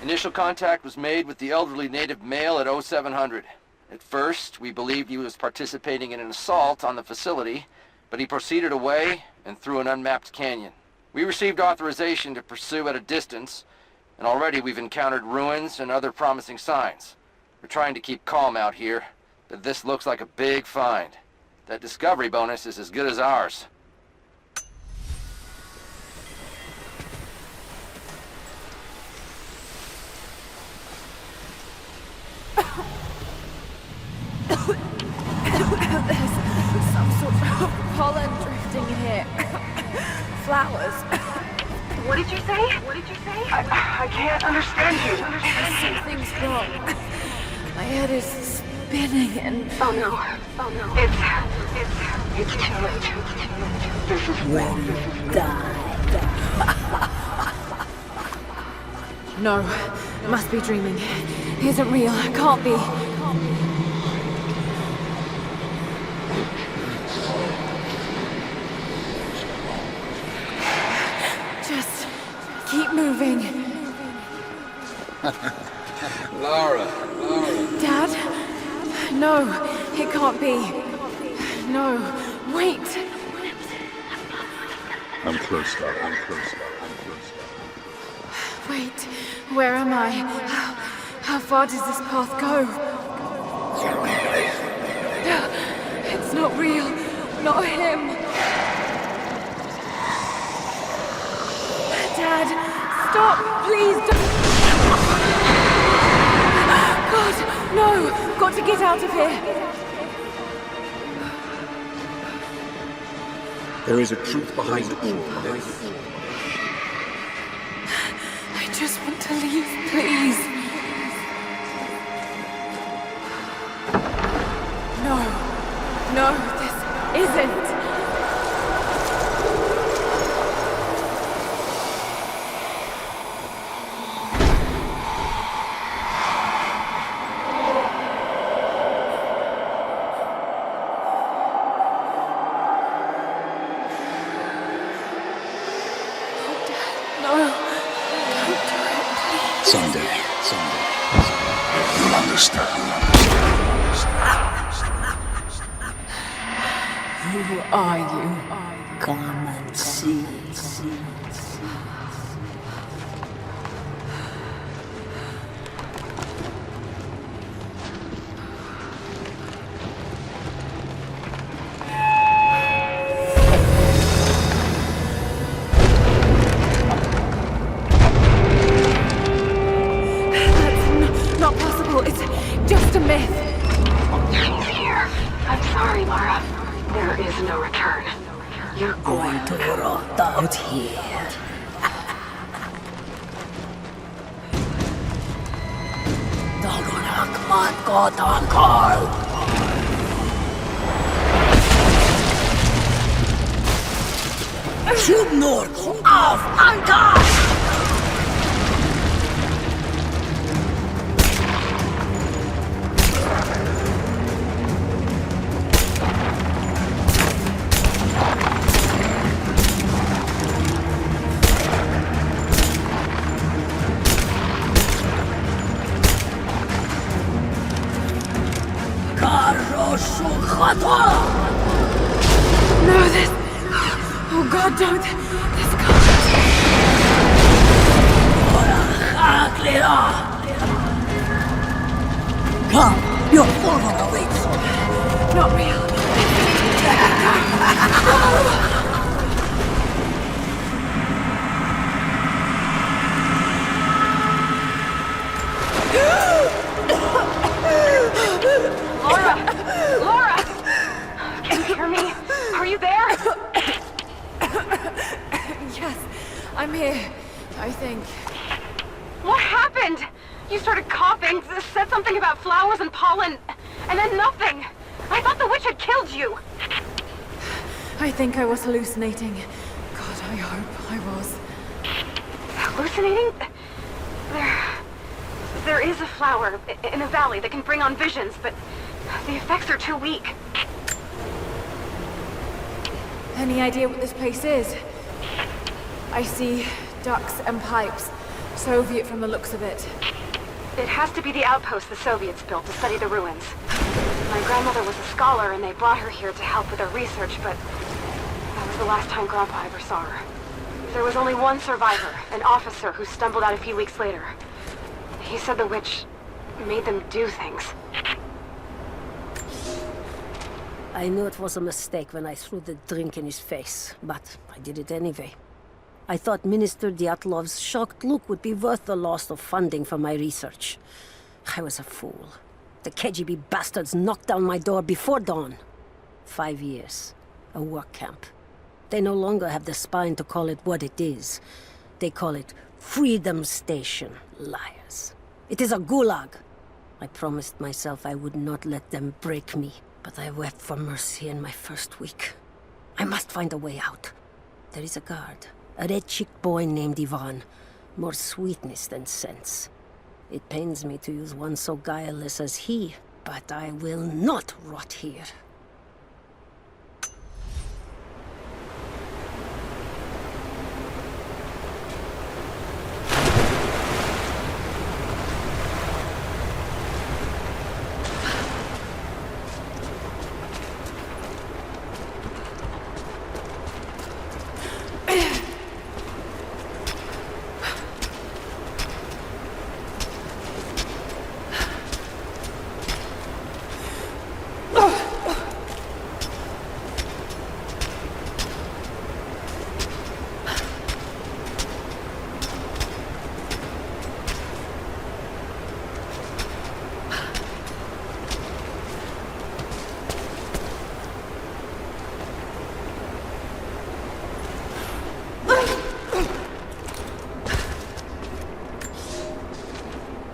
Initial contact was made with the elderly native male at 0700. At first, we believed he was participating in an assault on the facility, but he proceeded away and through an unmapped canyon. We received authorization to pursue at a distance, and already we've encountered ruins and other promising signs. We're trying to keep calm out here, but this looks like a big find. That discovery bonus is as good as ours. There's some sort of pollen drifting here. Flowers. What did you say? What did you say? I can't understand you. Something's wrong. My head is spinning and... Oh no. Oh no. It's too late. This is When you die. No, it must be dreaming. It isn't real. It can't be. Just keep moving. Lara. Dad? No, it can't be. No, wait. I'm close now. Wait, where am I? How far does this path go? It's not real. Not him. Dad, stop! Please don't! God, no! Got to get out of here! There is a truth behind all this. I just want to leave, please. No, this isn't. Someday. You'll understand. Who are you? Come and see. That's not possible. It's just a myth. He's here. I'm sorry, Lara. There is no return. You're Going to rot out here. Dagonak mat gotan Karl. Subnord av Ankar! No, this... Oh God, don't... This can't... Come, your former awaits. Not real. Lara! Can you hear me? Are you there? Yes, I'm here, I think. What happened? You started coughing, said something about flowers and pollen, and then nothing. I thought the witch had killed you. I think I was hallucinating. God, I hope I was. Hallucinating? There is a flower in a valley that can bring on visions, but the effects are too weak. Any idea what this place is? I see ducks and pipes. Soviet from the looks of it. It has to be the outpost the Soviets built to study the ruins. My grandmother was a scholar and they brought her here to help with her research, but that was the last time Grandpa ever saw her. There was only one survivor, an officer who stumbled out a few weeks later. He said the witch made them do things. I knew it was a mistake when I threw the drink in his face, but I did it anyway. I thought Minister Dyatlov's shocked look would be worth the loss of funding for my research. I was a fool. The KGB bastards knocked down my door before dawn. 5 years. A work camp. They no longer have the spine to call it what it is. They call it Freedom Station. Liars. It is a gulag. I promised myself I would not let them break me, but I wept for mercy in my first week. I must find a way out. There is a guard. A red-cheeked boy named Ivan. More sweetness than sense. It pains me to use one so guileless as he, but I will not rot here.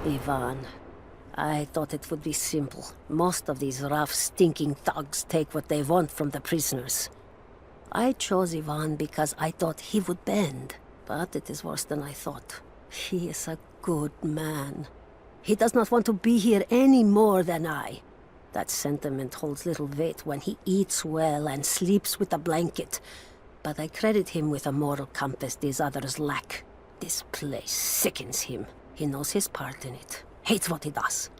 Ivan, I thought it would be simple. Most of these rough, stinking thugs take what they want from the prisoners. I chose Ivan because I thought he would bend, but it is worse than I thought. He is a good man. He does not want to be here any more than I. That sentiment holds little weight when he eats well and sleeps with a blanket, but I credit him with a moral compass these others lack. This place sickens him. He knows his part in it, hates what he does.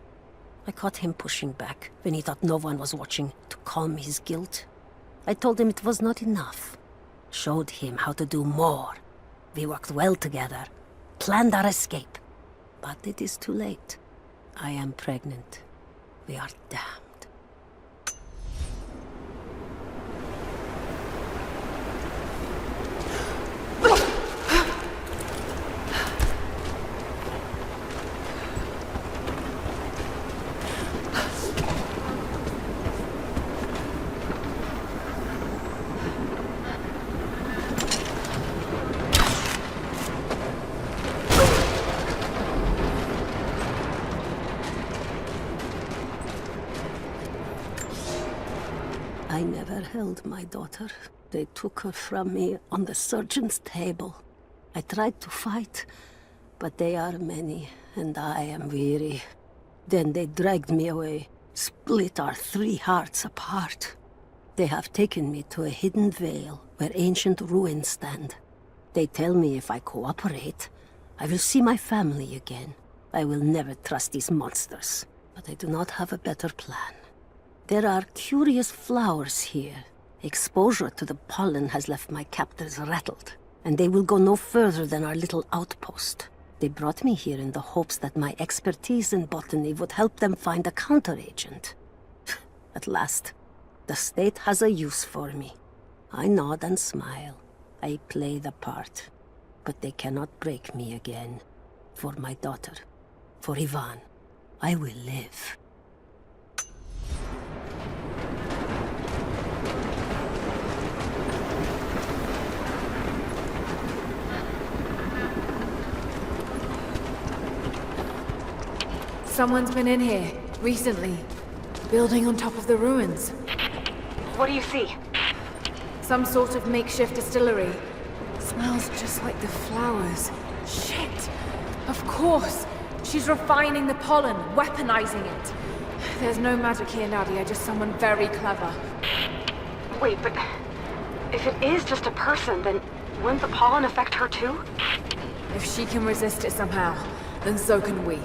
I caught him pushing back when he thought no one was watching to calm his guilt. I told him it was not enough. Showed him how to do more. We worked well together, planned our escape. But it is too late. I am pregnant. We are damned. I never held my daughter. They took her from me on the surgeon's table. I tried to fight, but they are many, and I am weary. Then they dragged me away, split our 3 hearts apart. They have taken me to a hidden vale where ancient ruins stand. They tell me if I cooperate, I will see my family again. I will never trust these monsters, but I do not have a better plan. There are curious flowers here. Exposure to the pollen has left my captors rattled, and they will go no further than our little outpost. They brought me here in the hopes that my expertise in botany would help them find a counteragent. At last, the state has a use for me. I nod and smile. I play the part. But they cannot break me again. For my daughter, for Ivan, I will live. Someone's been in here, recently. Building on top of the ruins. What do you see? Some sort of makeshift distillery. Smells just like the flowers. Shit! Of course! She's refining the pollen, weaponizing it. There's no magic here, Nadia, just someone very clever. Wait, but if it is just a person, then wouldn't the pollen affect her too? If she can resist it somehow, then so can we.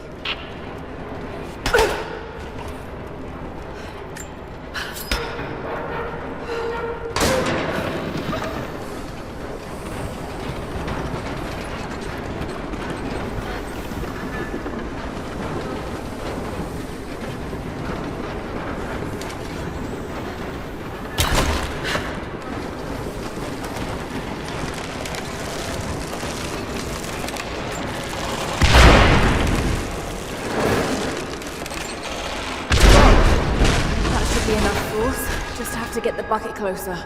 Just have to get the bucket closer.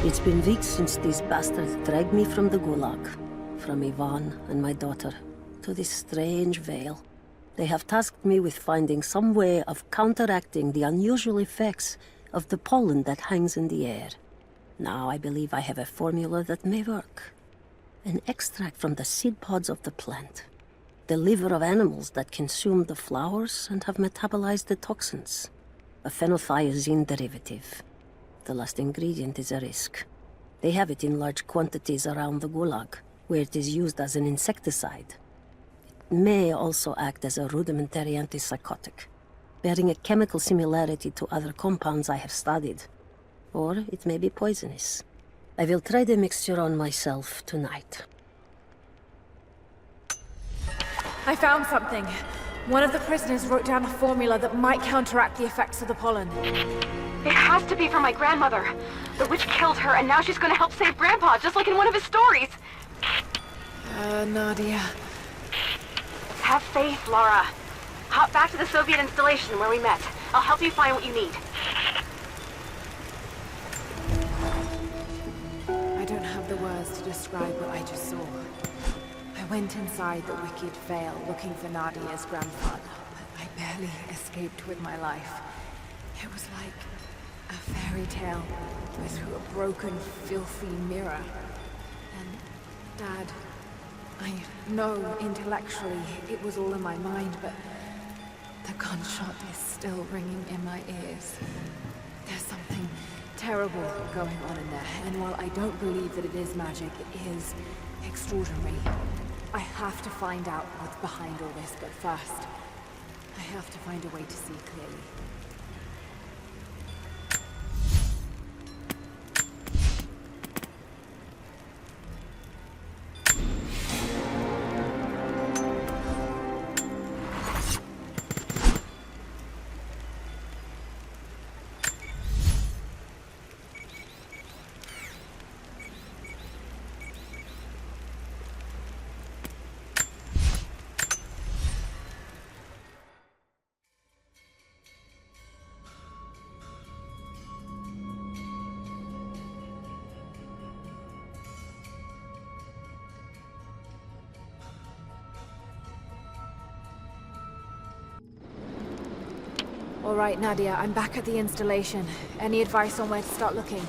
It's been weeks since these bastards dragged me from the Gulag. From Ivan and my daughter, to this strange Vale. They have tasked me with finding some way of counteracting the unusual effects of the pollen that hangs in the air. Now I believe I have a formula that may work. An extract from the seed pods of the plant. The liver of animals that consume the flowers and have metabolized the toxins. A phenothiazine derivative. The last ingredient is a risk. They have it in large quantities around the Gulag, where it is used as an insecticide. It may also act as a rudimentary antipsychotic, bearing a chemical similarity to other compounds I have studied. Or it may be poisonous. I will try the mixture on myself tonight. I found something. One of the prisoners wrote down a formula that might counteract the effects of the pollen. It has to be for my grandmother. The witch killed her, and now she's gonna help save Grandpa, just like in one of his stories. Nadia. Have faith, Lara. Hop back to the Soviet installation where we met. I'll help you find what you need. I don't have the words to describe what I just saw. I went inside the wicked Vale looking for Nadia's grandfather, but I barely escaped with my life. It was like a fairy tale through a broken, filthy mirror. And Dad, I know intellectually it was all in my mind, but the gunshot is still ringing in my ears. There's something terrible going on in there, and while I don't believe that it is magic, it is extraordinary. I have to find out what's behind all this, but first, I have to find a way to see clearly. All right, Nadia, I'm back at the installation. Any advice on where to start looking?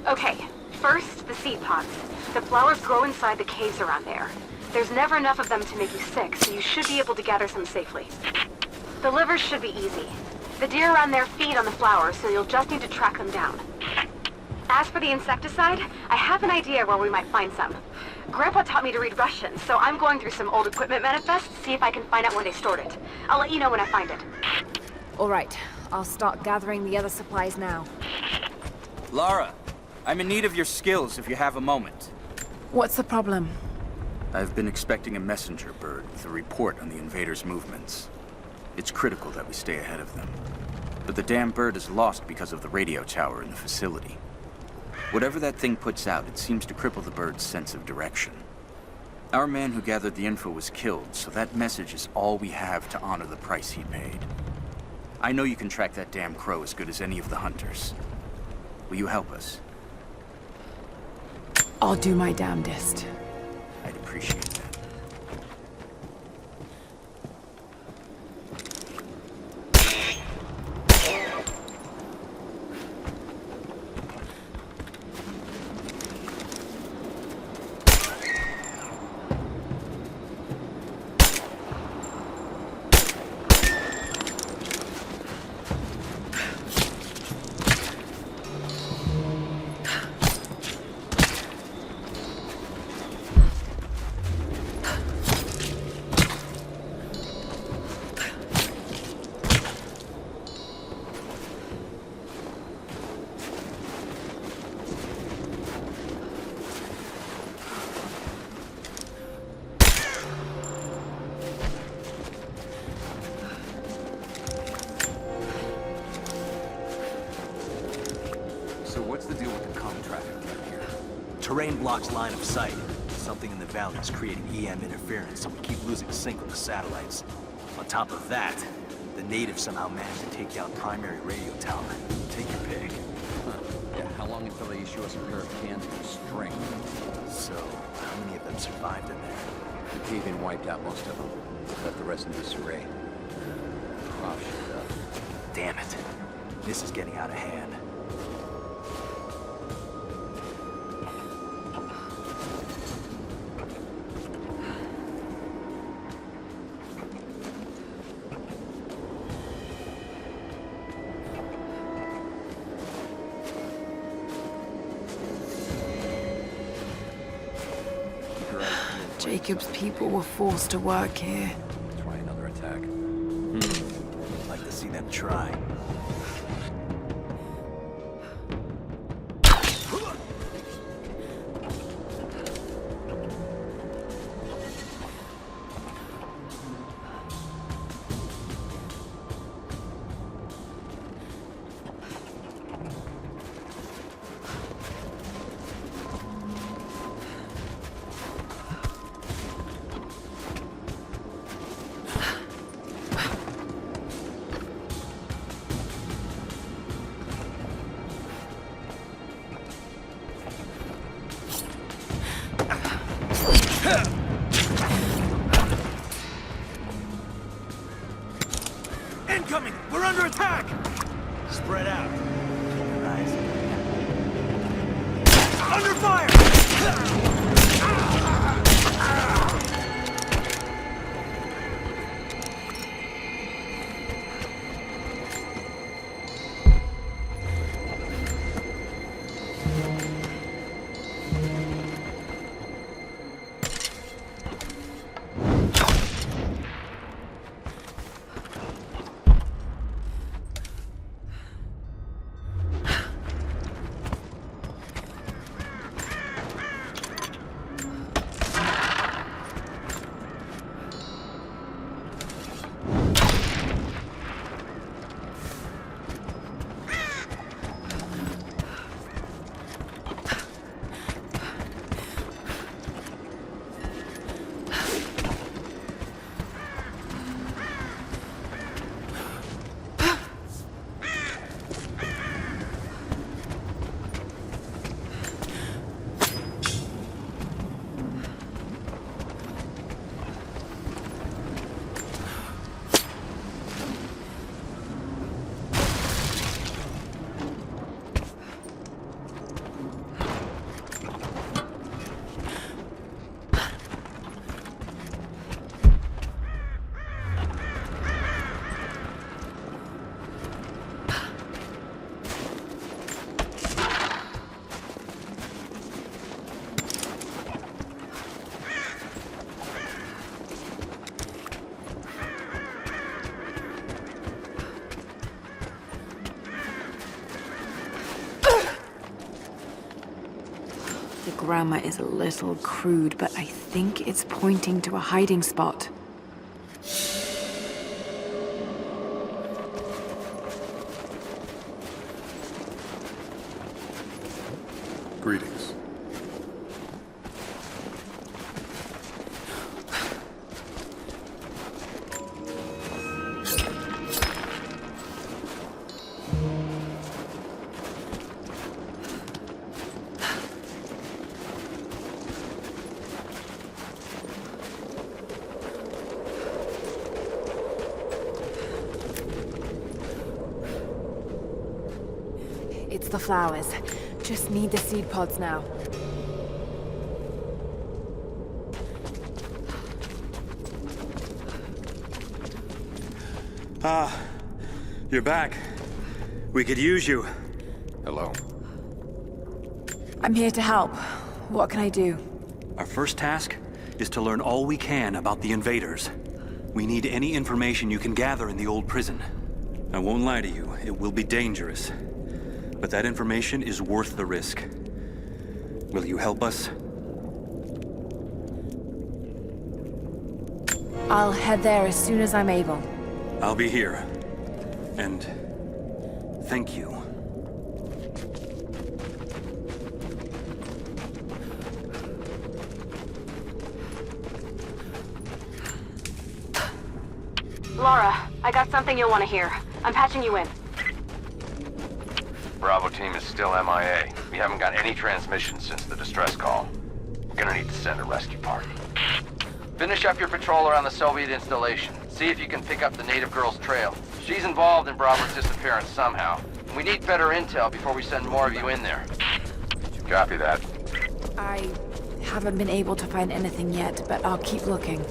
Okay, first, the seed pods. The flowers grow inside the caves around there. There's never enough of them to make you sick, so you should be able to gather some safely. The livers should be easy. The deer around there feed on the flowers, so you'll just need to track them down. As for the insecticide, I have an idea where we might find some. Grandpa taught me to read Russian, so I'm going through some old equipment manifests to see if I can find out where they stored it. I'll let you know when I find it. All right, I'll start gathering the other supplies now. Lara, I'm in need of your skills if you have a moment. What's the problem? I've been expecting a messenger bird with a report on the invaders' movements. It's critical that we stay ahead of them. But the damn bird is lost because of the radio tower in the facility. Whatever that thing puts out, it seems to cripple the bird's sense of direction. Our man who gathered the info was killed, so that message is all we have to honor the price he paid. I know you can track that damn crow as good as any of the hunters. Will you help us? I'll do my damnedest. I'd appreciate that. Terrain blocks line of sight. Something in the valley is creating EM interference, so we keep losing sync with the satellites. On top of that, the natives somehow managed to take down primary radio tower. Take your pick. Yeah, how long until they issue us a pair of cans with string? So, how many of them survived in there? The cave-in wiped out most of them. Left the rest in disarray. Croft showed up. Damn it. This is getting out of hand. Jacob's people were forced to work here. Try another attack. Like to see them try. Incoming! We're under attack! Spread out. Keep your eyes. Under fire! Grammar is a little crude, but I think it's pointing to a hiding spot. Greetings. It's the flowers. Just need the seed pods now. Ah, you're back. We could use you. Hello. I'm here to help. What can I do? Our first task is to learn all we can about the invaders. We need any information you can gather in the old prison. I won't lie to you, it will be dangerous. But that information is worth the risk. Will you help us? I'll head there as soon as I'm able. I'll be here. And thank you. Lara, I got something you'll want to hear. I'm patching you in. Bravo team is still MIA. We haven't got any transmissions since the distress call. We're gonna need to send a rescue party. Finish up your patrol around the Soviet installation. See if you can pick up the native girl's trail. She's involved in Bravo's disappearance somehow. We need better intel before we send more of you in there. Copy that. I haven't been able to find anything yet, but I'll keep looking.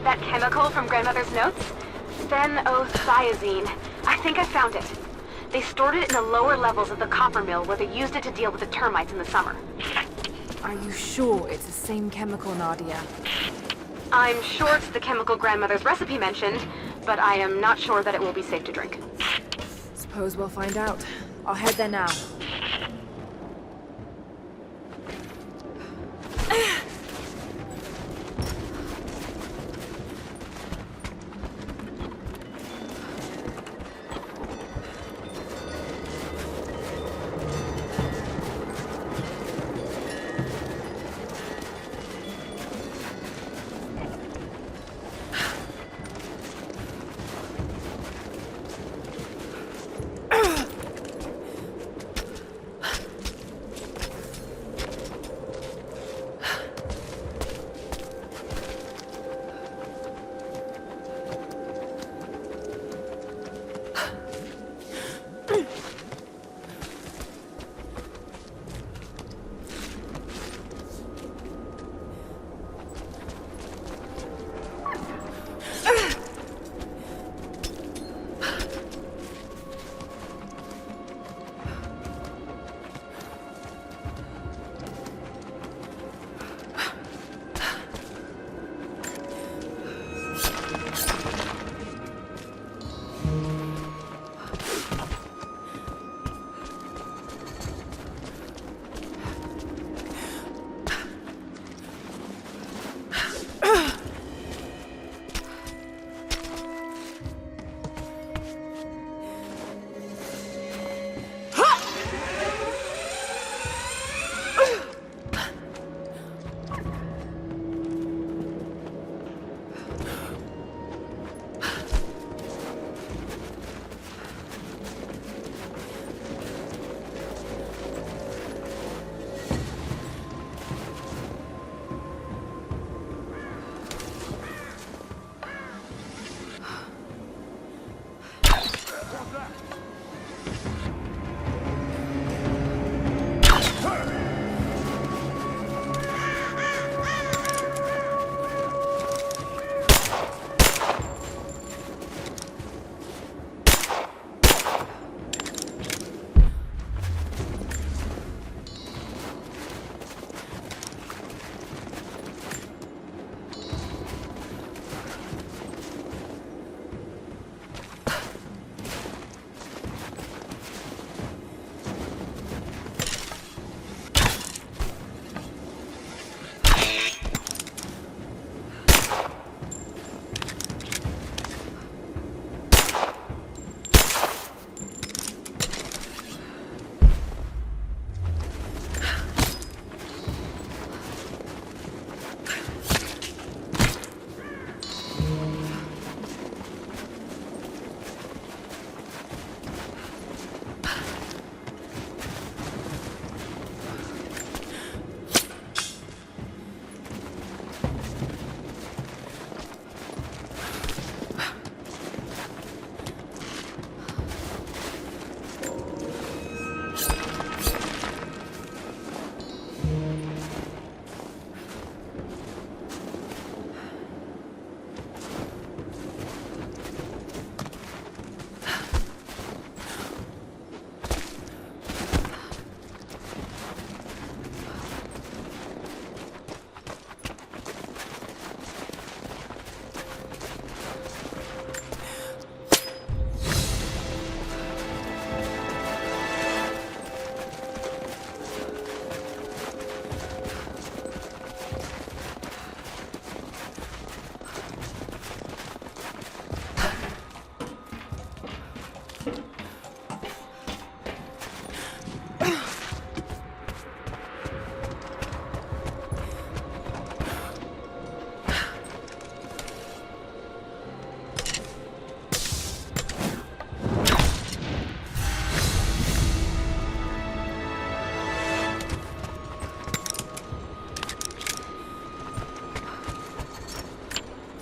That chemical from Grandmother's notes? Phenothiazine. I think I found it. They stored it in the lower levels of the copper mill where they used it to deal with the termites in the summer. Are you sure it's the same chemical, Nadia? I'm sure it's the chemical Grandmother's recipe mentioned, but I am not sure that it will be safe to drink. Suppose we'll find out. I'll head there now.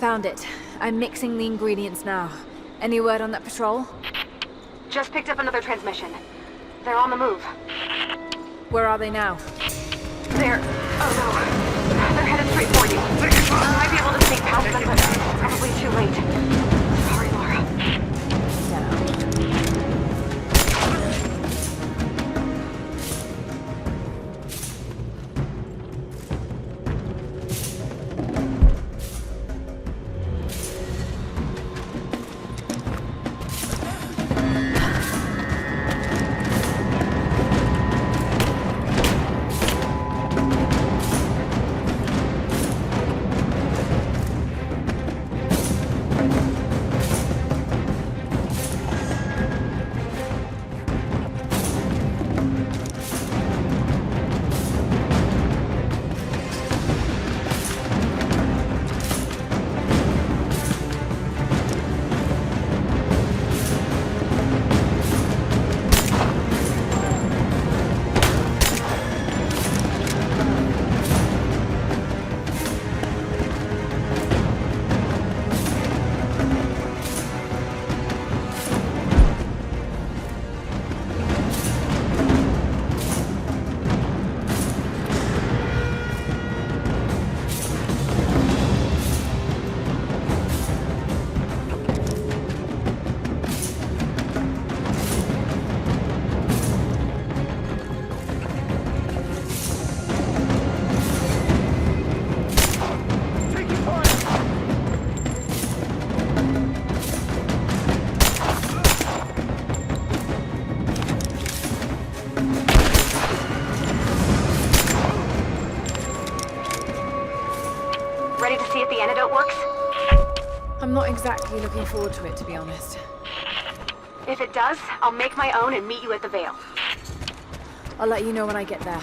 Found it. I'm mixing the ingredients now. Any word on that patrol? Just picked up another transmission. They're on the move. Where are they now? They're... oh no. They're headed straight for you. I might be able to sneak past them, but it's probably too late. Sorry, Lara. Ready to see if the antidote works? I'm not exactly looking forward to it, to be honest. If it does, I'll make my own and meet you at the Vale. I'll let you know when I get there.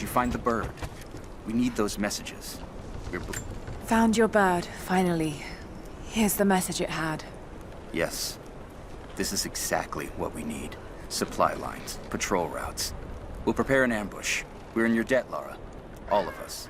find the bird. We need those messages. Found your bird, finally. Here's the message it had. Yes. This is exactly what we need. Supply lines, patrol routes. We'll prepare an ambush. We're in your debt, Lara. All of us.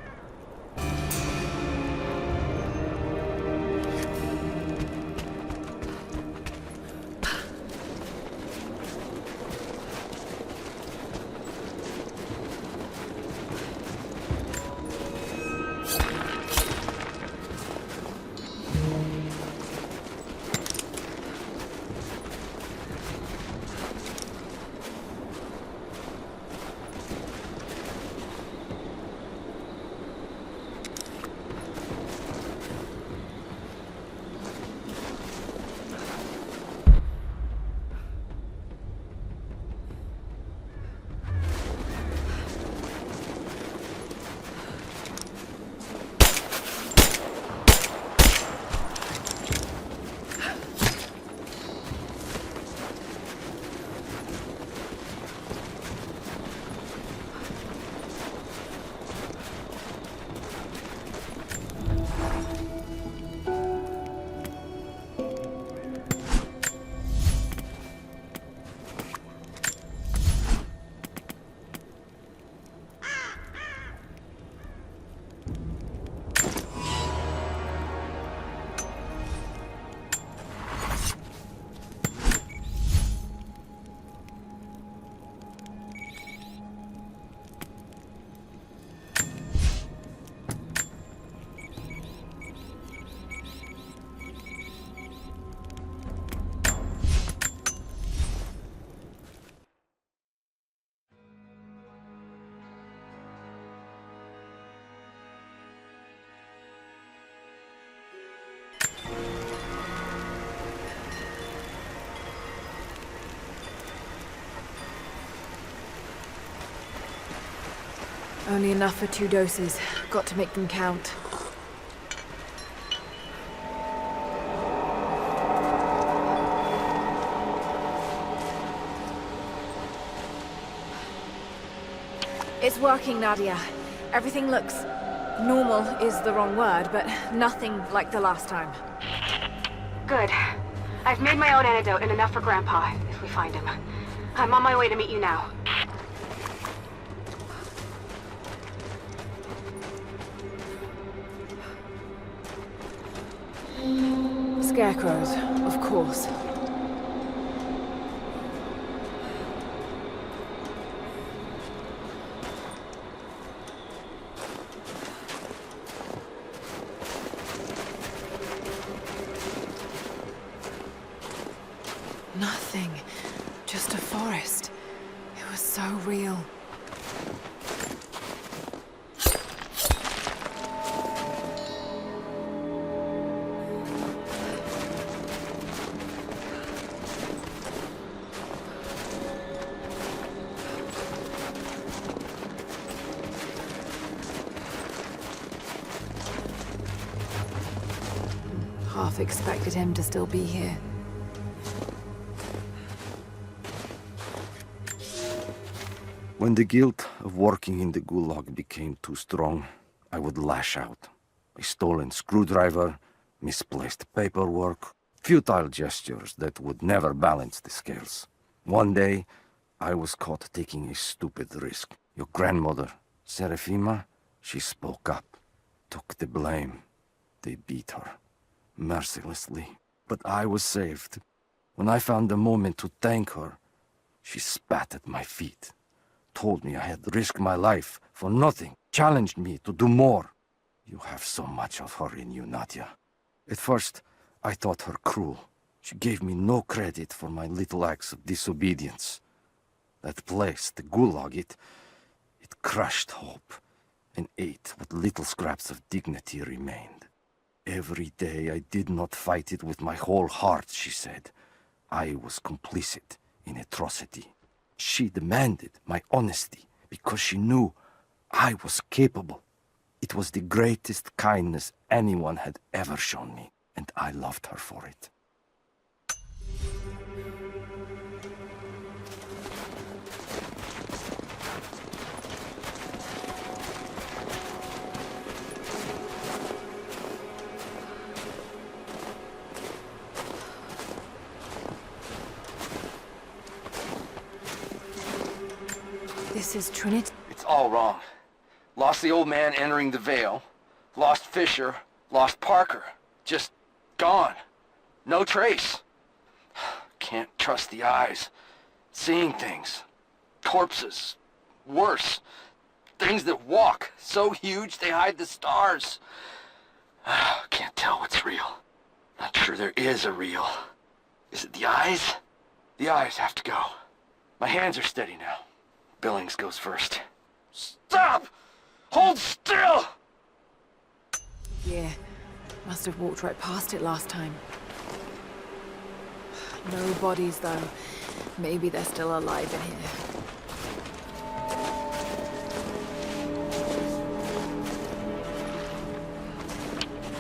Only enough for 2 doses. Got to make them count. It's working, Nadia. Everything looks... normal is the wrong word, but nothing like the last time. Good. I've made my own antidote and enough for Grandpa, if we find him. I'm on my way to meet you now. Scarecrows, of course. Nothing. Just a forest. It was so real. Half expected him to still be here. When the guilt of working in the Gulag became too strong, I would lash out. A stolen screwdriver, misplaced paperwork, futile gestures that would never balance the scales. One day, I was caught taking a stupid risk. Your grandmother, Serafima, she spoke up, took the blame. They beat her, mercilessly. But I was saved. When I found the moment to thank her, she spat at my feet. Told me I had risked my life for nothing, challenged me to do more. You have so much of her in you, Nadia. At first, I thought her cruel. She gave me no credit for my little acts of disobedience. That place, the Gulag, it crushed hope and ate what little scraps of dignity remained. Every day I did not fight it with my whole heart, she said. I was complicit in atrocity. She demanded my honesty because she knew I was capable. It was the greatest kindness anyone had ever shown me, and I loved her for it. This is Trinity. It's all wrong. Lost the old man entering the Vale. Lost Fisher. Lost Parker. Just gone. No trace. Can't trust the eyes. Seeing things. Corpses. Worse. Things that walk. So huge they hide the stars. Can't tell what's real. Not sure there is a real. Is it the eyes? The eyes have to go. My hands are steady now. Billings goes first. Stop! Hold still! Yeah, must have walked right past it last time. No bodies, though. Maybe they're still alive in here.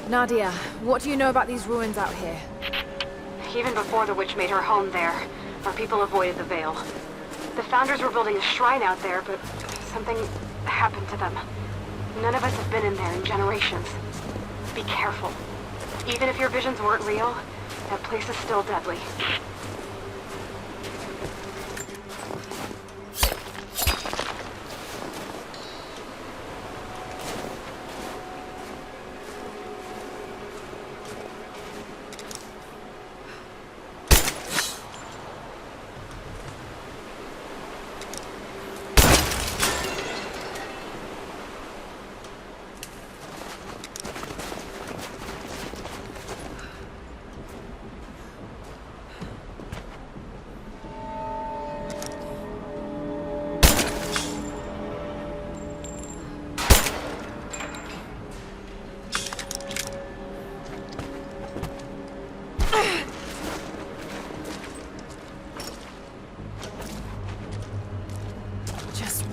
Nadia, what do you know about these ruins out here? Even before the witch made her home there, our people avoided the Vale. The Founders were building a shrine out there, but something happened to them. None of us have been in there in generations. Be careful. Even if your visions weren't real, that place is still deadly.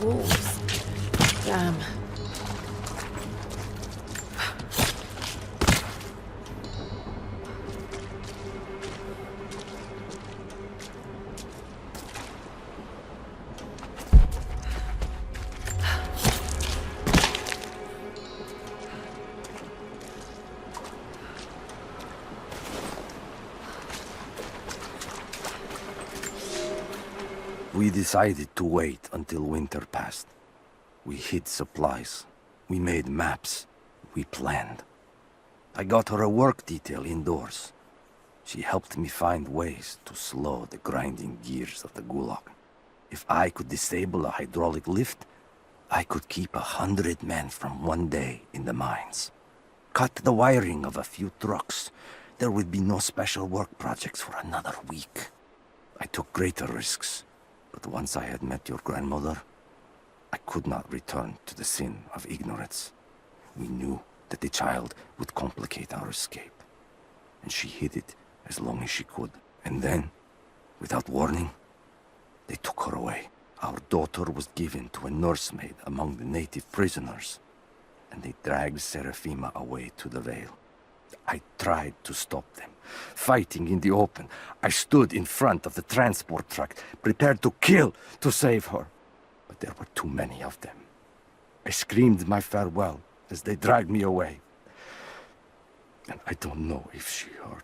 Wolves. Damn. We decided to wait until winter passed. We hid supplies. We made maps. We planned. I got her a work detail indoors. She helped me find ways to slow the grinding gears of the Gulag. If I could disable a hydraulic lift, I could keep 100 men from one day in the mines. Cut the wiring of a few trucks. There would be no special work projects for another week. I took greater risks. But once I had met your grandmother, I could not return to the sin of ignorance. We knew that the child would complicate our escape, and she hid it as long as she could. And then, without warning, they took her away. Our daughter was given to a nursemaid among the native prisoners, and they dragged Seraphima away to the Vale. I tried to stop them, fighting in the open. I stood in front of the transport truck, prepared to kill to save her. But there were too many of them. I screamed my farewell as they dragged me away. And I don't know if she heard.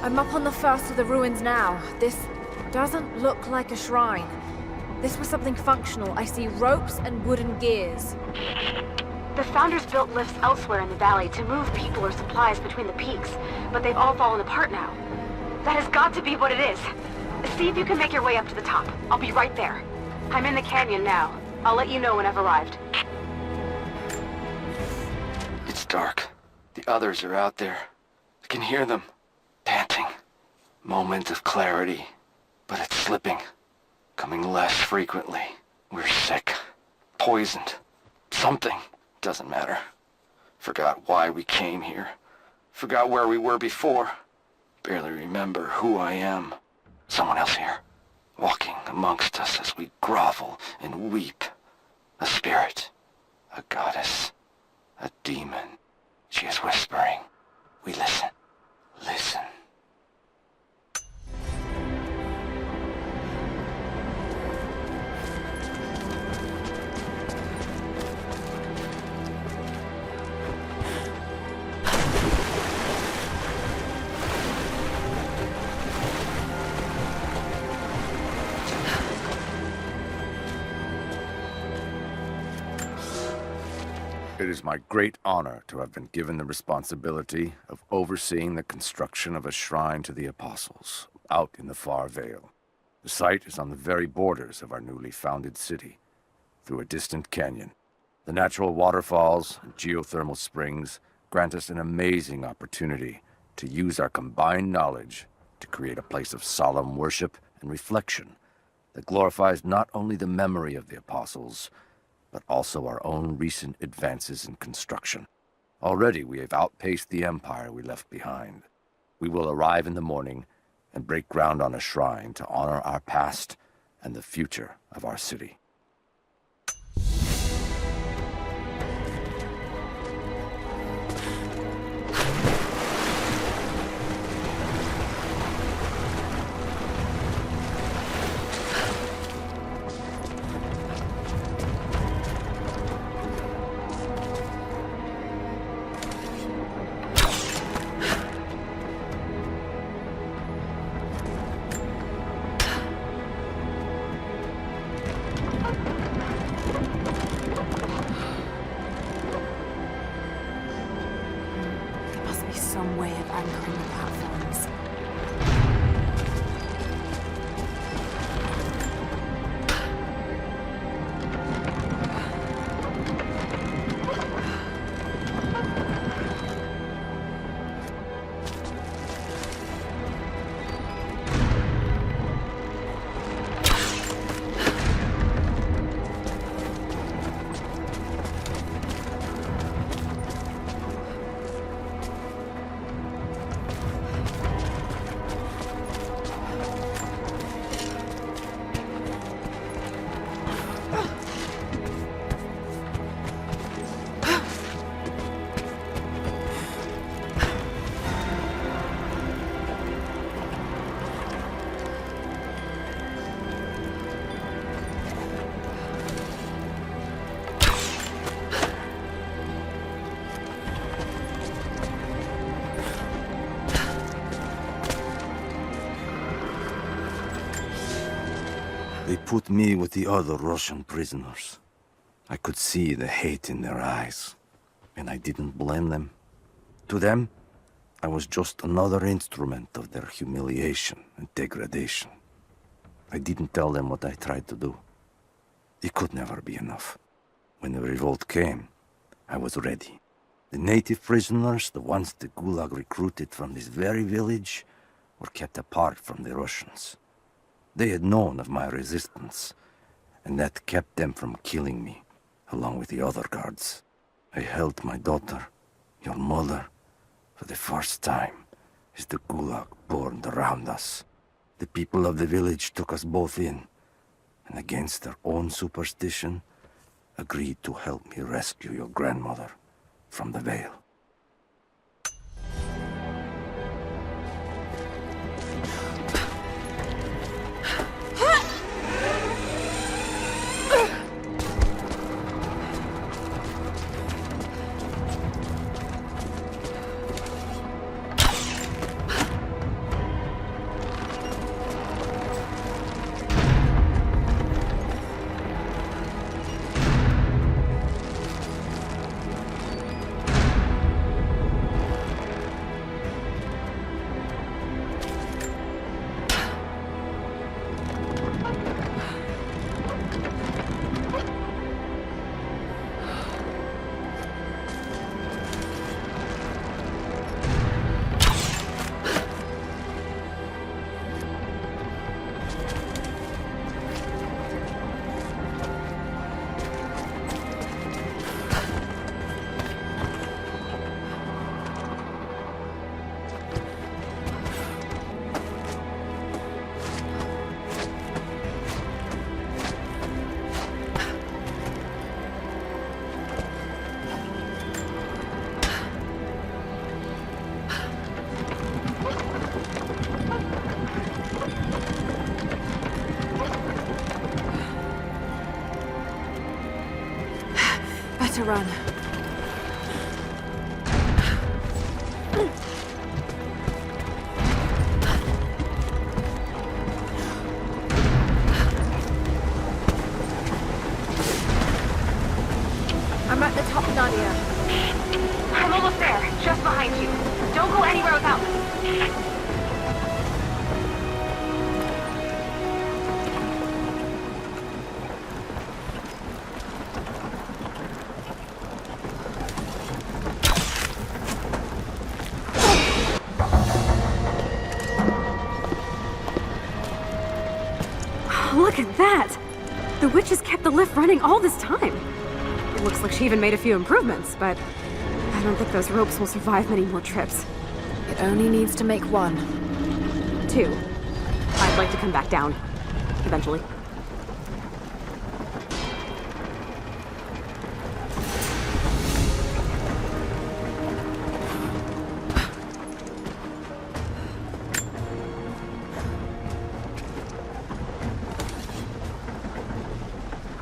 I'm up on the first of the ruins now. This doesn't look like a shrine. This was something functional. I see ropes and wooden gears. The Founders built lifts elsewhere in the valley to move people or supplies between the peaks, but they've all fallen apart now. That has got to be what it is. See if you can make your way up to the top. I'll be right there. I'm in the canyon now. I'll let you know when I've arrived. It's dark. The others are out there. I can hear them. Panting. Moment of clarity. But it's slipping. Coming less frequently. We're sick. poisoned. Something. Doesn't matter. Forgot why we came here. Forgot where we were before. Barely remember who I am. Someone else here, walking amongst us as we grovel and weep. A spirit. A goddess. A demon. She is whispering. We listen. Listen. It is my great honor to have been given the responsibility of overseeing the construction of a shrine to the Apostles out in the far Vale. The site is on the very borders of our newly founded city, through a distant canyon. The natural waterfalls and geothermal springs grant us an amazing opportunity to use our combined knowledge to create a place of solemn worship and reflection that glorifies not only the memory of the Apostles, but also our own recent advances in construction. Already we have outpaced the empire we left behind. We will arrive in the morning and break ground on a shrine to honor our past and the future of our city. Some way of anchoring the platforms. They put me with the other Russian prisoners. I could see the hate in their eyes, and I didn't blame them. To them, I was just another instrument of their humiliation and degradation. I didn't tell them what I tried to do. It could never be enough. When the revolt came, I was ready. The native prisoners, the ones the Gulag recruited from this very village, were kept apart from the Russians. They had known of my resistance, and that kept them from killing me, along with the other guards. I held my daughter, your mother, for the first time, as the Gulag burned around us. The people of the village took us both in, and against their own superstition, agreed to help me rescue your grandmother from the Vale. to run. I'm at the top, Nadia. I'm almost there, just behind you. Don't go anywhere without me. Look at that! The witch has kept the lift running all this time. It looks like she even made a few improvements, but I don't think those ropes will survive many more trips. It only needs to make one. 2. I'd like to come back down. Eventually.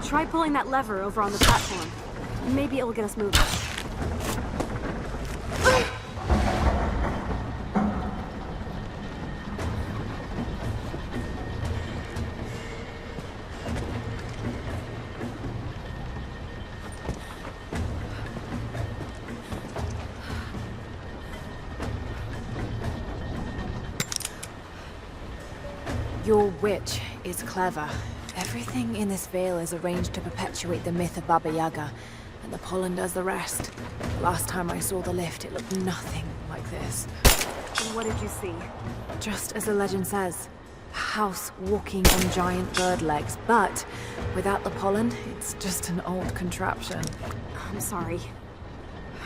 Try pulling that lever over on the platform. Maybe it'll get us moving. Your witch is clever. Everything in this Vale is arranged to perpetuate the myth of Baba Yaga, and the pollen does the rest. The last time I saw the lift, it looked nothing like this. And what did you see? Just as the legend says, a house walking on giant bird legs, but without the pollen, it's just an old contraption. I'm sorry.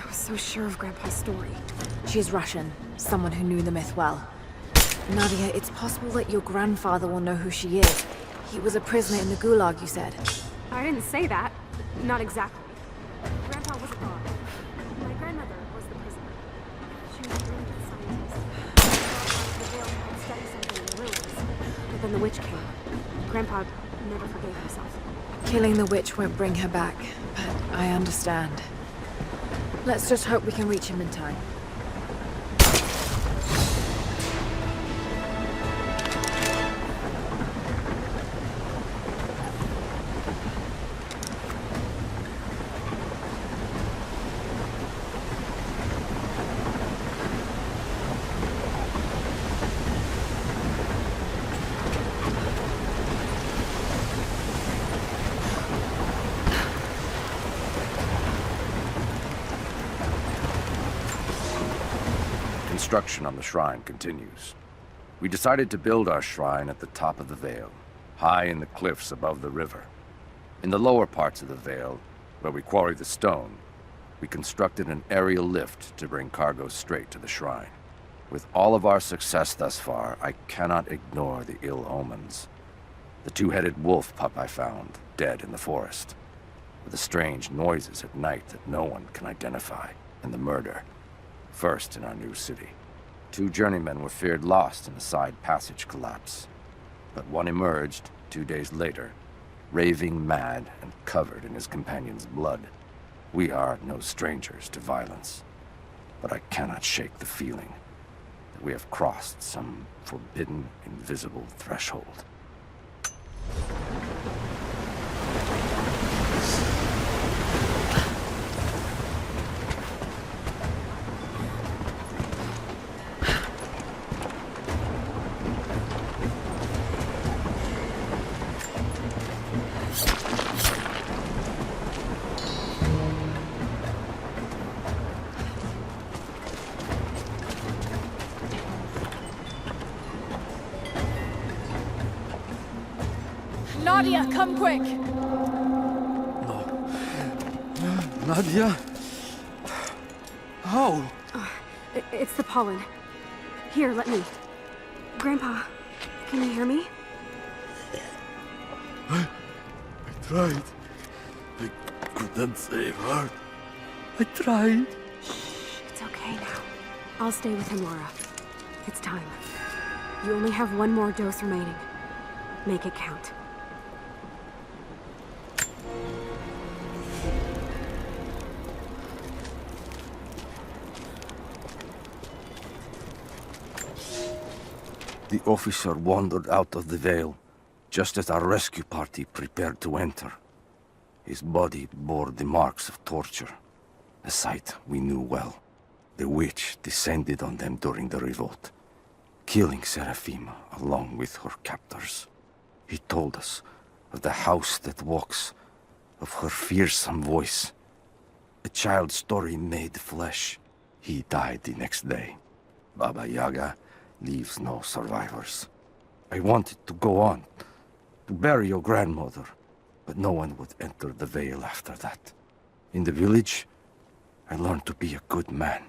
I was so sure of Grandpa's story. She's Russian, someone who knew the myth well. Nadia, it's possible that your grandfather will know who she is. He was a prisoner in the Gulag, you said. I didn't say that. Not exactly. Grandpa wasn't wrong. My grandmother was the prisoner. She was a brilliant scientist. The Vale had studied something in the ruins. But then the witch came. Grandpa never forgave himself. Killing the witch won't bring her back, but I understand. Let's just hope we can reach him in time. Construction on the shrine continues. We decided to build our shrine at the top of the Vale, high in the cliffs above the river. In the lower parts of the Vale, where we quarry the stone, we constructed an aerial lift to bring cargo straight to the shrine. With all of our success thus far, I cannot ignore the ill omens. The two-headed wolf pup I found, dead in the forest, with the strange noises at night that no one can identify, and the murder. First in our new city. 2 journeymen were feared lost in a side passage collapse. But one emerged 2 days later, raving mad and covered in his companion's blood. We are no strangers to violence, but I cannot shake the feeling that we have crossed some forbidden, invisible threshold. Nadia, come quick! Nadia? How? It's the pollen. Here, let me. Grandpa, can you hear me? I tried. I couldn't save her. I tried. Shh, it's okay now. I'll stay with him, Lara. It's time. You only have 1 more dose remaining. Make it count. The officer wandered out of the Vale, just as our rescue party prepared to enter. His body bore the marks of torture, a sight we knew well. The witch descended on them during the revolt, killing Seraphima along with her captors. He told us of the house that walks, of her fearsome voice. A child's story made flesh. He died the next day. Baba Yaga leaves no survivors. I wanted to go on, to bury your grandmother, but no one would enter the Vale after that. In the village, I learned to be a good man.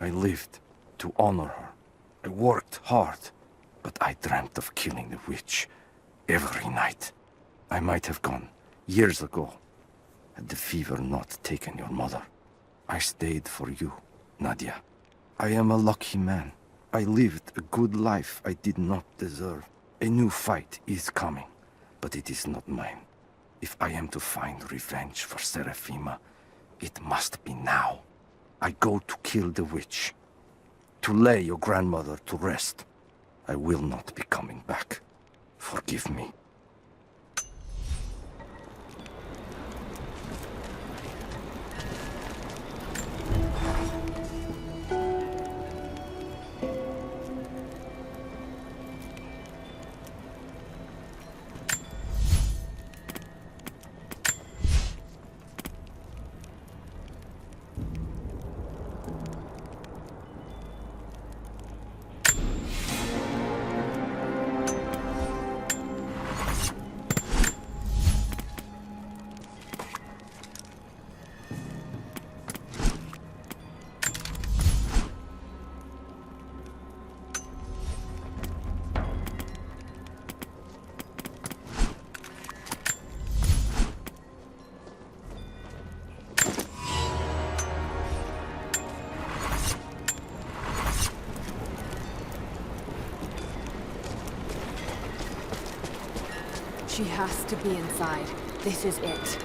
I lived to honor her. I worked hard, but I dreamt of killing the witch every night. I might have gone years ago, had the fever not taken your mother. I stayed for you, Nadia. I am a lucky man. I lived a good life I did not deserve. A new fight is coming, but it is not mine. If I am to find revenge for Seraphima, it must be now. I go to kill the witch, to lay your grandmother to rest. I will not be coming back. Forgive me. She has to be inside. This is it.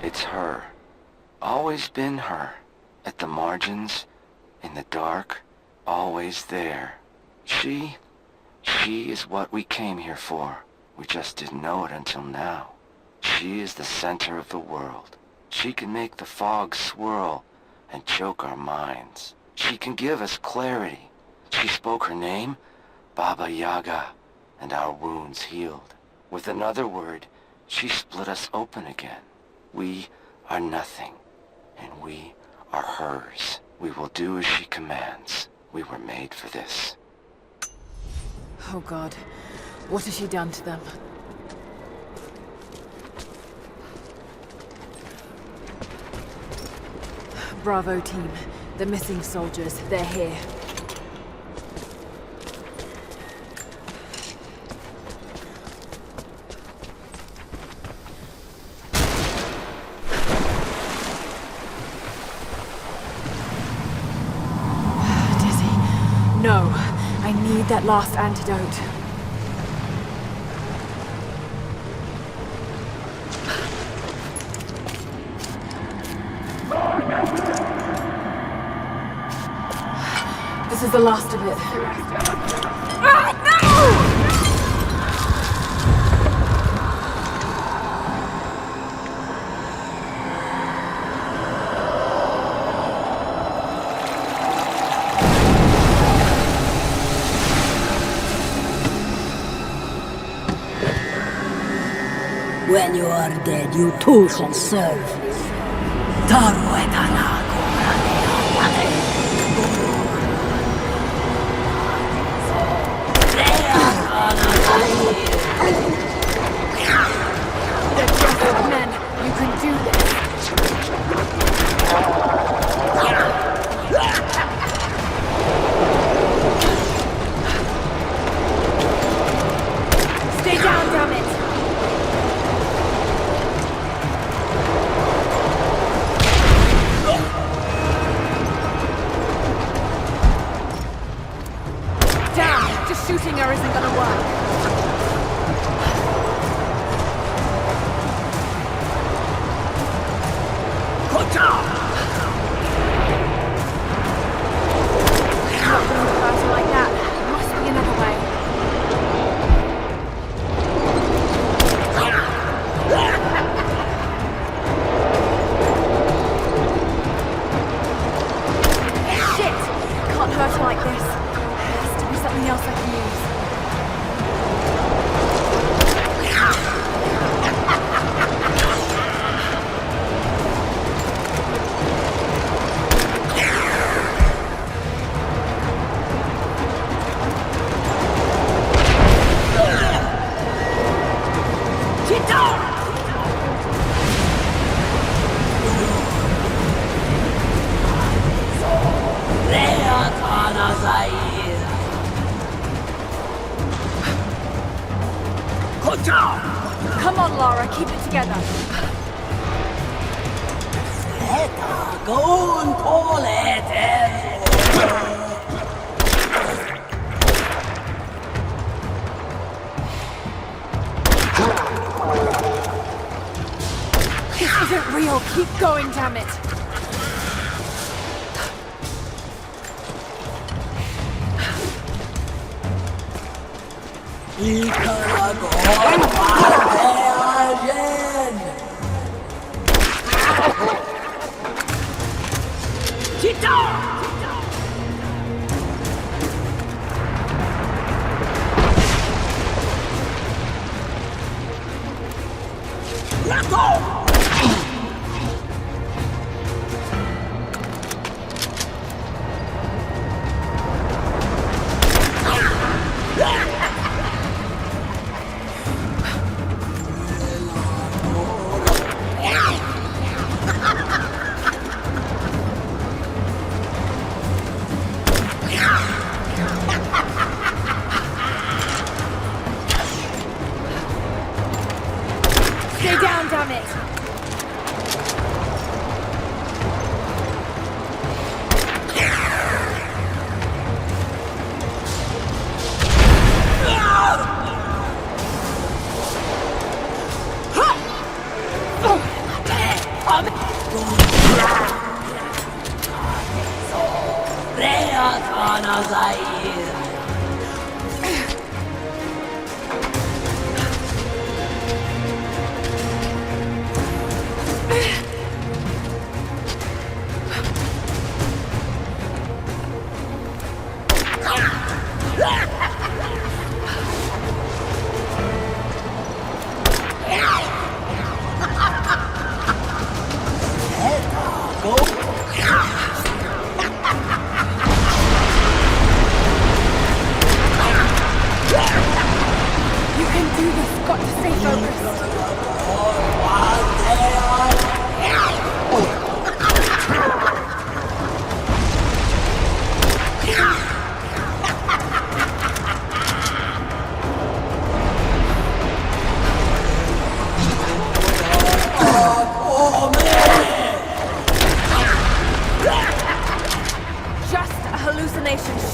It's her. Always been her. At the margins, in the dark, always there. She is what we came here for. We just didn't know it until now. She is the center of the world. She can make the fog swirl and choke our minds. She can give us clarity. She spoke her name, Baba Yaga, and our wounds healed. With another word, she split us open again. We are nothing, and we are hers. We will do as she commands. We were made for this. Oh God, what has she done to them? Bravo team. The missing soldiers, they're here. Dizzy. No, I need that last antidote. This is the last of it. Ah, no! When you are dead, you too shall serve. They're just men. You can do this. Stay down, damn it! Damn! Just shooting her isn't gonna work. Not going to hurt her like that. Must be another way. Shit! Can't hurt her like this. Has to be something else I can use. Come on, Lara, keep it together. This isn't real. Keep going, damn it. Stay down, damn it!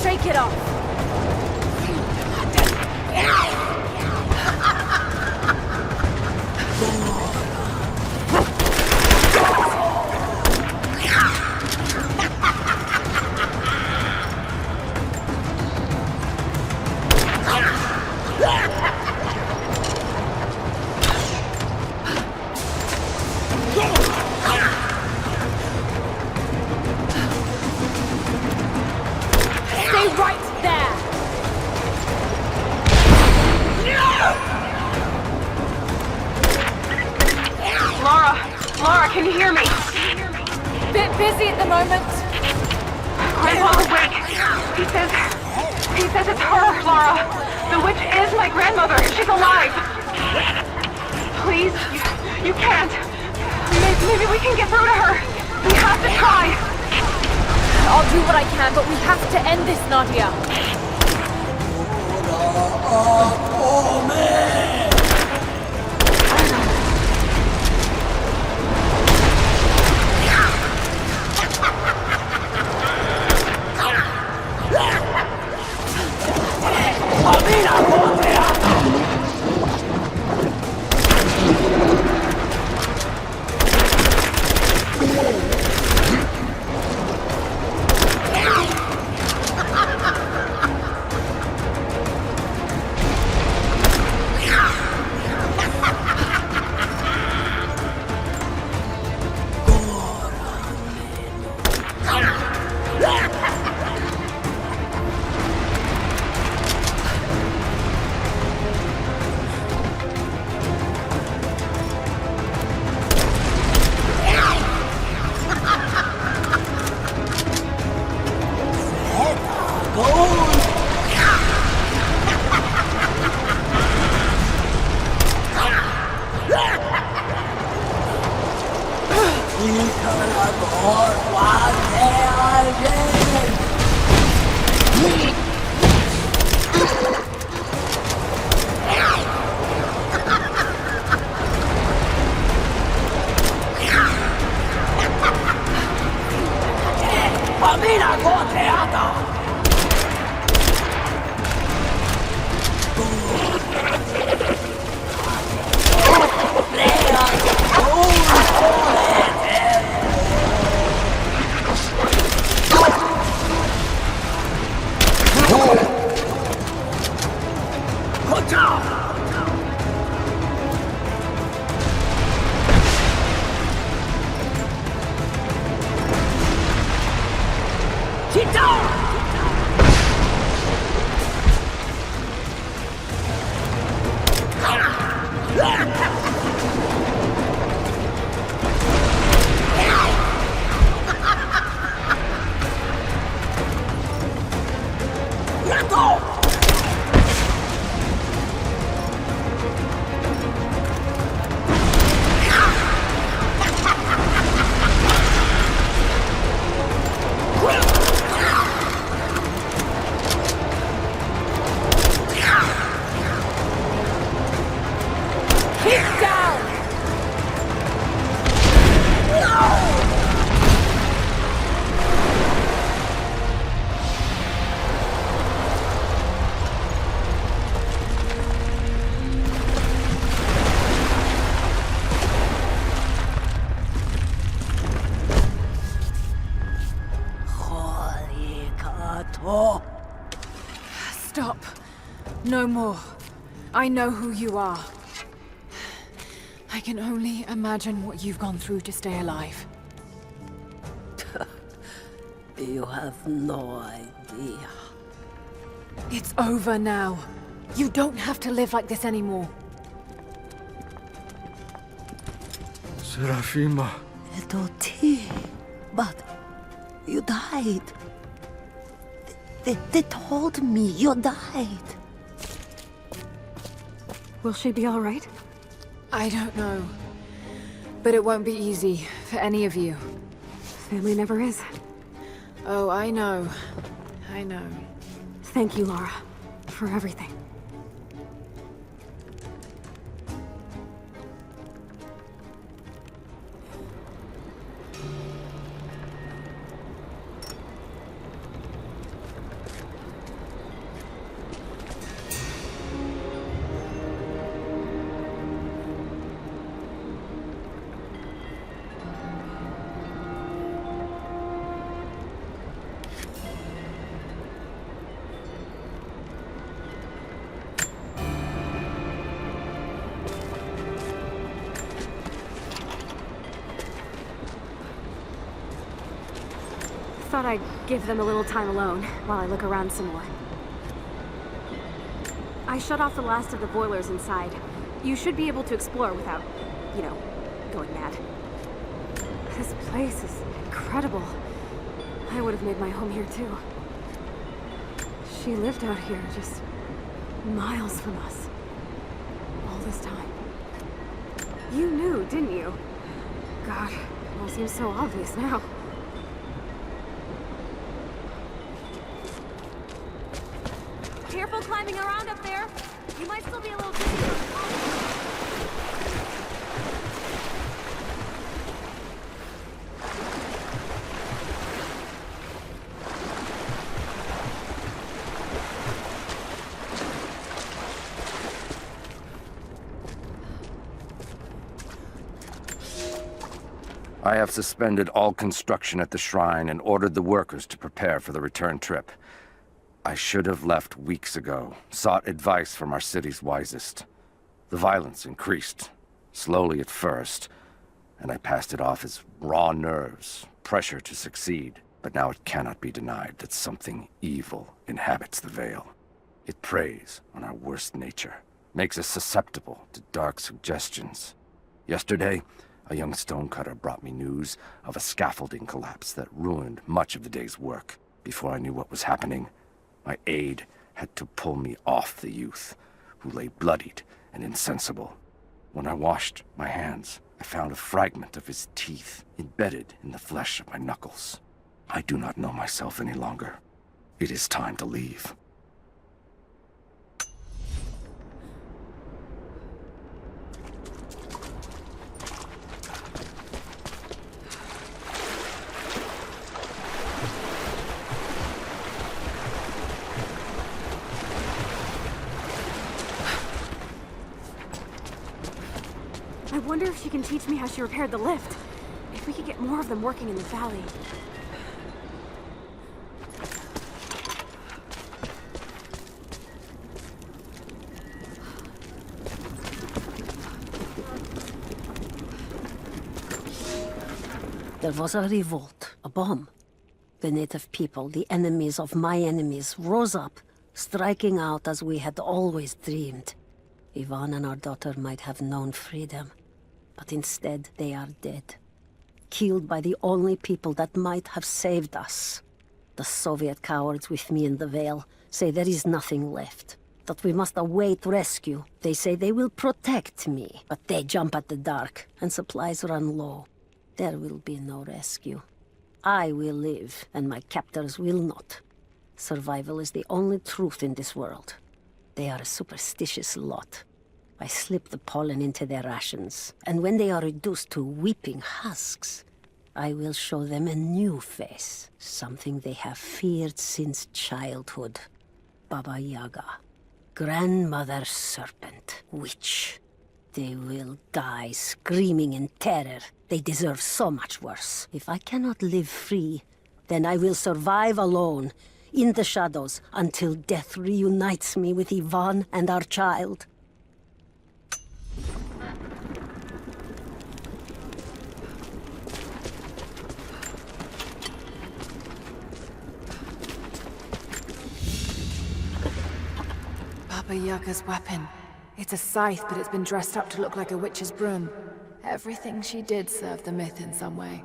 Shake it off! Lara, can you hear me? Bit busy at the moment. Grandpa's awake. He says it's her, Lara. The witch is my grandmother. She's alive. Please, you can't. Maybe we can get through to her. We have to try. I'll do what I can, but we have to end this, Nadia. Stop. No more. I know who you are. I can only imagine what you've gone through to stay alive. You have no idea. It's over now. You don't have to live like this anymore. Serafima. Doti, but you died. They told me you died. Will she be all right? I don't know. But it won't be easy for any of you. Family never is. Oh, I know. I know. Thank you, Lara, for everything. Thought I'd give them a little time alone while I look around some more. I shut off the last of the boilers inside. You should be able to explore without, you know, going mad. This place is incredible. I would have made my home here too. She lived out here just miles from us. All this time. You knew, didn't you? God, it all seems so obvious now. Careful climbing around up there. You might still be a little dizzy. I have suspended all construction at the shrine and ordered the workers to prepare for the return trip. I should have left weeks ago, sought advice from our city's wisest. The violence increased, slowly at first, and I passed it off as raw nerves, pressure to succeed. But now it cannot be denied that something evil inhabits the Vale. It preys on our worst nature, makes us susceptible to dark suggestions. Yesterday, a young stonecutter brought me news of a scaffolding collapse that ruined much of the day's work. Before I knew what was happening, my aide had to pull me off the youth, who lay bloodied and insensible. When I washed my hands, I found a fragment of his teeth embedded in the flesh of my knuckles. I do not know myself any longer. It is time to leave. I wonder if she can teach me how she repaired the lift. If we could get more of them working in the valley. There was a revolt, a bomb. The native people, the enemies of my enemies, rose up, striking out as we had always dreamed. Ivan and our daughter might have known freedom, but instead they are dead. Killed by the only people that might have saved us. The Soviet cowards with me in the Vale say there is nothing left, that we must await rescue. They say they will protect me, but they jump at the dark, and supplies run low. There will be no rescue. I will live, and my captors will not. Survival is the only truth in this world. They are a superstitious lot. I slip the pollen into their rations, and when they are reduced to weeping husks, I will show them a new face, something they have feared since childhood. Baba Yaga, grandmother serpent, witch. They will die screaming in terror. They deserve so much worse. If I cannot live free, then I will survive alone, in the shadows, until death reunites me with Ivan and our child. Baba Yaga's weapon. It's a scythe, but it's been dressed up to look like a witch's broom. Everything she did served the myth in some way.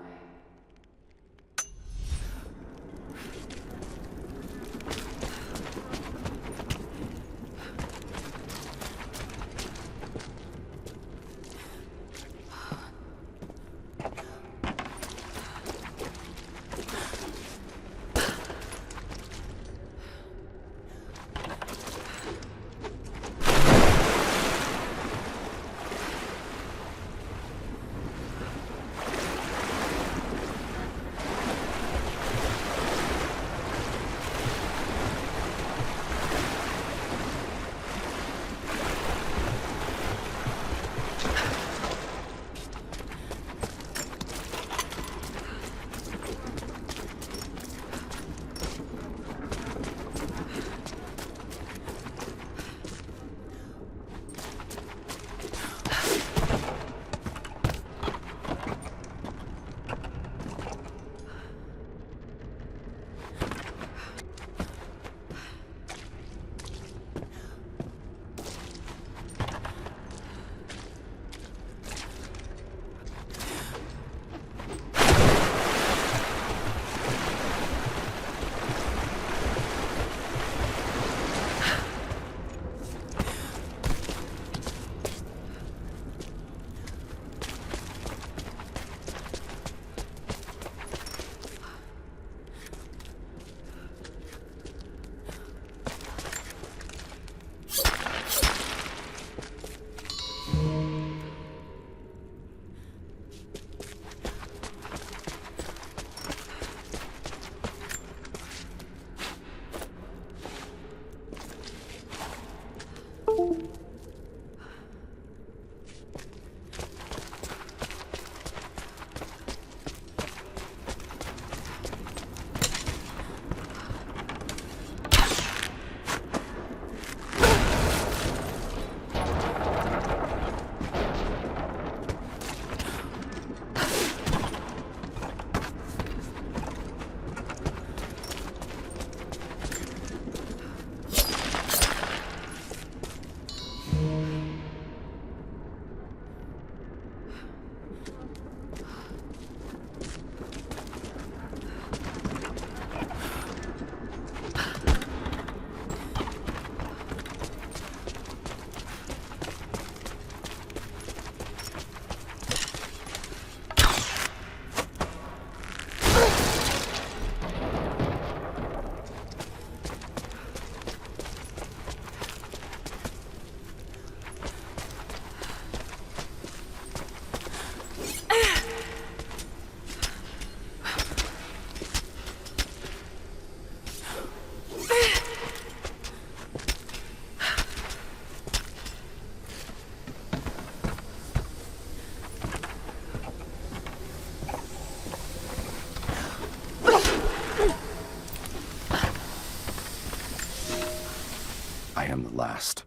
last.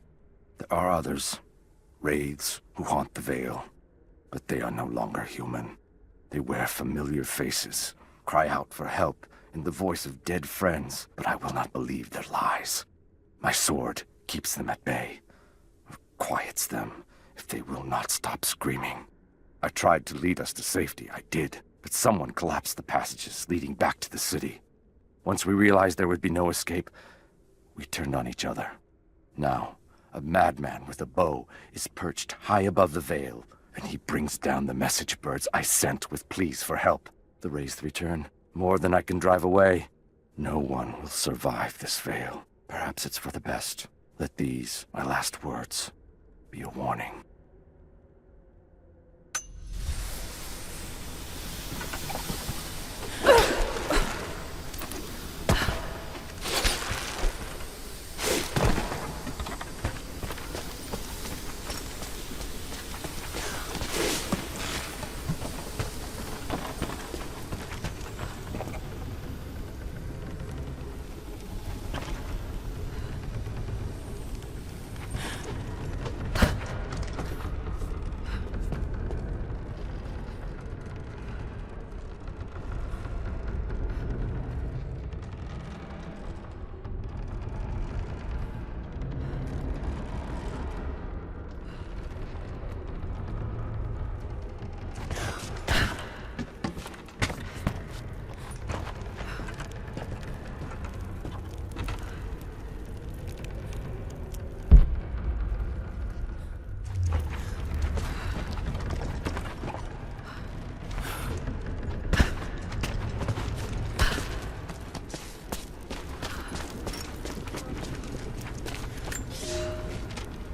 There are others, wraiths who haunt the Vale, but they are no longer human. They wear familiar faces, cry out for help in the voice of dead friends, but I will not believe their lies. My sword keeps them at bay, or quiets them if they will not stop screaming. I tried to lead us to safety, I did, but someone collapsed the passages leading back to the city. Once we realized there would be no escape, we turned on each other. Now, a madman with a bow is perched high above the Vale, and he brings down the message birds I sent with pleas for help. The wraiths return, more than I can drive away. No one will survive this Vale. Perhaps it's for the best. Let these, my last words, be a warning.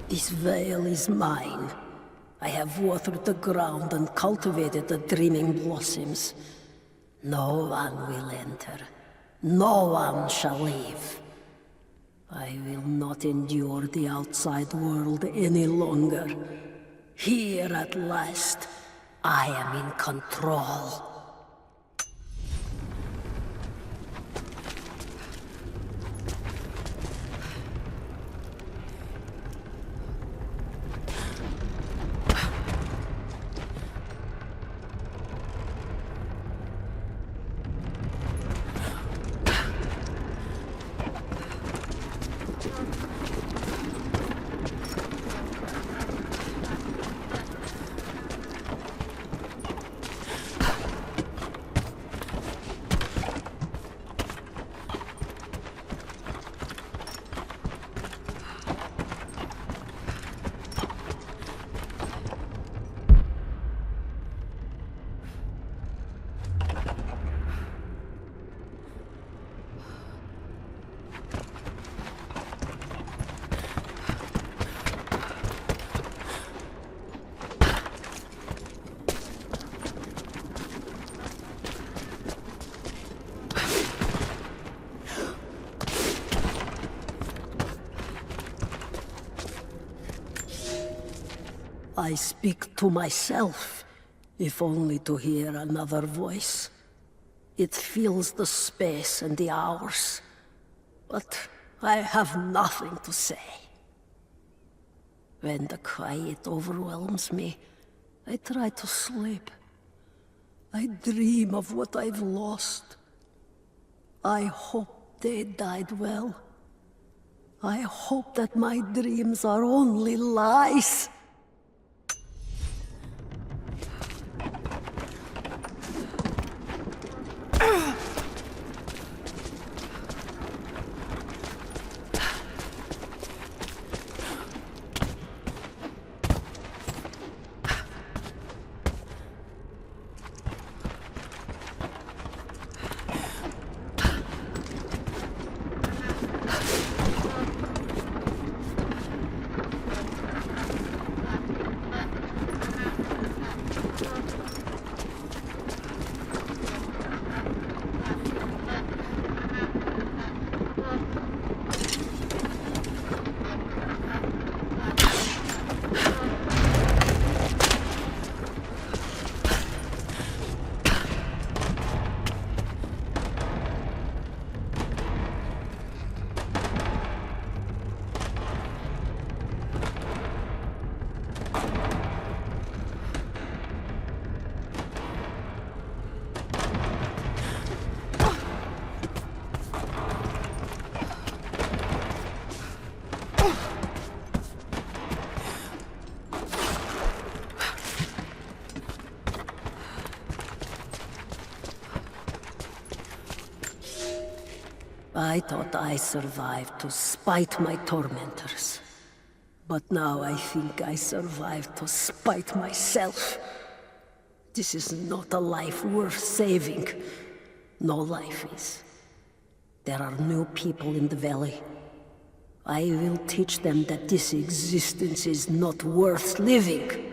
This Vale is mine. I have watered the ground and cultivated the dreaming blossoms. No one will enter. No one shall leave. I will not endure the outside world any longer. Here at last, I am in control. I speak to myself, if only to hear another voice. It fills the space and the hours, but I have nothing to say. When the quiet overwhelms me, I try to sleep. I dream of what I've lost. I hope they died well. I hope that my dreams are only lies. I thought I survived to spite my tormentors. But now I think I survived to spite myself. This is not a life worth saving. No life is. There are new people in the valley. I will teach them that this existence is not worth living.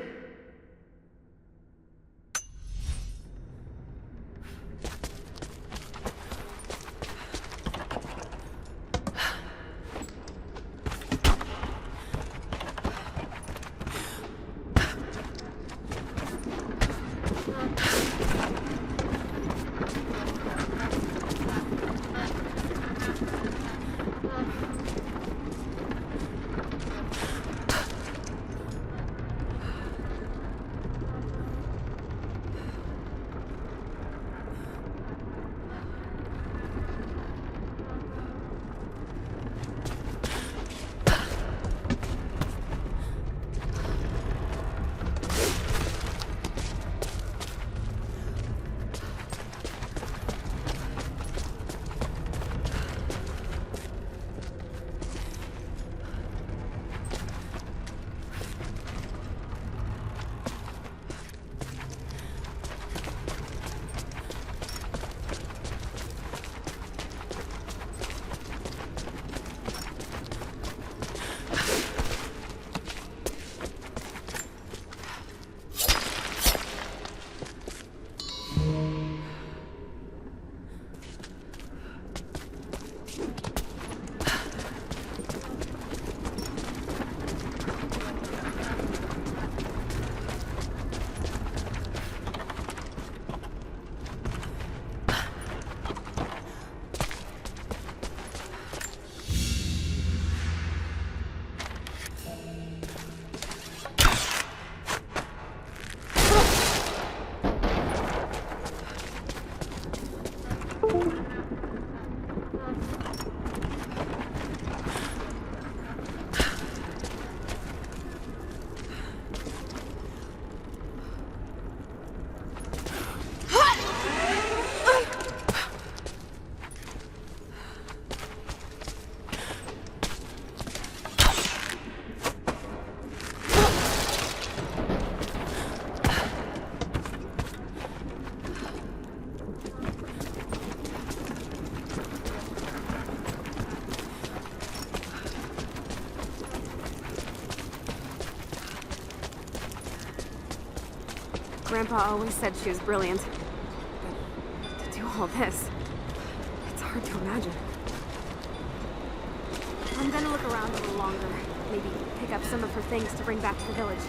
Grandpa always said she was brilliant. But to do all this, it's hard to imagine. I'm gonna look around a little longer. Maybe pick up some of her things to bring back to the village.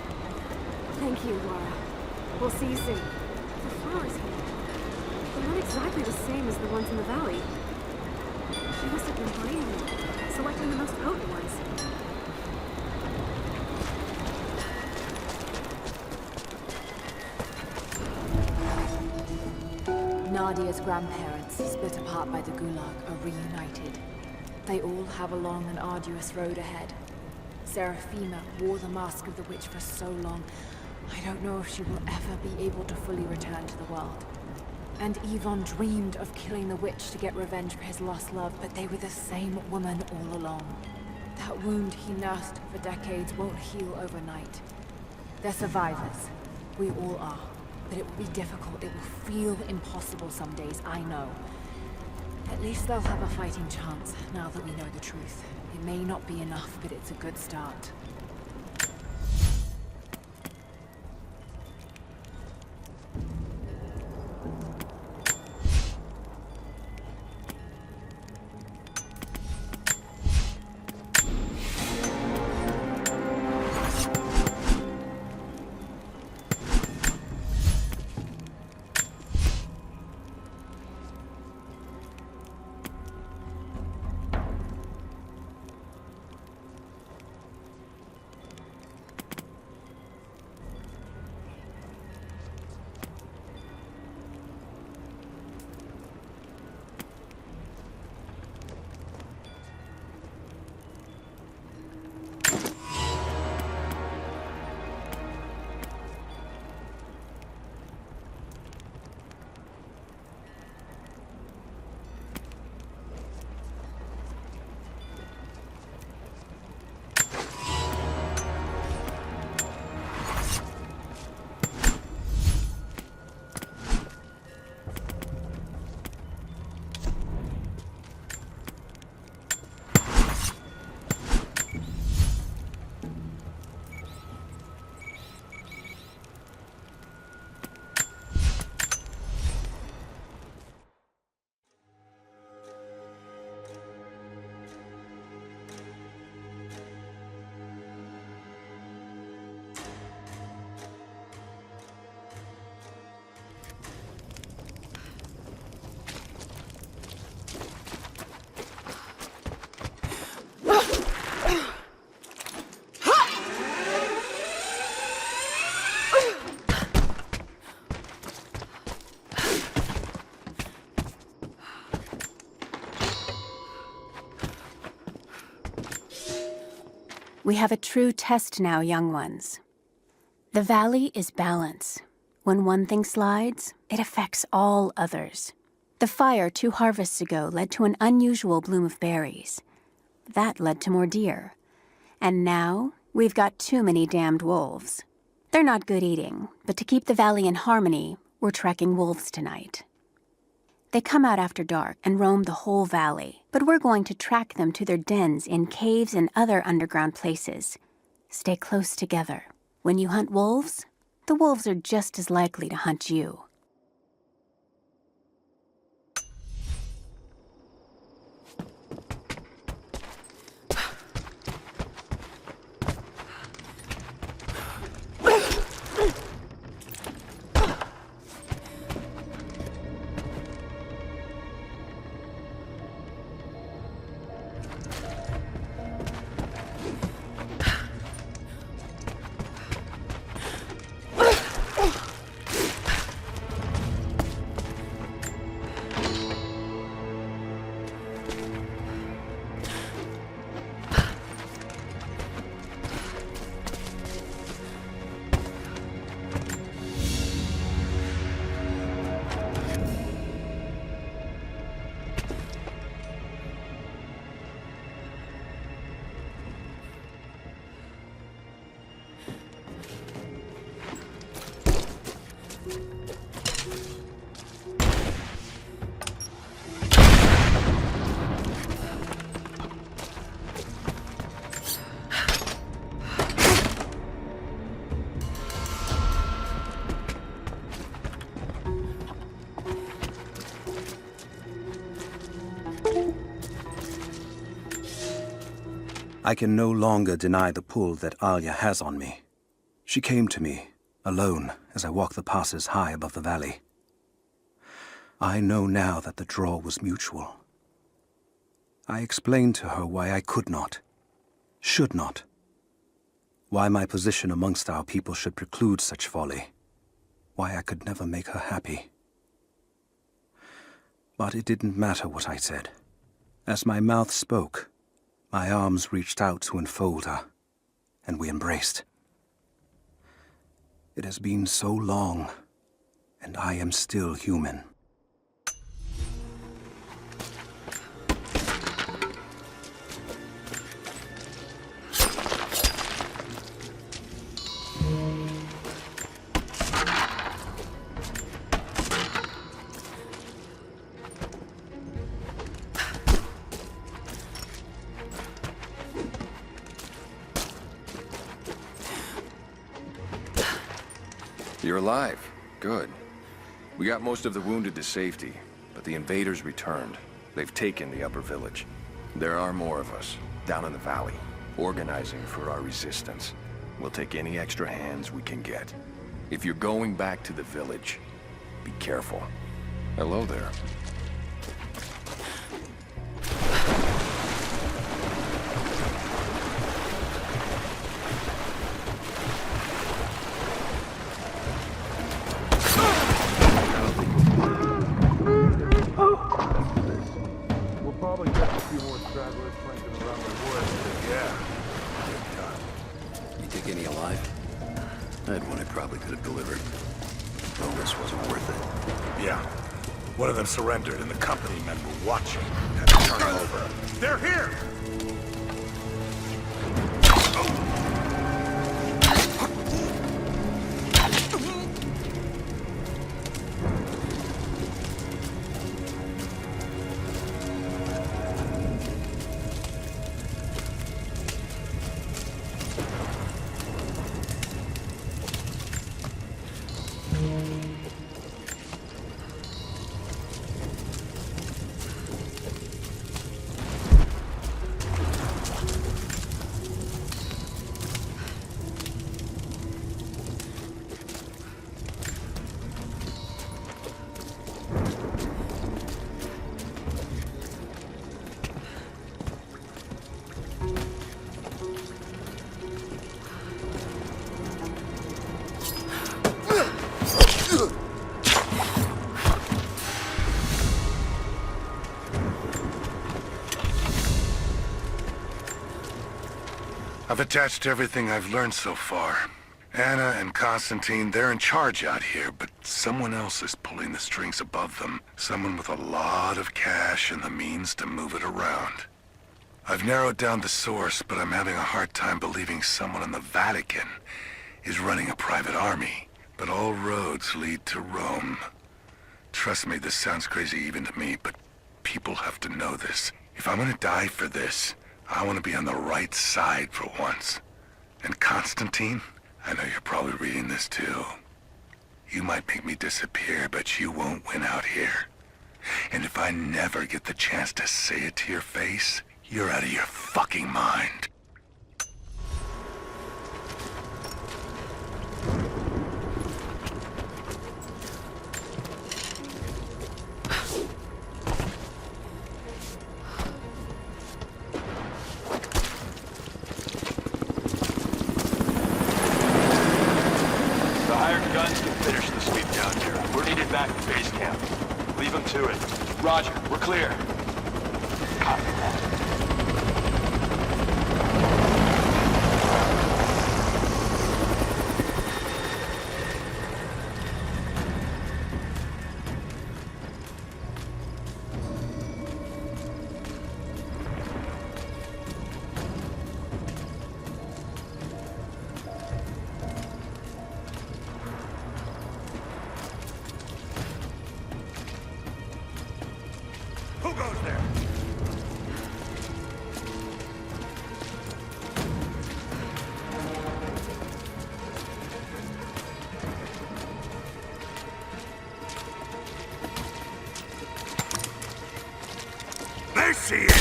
Thank you, Lara. We'll see you soon. The flowers here, they're not exactly the same as the ones in the valley. She must have been breeding them, selecting the most potent ones. Nadia's grandparents, split apart by the Gulag, are reunited. They all have a long and arduous road ahead. Serafima wore the mask of the witch for so long, I don't know if she will ever be able to fully return to the world. And Yvonne dreamed of killing the witch to get revenge for his lost love, but they were the same woman all along. That wound he nursed for decades won't heal overnight. They're survivors. We all are. But it will be difficult. It will feel impossible some days, I know. At least they'll have a fighting chance, now that we know the truth. It may not be enough, but it's a good start. We have a true test now, young ones. The Valley is balance. When one thing slides, it affects all others. The fire 2 harvests ago led to an unusual bloom of berries. That led to more deer. And now, we've got too many damned wolves. They're not good eating, but to keep the Valley in harmony, we're tracking wolves tonight. They come out after dark and roam the whole valley, but we're going to track them to their dens in caves and other underground places. Stay close together. When you hunt wolves, the wolves are just as likely to hunt you. I can no longer deny the pull that Alia has on me. She came to me, alone, as I walked the passes high above the valley. I know now that the draw was mutual. I explained to her why I could not, should not, why my position amongst our people should preclude such folly, why I could never make her happy. But it didn't matter what I said. As my mouth spoke, my arms reached out to enfold her, and we embraced. It has been so long, and I am still human. You're alive. Good. We got most of the wounded to safety, but the invaders returned. They've taken the upper village. There are more of us, down in the valley, organizing for our resistance. We'll take any extra hands we can get. If you're going back to the village, be careful. Hello there. Surrendered and the company men were watching. Had to turn them over. They're here! I've attached everything I've learned so far. Anna and Constantine, they're in charge out here, but someone else is pulling the strings above them. Someone with a lot of cash and the means to move it around. I've narrowed down the source, but I'm having a hard time believing someone in the Vatican is running a private army. But all roads lead to Rome. Trust me, this sounds crazy even to me, but people have to know this. If I'm gonna die for this, I want to be on the right side for once. And Constantine, I know you're probably reading this too. You might make me disappear, but you won't win out here. And if I never get the chance to say it to your face, you're out of your fucking mind. Finish the sweep down here. We're needed back at base camp. Leave them to it. Roger, we're clear. Copy that. Who goes there? They see it!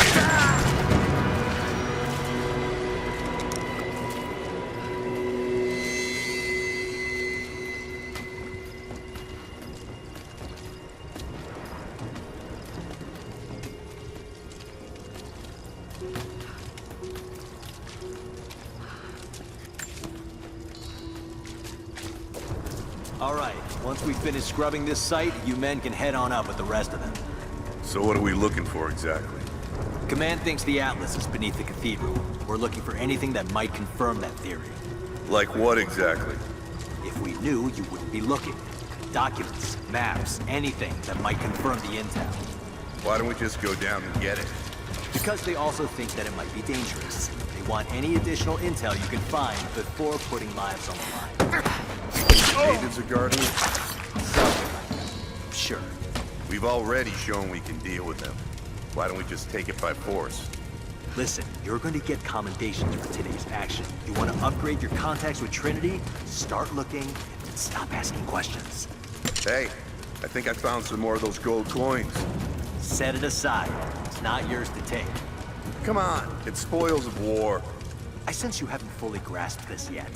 All right, once we finish scrubbing this site, you men can head on up with the rest of them. So what are we looking for exactly? Command thinks the Atlas is beneath the cathedral. We're looking for anything that might confirm that theory. Like what exactly? If we knew, you wouldn't be looking. Documents, maps, anything that might confirm the intel. Why don't we just go down and get it? Because they also think that it might be dangerous. They want any additional intel you can find before putting lives on the line. Natives are guarding it? Sure. We've already shown we can deal with them. Why don't we just take it by force? Listen, you're going to get commendations for today's action. You want to upgrade your contacts with Trinity? Start looking and stop asking questions. Hey, I think I found some more of those gold coins. Set it aside. It's not yours to take. Come on, it's spoils of war. I sense you haven't fully grasped this yet.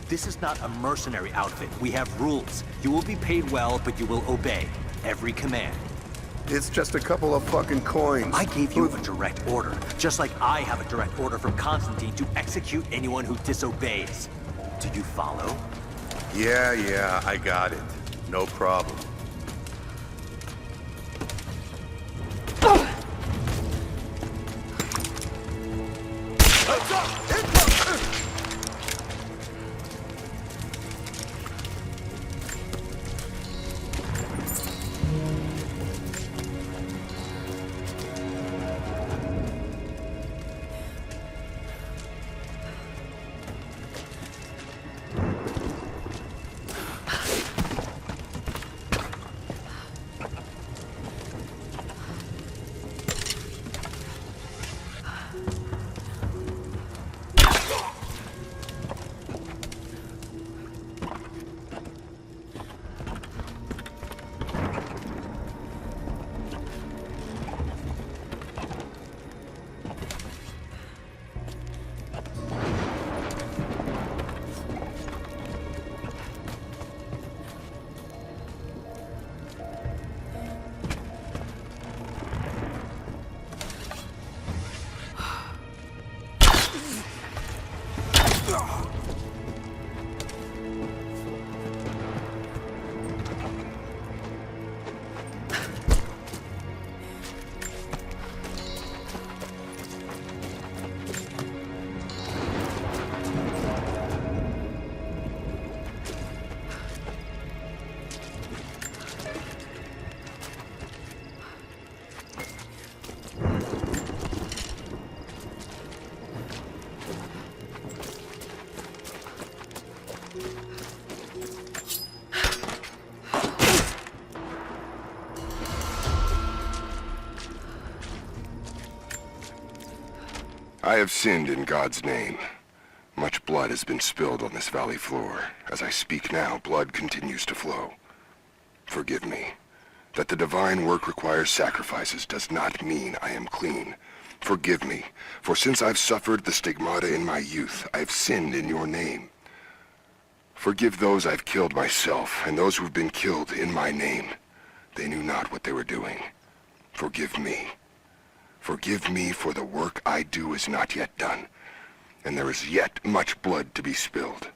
This is not a mercenary outfit. We have rules. You will be paid well, but you will obey every command. It's just a couple of fucking coins. I gave you a direct order, just like I have a direct order from Constantine to execute anyone who disobeys. Do you follow? Yeah, I got it. No problem. I have sinned in God's name. Much blood has been spilled on this valley floor. As I speak now, blood continues to flow. Forgive me. That the divine work requires sacrifices does not mean I am clean. Forgive me, for since I've suffered the stigmata in my youth, I have sinned in your name. Forgive those I've killed myself, and those who've been killed in my name. They knew not what they were doing. Forgive me. Forgive me, for the work I do is not yet done, and there is yet much blood to be spilled.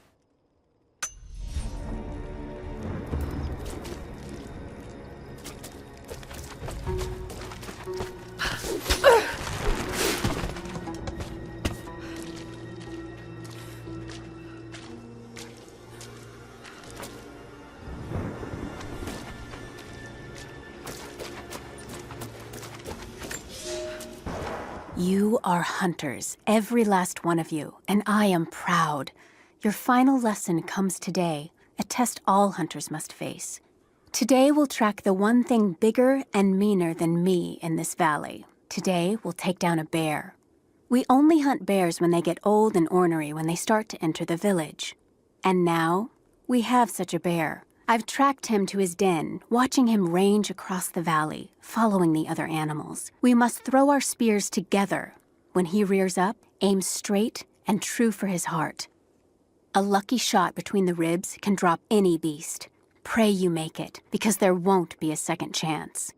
You are hunters, every last one of you, and I am proud. Your final lesson comes today, a test all hunters must face. Today we'll track the one thing bigger and meaner than me in this valley. Today we'll take down a bear. We only hunt bears when they get old and ornery when they start to enter the village. And now, we have such a bear. I've tracked him to his den, watching him range across the valley, following the other animals. We must throw our spears together. When he rears up, aim straight and true for his heart. A lucky shot between the ribs can drop any beast. Pray you make it, because there won't be a second chance.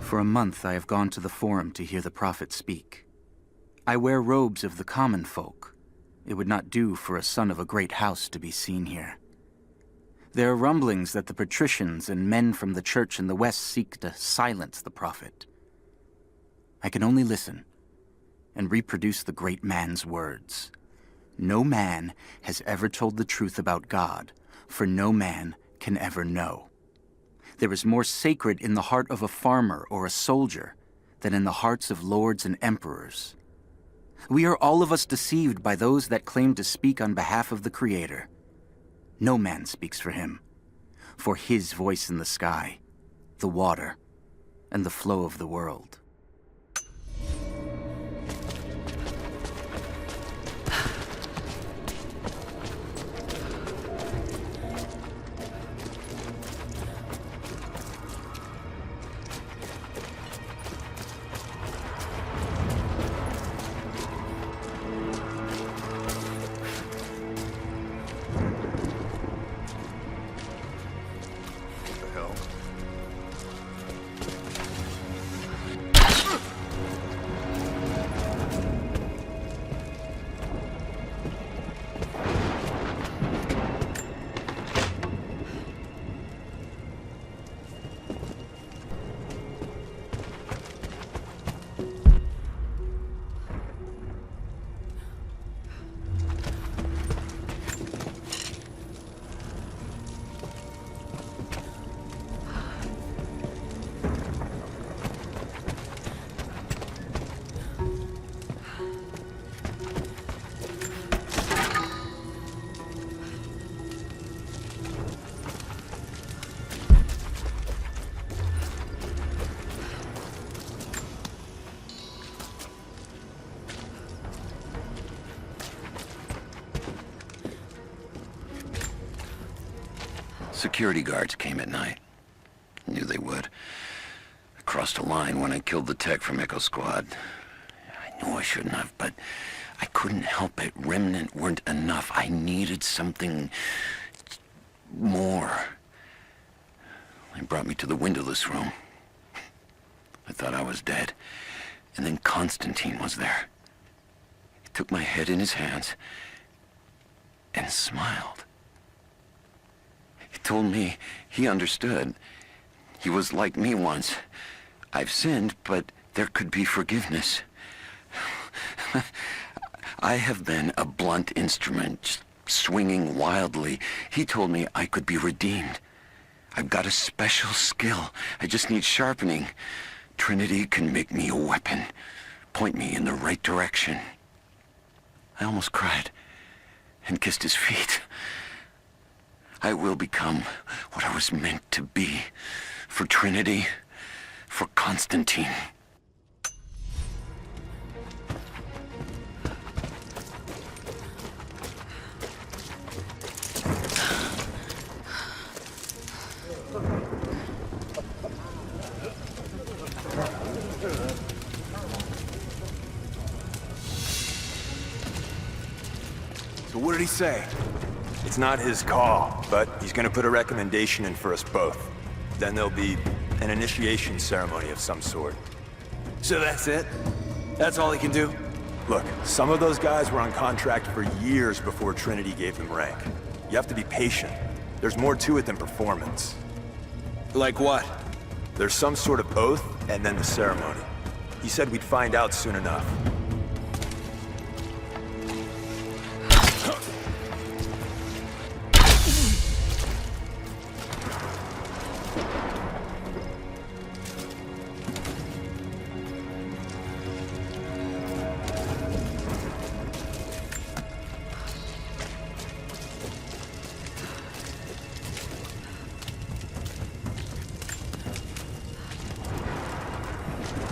For a month I have gone to the Forum to hear the Prophet speak. I wear robes of the common folk. It would not do for a son of a great house to be seen here. There are rumblings that the patricians and men from the church in the west seek to silence the Prophet. I can only listen and reproduce the great man's words. No man has ever told the truth about God, for no man can ever know. There is more sacred in the heart of a farmer or a soldier than in the hearts of lords and emperors. We are all of us deceived by those that claim to speak on behalf of the Creator. No man speaks for him, for his voice in the sky, the water, and the flow of the world. Security guards came at night. Knew they would. I crossed a line when I killed the tech from Echo Squad. I knew I shouldn't have, but I couldn't help it. Remnant weren't enough. I needed something more. They brought me to the windowless room. I thought I was dead. And then Constantine was there. He took my head in his hands and smiled. He told me he understood, He was like me once. I've sinned, but there could be forgiveness. I have been a blunt instrument, just swinging wildly. He told me I could be redeemed. I've got a special skill. I just need sharpening. Trinity can make me a weapon. Point me in the right direction. I almost cried and kissed his feet. I will become what I was meant to be. For Trinity, for Constantine. So what did he say? It's not his call, but he's gonna put a recommendation in for us both. Then there'll be an initiation ceremony of some sort. So that's it? That's all he can do? Look, some of those guys were on contract for years before Trinity gave them rank. You have to be patient. There's more to it than performance. Like what? There's some sort of oath, and then the ceremony. He said we'd find out soon enough.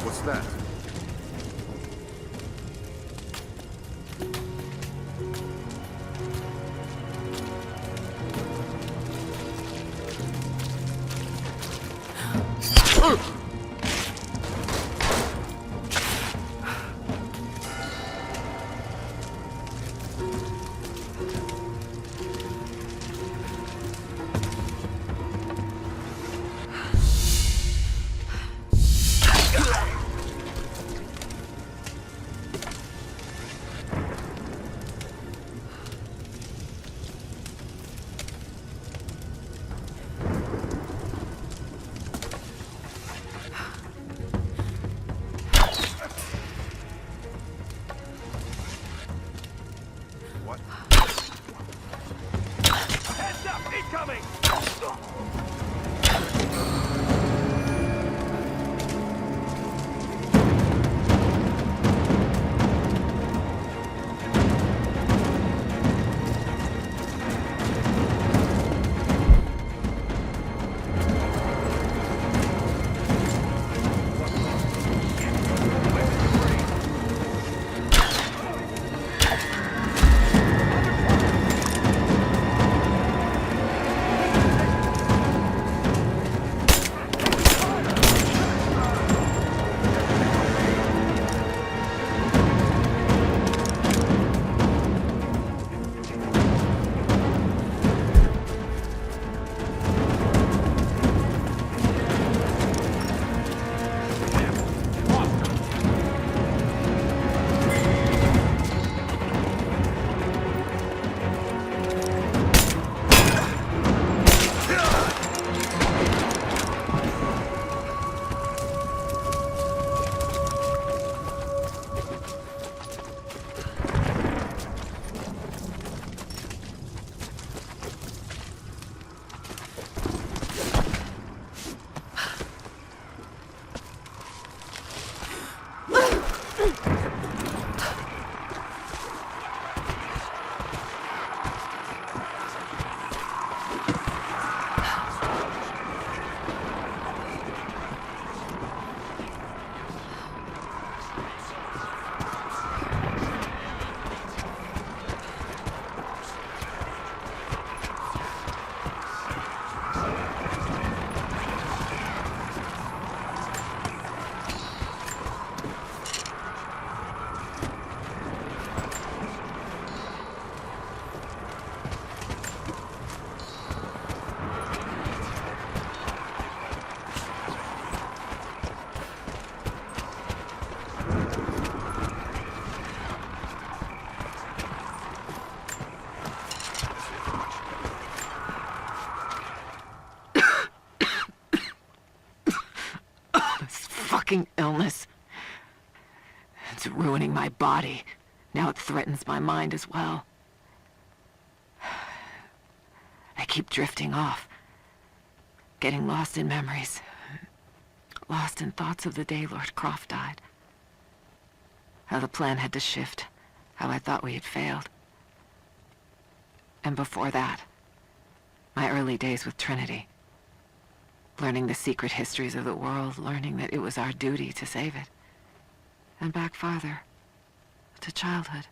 What's that? It's ruining my body. Now it threatens my mind as well. I keep drifting off. Getting lost in memories. Lost in thoughts of the day Lord Croft died. How the plan had to shift. How I thought we had failed. And before that, my early days with Trinity. Learning the secret histories of the world, learning that it was our duty to save it. And back farther, to childhood.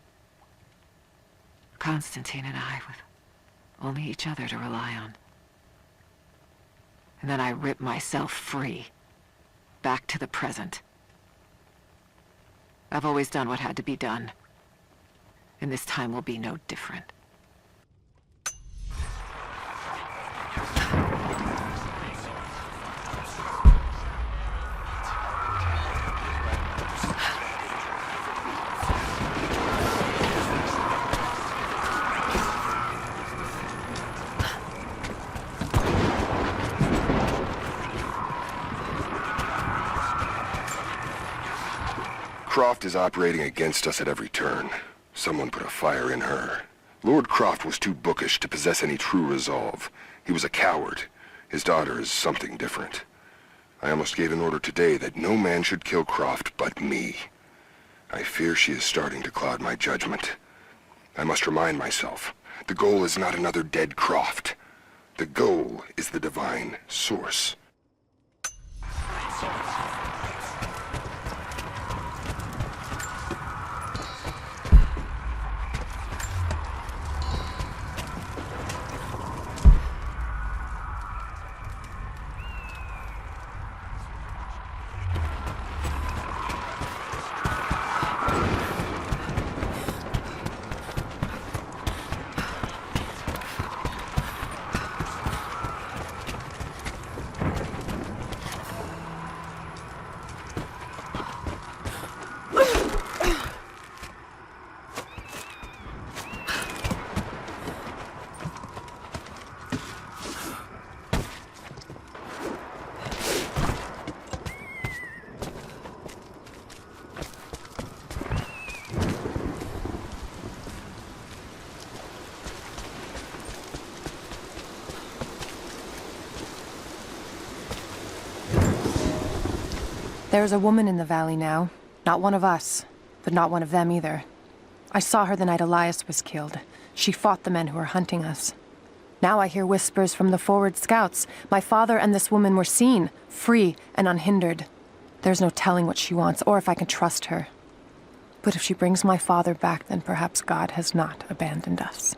Constantine and I, with only each other to rely on. And then I ripped myself free, back to the present. I've always done what had to be done, and this time will be no different. Croft is operating against us at every turn. Someone put a fire in her. Lord Croft was too bookish to possess any true resolve. He was a coward. His daughter is something different. I almost gave an order today that no man should kill Croft but me. I fear she is starting to cloud my judgment. I must remind myself, the goal is not another dead Croft. The goal is the divine source. There's a woman in the valley now. Not one of us, but not one of them either. I saw her the night Elias was killed. She fought the men who were hunting us. Now I hear whispers from the forward scouts. My father and this woman were seen, free and unhindered. There's no telling what she wants, or if I can trust her. But if she brings my father back, then perhaps God has not abandoned us.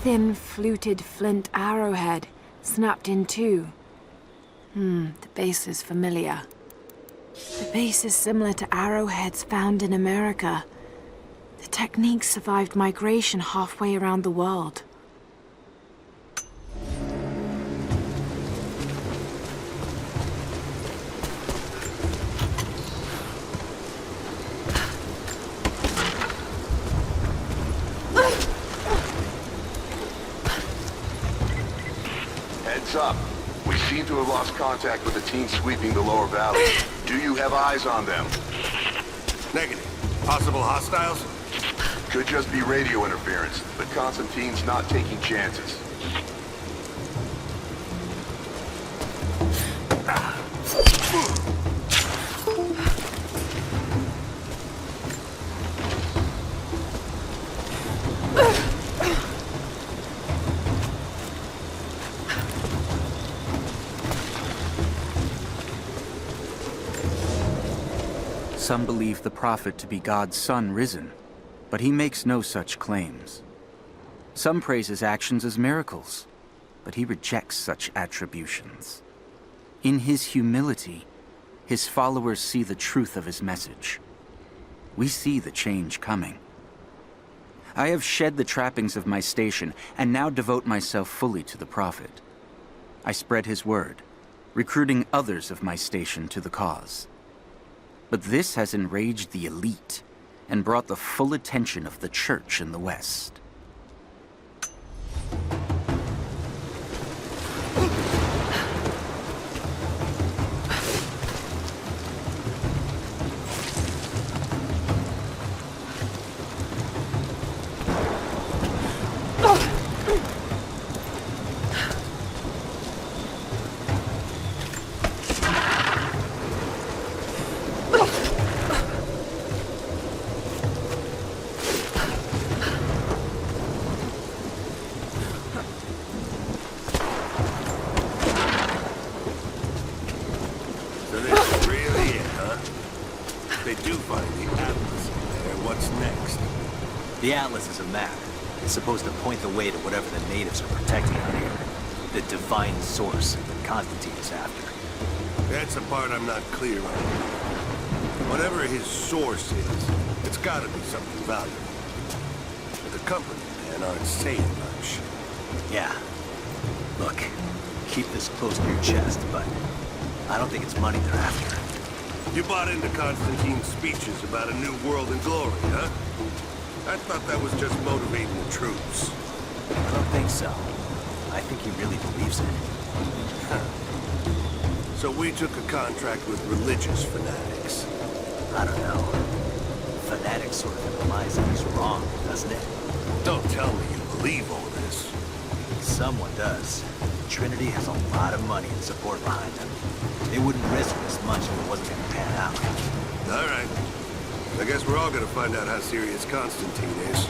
Thin, fluted flint arrowhead, snapped in two. The base is familiar. The base is similar to arrowheads found in America. The technique survived migration halfway around the world. Heads up. We seem to have lost contact with the team sweeping the lower valley. Do you have eyes on them? Negative. Possible hostiles? Could just be radio interference, but Constantine's not taking chances. Some believe the prophet to be God's son risen, but he makes no such claims. Some praise his actions as miracles, but he rejects such attributions. In his humility, his followers see the truth of his message. We see the change coming. I have shed the trappings of my station and now devote myself fully to the prophet. I spread his word, recruiting others of my station to the cause. But this has enraged the elite and brought the full attention of the church in the West. The Atlas is a map. It's supposed to point the way to whatever the natives are protecting out here. The divine source that Constantine is after. That's the part I'm not clear on. Whatever his source is, it's gotta be something valuable. But the company, man, aren't saying much. Yeah. Look, keep this close to your chest, but I don't think it's money they're after. You bought into Constantine's speeches about a new world and glory, huh? I thought that was just motivating the troops. I don't think so. I think he really believes it. So we took a contract with religious fanatics. I don't know. Fanatics sort of implies that he's wrong, doesn't it? Don't tell me you believe all this. Someone does. Trinity has a lot of money and support behind them. They wouldn't risk this much if it wasn't gonna pan out. All right. I guess we're all gonna find out how serious Constantine is.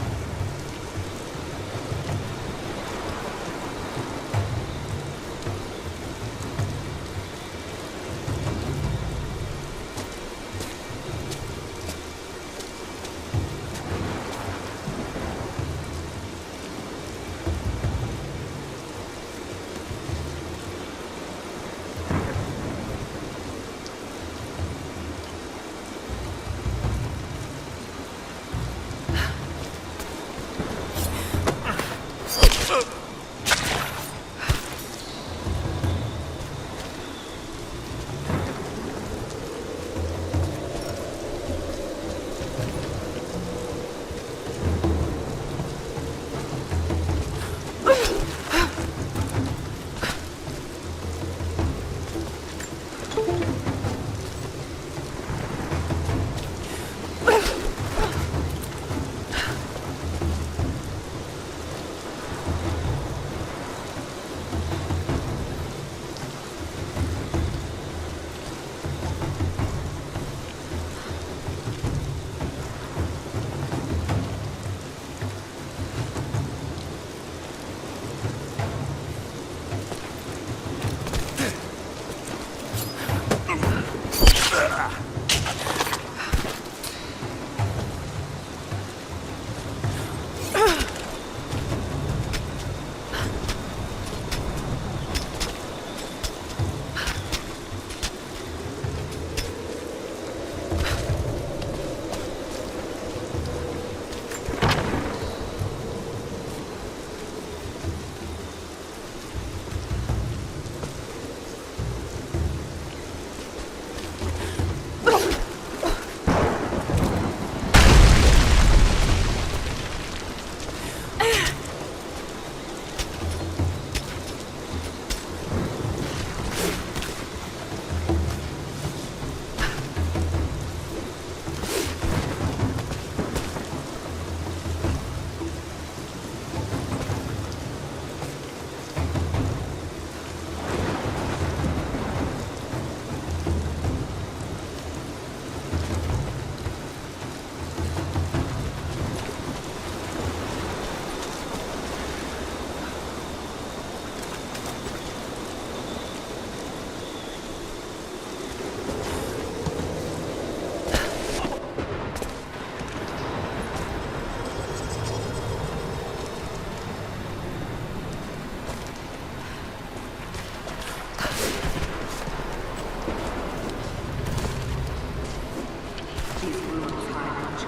ruins hide much.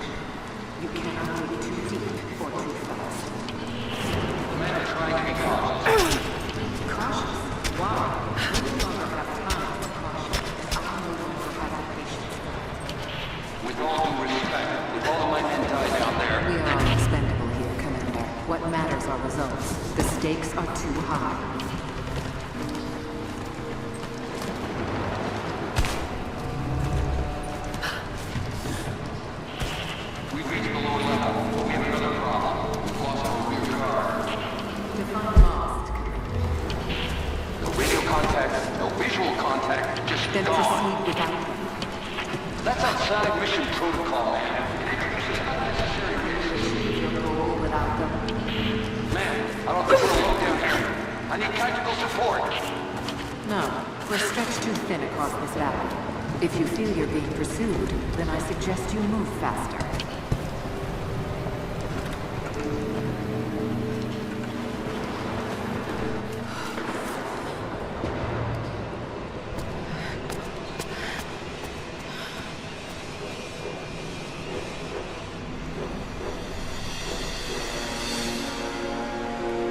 You cannot dig too deep or too fast. The men are trying to be cautious. Cautious? Why? We no longer have time for caution, and I no longer have the patience. With all due respect, if all of my men die down there... We are all expendable here, Commander. What matters are results. The stakes are too high. We've reached the lower level, but we have another problem. We've lost our rear guard. Define lost. No radio contact, no visual contact, just Then gone. proceed without them. That's outside mission protocol, man. Achieve your goal without them. Man, I don't think we're alone down here. I need tactical support. No, we're stretched too thin across this valley. If you feel you're being pursued, then I suggest you move faster.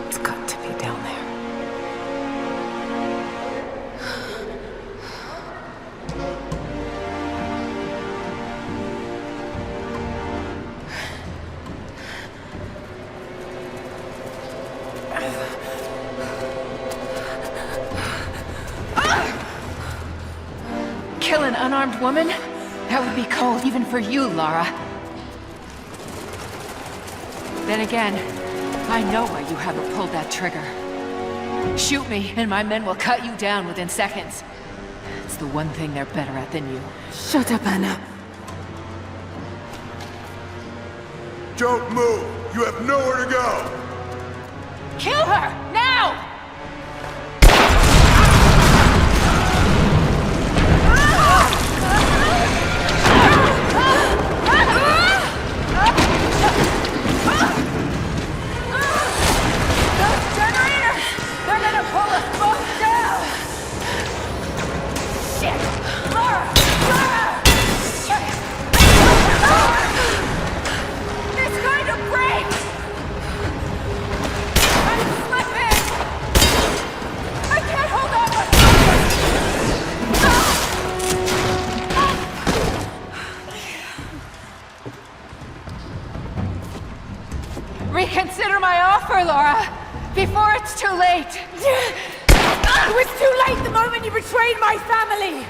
It's got to be down there. Kill an unarmed woman? That would be cold even for you, Lara. Then again, I know why you haven't pulled that trigger. Shoot me, and my men will cut you down within seconds. It's the one thing they're better at than you. Shut up, Anna. Don't move! You have nowhere to go! Kill her! Now! Those generators! They're gonna pull us both down! Shit! Lara! Lara! It's going to break! I'm slipping! I can't hold on much longer! Reconsider my offer, Lara! Before it's too late! It was too late the moment you betrayed my family!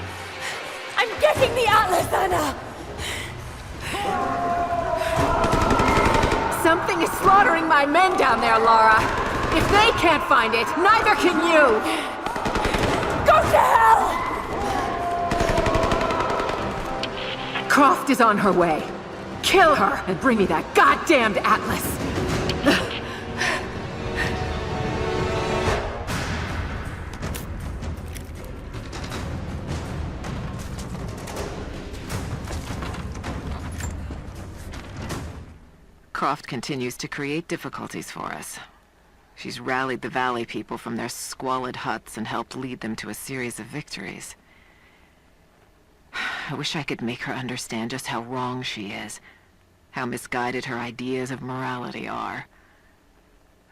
I'm getting the Atlas, Anna! Something is slaughtering my men down there, Lara. If they can't find it, neither can you! Go to hell! Croft is on her way. Kill her and bring me that goddamned Atlas. Croft continues to create difficulties for us. She's rallied the Valley people from their squalid huts and helped lead them to a series of victories. I wish I could make her understand just how wrong she is, how misguided her ideas of morality are.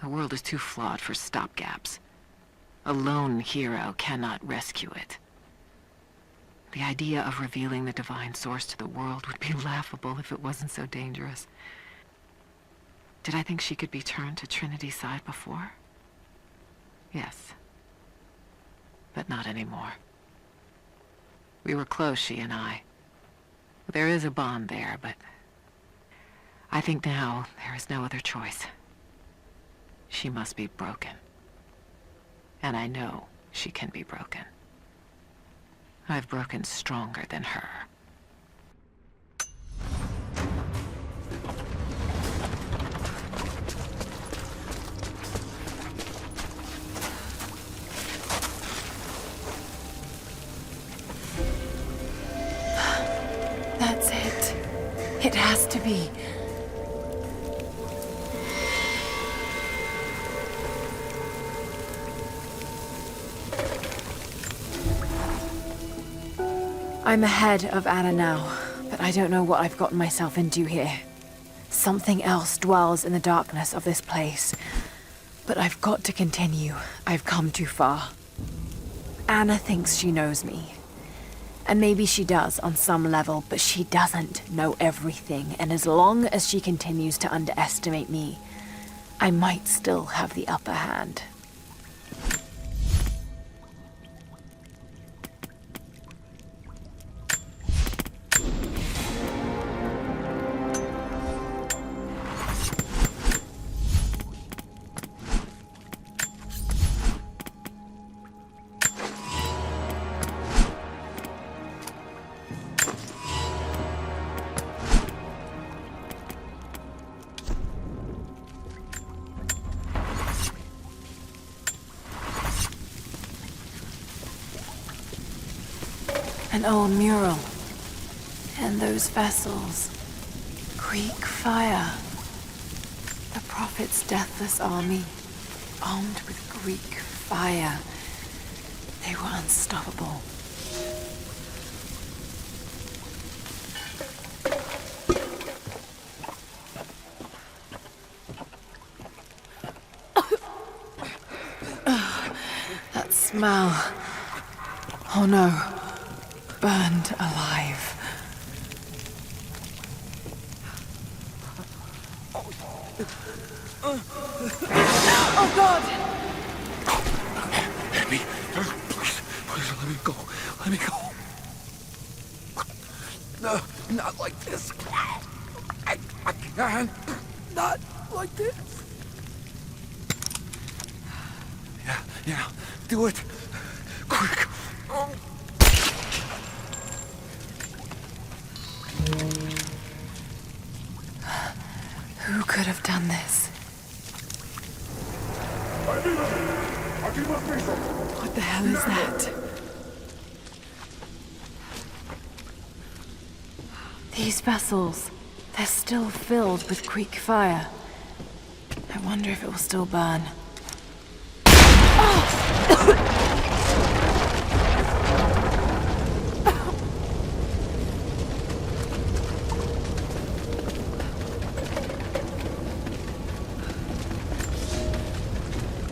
The world is too flawed for stopgaps. A lone hero cannot rescue it. The idea of revealing the divine source to the world would be laughable if it wasn't so dangerous. Did I think she could be turned to Trinity's side before? Yes. But not anymore. We were close, she and I. There is a bond there, but I think now there is no other choice. She must be broken. And I know she can be broken. I've broken stronger than her. That's it. It has to be. I'm ahead of Anna now, but but I don't know what I've gotten myself into here. Something else dwells in the darkness of this place. But I've got to continue. I've come too far. Anna thinks she knows me. And maybe she does on some level, but she doesn't know everything. And as long as she continues to underestimate me, I might still have the upper hand. An old mural. And those vessels. Greek fire. The Prophet's Deathless army, armed with Greek fire. They were unstoppable. That smell. Oh no. Burned alive. Oh God! Let me, please let me go. Let me go. No, not like this. I can't. Not like this. Yeah, do it. Quick. Who could have done this? What the hell is that? These vessels, they're still filled with Greek fire. I wonder if it will still burn.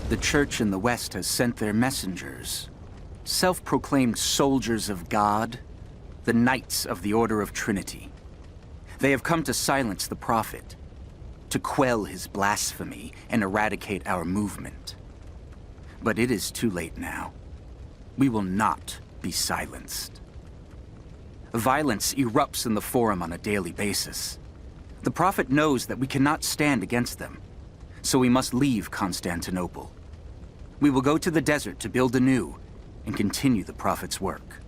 The Church in the West has sent their messengers, self-proclaimed soldiers of God, the Knights of the Order of Trinity. They have come to silence the Prophet, to quell his blasphemy and eradicate our movement. But it is too late now. We will not be silenced. Violence erupts in the Forum on a daily basis. The Prophet knows that we cannot stand against them, so we must leave Constantinople. We will go to the desert to build anew and continue the Prophet's work.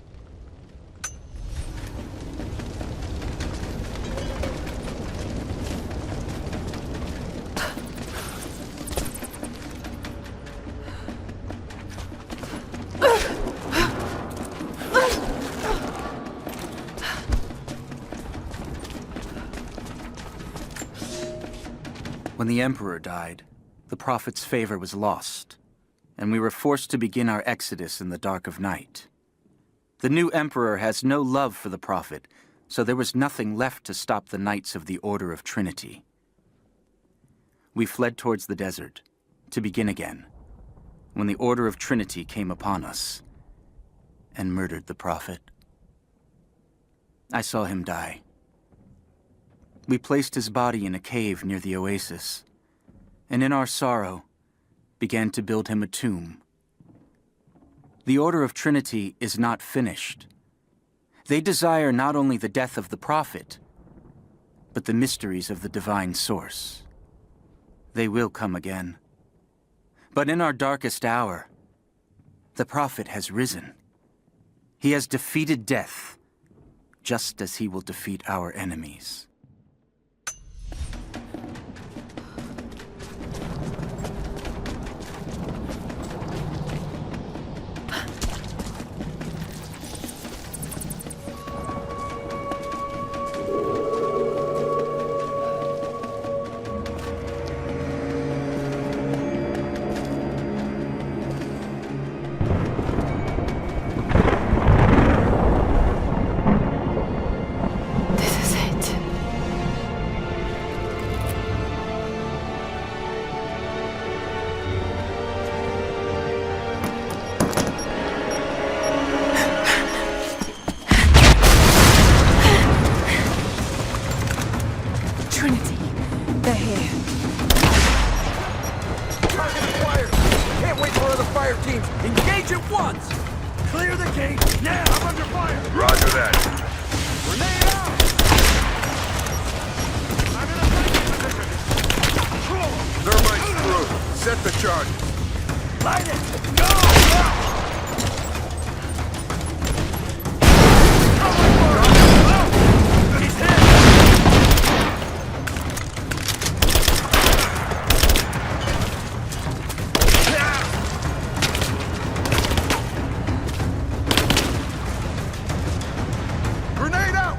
When the Emperor died, the Prophet's favor was lost, and we were forced to begin our exodus in the dark of night. The new Emperor has no love for the Prophet, so there was nothing left to stop the Knights of the Order of Trinity. We fled towards the desert, to begin again, when the Order of Trinity came upon us and murdered the Prophet. I saw him die. We placed his body in a cave near the oasis, and in our sorrow, began to build him a tomb. The Order of Trinity is not finished. They desire not only the death of the Prophet, but the mysteries of the divine source. They will come again. But in our darkest hour, the Prophet has risen. He has defeated death, just as he will defeat our enemies. This Trinity. They're here. Target acquired! Can't wait for other fire teams! Engage at once! Clear the gate, now! I'm under fire! Roger that. Grenade out! I'm in a fighting position! Thermite through. Set the charges. Light it! Go! He's hit! Grenade out!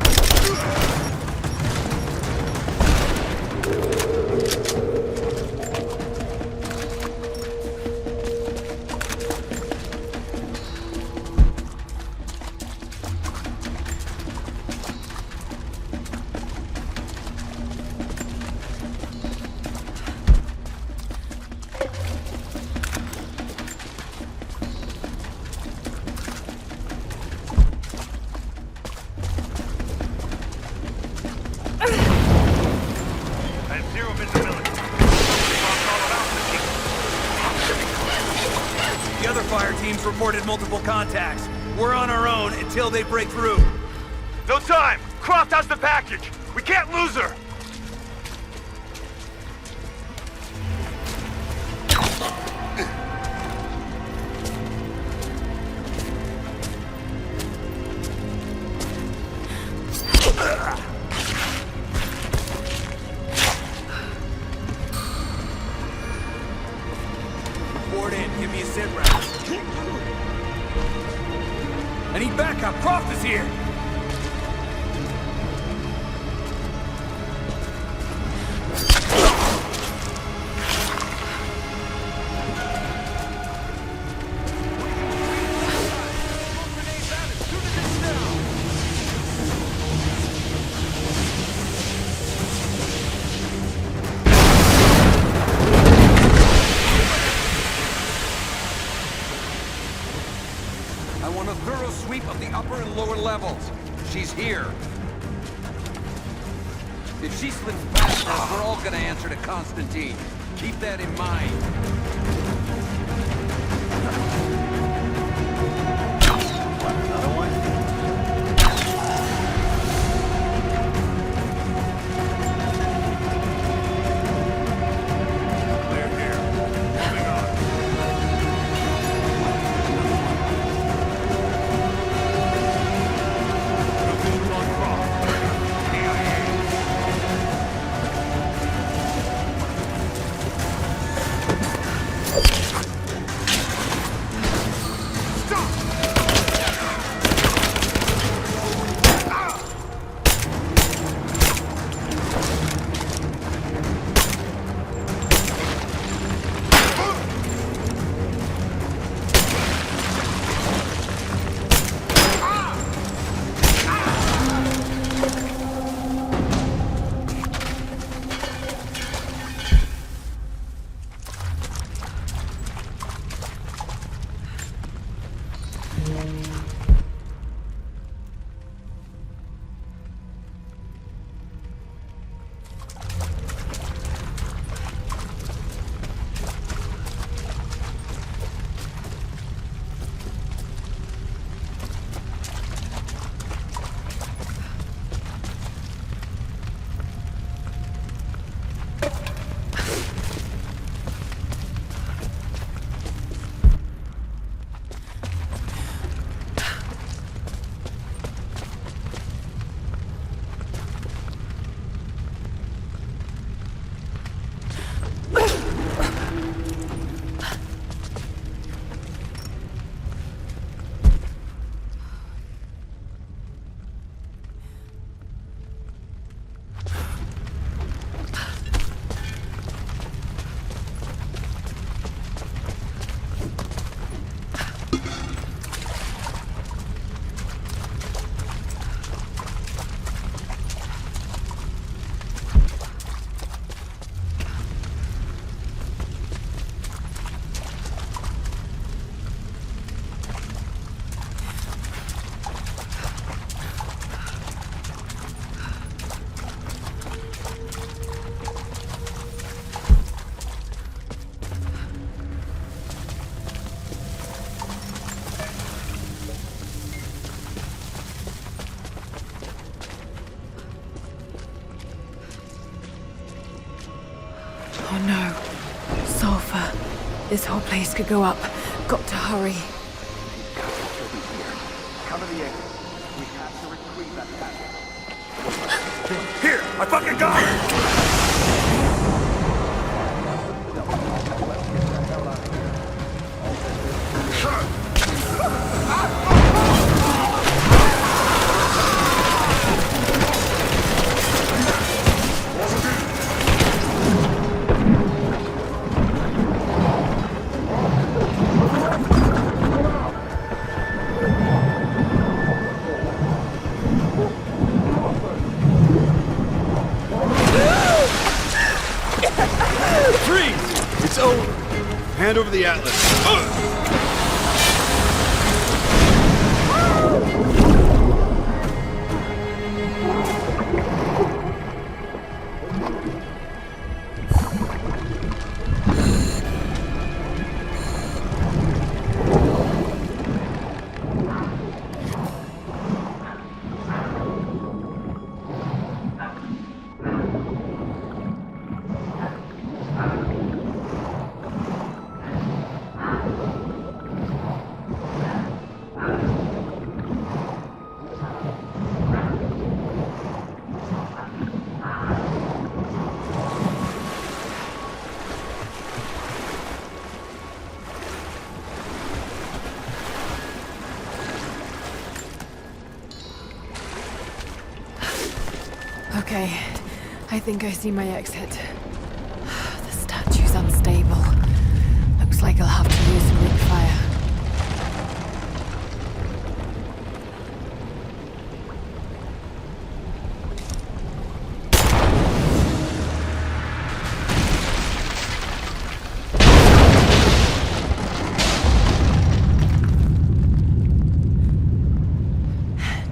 The other fire teams reported multiple contacts. We're on our own until they break through. No time! Croft has the package! We can't lose her! Board in, give me a sit rep. I need backup. Croft is here! I want a thorough sweep of the upper and lower levels. She's here. If she slips past us, we're all gonna answer to Constantine. Keep that in mind. Another one? Clear here. Moving on. No visual on Croft. KIA. Oh no. Sulfur. This whole place could go up. Got to hurry. Cover the exit. We have to retrieve that package. Here! I fucking got it! It's over. Hand over the Atlas. Okay, I think I see my exit. The statue's unstable. Looks like I'll have to use quick fire.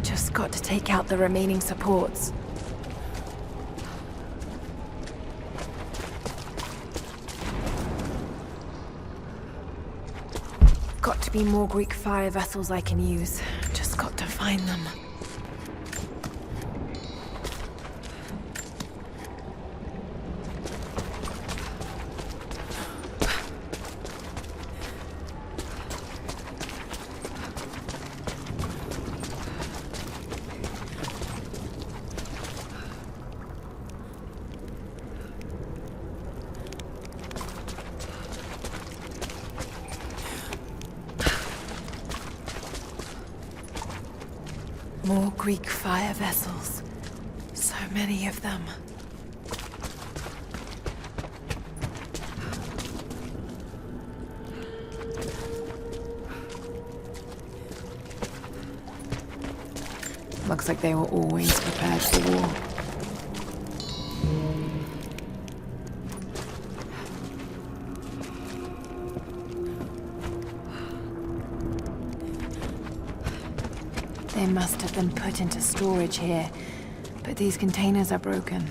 Just got to take out the remaining supports. Got to be more Greek fire vessels I can use. Just got to find them. More Greek fire vessels. So many of them. Looks like they were always prepared for war. They must have been put into storage here, but these containers are broken.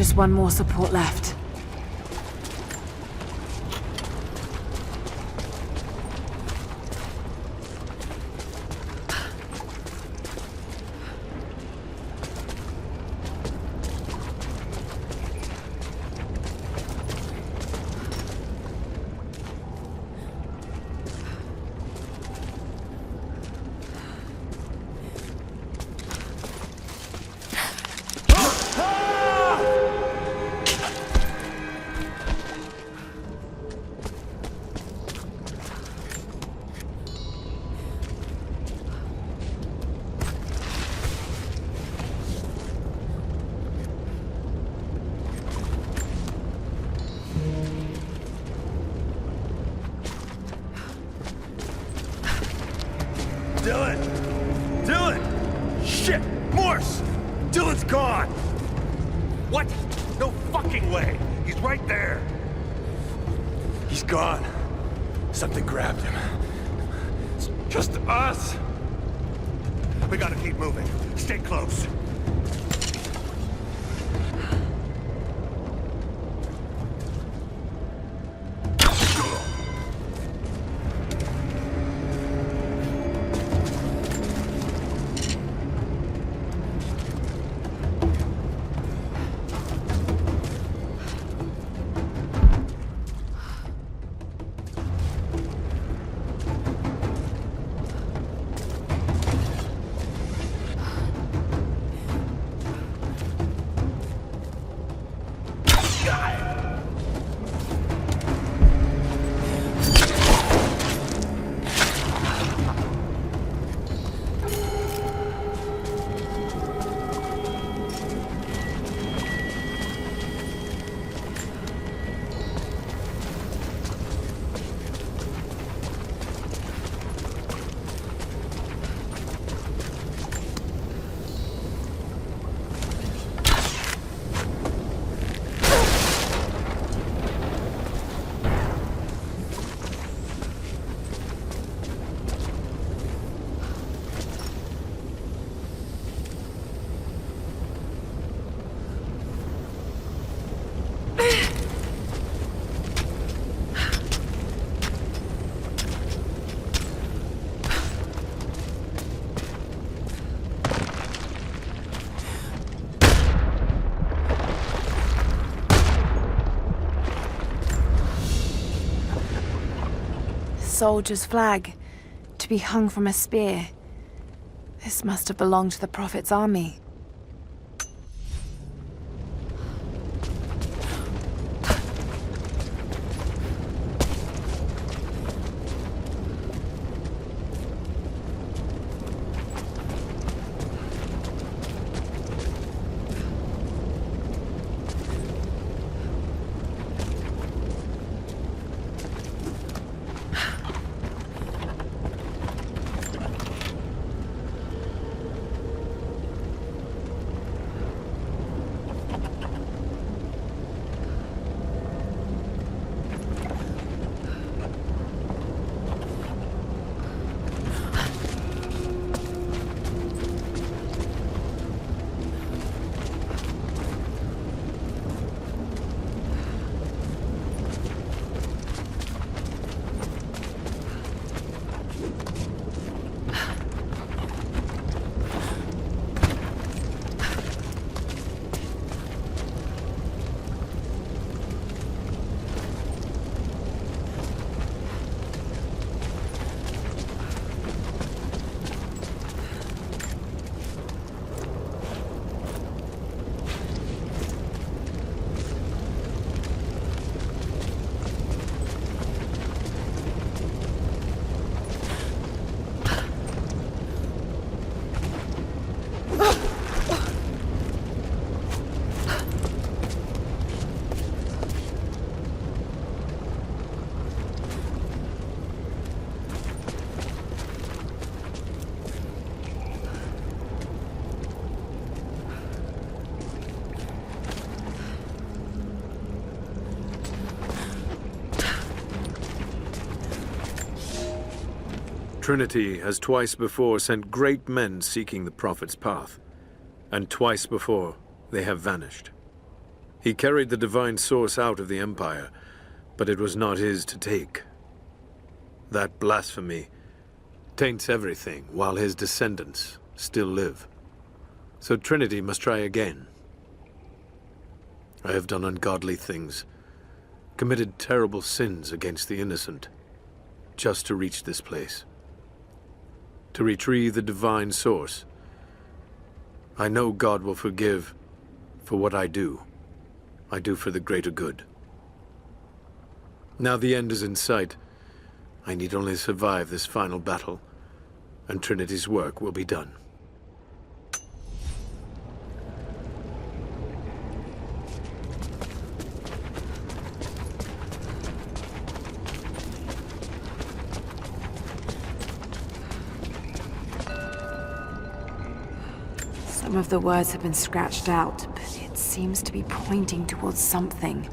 Just one more support left. Dylan! Dylan! Shit! Morse! Dylan's gone! What? No fucking way! He's right there! He's gone. Something grabbed him. It's just us! We gotta keep moving. Stay close. Soldier's flag, to be hung from a spear. This must have belonged to the Prophet's army. Trinity has twice before sent great men seeking the Prophet's path, and twice before they have vanished. He carried the divine source out of the Empire, but it was not his to take. That blasphemy taints everything while his descendants still live. So Trinity must try again. I have done ungodly things, committed terrible sins against the innocent, just to reach this place. To retrieve the divine source. I know God will forgive for what I do. I do for the greater good. Now the end is in sight. I need only survive this final battle, and Trinity's work will be done. Some of the words have been scratched out, but it seems to be pointing towards something.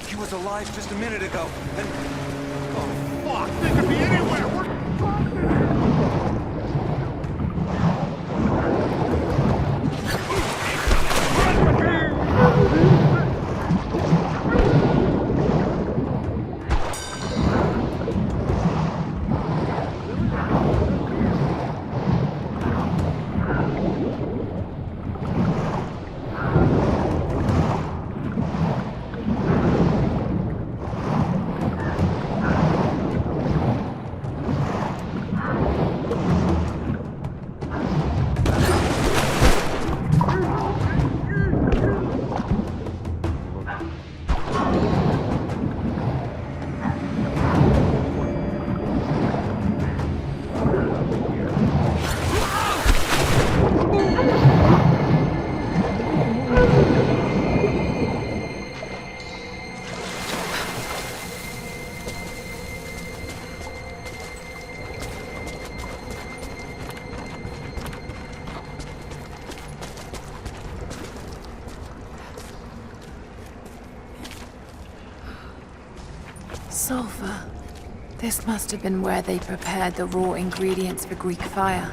He was alive just a minute ago, and... Oh, fuck! They could be anywhere! Sulfur. This must have been where they prepared the raw ingredients for Greek fire.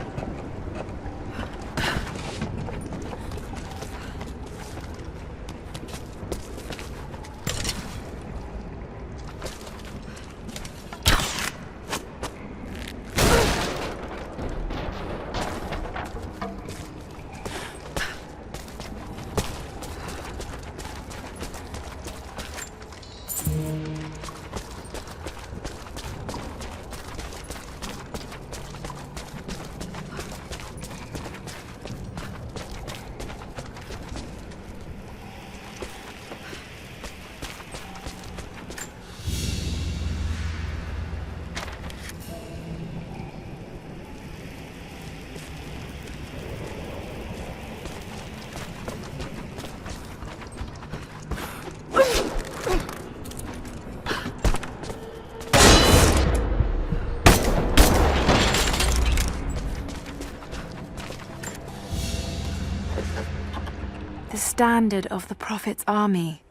standard of the Prophet's army.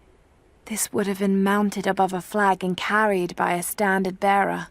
This would have been mounted above a flag and carried by a standard bearer.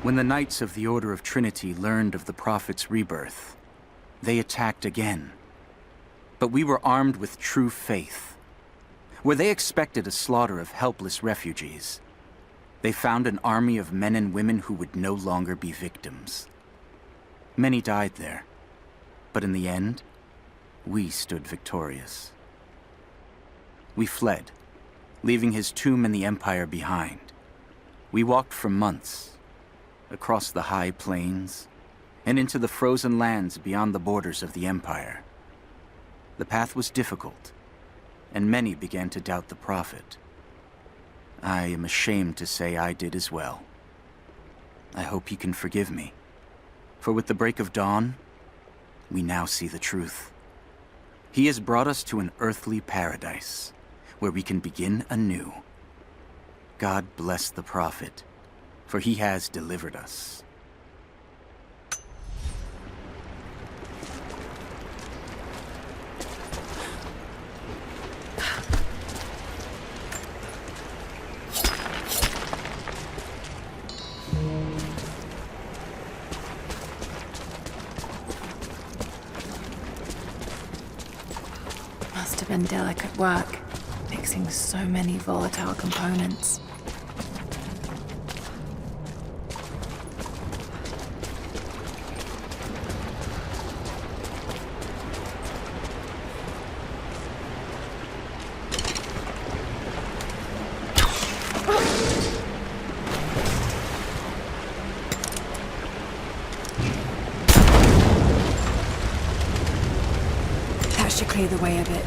When the Knights of the Order of Trinity learned of the Prophet's rebirth, they attacked again. But we were armed with true faith. Where they expected a slaughter of helpless refugees, they found an army of men and women who would no longer be victims. Many died there, but in the end, we stood victorious. We fled, leaving his tomb and the Empire behind. We walked for months, across the high plains, and into the frozen lands beyond the borders of the Empire. The path was difficult, and many began to doubt the Prophet. I am ashamed to say I did as well. I hope you can forgive me, for with the break of dawn, we now see the truth. He has brought us to an earthly paradise, where we can begin anew. God bless the Prophet, for he has delivered us. Must have been delicate work, mixing so many volatile components. That should clear the way a bit.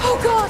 Oh God!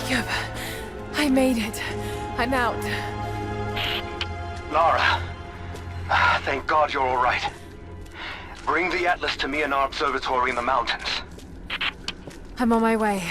Jacob, I made it. I'm out. Lara, thank God you're all right. Bring the Atlas to me in our observatory in the mountains. I'm on my way.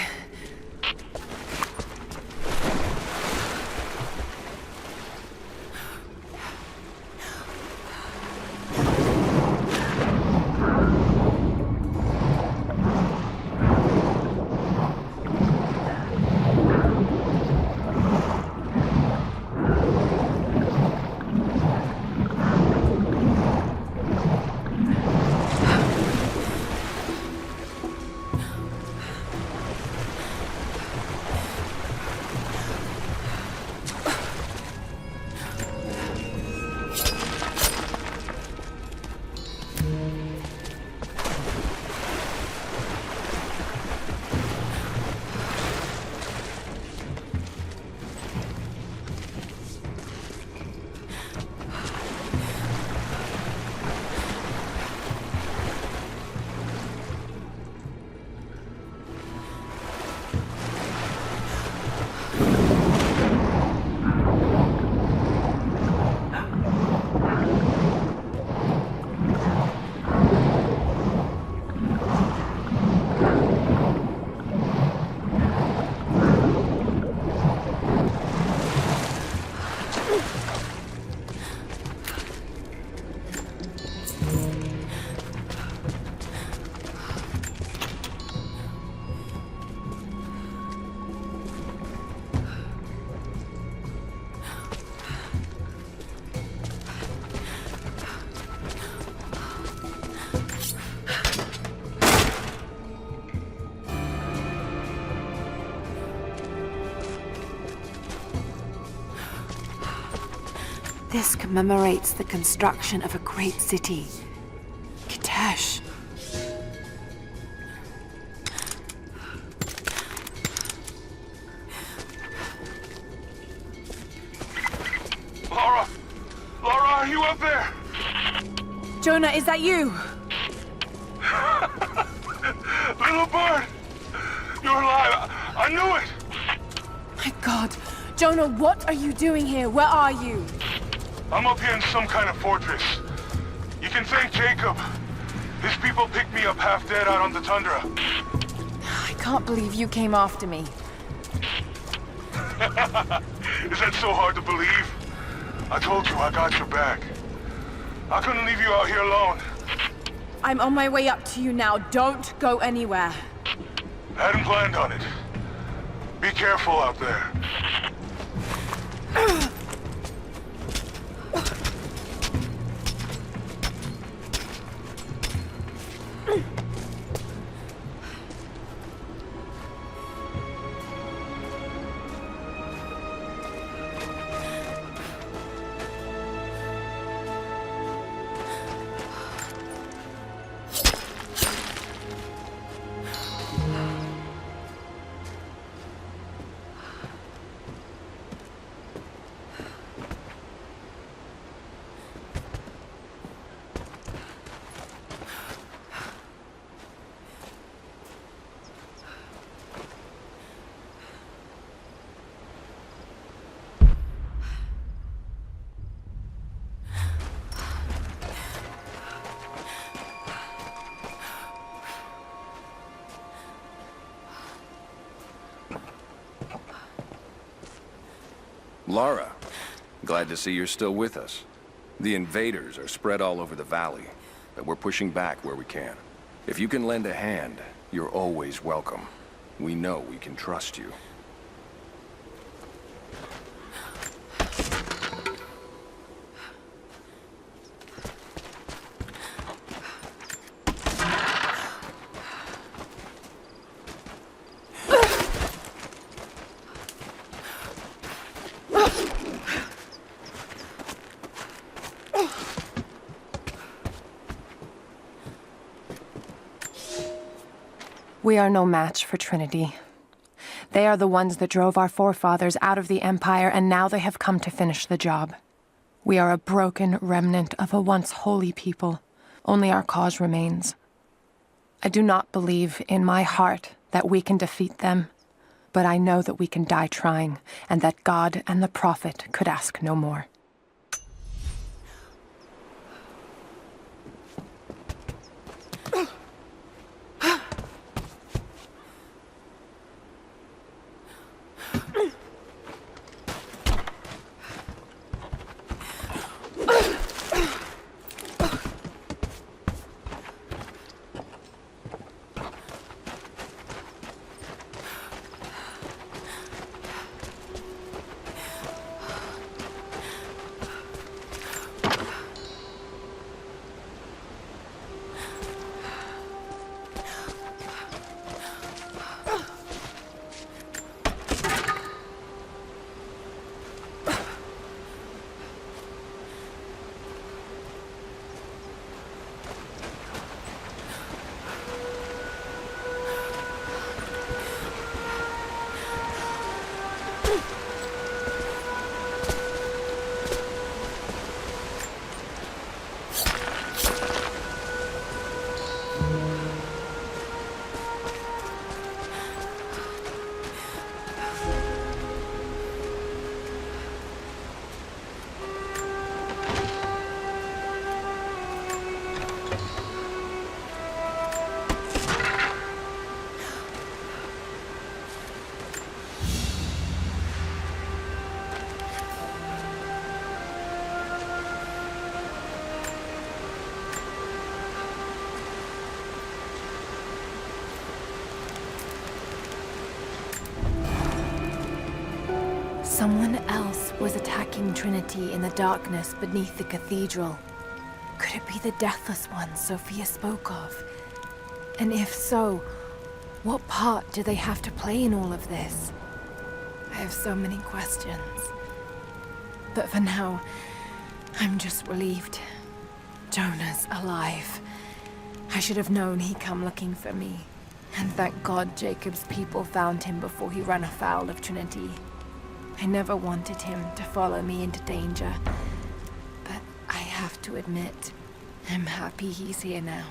This commemorates the construction of a great city, Kitezh. Lara! Lara, are you up there? Jonah, is that you? Little bird! You're alive! I knew it! My God. Jonah, what are you doing here? Where are you? I'm up here in some kind of fortress. You can thank Jacob. His people picked me up half dead out on the tundra. I can't believe you came after me. Is that so hard to believe? I told you I got your back. I couldn't leave you out here alone. I'm on my way up to you now. Don't go anywhere. Hadn't planned on it. Be careful out there. Lara, glad to see you're still with us. The invaders are spread all over the valley, but we're pushing back where we can. If you can lend a hand, you're always welcome. We know we can trust you. We are no match for Trinity. They are the ones that drove our forefathers out of the Empire, and now they have come to finish the job. We are a broken remnant of a once holy people. Only our cause remains. I do not believe in my heart that we can defeat them, But I know that we can die trying, and that God and the Prophet could ask no more. Someone else was attacking Trinity in the darkness beneath the cathedral. Could it be the Deathless ones Sophia spoke of? And if so, what part do they have to play in all of this? I have so many questions. But for now, I'm just relieved. Jonah's alive. I should have known he'd come looking for me. And thank God Jacob's people found him before he ran afoul of Trinity. I never wanted him to follow me into danger. But I have to admit, I'm happy he's here now.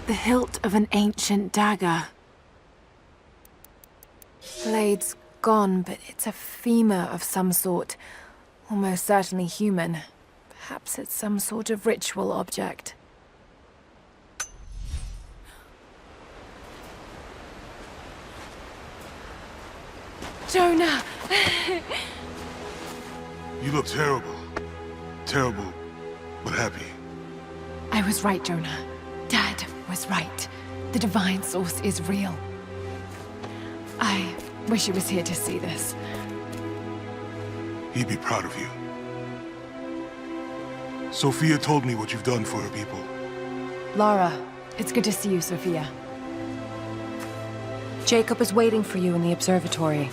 The hilt of an ancient dagger. Blade's gone, but it's a femur of some sort. Almost certainly human. Perhaps it's some sort of ritual object. Jonah! You look terrible. Terrible, but happy. I was right, Jonah. Dad was right. The divine source is real. I wish he was here to see this. He'd be proud of you. Sophia told me what you've done for her people. Lara, it's good to see you, Sophia. Jacob is waiting for you in the observatory.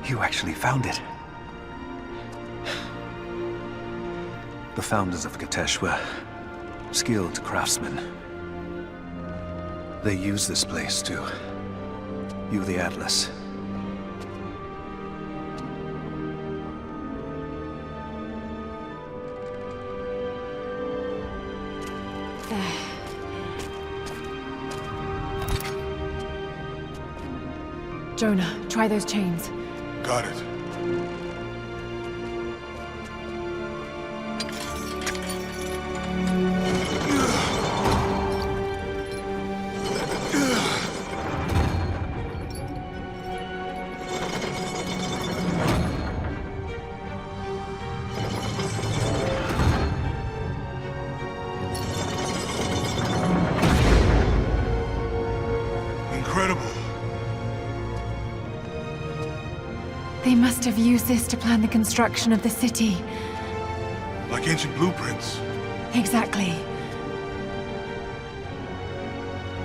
You actually found it. The founders of Kitezh were skilled craftsmen. They used this place to view the Atlas. Jonah, try those chains. Got it. Incredible. They must have used this to plan the construction of the city. Like ancient blueprints. Exactly.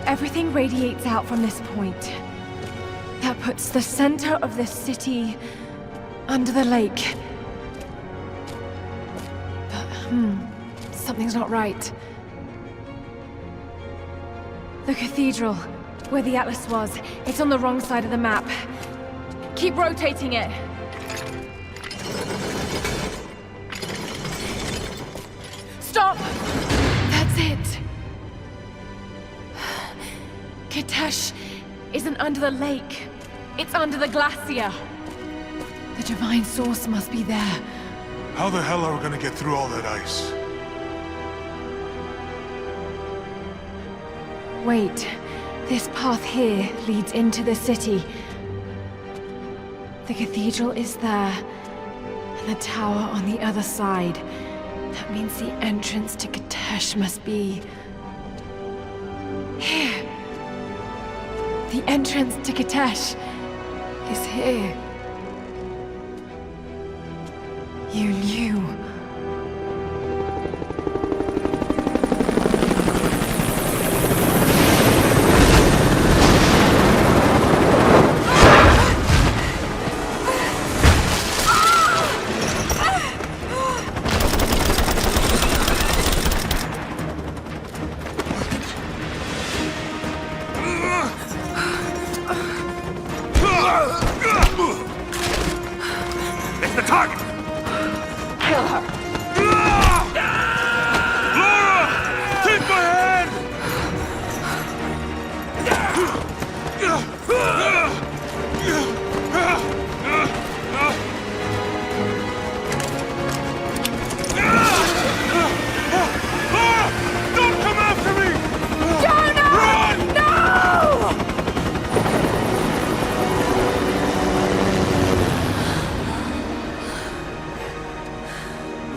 Everything radiates out from this point. That puts the center of the city under the lake. But, something's not right. The cathedral, where the Atlas was, it's on the wrong side of the map. Keep rotating it. Stop! That's it. Kitezh isn't under the lake. It's under the glacier. The divine source must be there. How the hell are we gonna get through all that ice? Wait. This path here leads into the city. The cathedral is there, and the tower on the other side. That means the entrance to Kitezh must be... here. The entrance to Kitezh is here. You knew. It's the target! Kill her. Lara! Take my hand! Lara! Don't come after me! Jonah! Run! No!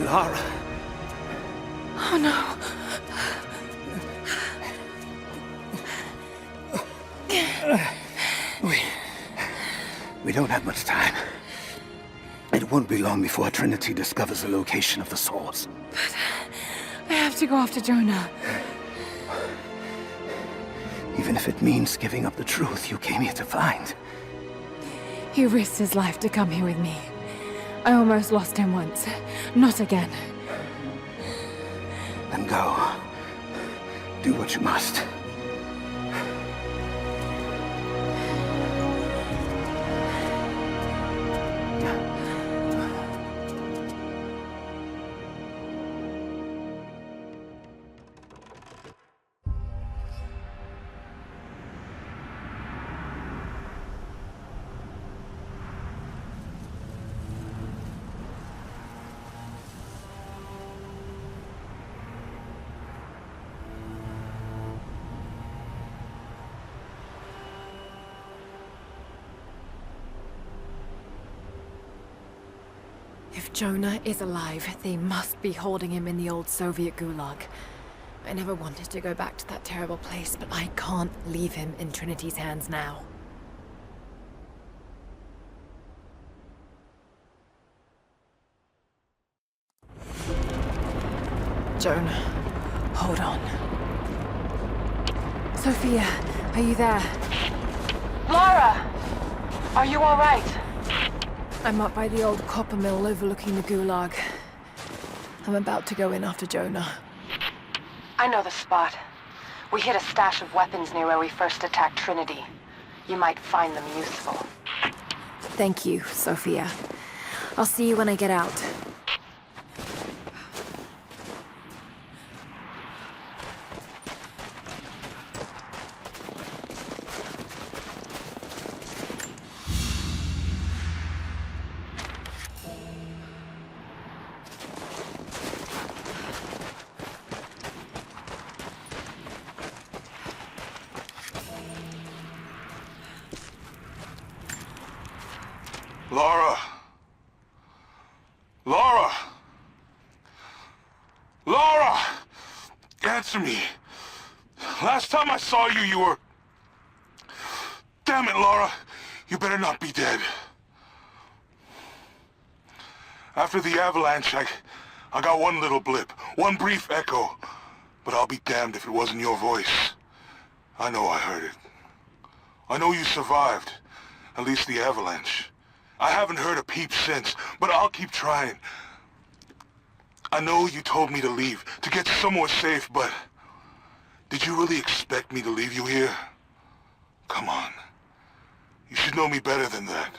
Lara. Oh no. We don't have much time. It won't be long before Trinity discovers the location of the source. But I have to go after Jonah. Even if it means giving up the truth you came here to find. He risked his life to come here with me. I almost lost him once. Not again. Then go. Do what you must. If Jonah is alive, they must be holding him in the old Soviet gulag. I never wanted to go back to that terrible place, but I can't leave him in Trinity's hands now. Jonah, hold on. Sophia, are you there? Lara! Are you alright? I'm up by the old copper mill overlooking the gulag. I'm about to go in after Jonah. I know the spot. We hid a stash of weapons near where we first attacked Trinity. You might find them useful. Thank you, Sophia. I'll see you when I get out. Lara! Lara! Lara! Answer me. Last time I saw you, you were... Damn it, Lara. You better not be dead. After the avalanche, I got one little blip, one brief echo. But I'll be damned if it wasn't your voice. I know I heard it. I know you survived. At least the avalanche. I haven't heard a peep since, but I'll keep trying. I know you told me to leave, to get somewhere safe, but... Did you really expect me to leave you here? Come on. You should know me better than that.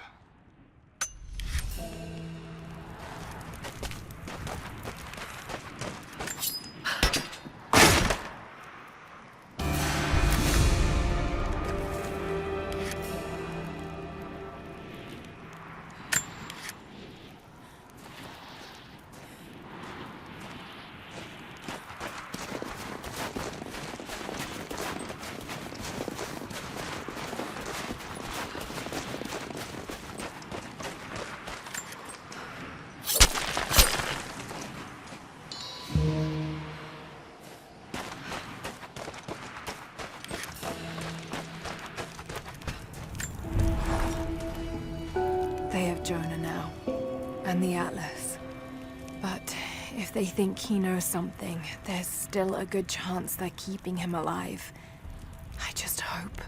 They have Jonah now, and the Atlas. But if they think he knows something, there's still a good chance they're keeping him alive. I just hope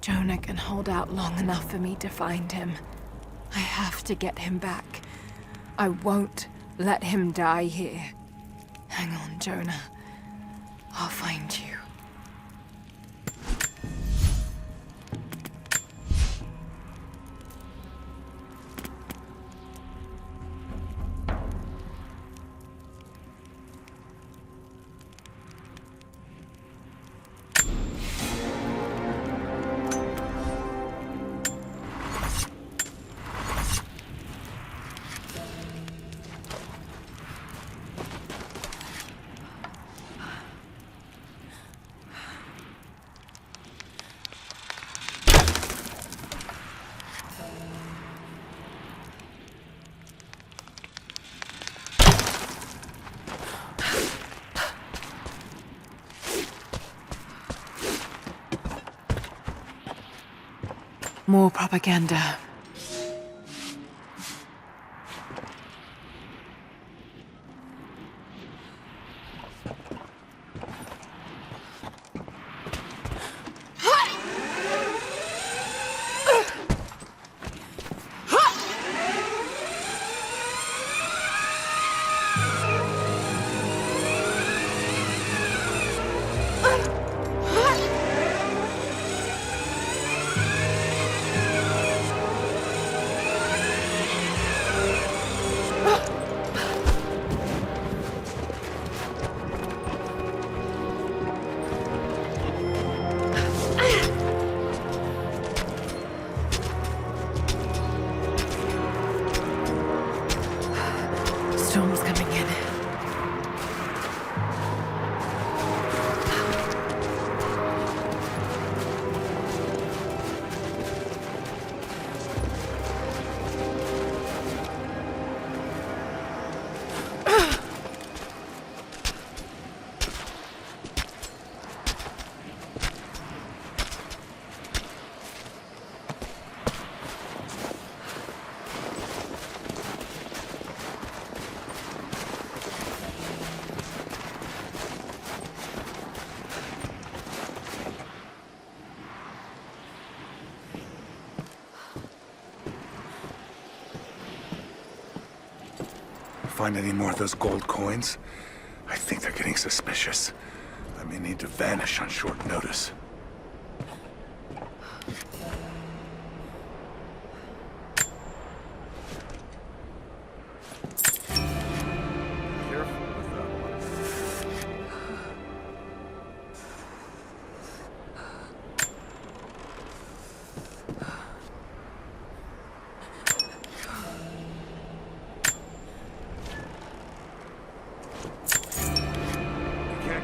Jonah can hold out long enough for me to find him. I have to get him back. I won't let him die here. Hang on, Jonah. I'll find you. More propaganda. find any more of those gold coins? I think they're getting suspicious. I may need to vanish on short notice.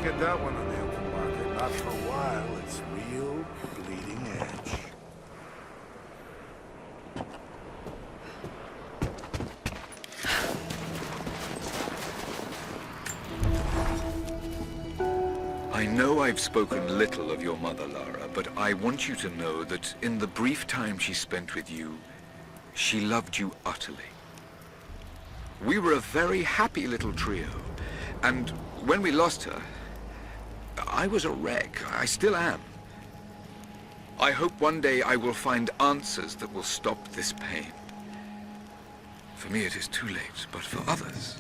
Get that one on the open market. Not for a while. It's real bleeding edge. I know I've spoken little of your mother, Lara, but I want you to know that in the brief time she spent with you, she loved you utterly. We were a very happy little trio, and when we lost her, I was a wreck. I still am. I hope one day I will find answers that will stop this pain. For me it is too late, but for others,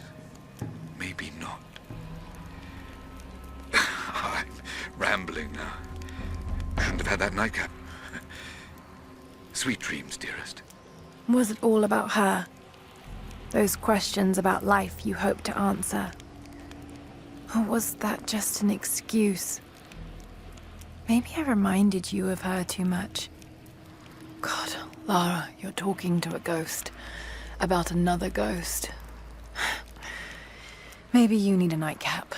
maybe not. I'm rambling now. I shouldn't have had that nightcap. Sweet dreams, dearest. Was it all about her? Those questions about life you hoped to answer? Or was that just an excuse? Maybe I reminded you of her too much. God, Lara, you're talking to a ghost. About another ghost. Maybe you need a nightcap.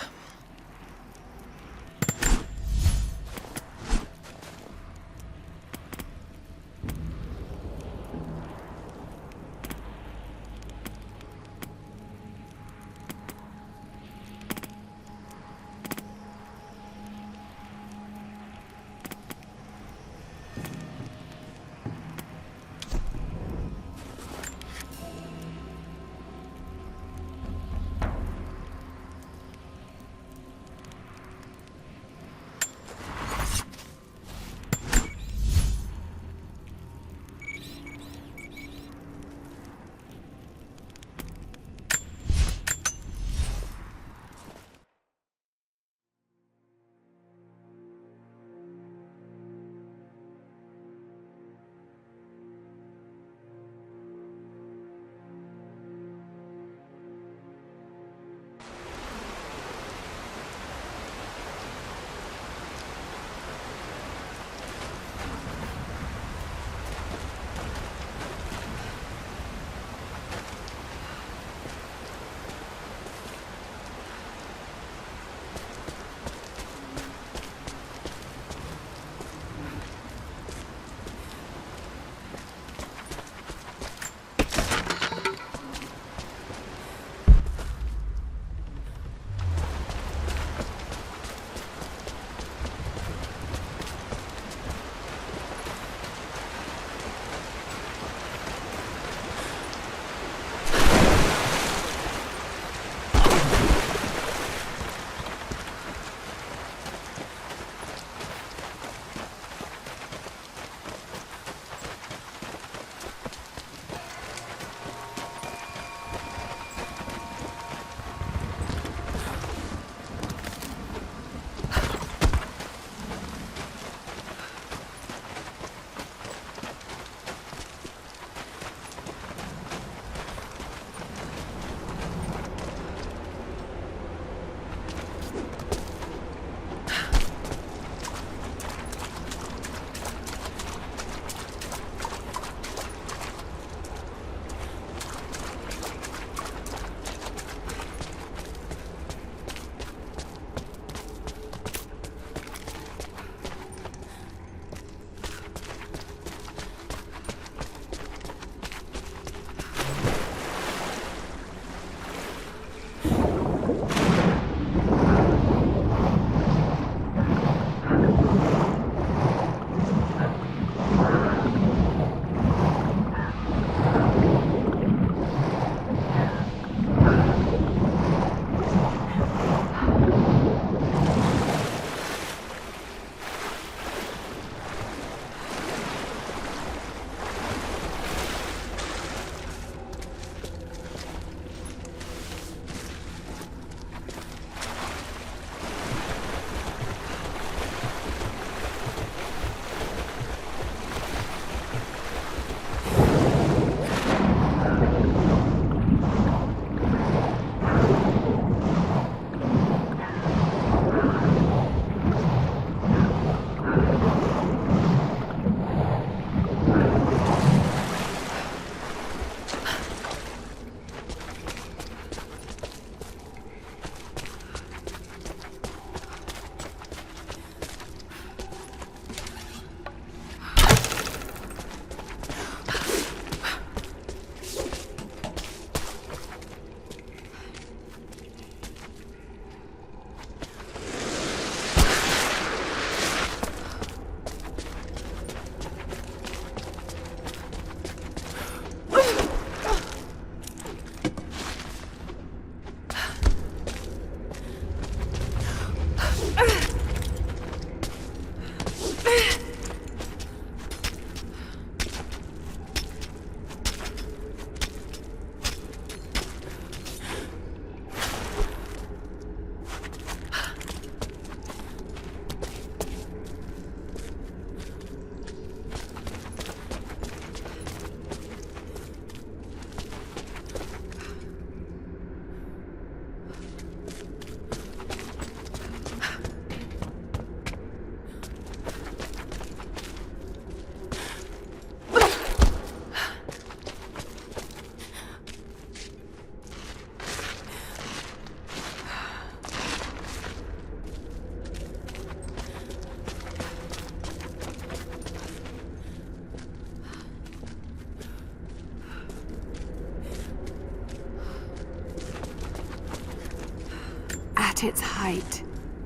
At its height,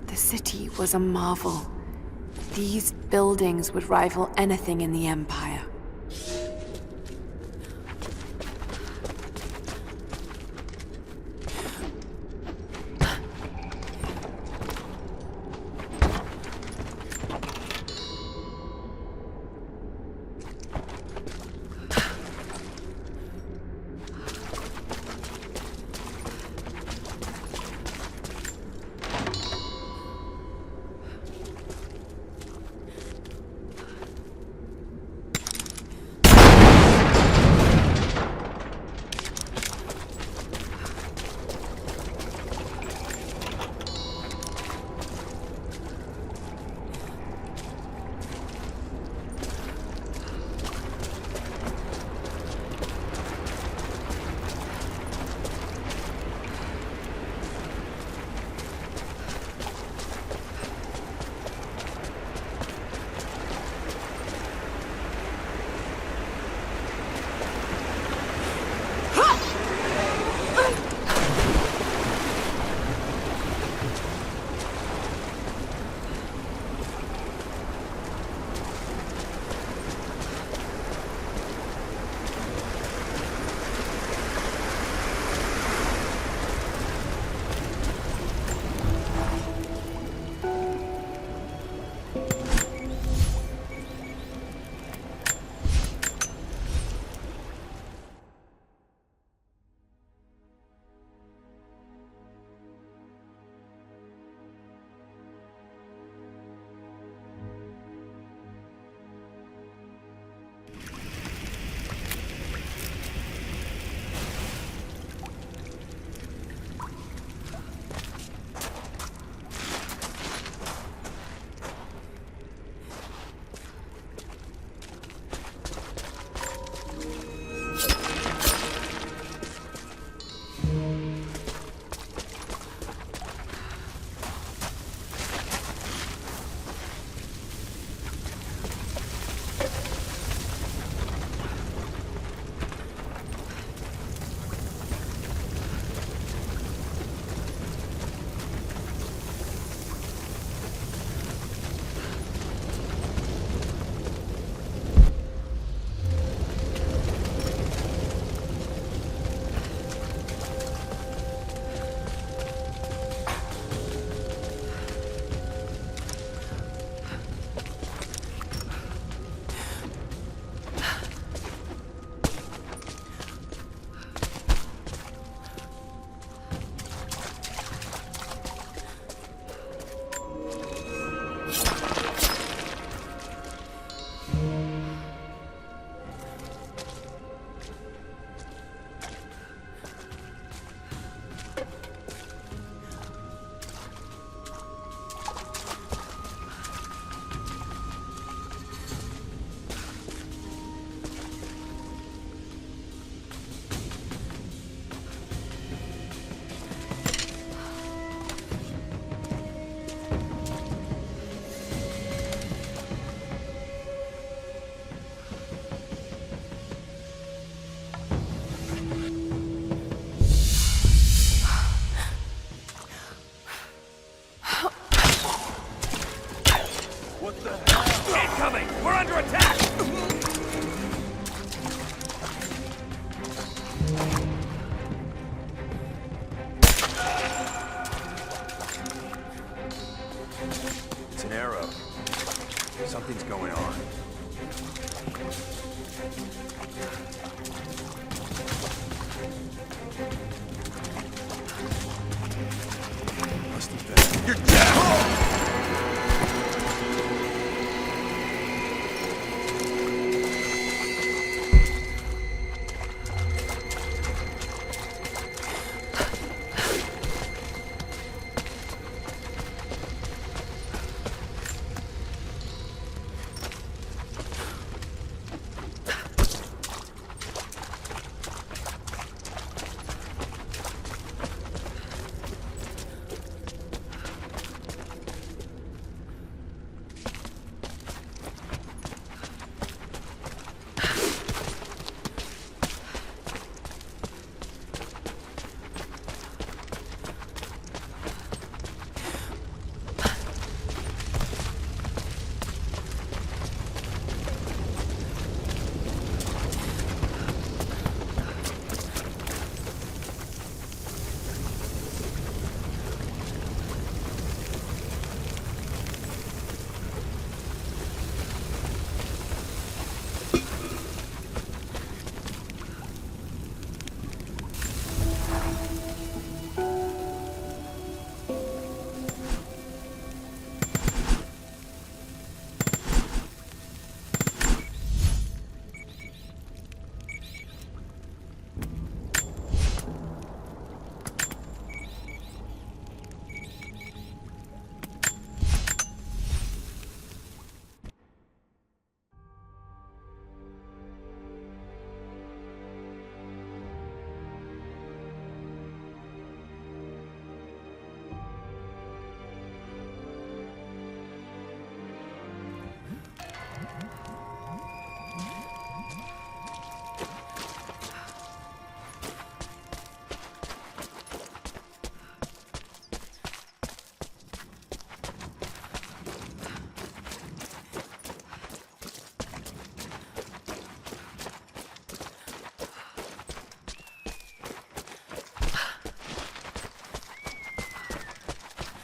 the city was a marvel. These buildings would rival anything in the Empire. Something's going on. Must have been. You're dead!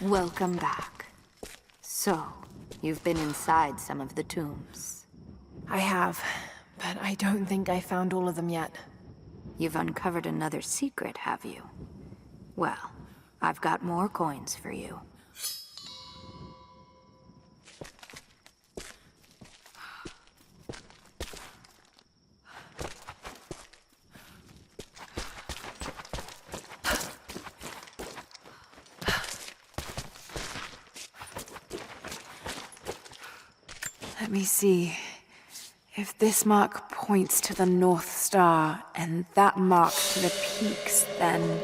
Welcome back. So, you've been inside some of the tombs. I have, but I don't think I found all of them yet. You've uncovered another secret, have you? Well, I've got more coins for you. Let me see. If this mark points to the North Star, and that mark to the peaks, then...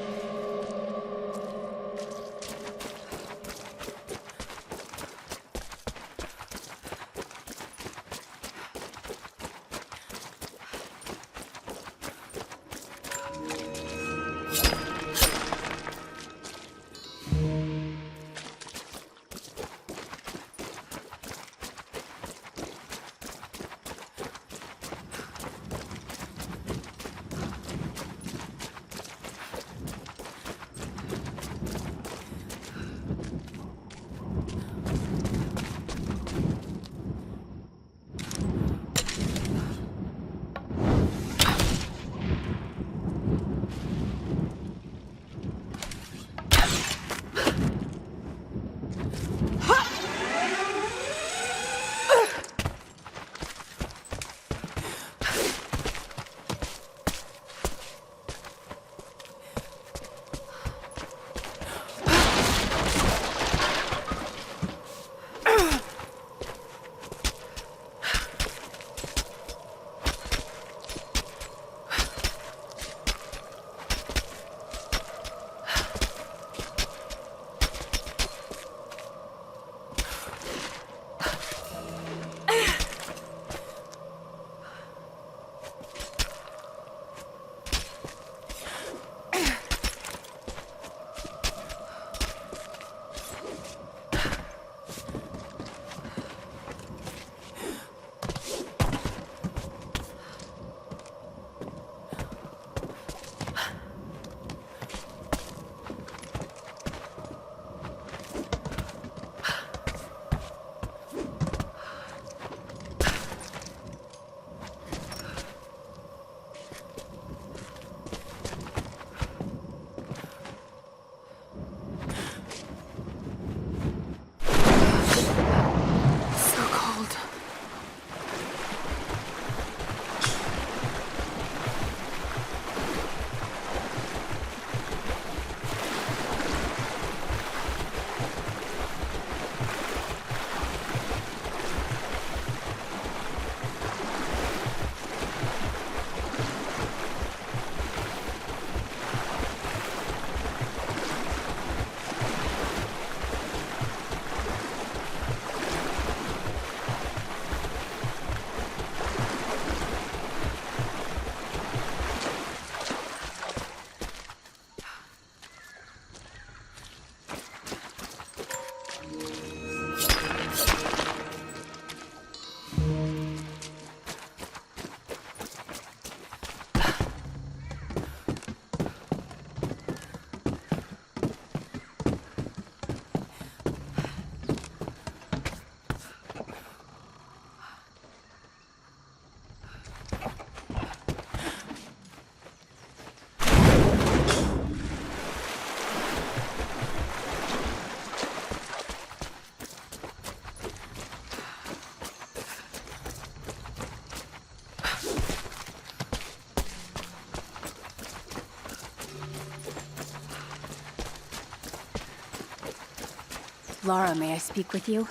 Lara, may I speak with you?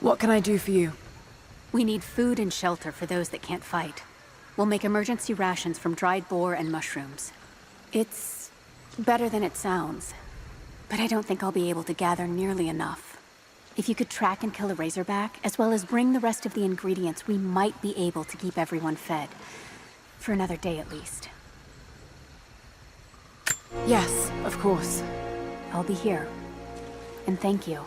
What can I do for you? We need food and shelter for those that can't fight. We'll make emergency rations from dried boar and mushrooms. It's better than it sounds, but I don't think I'll be able to gather nearly enough. If you could track and kill a razorback, as well as bring the rest of the ingredients, we might be able to keep everyone fed. For another day at least. Yes, of course. I'll be here. And thank you.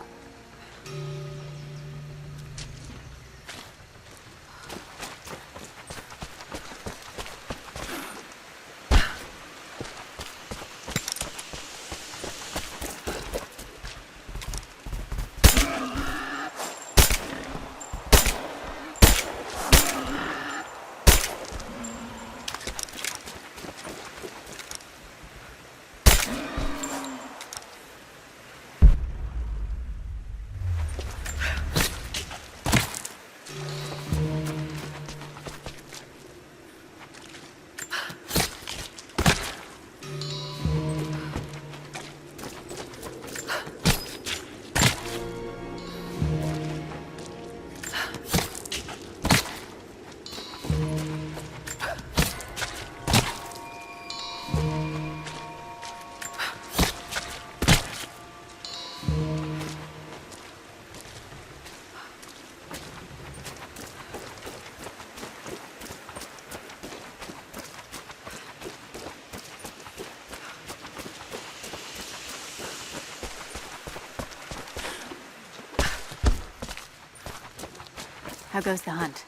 How goes the hunt?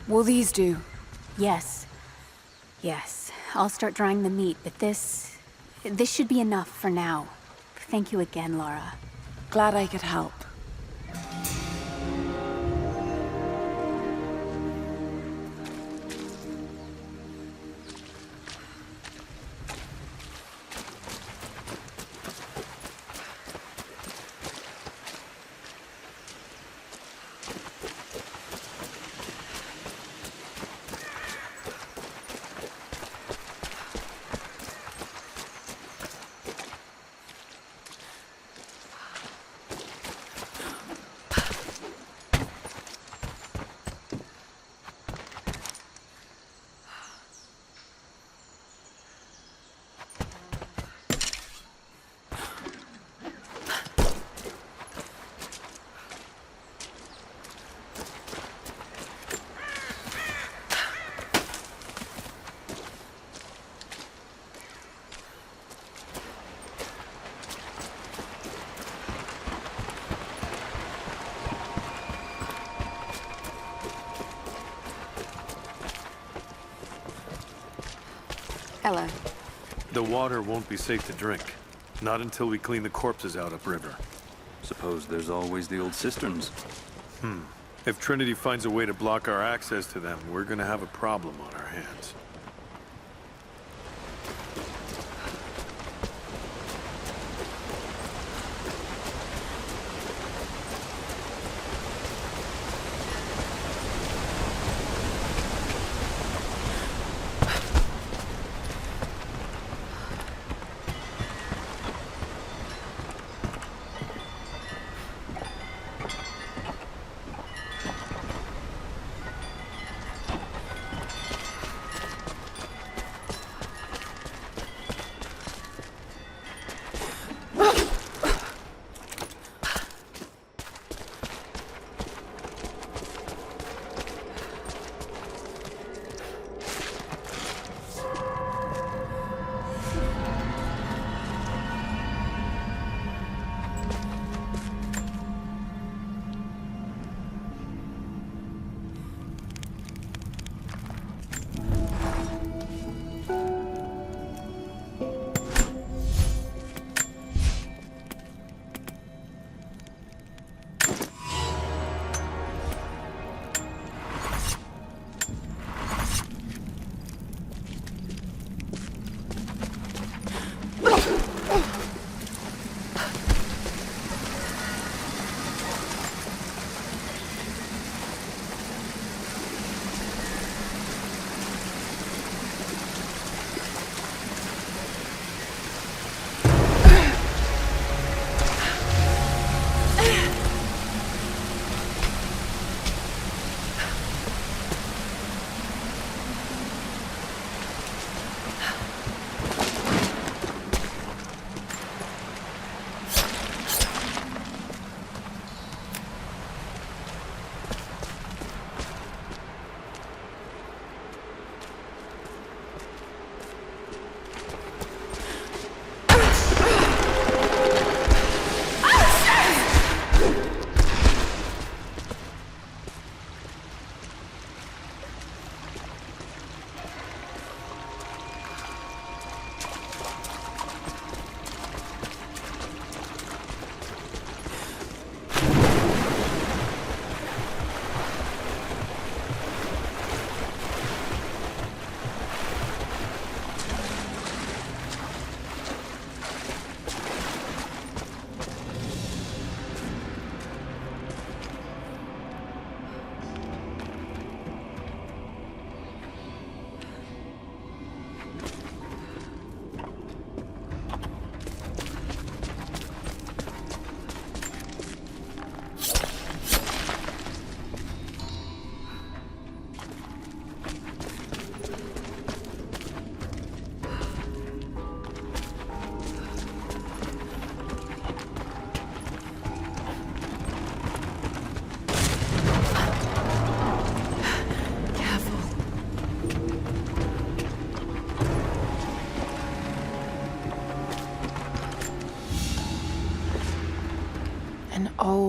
Will these do? Yes. Yes. I'll start drying the meat, but this should be enough for now. Thank you again, Lara. Glad I could help. Hello. The water won't be safe to drink. Not until we clean the corpses out upriver. Suppose there's always the old cisterns. If Trinity finds a way to block our access to them, we're gonna have a problem on our hands.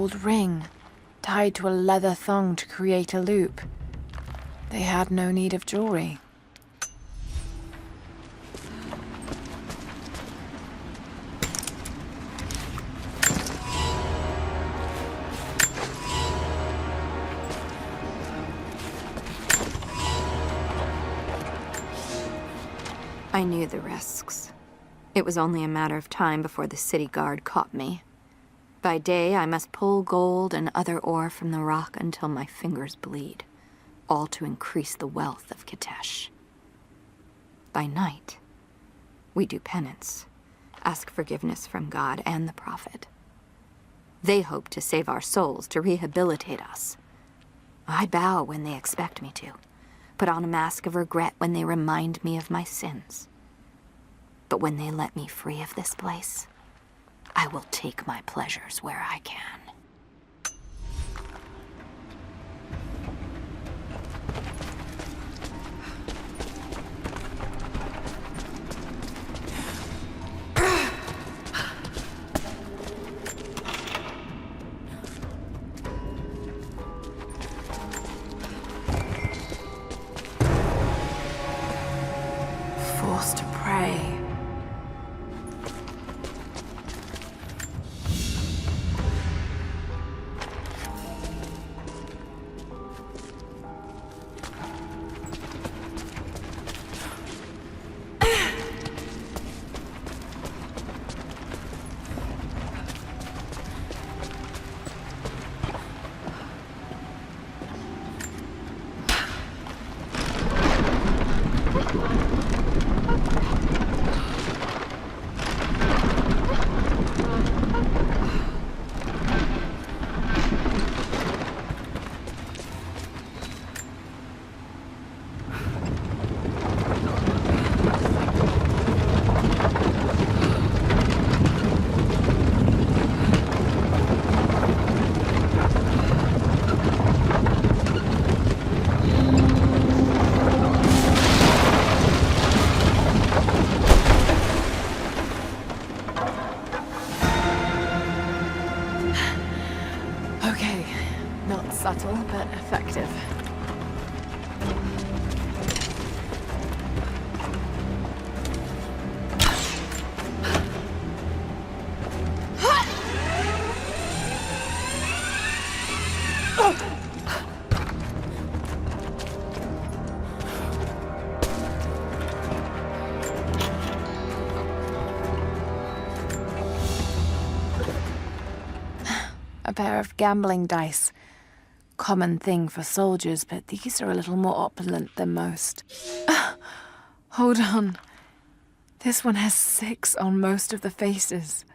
gold ring, tied to a leather thong to create a loop. They had no need of jewelry. I knew the risks. It was only a matter of time before the city guard caught me. By day, I must pull gold and other ore from the rock until my fingers bleed, all to increase the wealth of Kitezh. By night, we do penance, ask forgiveness from God and the Prophet. They hope to save our souls, to rehabilitate us. I bow when they expect me to, put on a mask of regret when they remind me of my sins. But when they let me free of this place, I will take my pleasures where I can. Forced to pray. Subtle, but effective. A pair of gambling dice. Common thing for soldiers, but these are a little more opulent than most. Hold on. This one has 6 on most of the faces.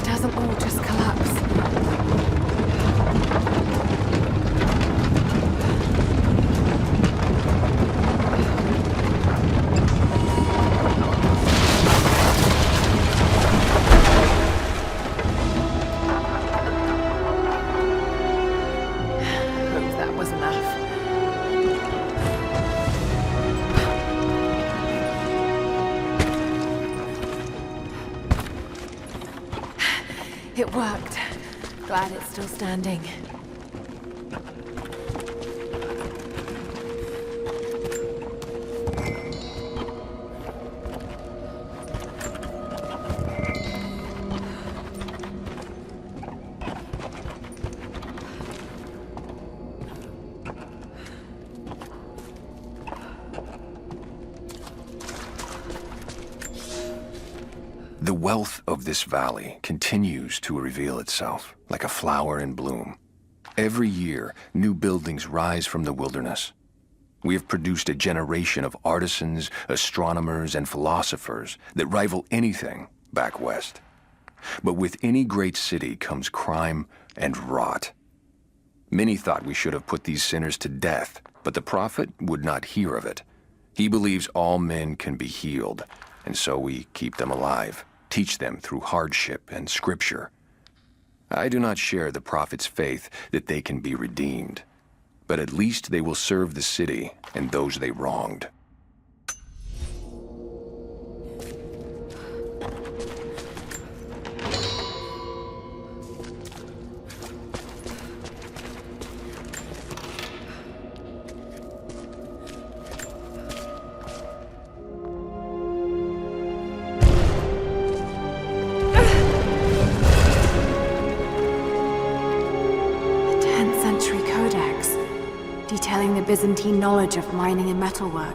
Doesn't all just collapse. It worked. Glad it's still standing. The wealth of this valley continues to reveal itself, like a flower in bloom. Every year, new buildings rise from the wilderness. We have produced a generation of artisans, astronomers, and philosophers that rival anything back west. But with any great city comes crime and rot. Many thought we should have put these sinners to death, but the prophet would not hear of it. He believes all men can be healed, and so we keep them alive, teach them through hardship and scripture. I do not share the prophet's faith that they can be redeemed, but at least they will serve the city and those they wronged. Detailing the Byzantine knowledge of mining and metalwork.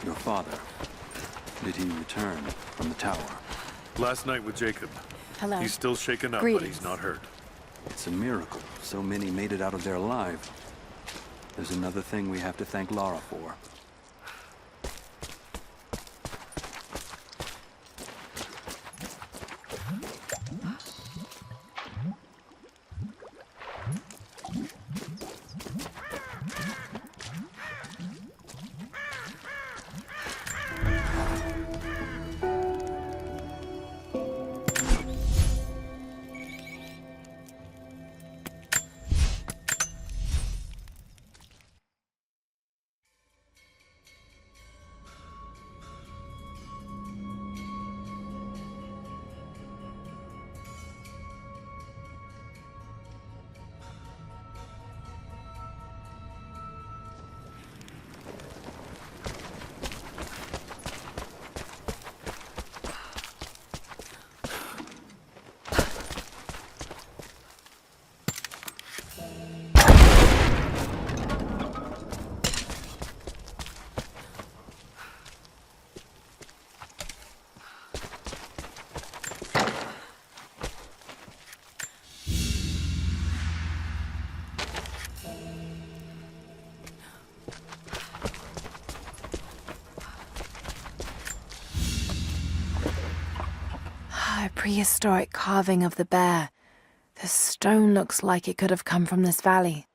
Your father, did he return from the tower? Last night with Jacob. Hello. He's still shaken up, but Greetings. he's not hurt. It's a miracle so many made it out of there alive. There's another thing we have to thank Lara for. A prehistoric carving of the bear. The stone looks like it could have come from this valley.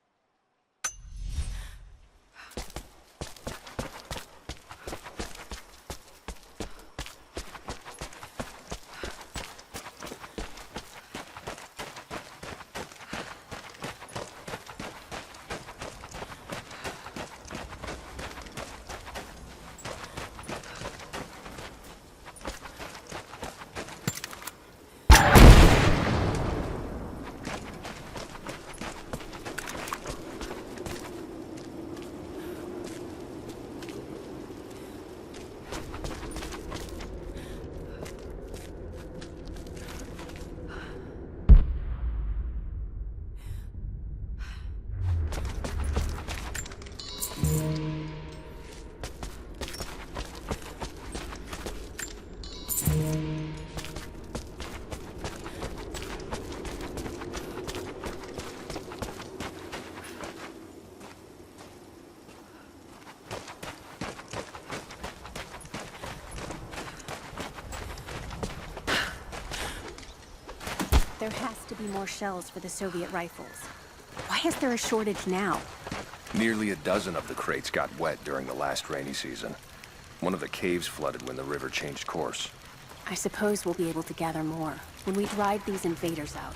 There has to be more shells for the Soviet rifles. Why is there a shortage now? Nearly a dozen of the crates got wet during the last rainy season. One of the caves flooded when the river changed course. I suppose we'll be able to gather more when we drive these invaders out.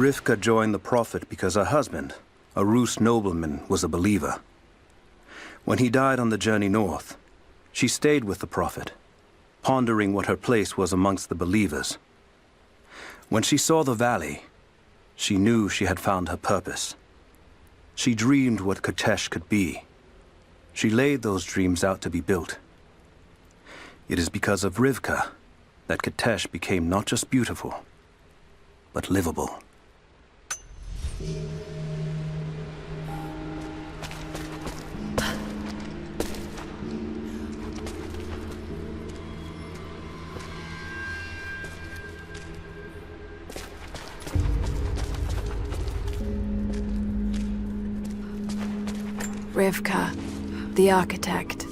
Rivka joined the Prophet because her husband, a Rus nobleman, was a believer. When he died on the journey north, she stayed with the Prophet, pondering what her place was amongst the believers. When she saw the valley, she knew she had found her purpose. She dreamed what Kitezh could be. She laid those dreams out to be built. It is because of Rivka that Kitezh became not just beautiful, but livable. Rivka, the architect.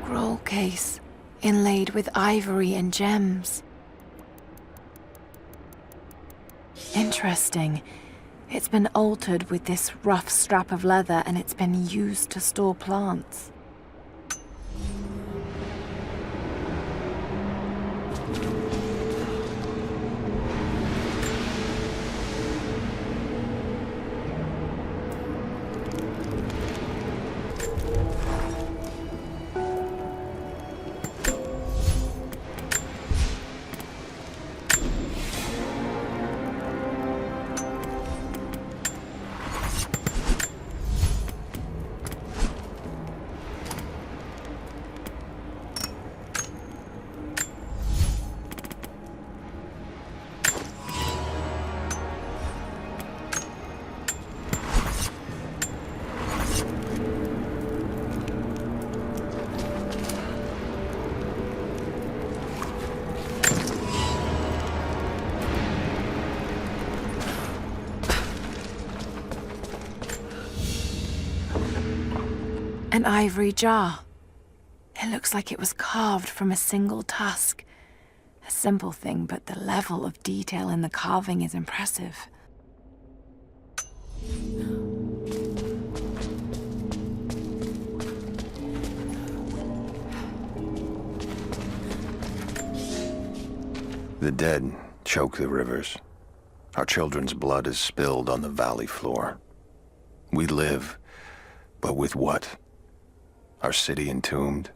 scroll case, inlaid with ivory and gems. Interesting. It's been altered with this rough strap of leather, and it's been used to store plants. An ivory jar. It looks like it was carved from a single tusk. A simple thing, but the level of detail in the carving is impressive. The dead choke the rivers. Our children's blood is spilled on the valley floor. We live, but with what? Our city entombed?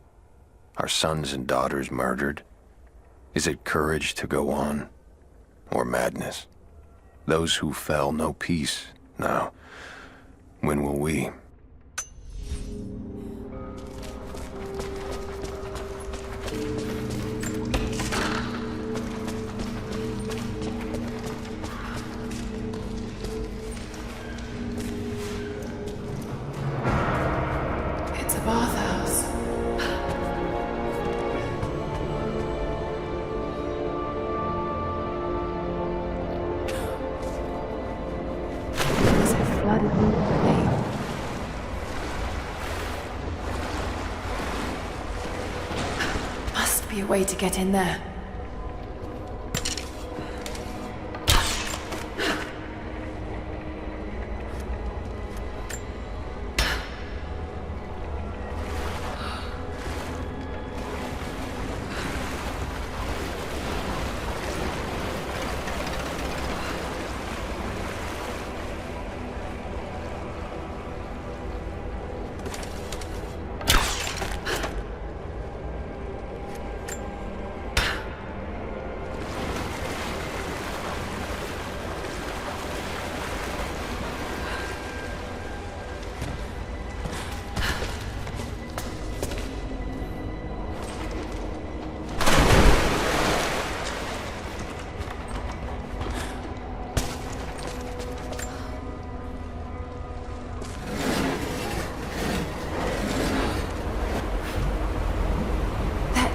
Our sons and daughters murdered? Is it courage to go on? Or madness? Those who fell know peace now. When will we? It's a bathhouse. Is it flooded with rain? Must be a way to get in there.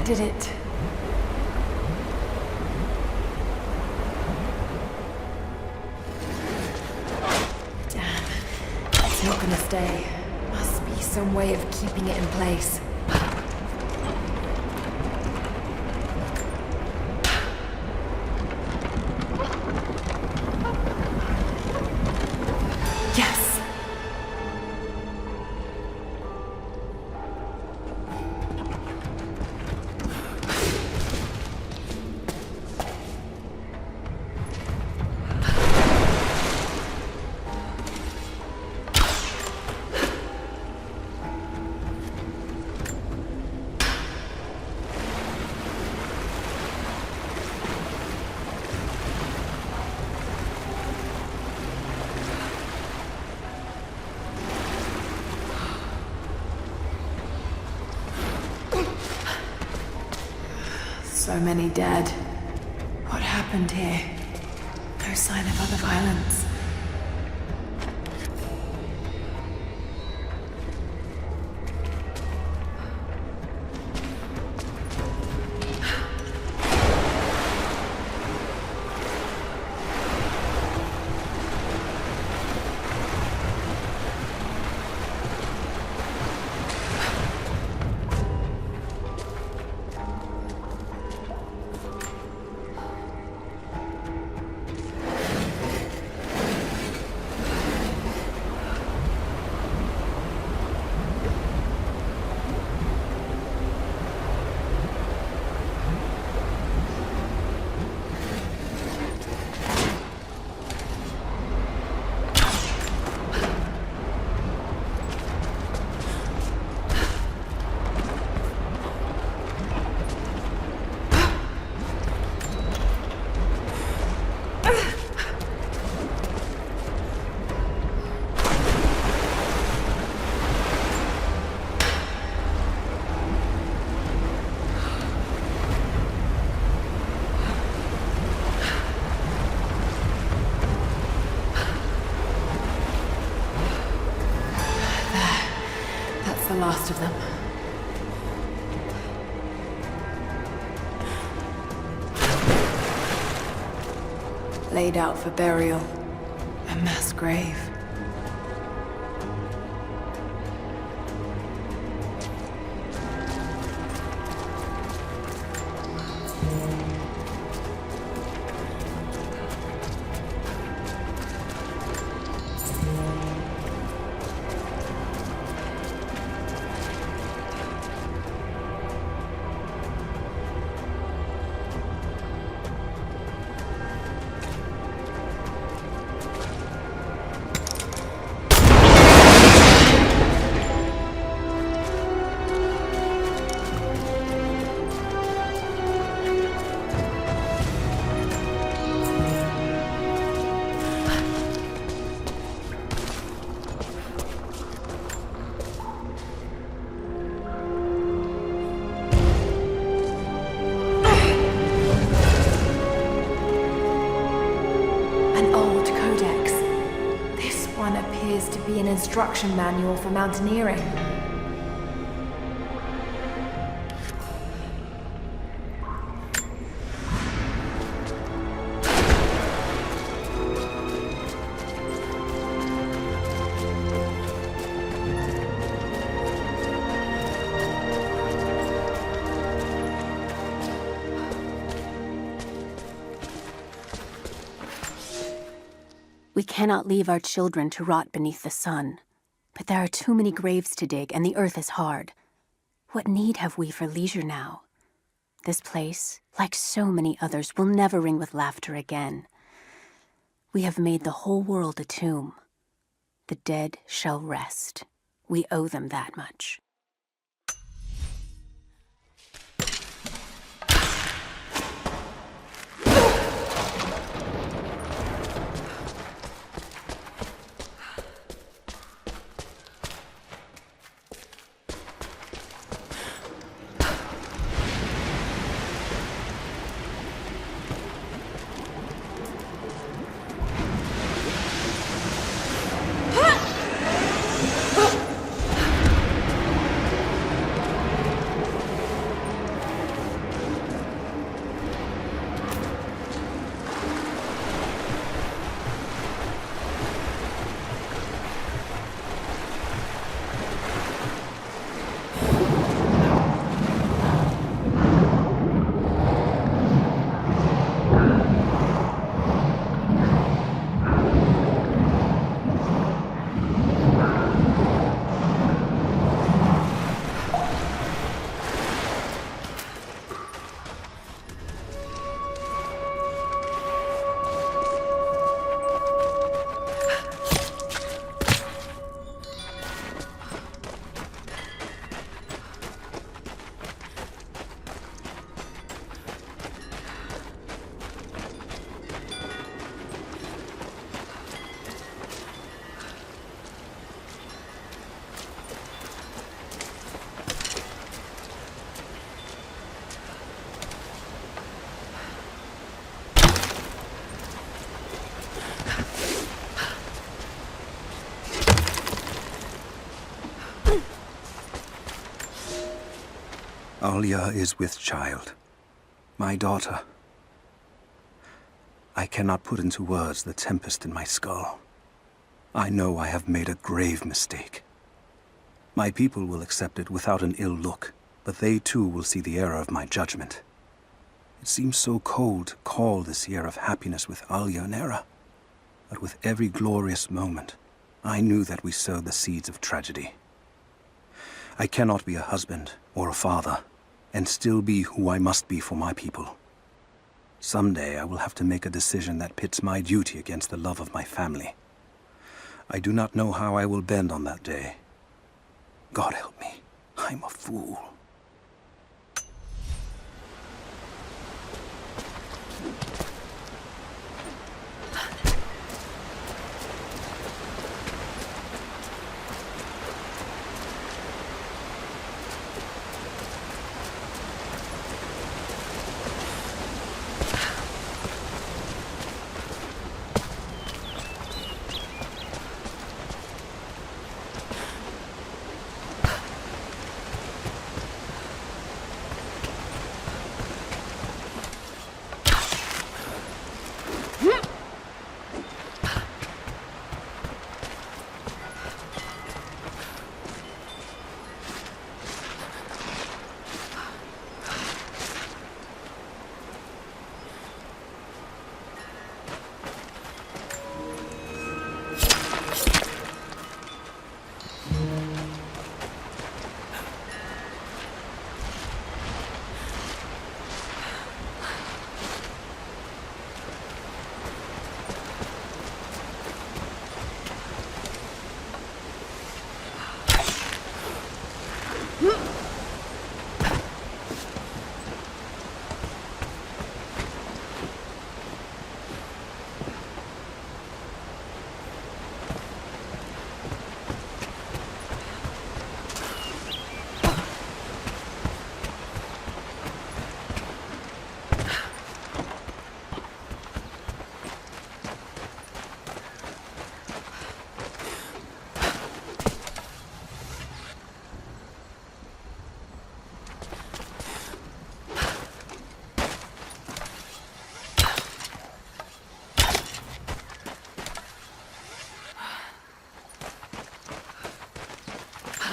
Did it? Damn. It's not gonna stay. Must be some way of keeping it in place. Yes! So many dead. What happened here? No sign of other violence. last of them. Laid out for burial. A mass grave. Instruction manual for mountaineering. We cannot leave our children to rot beneath the sun. But there are too many graves to dig, and the earth is hard. What need have we for leisure now? This place, like so many others, will never ring with laughter again. We have made the whole world a tomb. The dead shall rest. We owe them that much. Alya is with child. My daughter. I cannot put into words the tempest in my skull. I know I have made a grave mistake. My people will accept it without an ill look, but they too will see the error of my judgment. It seems so cold to call this year of happiness with Alya an error. But with every glorious moment, I knew that we sowed the seeds of tragedy. I cannot be a husband or a father, and still be who I must be for my people. Someday I will have to make a decision that pits my duty against the love of my family. I do not know how I will bend on that day. God help me, I'm a fool.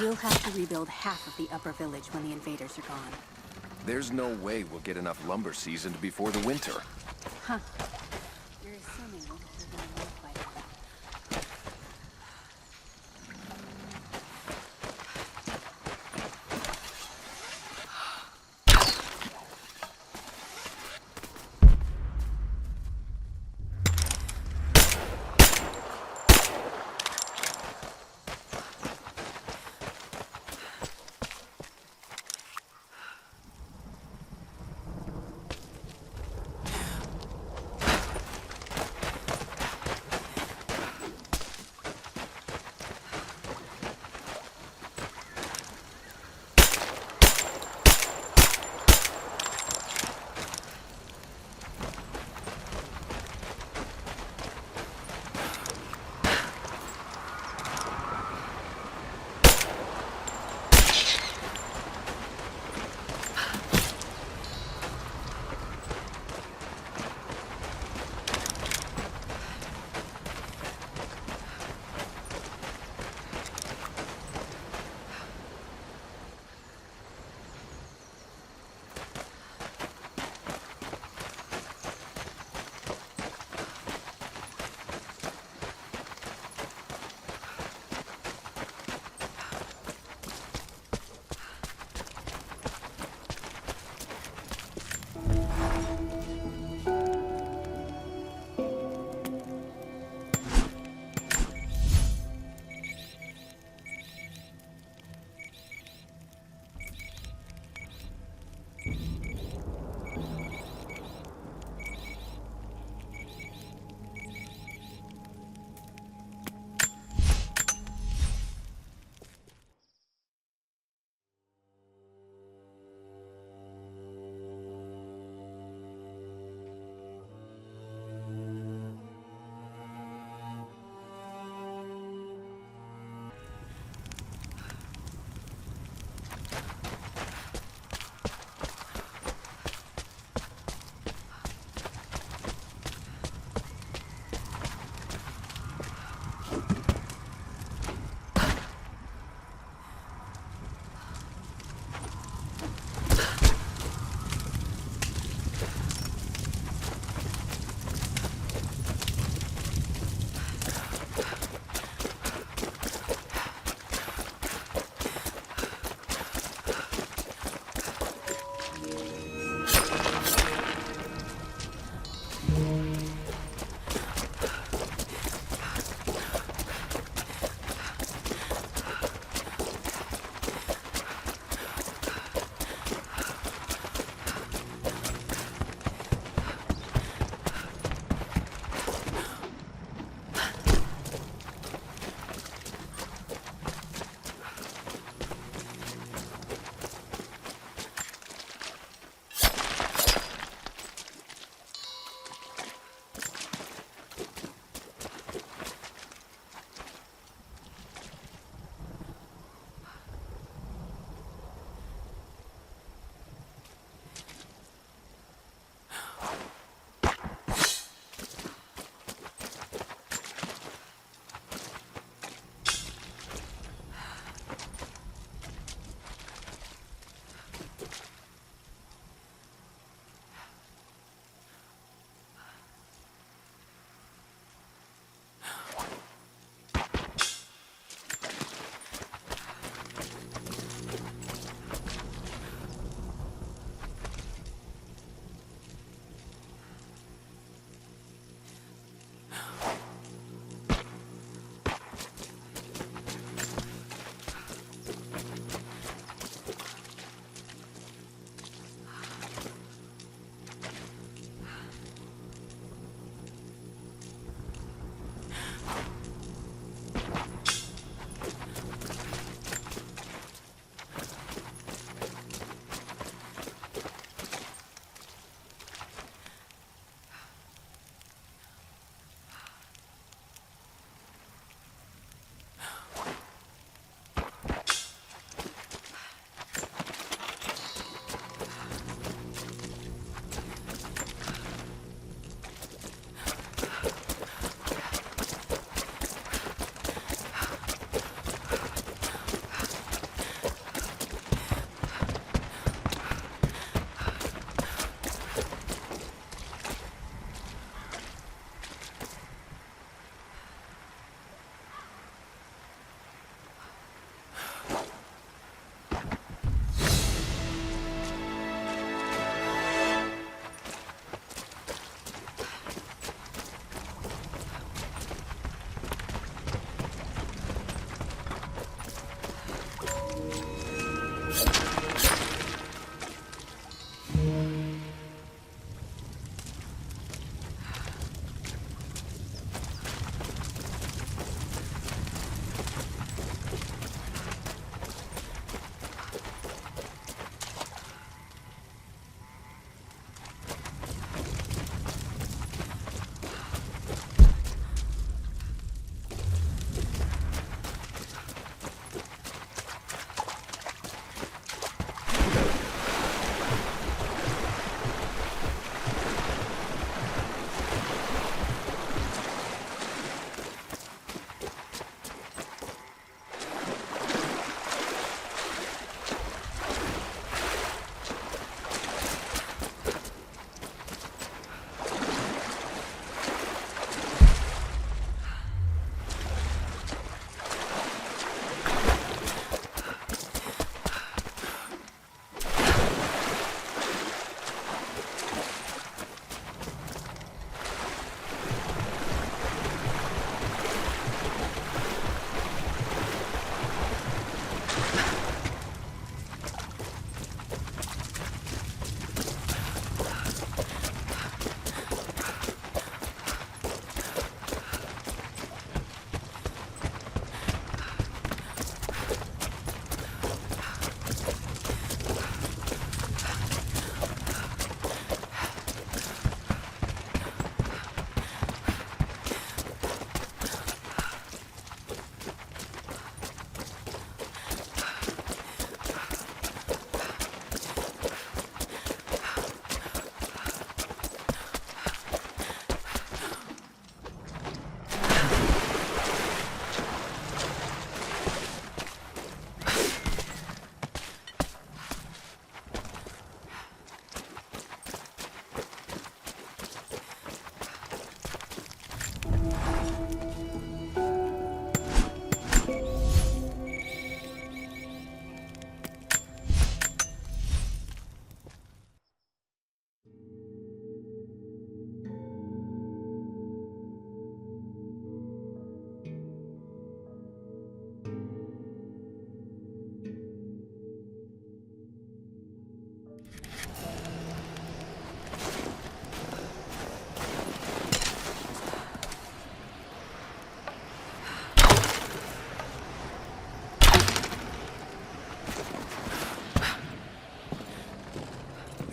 We'll have to rebuild half of the upper village when the invaders are gone. There's no way we'll get enough lumber seasoned before the winter. Huh. You're assuming we're gonna move quite a bit.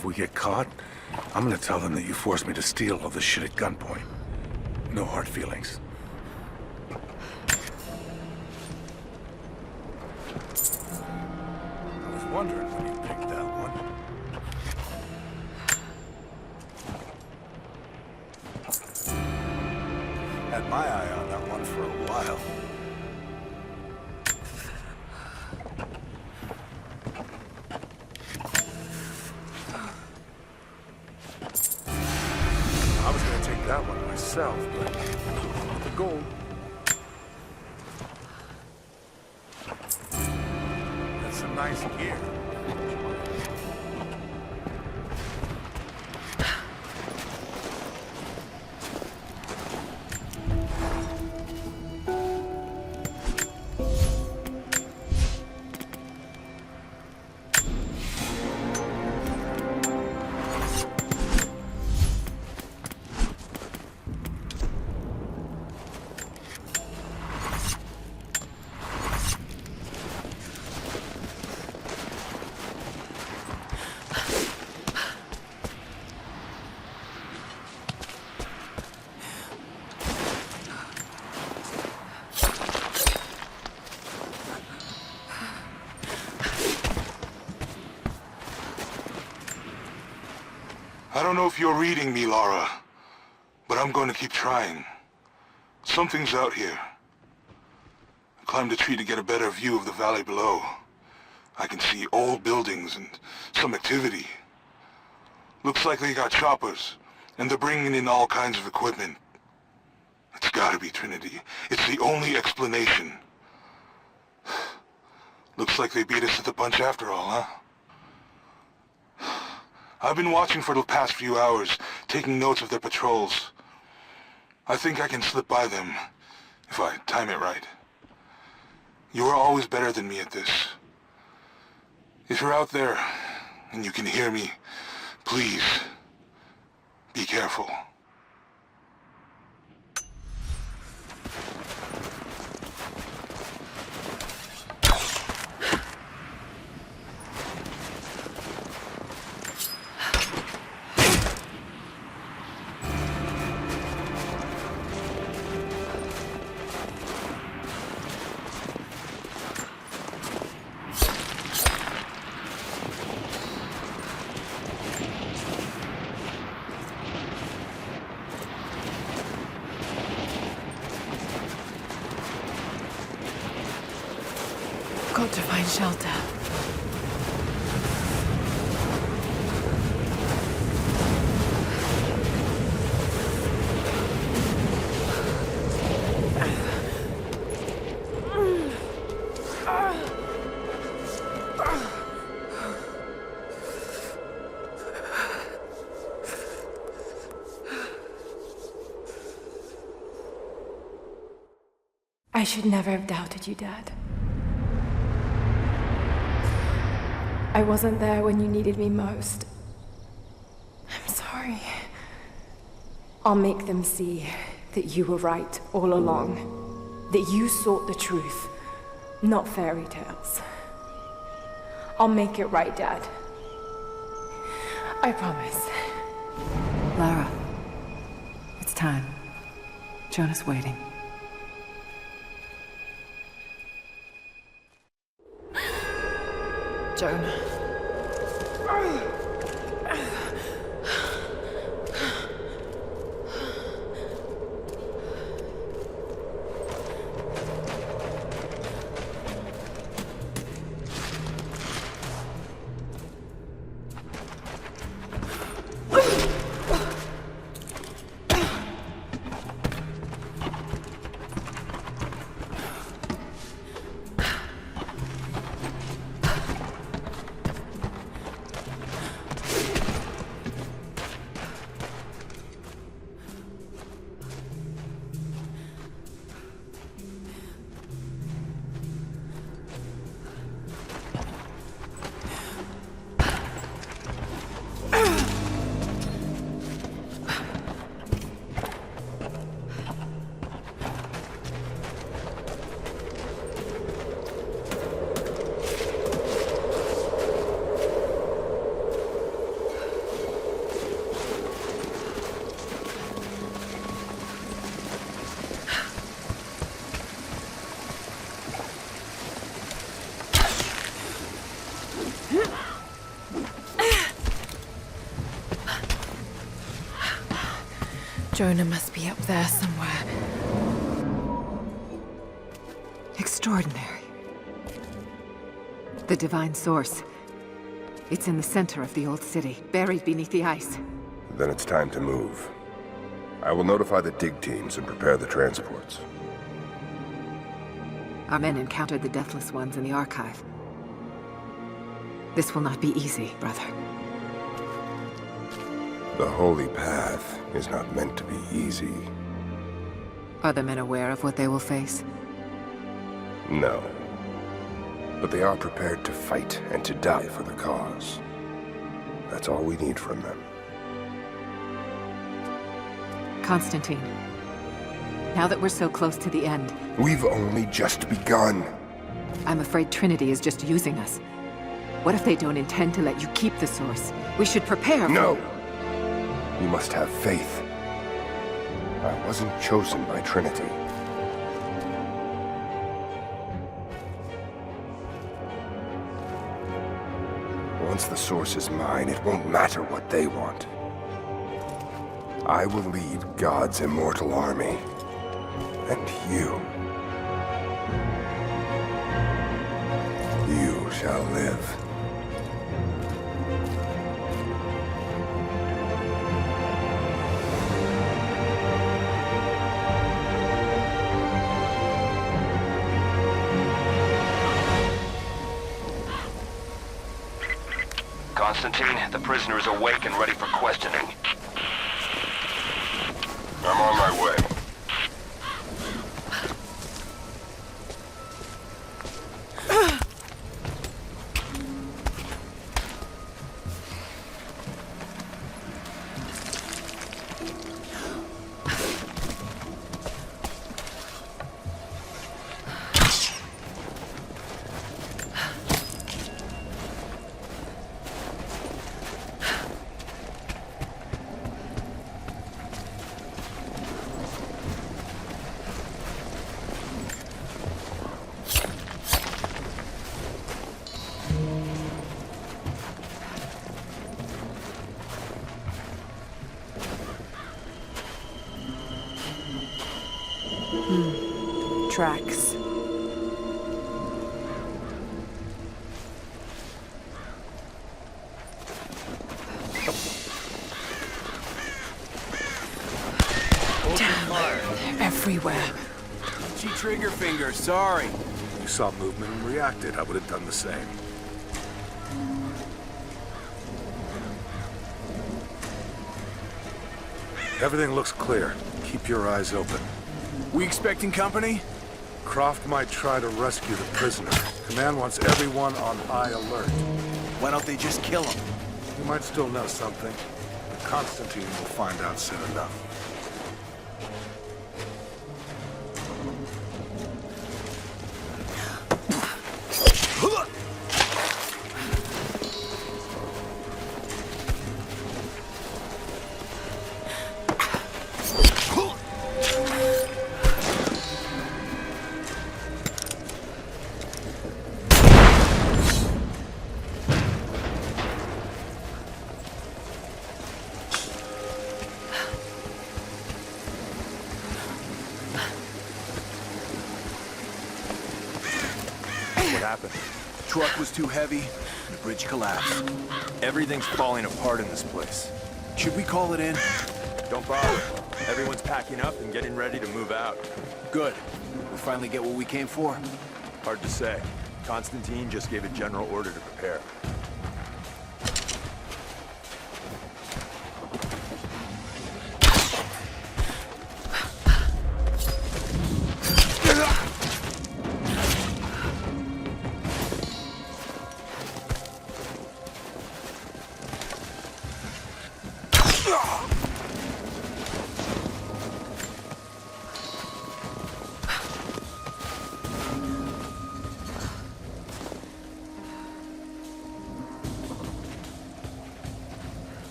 If we get caught, I'm gonna tell them that you forced me to steal all this shit at gunpoint. No hard feelings. I was wondering when you picked that one. Had my eye on that one for a while. I was gonna take that one myself, but the gold. That's some nice gear. I don't know if you're reading me, Lara, but I'm going to keep trying. Something's out here. I climbed a tree to get a better view of the valley below. I can see old buildings and some activity. Looks like they got choppers, and they're bringing in all kinds of equipment. It's gotta be Trinity. It's the only explanation. Looks like they beat us to the punch after all, huh? I've been watching for the past few hours, taking notes of their patrols. I think I can slip by them, if I time it right. You are always better than me at this. If you're out there, and you can hear me, please, be careful. Got to find shelter. I should never have doubted you, Dad. I wasn't there when you needed me most. I'm sorry. I'll make them see that you were right all along. That you sought the truth, not fairy tales. I'll make it right, Dad. I promise. Lara, it's time. Jonah's waiting. Jonah. Jonah must be up there somewhere. Extraordinary. The divine source. It's in the center of the old city, buried beneath the ice. Then it's time to move. I will notify the dig teams and prepare the transports. Our men encountered the Deathless ones in the archive. This will not be easy, brother. The holy path is not meant to be easy. Are the men aware of what they will face? No. But they are prepared to fight and to die for the cause. That's all we need from them. Constantine, now that we're so close to the end... We've only just begun. I'm afraid Trinity is just using us. What if they don't intend to let you keep the source? We should prepare for... No! You must have faith. I wasn't chosen by Trinity. Once the source is mine, it won't matter what they want. I will lead God's immortal army. And you shall live. Constantine, the prisoner is awake and ready for questioning. I'm on my way. Tracks. Damn, they're everywhere. Itchy trigger finger, sorry. You saw movement and reacted. I would have done the same. Everything looks clear. Keep your eyes open. We expecting company? Croft might try to rescue the prisoner. Command wants everyone on high alert. Why don't they just kill him? You might still know something. Constantine will find out soon enough. Truck was too heavy, and the bridge collapsed. Everything's falling apart in this place. Should we call it in? Don't bother. Everyone's packing up and getting ready to move out. Good. We finally get what we came for? Hard to say. Constantine just gave a general order to prepare.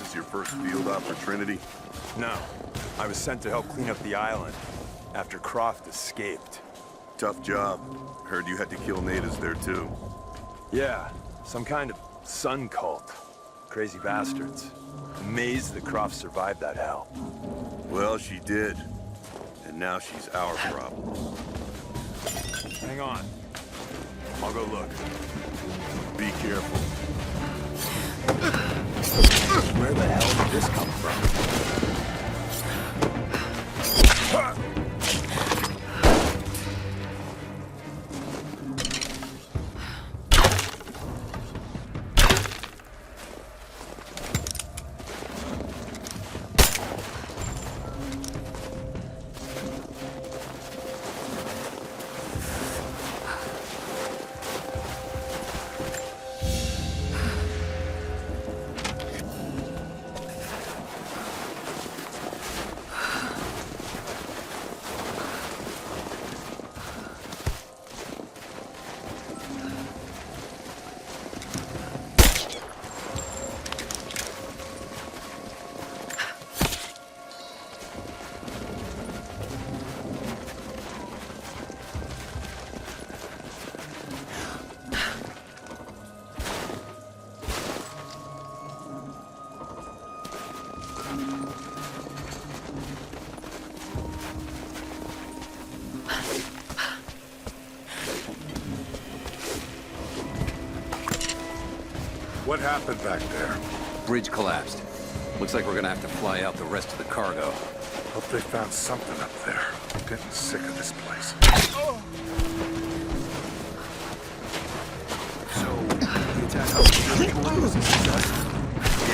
This is your first field op for Trinity? No. I was sent to help clean up the island after Croft escaped. Tough job. Heard you had to kill natives there too. Yeah, some kind of sun cult. Crazy bastards. Amazed that Croft survived that hell. Well, she did. And now she's our problem. Hang on. I'll go look. Be careful. Where the hell did this come from? What happened back there? Bridge collapsed. Looks like we're gonna have to fly out the rest of the cargo. Hope they found something up there. I'm getting sick of this place. So, the attack on the Trinity was a success?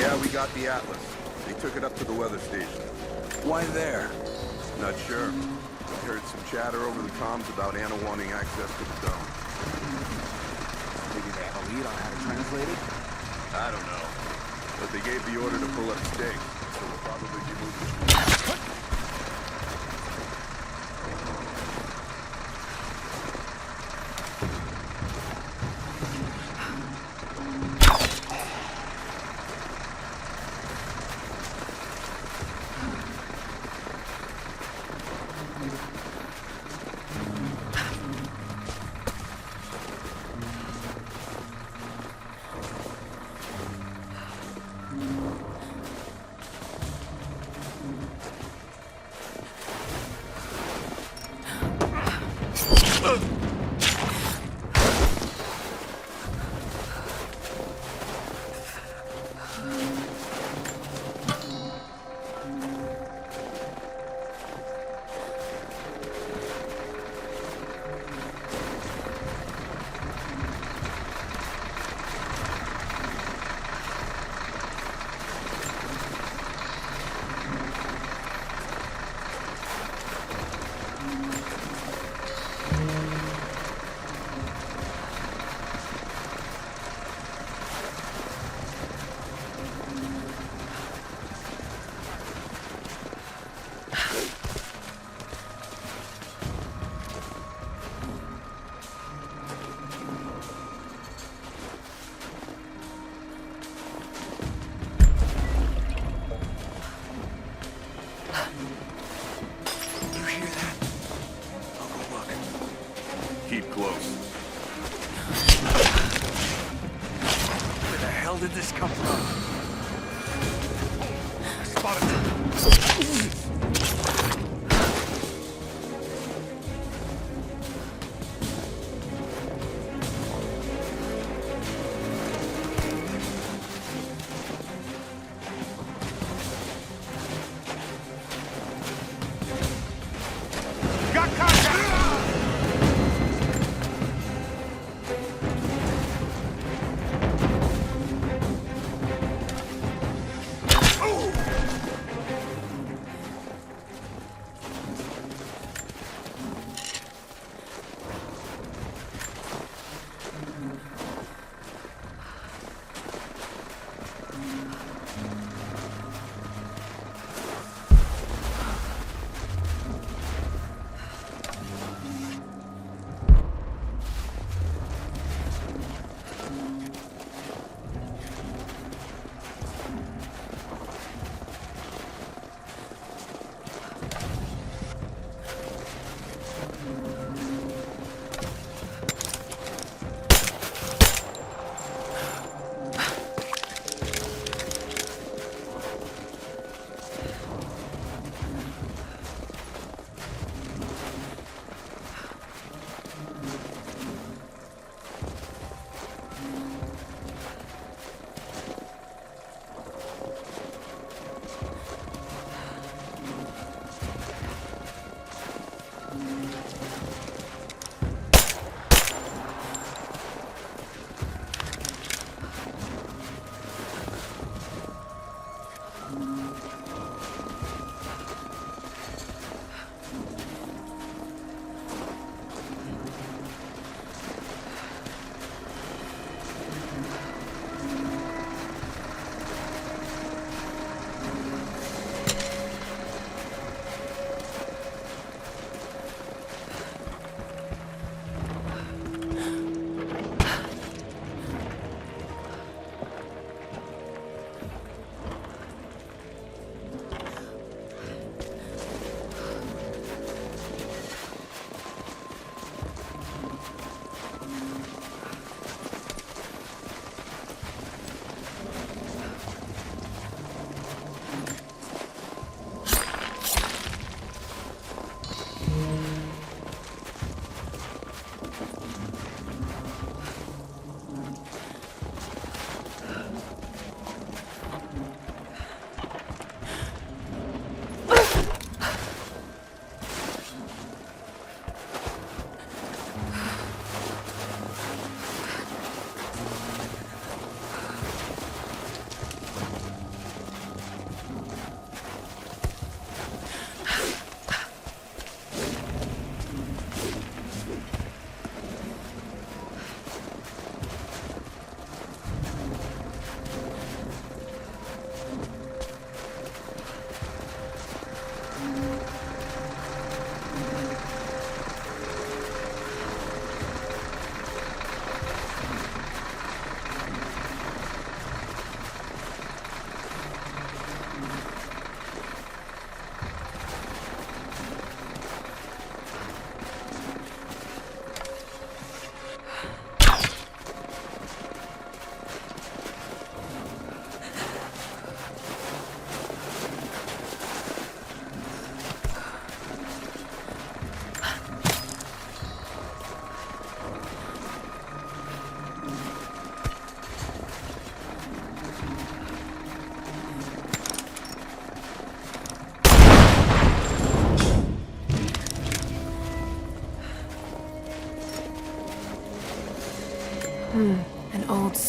Yeah, we got the Atlas. They took it up to the weather station. Why there? Not sure. I heard some chatter over the comms about Anna wanting access to the dome. Maybe they have a lead on how to translate it? I don't know. But they gave the order to pull up stakes, so we'll probably be moving. Keep close. Where the hell did this come from? I spotted it. Got contact!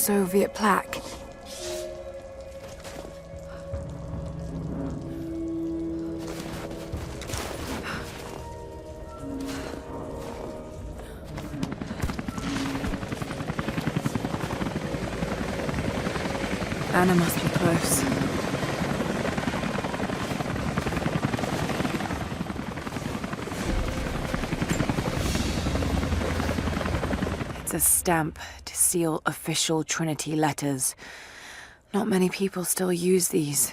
Soviet plaque. Anna must be close. It's a stamp to seal official Trinity letters. Not many people still use these.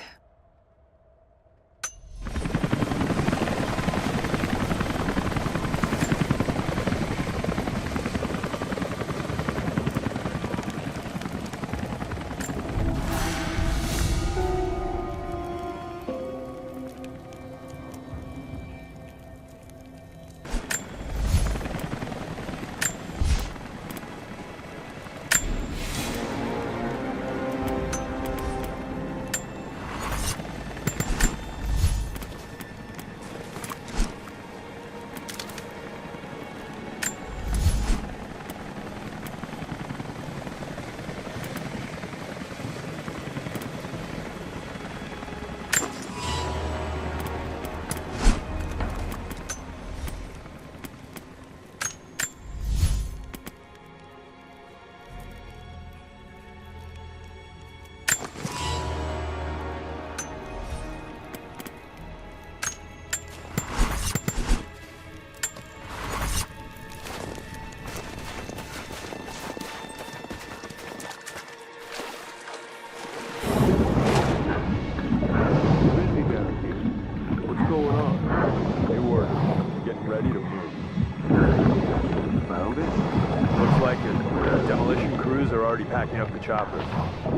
Packing up the choppers.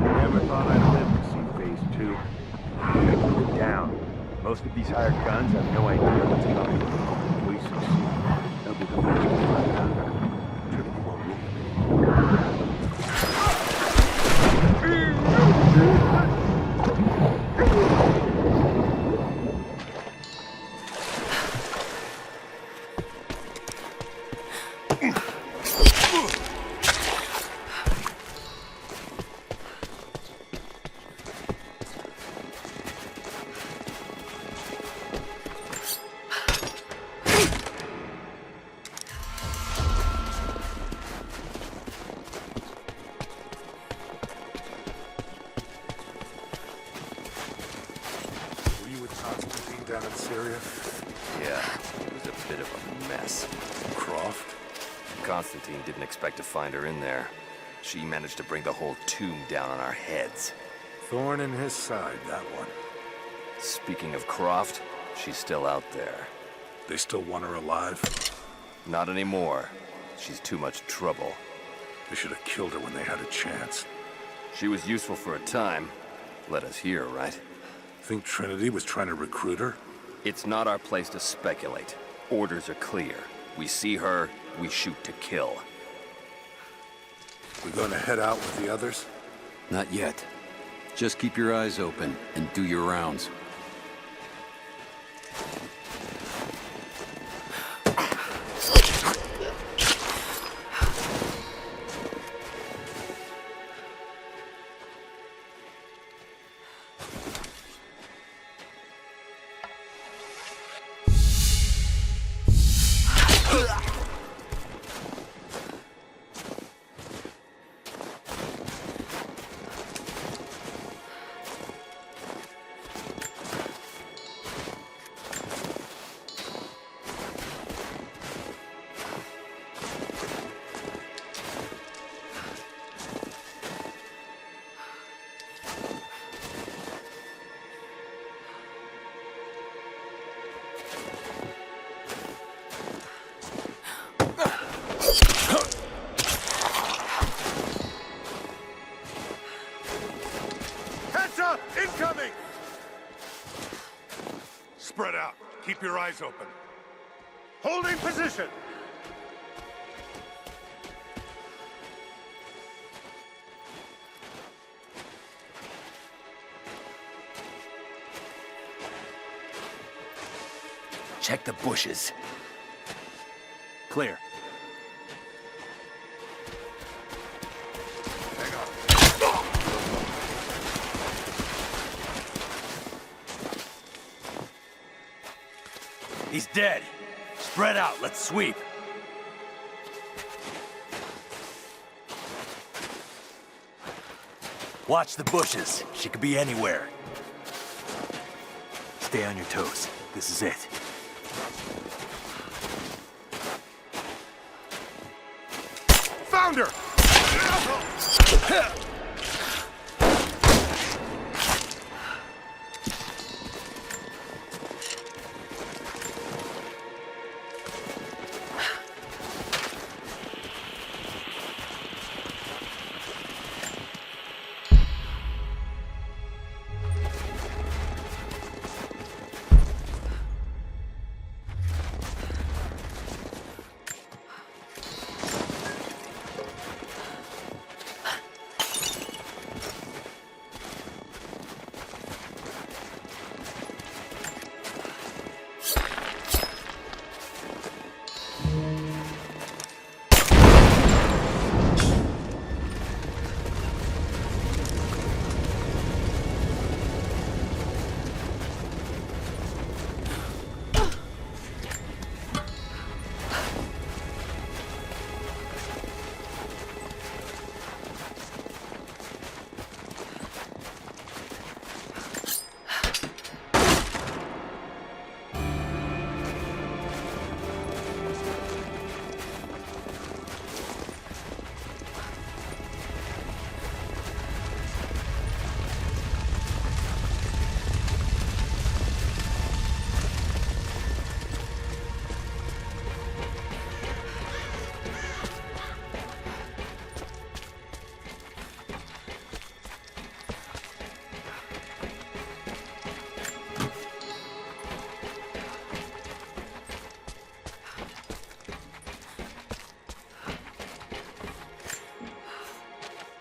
Never thought I'd live to see phase 2. Keep it down. Most of these hired guns have no idea what's coming. If we succeed, they'll be the first to find out. Trinity won't win. Down in Syria? Yeah, it was a bit of a mess. Croft? Constantine didn't expect to find her in there. She managed to bring the whole tomb down on our heads. Thorn in his side, that one. Speaking of Croft, she's still out there. They still want her alive? Not anymore. She's too much trouble. They should have killed her when they had a chance. She was useful for a time. Let us hear, right? Think Trinity was trying to recruit her? It's not our place to speculate. Orders are clear. We see her, we shoot to kill. We going to head out with the others? Not yet. Just keep your eyes open and do your rounds. Incoming! Spread out. Keep your eyes open. Holding position! Check the bushes. Clear. Hang on. He's dead. Spread out, let's sweep. Watch the bushes. She could be anywhere. Stay on your toes. This is it. Found her!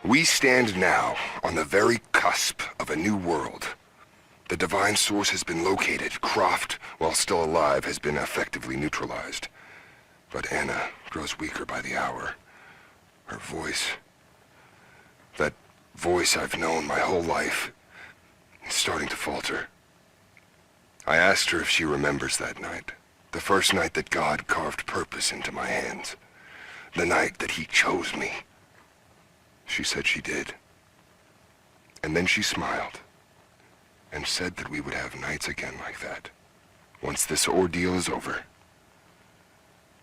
We stand now on the very cusp of a new world. The divine source has been located. Croft, while still alive, has been effectively neutralized. But Anna grows weaker by the hour. Her voice, that voice I've known my whole life, is starting to falter. I asked her if she remembers that night. The first night that God carved purpose into my hands. The night that he chose me. She said she did. And then she smiled and said that we would have nights again like that, once this ordeal is over.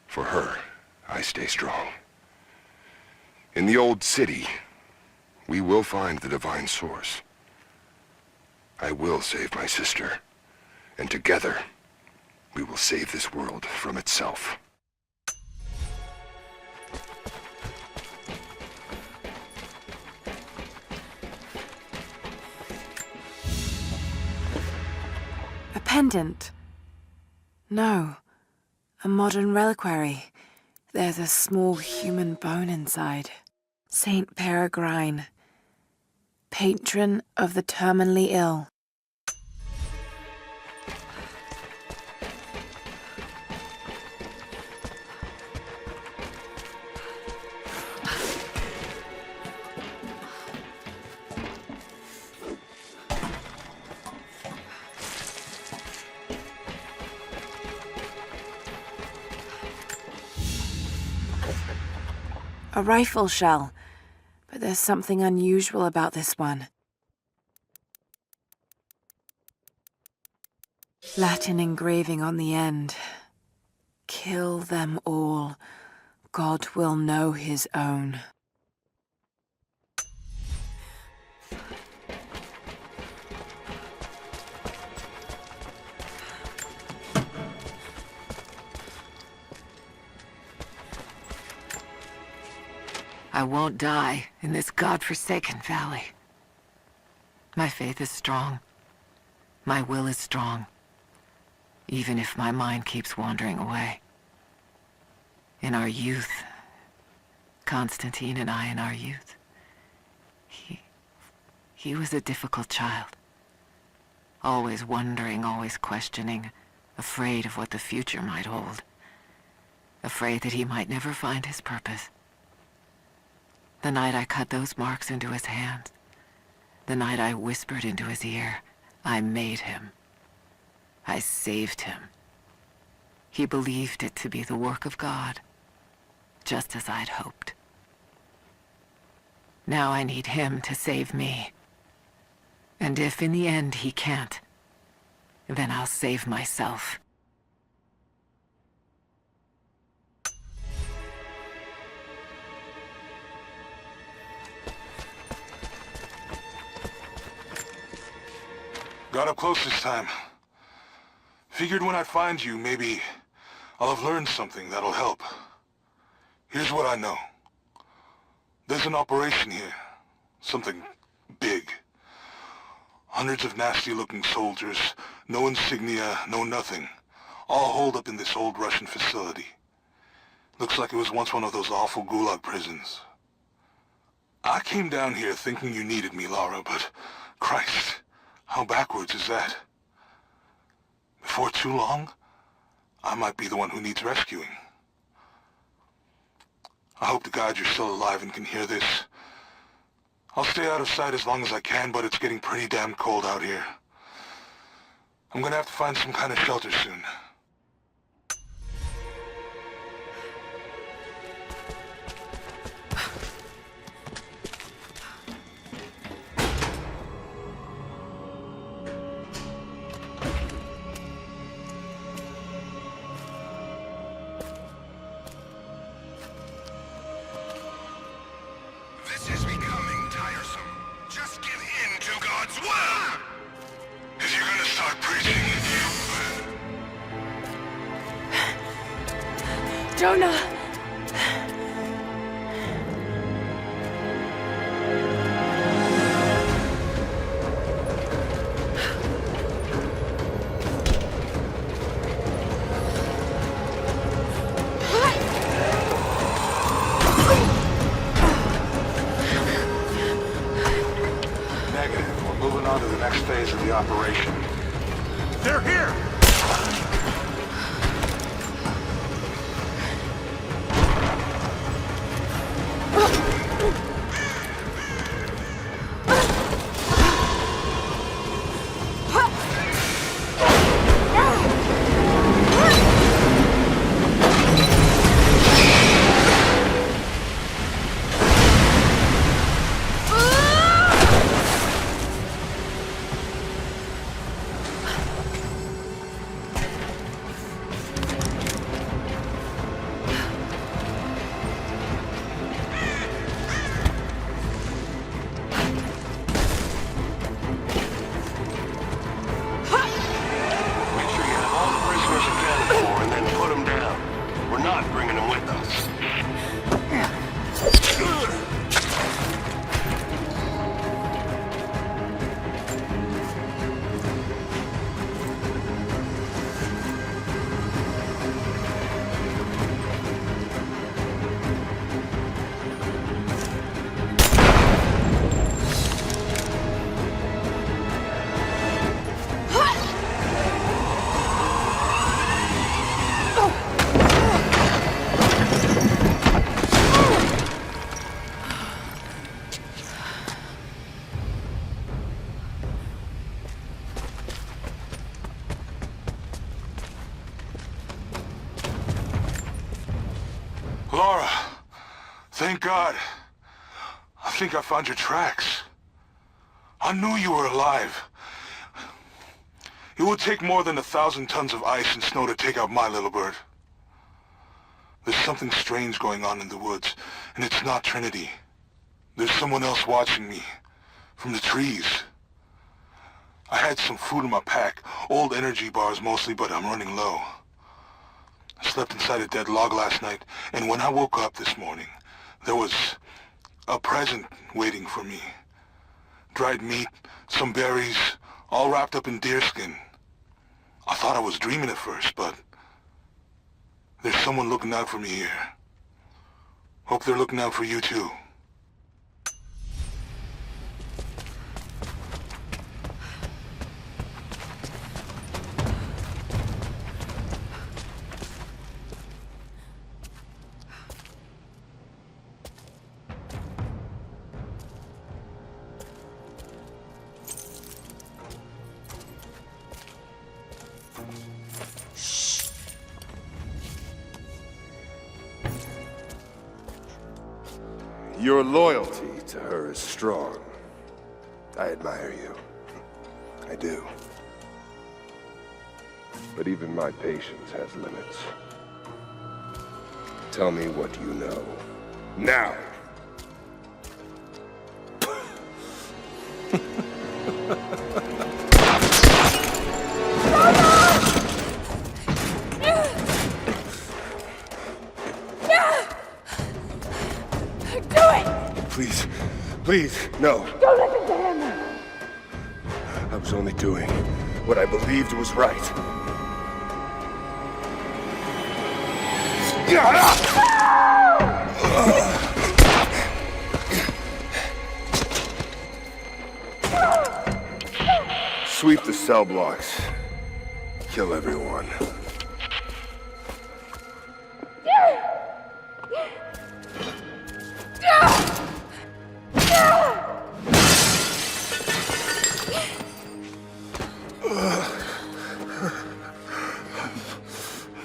For her, I stay strong. In the old city, we will find the divine source. I will save my sister, and together, we will save this world from itself. A pendant? No. A modern reliquary. There's a small human bone inside. Saint Peregrine, patron of the terminally ill. A rifle shell, but there's something unusual about this one. Latin engraving on the end. Kill them all. God will know his own. I won't die in this godforsaken valley. My faith is strong. My will is strong. Even if my mind keeps wandering away. In our youth, Constantine and I in our youth, he was a difficult child. Always wondering, always questioning, afraid of what the future might hold. Afraid that he might never find his purpose. The night I cut those marks into his hands, the night I whispered into his ear, I made him. I saved him. He believed it to be the work of God, just as I'd hoped. Now I need him to save me. And if in the end he can't, then I'll save myself. Got up close this time. Figured when I find you, maybe I'll have learned something that'll help. Here's what I know. There's an operation here. Something big. Hundreds of nasty-looking soldiers, no insignia, no nothing. All holed up in this old Russian facility. Looks like it was once one of those awful gulag prisons. I came down here thinking you needed me, Lara, but Christ, how backwards is that? Before too long, I might be the one who needs rescuing. I hope to God you're still alive and can hear this. I'll stay out of sight as long as I can, but it's getting pretty damn cold out here. I'm gonna have to find some kind of shelter soon. Jonah! Negative. We're moving on to the next phase of the operation. They're here! Lara, thank God. I think I found your tracks. I knew you were alive. It would take more than 1,000 tons of ice and snow to take out my little bird. There's something strange going on in the woods, and it's not Trinity. There's someone else watching me, from the trees. I had some food in my pack, old energy bars mostly, but I'm running low. I slept inside a dead log last night, and when I woke up this morning, there was a present waiting for me. Dried meat, some berries, all wrapped up in deerskin. I thought I was dreaming at first, but there's someone looking out for me here. Hope they're looking out for you too. Your loyalty to her is strong. I admire you. I do. But even my patience has limits. Tell me what you know. Now! Please, please, no. Don't listen to him! I was only doing what I believed was right. Sweep the cell blocks. Kill everyone.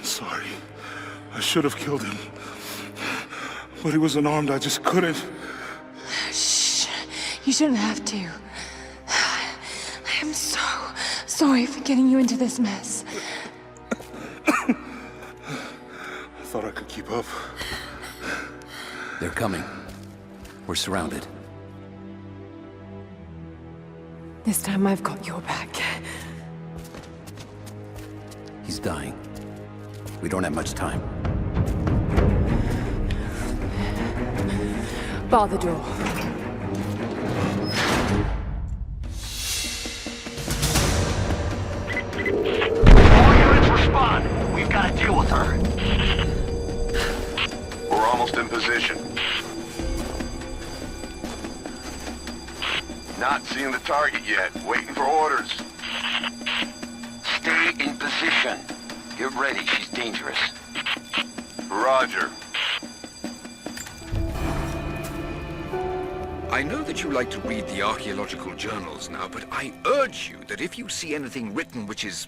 Sorry. I should have killed him. But he was unarmed, I just couldn't. Shh. You shouldn't have to. I am so sorry for getting you into this mess. I thought I could keep up. They're coming. We're surrounded. This time I've got your back. He's dying. We don't have much time. Bar the door. All units respond. We've got to deal with her. We're almost in position. Not seeing the target yet. Waiting for orders. Stay in position. Get ready, she's dangerous. Roger. I know that you like to read the archaeological journals now, but I urge you that if you see anything written which is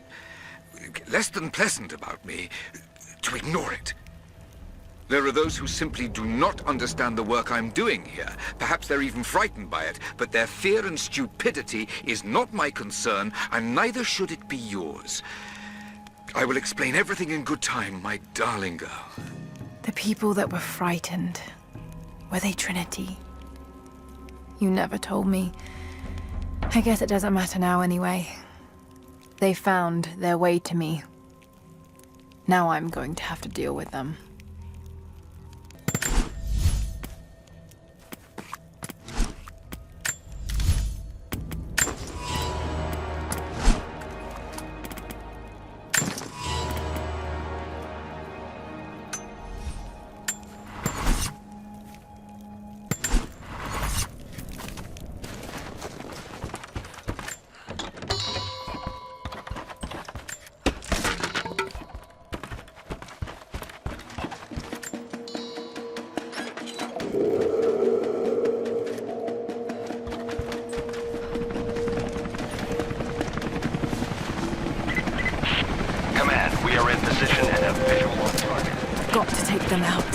less than pleasant about me, to ignore it. There are those who simply do not understand the work I'm doing here. Perhaps they're even frightened by it, but their fear and stupidity is not my concern, and neither should it be yours. I will explain everything in good time, my darling girl. The people that were frightened, were they Trinity? You never told me. I guess it doesn't matter now anyway. They found their way to me. Now I'm going to have to deal with them. Got to take them out.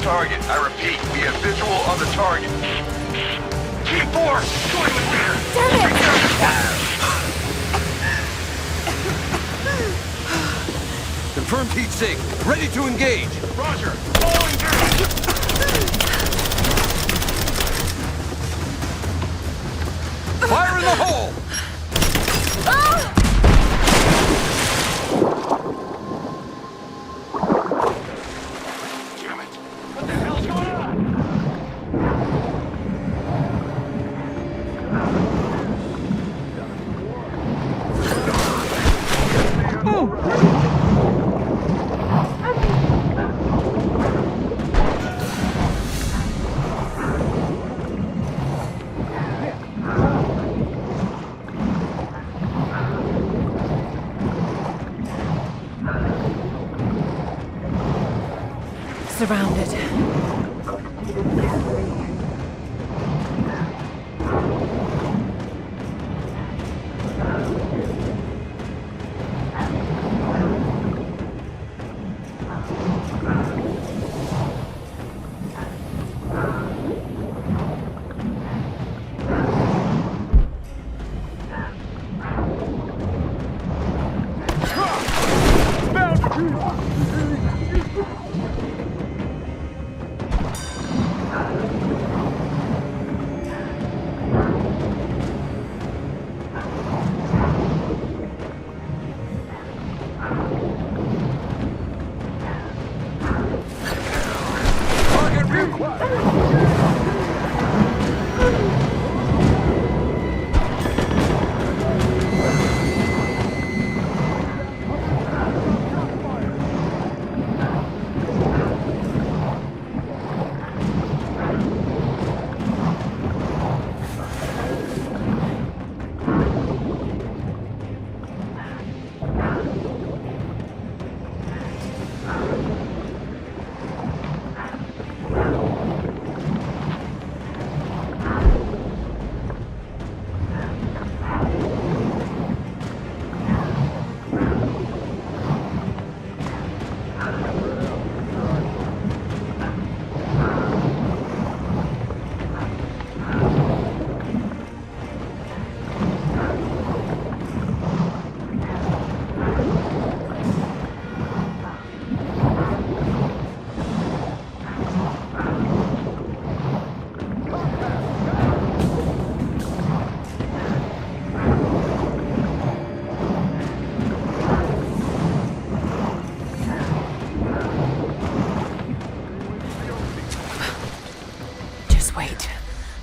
Target. I repeat, we have visual on the target. T4! Join the rear! Confirmed heat sink. Ready to engage. Roger. Following through. surrounded.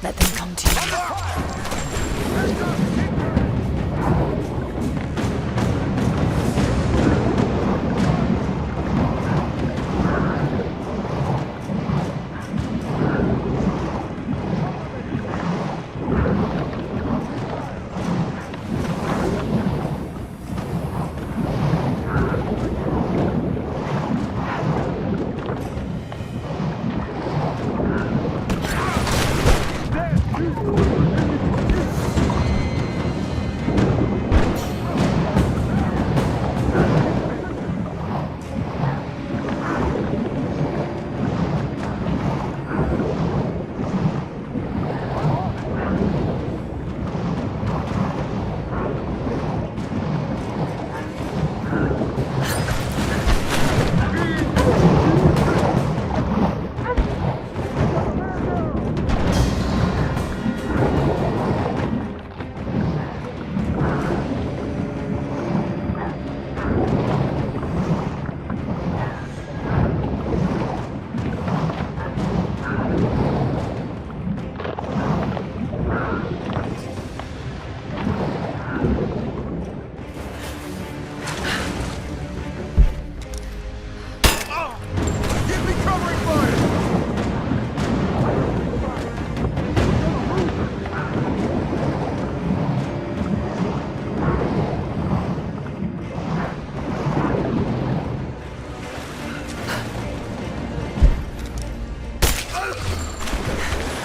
Let them come to you.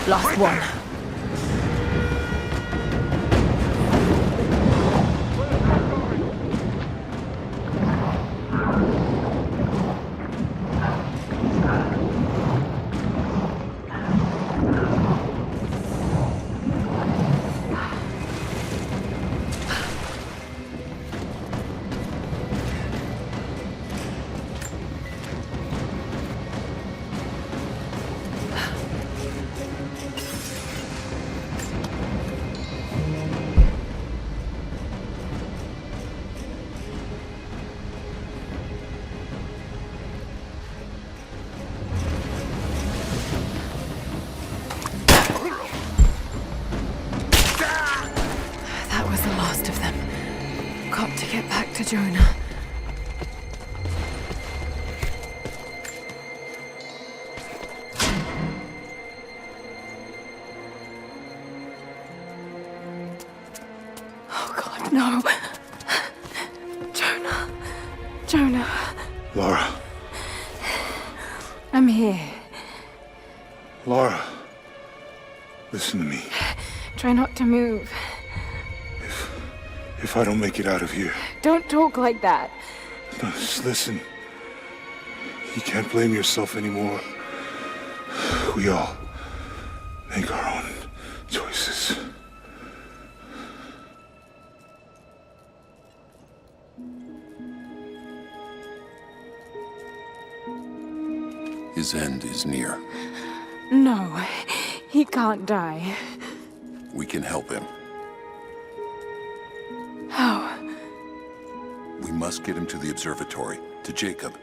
Lost one. Jonah. Oh God, no. Jonah. Jonah. Lara. I'm here. Lara, listen to me. Try not to move. If I don't make it out of here... Don't talk like that. No, just listen. You can't blame yourself anymore. We all make our own choices. His end is near. No, he can't die. We can help him. How? We must get him to the observatory, to Jacob.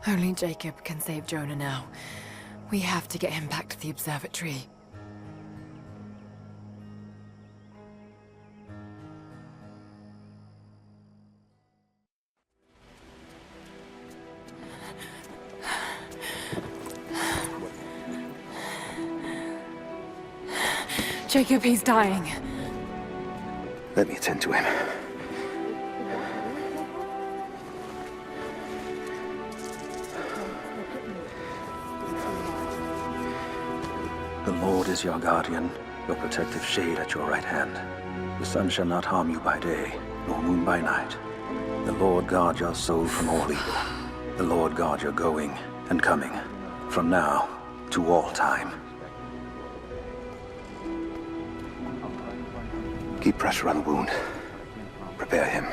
Only Jacob can save Jonah now. We have to get him back to the observatory. Jacob, he's dying. Let me attend to him. The Lord is your guardian, your protective shade at your right hand. The sun shall not harm you by day, nor moon by night. The Lord guard your soul from all evil. The Lord guard your going and coming, from now to all time. Keep pressure on the wound. Prepare him.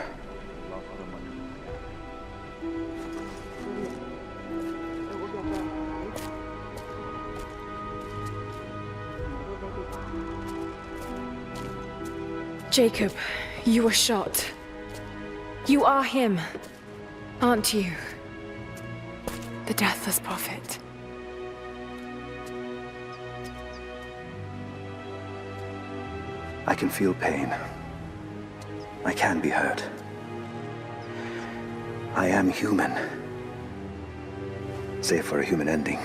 Jacob, you were shot. You are him, aren't you? The Deathless Prophet. I can feel pain. I can be hurt. I am human. Save for a human ending.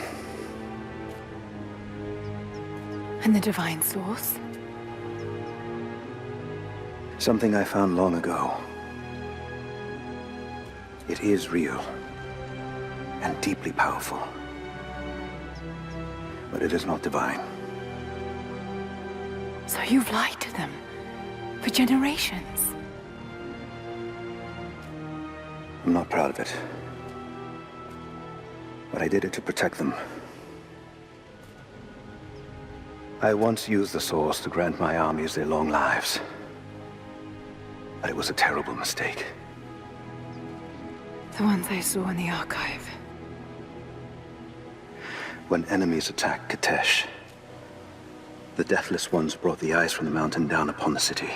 And the Divine Source? Something I found long ago. It is real and deeply powerful. But it is not divine. So you've lied to them for generations. I'm not proud of it. But I did it to protect them. I once used the Source to grant my armies their long lives. But it was a terrible mistake. The ones I saw in the archive. When enemies attacked Kitezh, the Deathless ones brought the ice from the mountain down upon the city.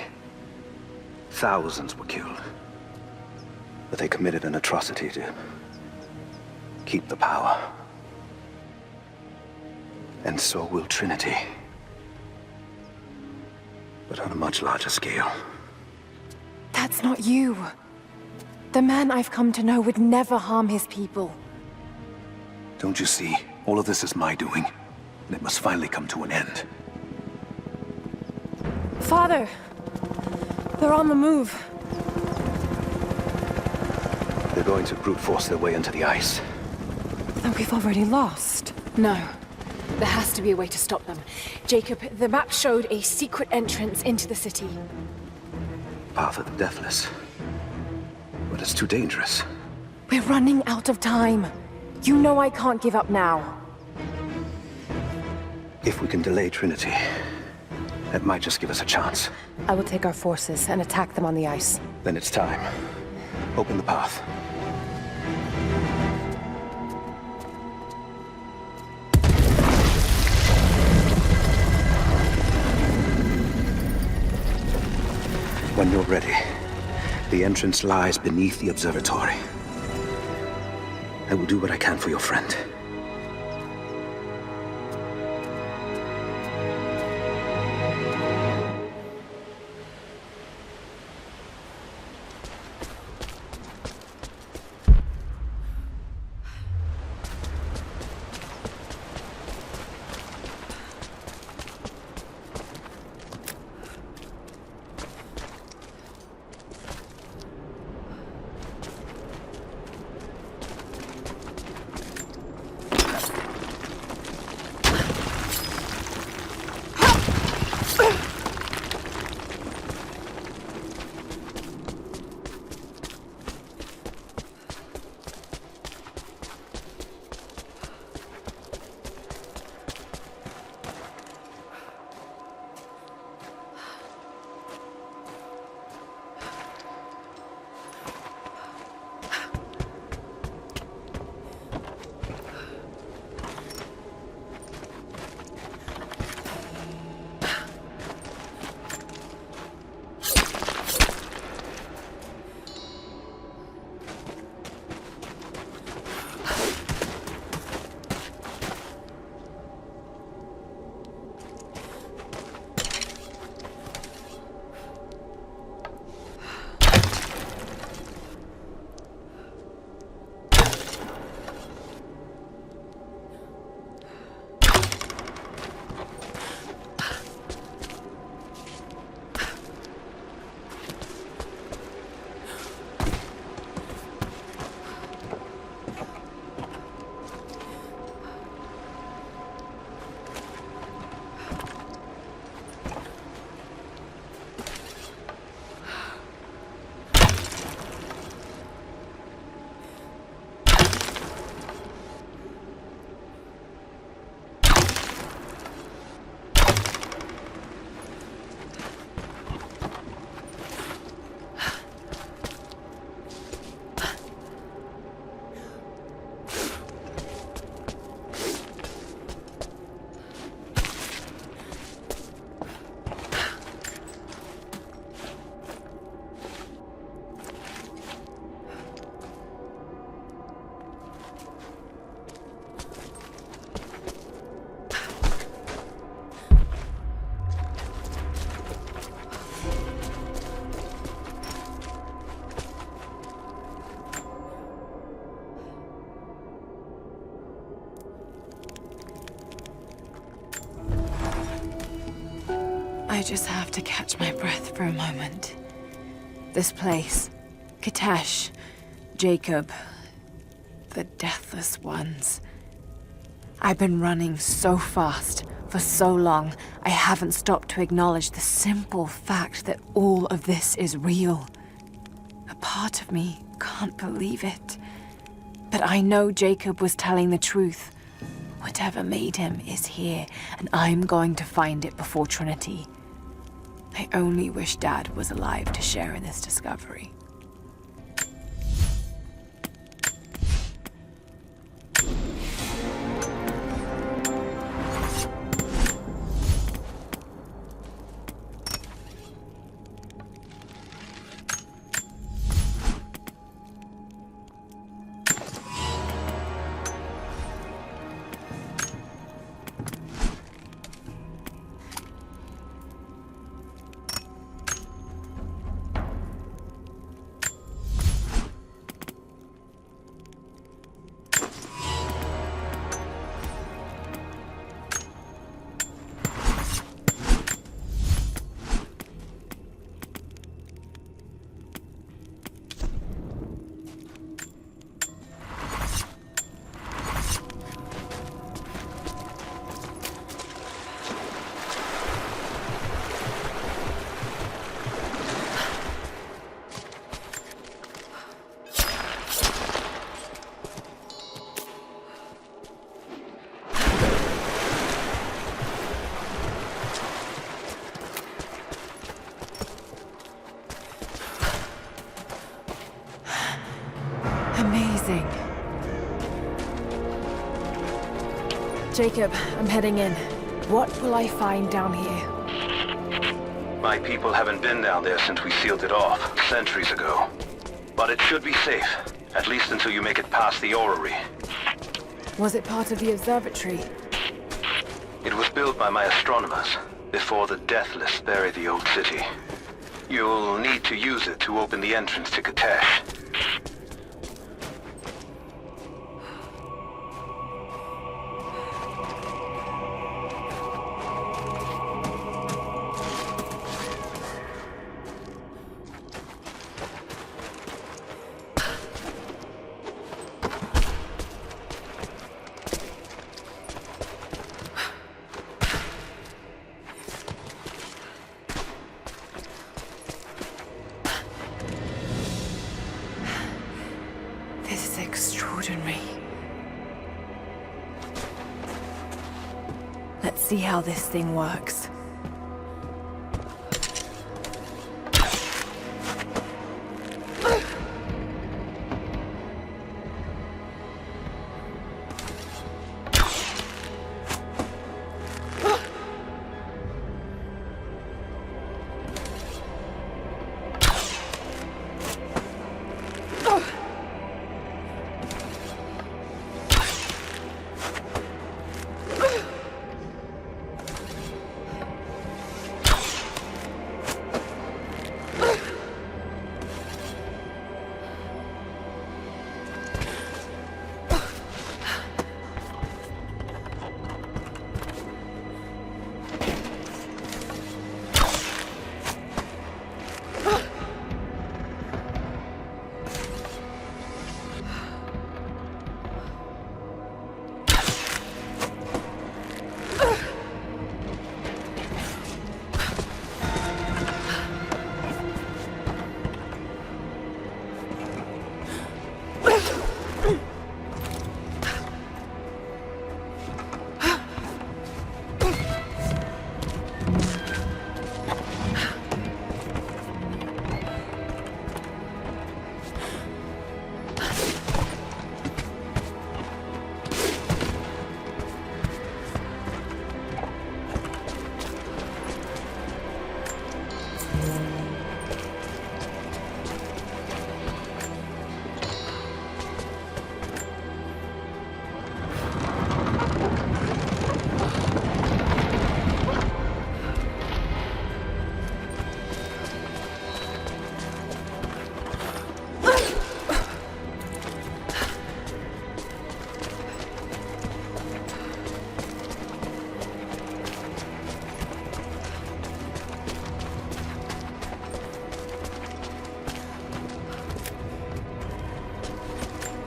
Thousands were killed. But they committed an atrocity to keep the power. And so will Trinity. But on a much larger scale. That's not you. The man I've come to know would never harm his people. Don't you see? All of this is my doing. And it must finally come to an end. Father! They're on the move. They're going to brute force their way into the ice. And we've already lost. No. There has to be a way to stop them. Jacob, the map showed a secret entrance into the city. Path of the Deathless. But it's too dangerous. We're running out of time. You know I can't give up now. If we can delay Trinity, that might just give us a chance. I will take our forces and attack them on the ice. Then it's time. Open the path. When you're ready, the entrance lies beneath the observatory. I will do what I can for your friend. I just have to catch my breath for a moment. This place, Kitezh, Jacob, the Deathless ones. I've been running so fast for so long, I haven't stopped to acknowledge the simple fact that all of this is real. A part of me can't believe it. But I know Jacob was telling the truth. Whatever made him is here, and I'm going to find it before Trinity. I only wish Dad was alive to share in this discovery. Amazing. Jacob, I'm heading in. What will I find down here? My people haven't been down there since we sealed it off, centuries ago. But it should be safe, at least until you make it past the orrery. Was it part of the observatory? It was built by my astronomers, before the Deathless buried the old city. You'll need to use it to open the entrance to Kitezh. Let's see how this thing works.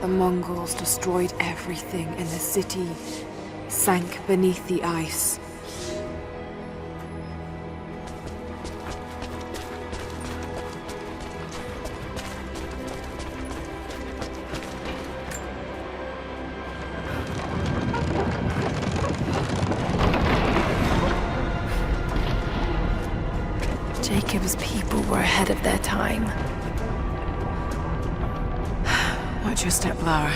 The Mongols destroyed everything, and the city sank beneath the ice. Jacob's people were ahead of their time. Watch your step, Lara.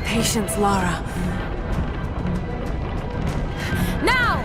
Patience, Lara. Now!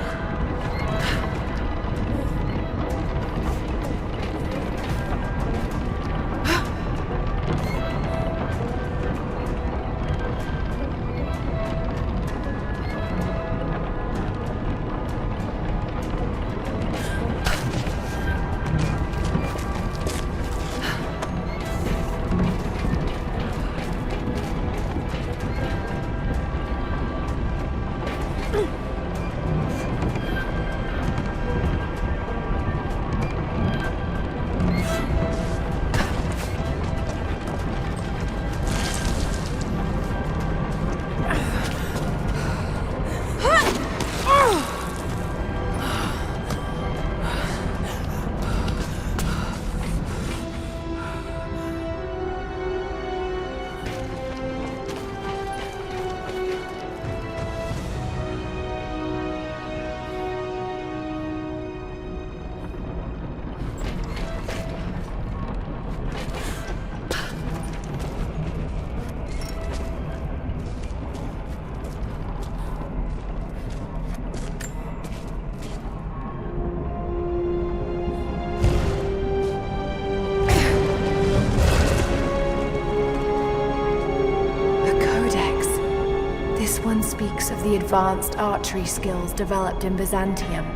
Speaks of the advanced archery skills developed in Byzantium.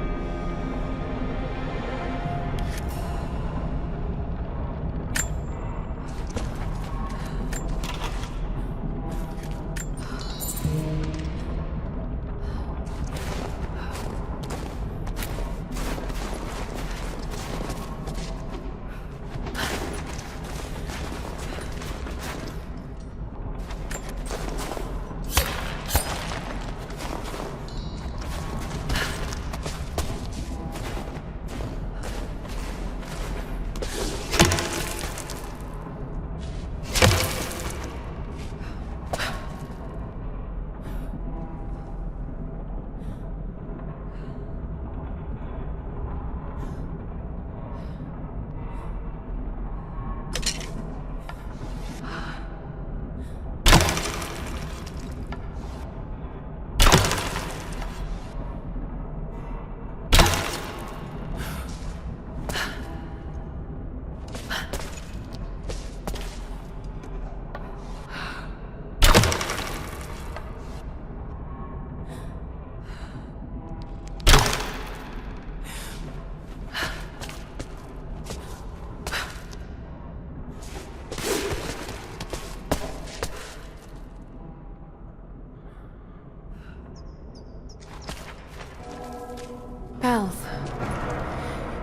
Vale.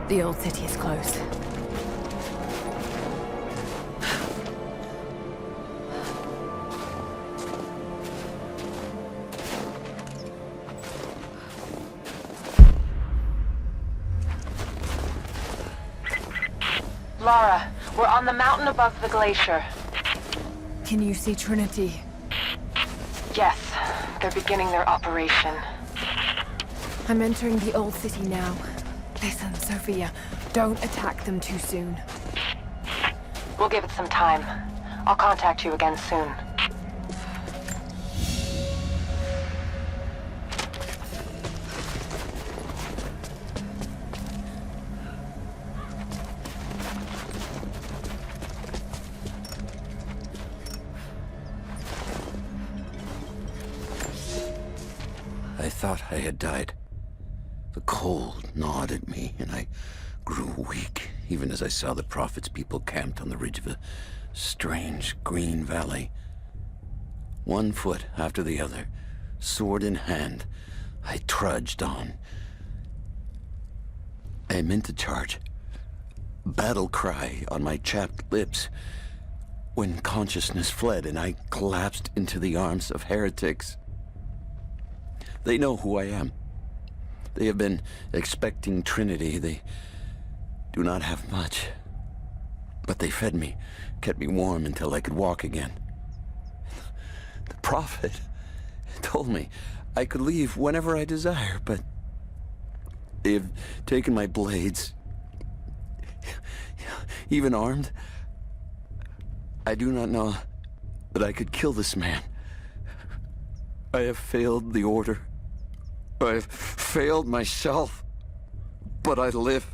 The old city is closed. Lara, we're on the mountain above the glacier. Can you see Trinity? Yes, they're beginning their operation. I'm entering the old city now. Listen, Sophia, don't attack them too soon. We'll give it some time. I'll contact you again soon. I thought I had died. The cold gnawed at me, and I grew weak, even as I saw the Prophet's people camped on the ridge of a strange green valley. One foot after the other, sword in hand, I trudged on. I meant to charge, battle cry on my chapped lips, when consciousness fled and I collapsed into the arms of heretics. They know who I am. They have been expecting Trinity. They do not have much. But they fed me, kept me warm until I could walk again. The Prophet told me I could leave whenever I desire, but they have taken my blades. Even armed, I do not know that I could kill this man. I have failed the Order. I have failed myself, but I live.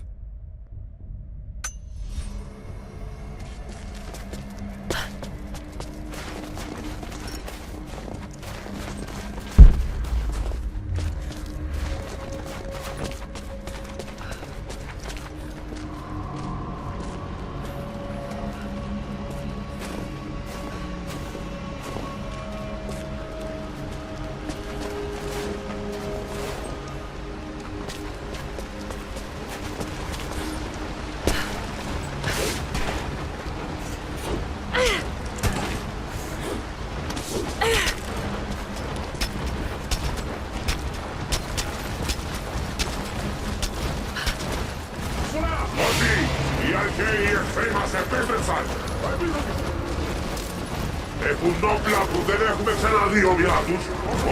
Δεν έχουμε ξαναδεί ομοιά τους.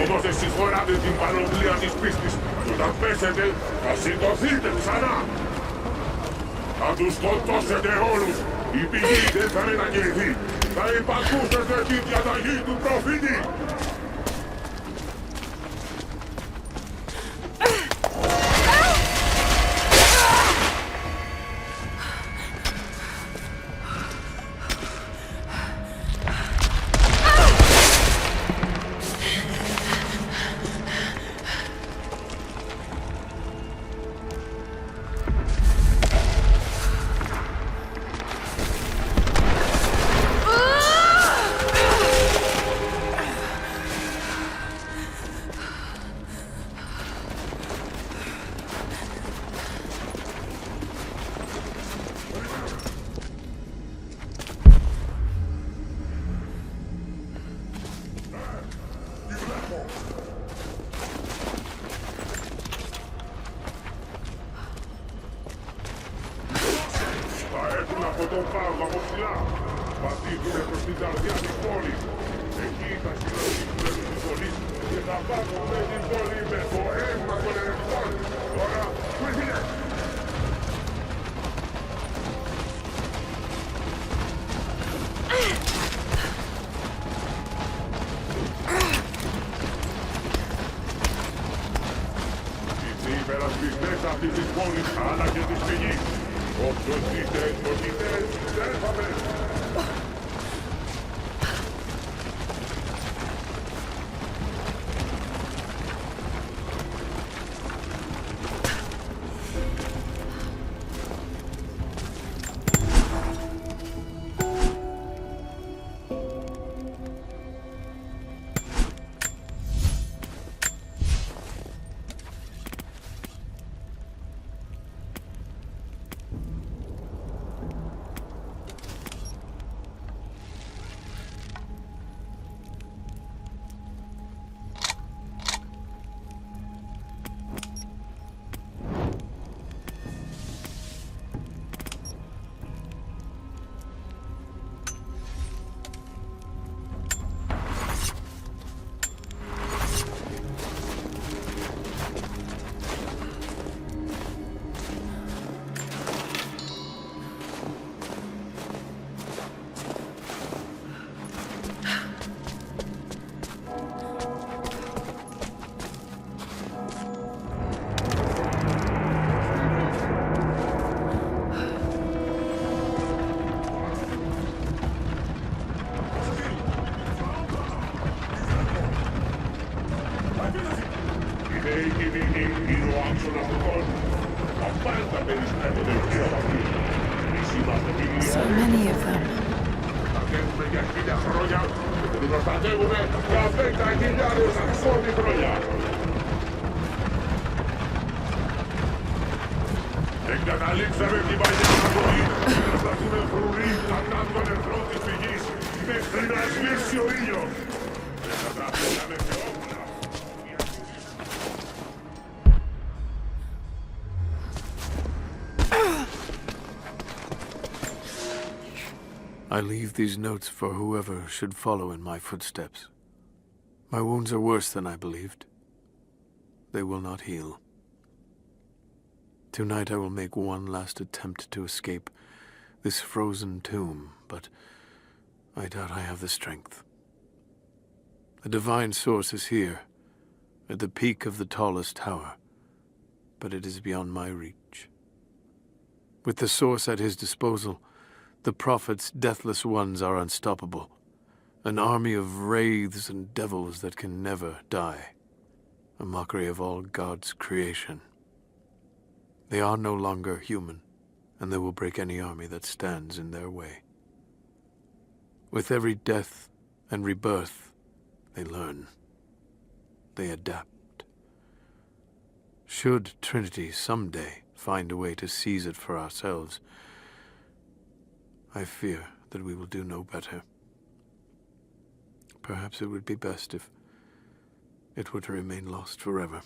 Όμως εσείς φοράτε την πανοπλία της πίστης. Και όταν πέσετε, θα σηκωθείτε ξανά. Θα τους σκοτώσετε όλους. Η πηγή δεν θα μετακινηθεί. Θα υπακούσετε την διαταγή του προφήτη. So many of them. I leave these notes for whoever should follow in my footsteps. My wounds are worse than I believed. They will not heal. Tonight I will make one last attempt to escape this frozen tomb, but I doubt I have the strength. The divine source is here, at the peak of the tallest tower, but it is beyond my reach. With the source at his disposal, the Prophet's deathless ones are unstoppable, an army of wraiths and devils that can never die, a mockery of all God's creation. They are no longer human, and they will break any army that stands in their way. With every death and rebirth, they learn. They adapt. Should Trinity someday find a way to seize it for ourselves, I fear that we will do no better. Perhaps it would be best if it were to remain lost forever.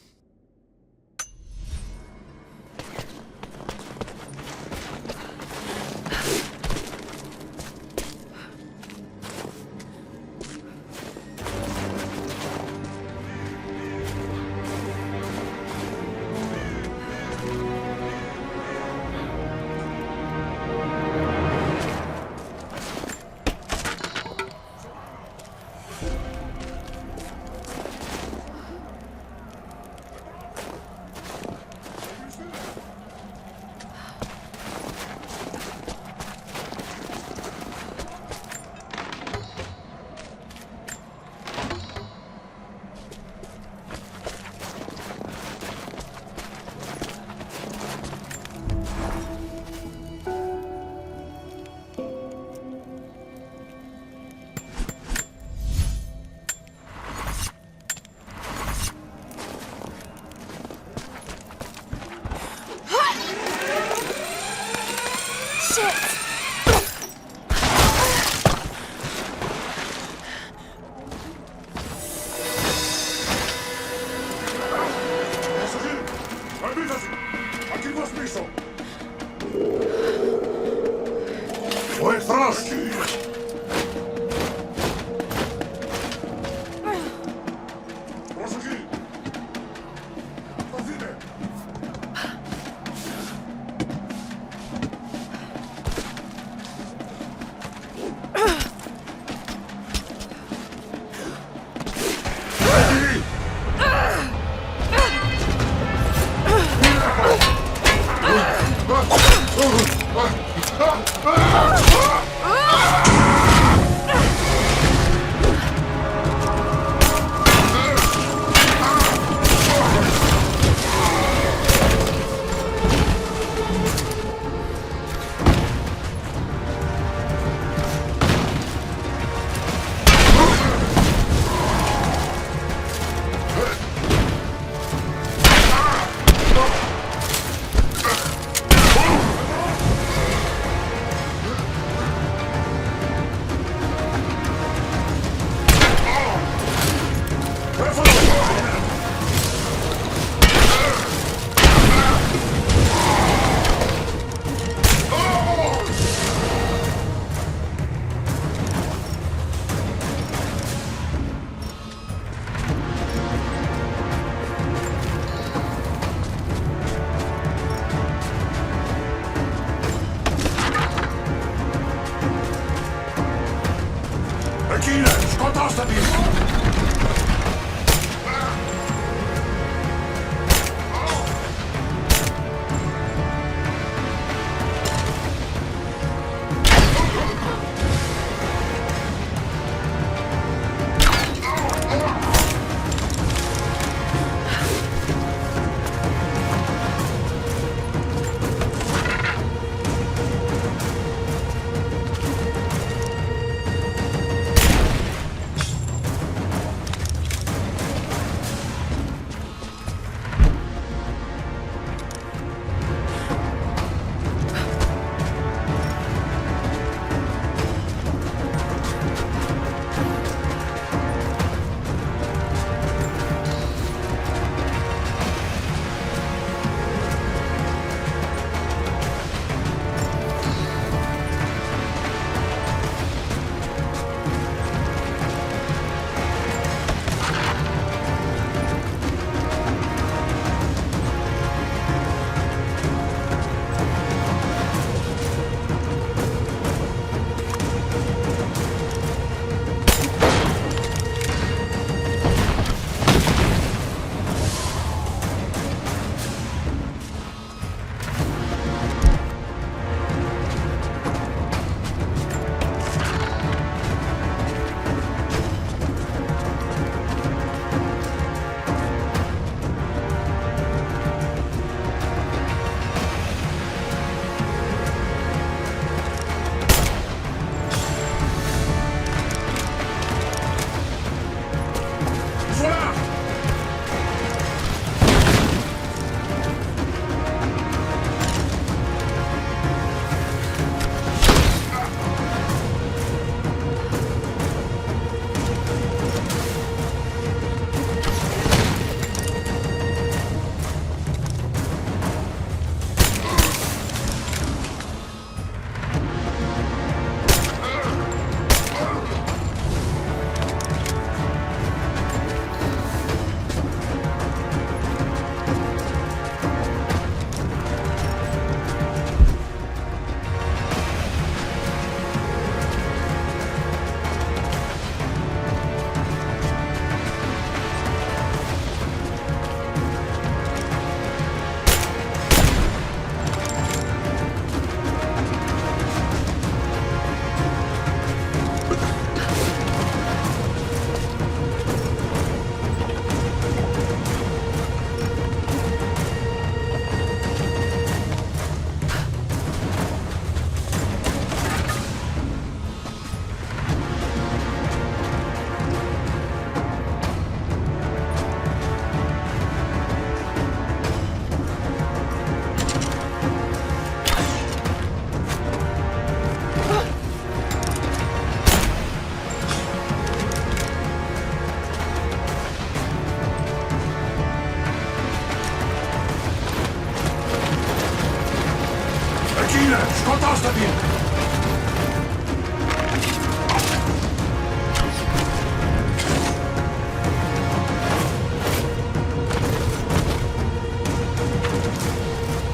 Está bien.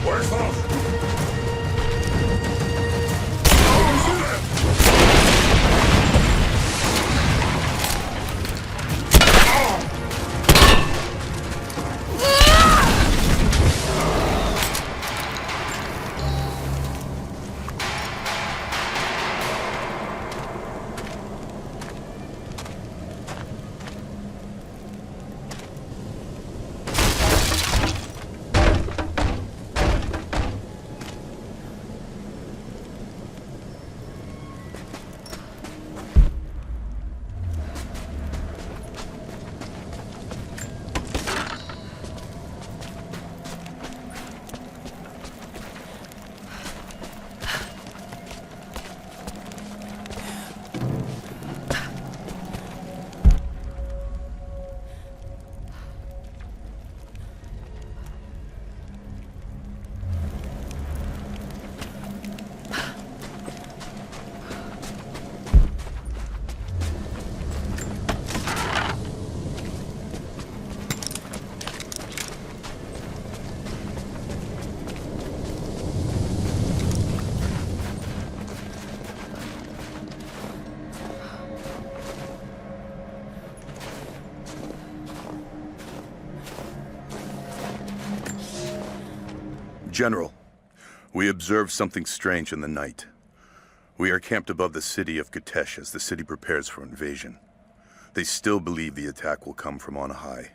¡Puestos! General, we observed something strange in the night. We are camped above the city of Kitezh as the city prepares for invasion. They still believe the attack will come from on high.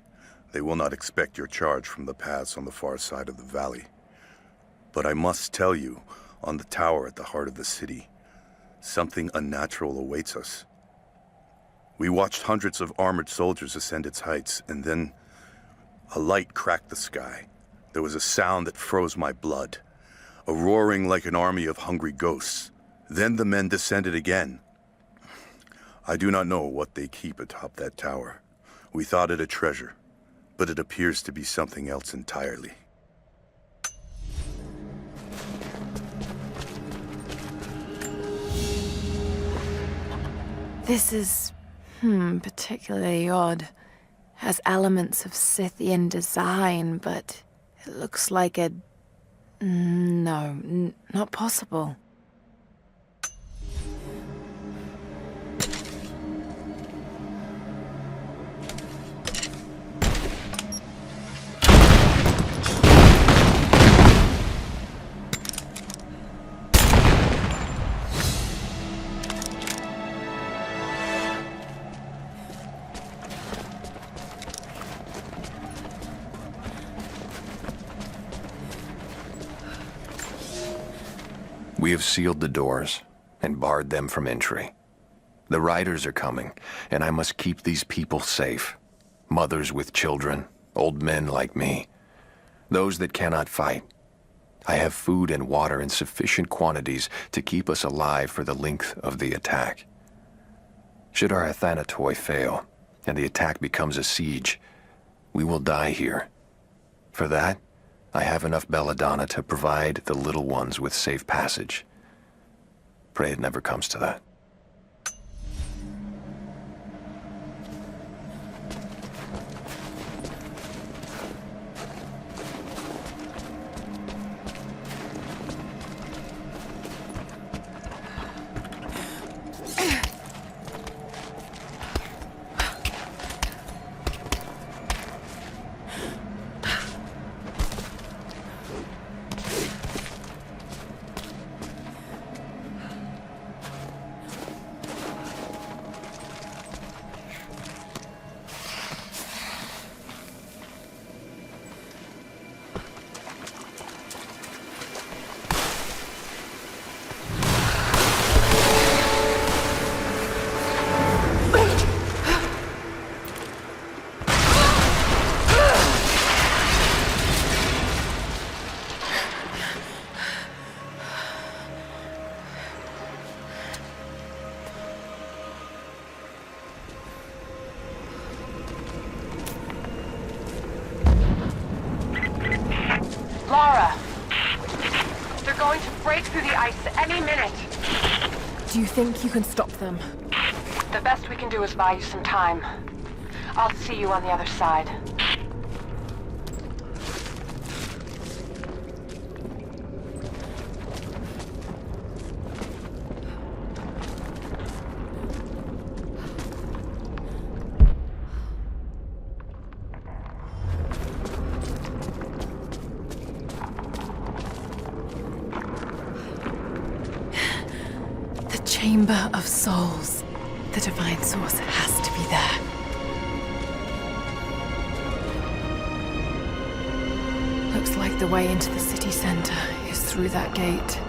They will not expect your charge from the paths on the far side of the valley. But I must tell you, on the tower at the heart of the city, something unnatural awaits us. We watched hundreds of armored soldiers ascend its heights, and then a light cracked the sky. There was a sound that froze my blood, a roaring like an army of hungry ghosts. Then the men descended again. I do not know what they keep atop that tower. We thought it a treasure, but it appears to be something else entirely. This is, particularly odd. Has elements of Scythian design, but it looks like a... No, not possible. We have sealed the doors and barred them from entry. The riders are coming, and I must keep these people safe. Mothers with children, old men like me, those that cannot fight. I have food and water in sufficient quantities to keep us alive for the length of the attack. Should our Athanatoi fail, and the attack becomes a siege, we will die here. For that, I have enough belladonna to provide the little ones with safe passage. Pray it never comes to that. Lara! They're going going to break through the ice any minute. Do you think you can stop them? The best we can do is buy you some time. I'll see you on the other side. Chamber of Souls. The Divine Source has to be there. Looks like the way into the city center is through that gate.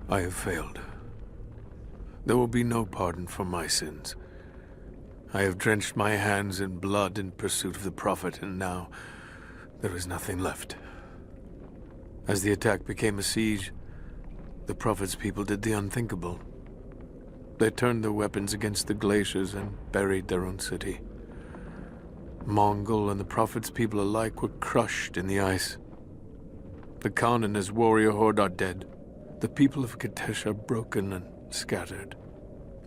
I have failed. There will be no pardon for my sins. I have drenched my hands in blood in pursuit of the Prophet, and now there is nothing left. As the attack became a siege, the Prophet's people did the unthinkable. They turned their weapons against the glaciers and buried their own city. Mongol and the Prophet's people alike were crushed in the ice. The Khan and his warrior horde are dead. The people of Kitezh are broken and scattered.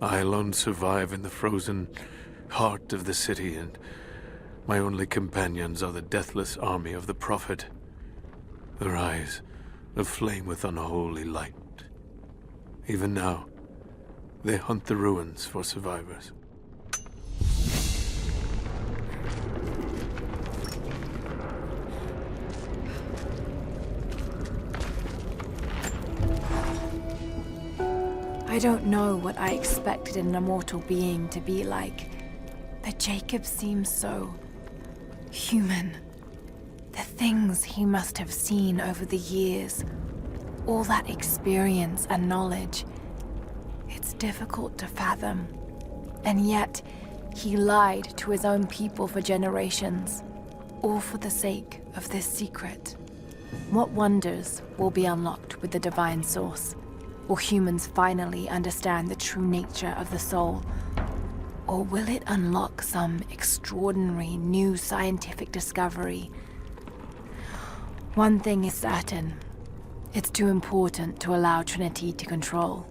I alone survive in the frozen heart of the city, and my only companions are the deathless army of the Prophet, their eyes aflame with unholy light. Even now, they hunt the ruins for survivors. I don't know what I expected an immortal being to be like, but Jacob seems so human. The things he must have seen over the years, all that experience and knowledge, it's difficult to fathom. And yet, he lied to his own people for generations, all for the sake of this secret. What wonders will be unlocked with the Divine Source? Will humans finally understand the true nature of the soul? Or will it unlock some extraordinary new scientific discovery? One thing is certain. It's too important to allow Trinity to control.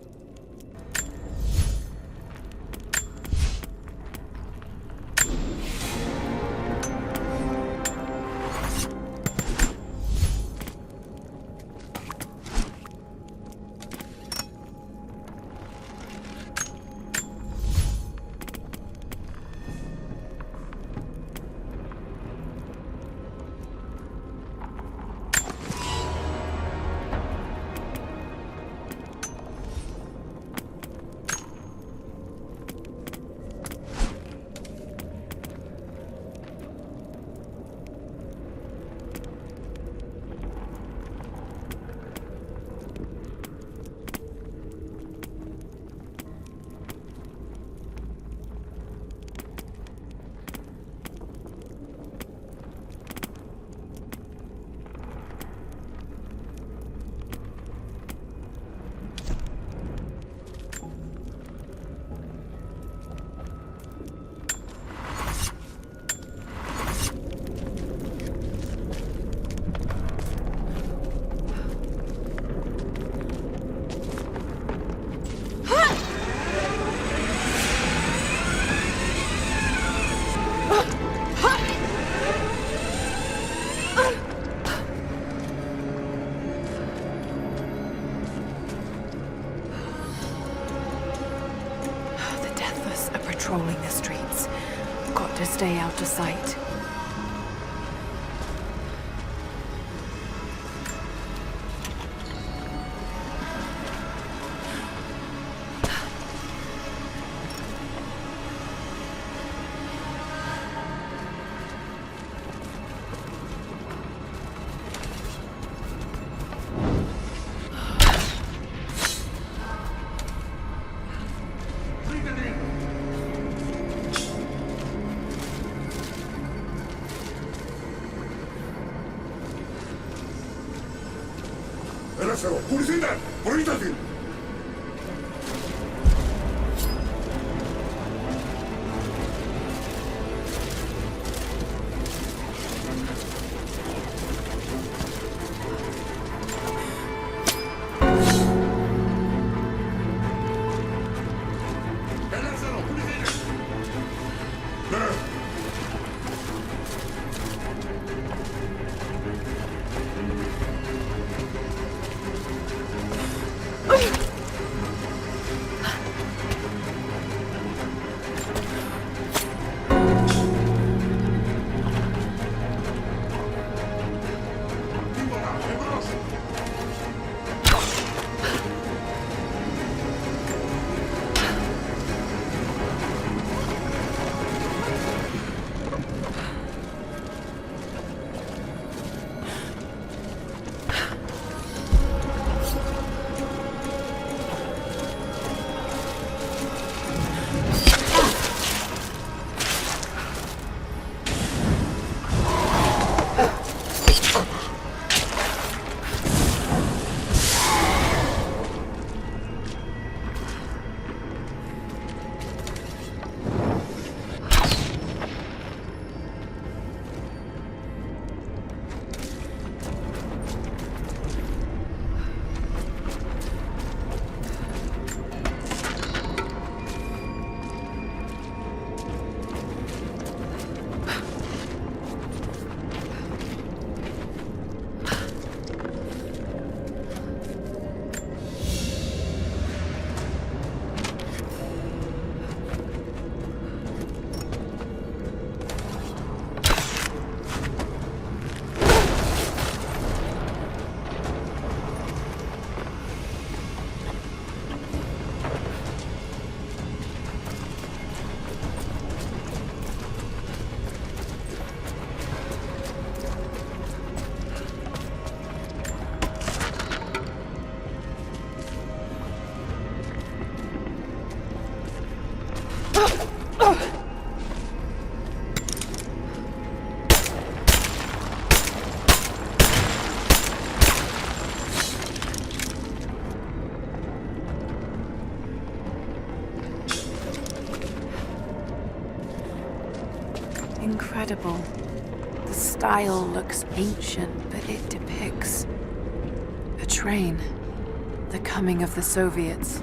Patrolling the streets. Got to stay out of sight. ¡Purísita! ¡Purísita! Incredible. The style looks ancient, but it depicts a train. The coming of the Soviets.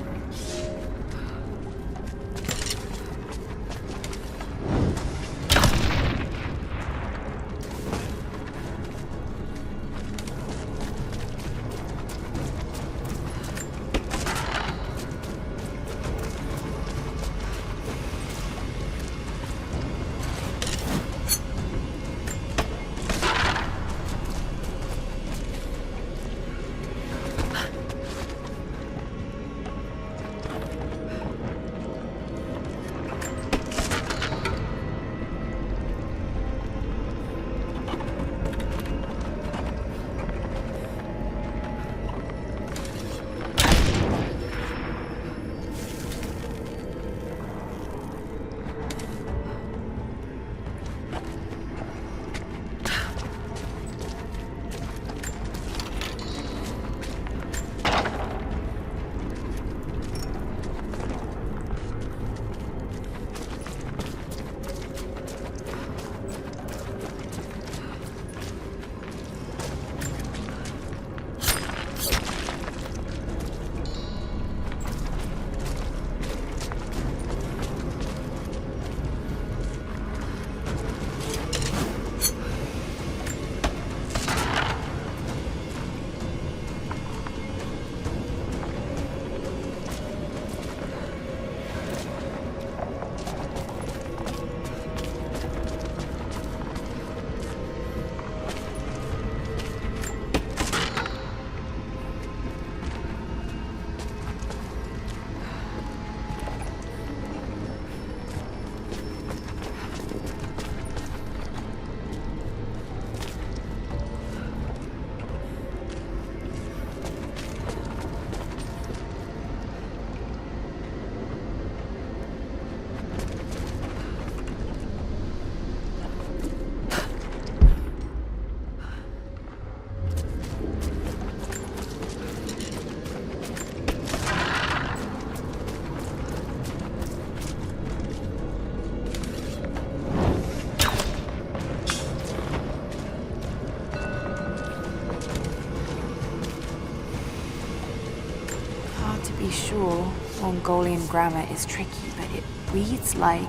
Sure, Mongolian grammar is tricky, but it reads like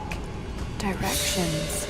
directions.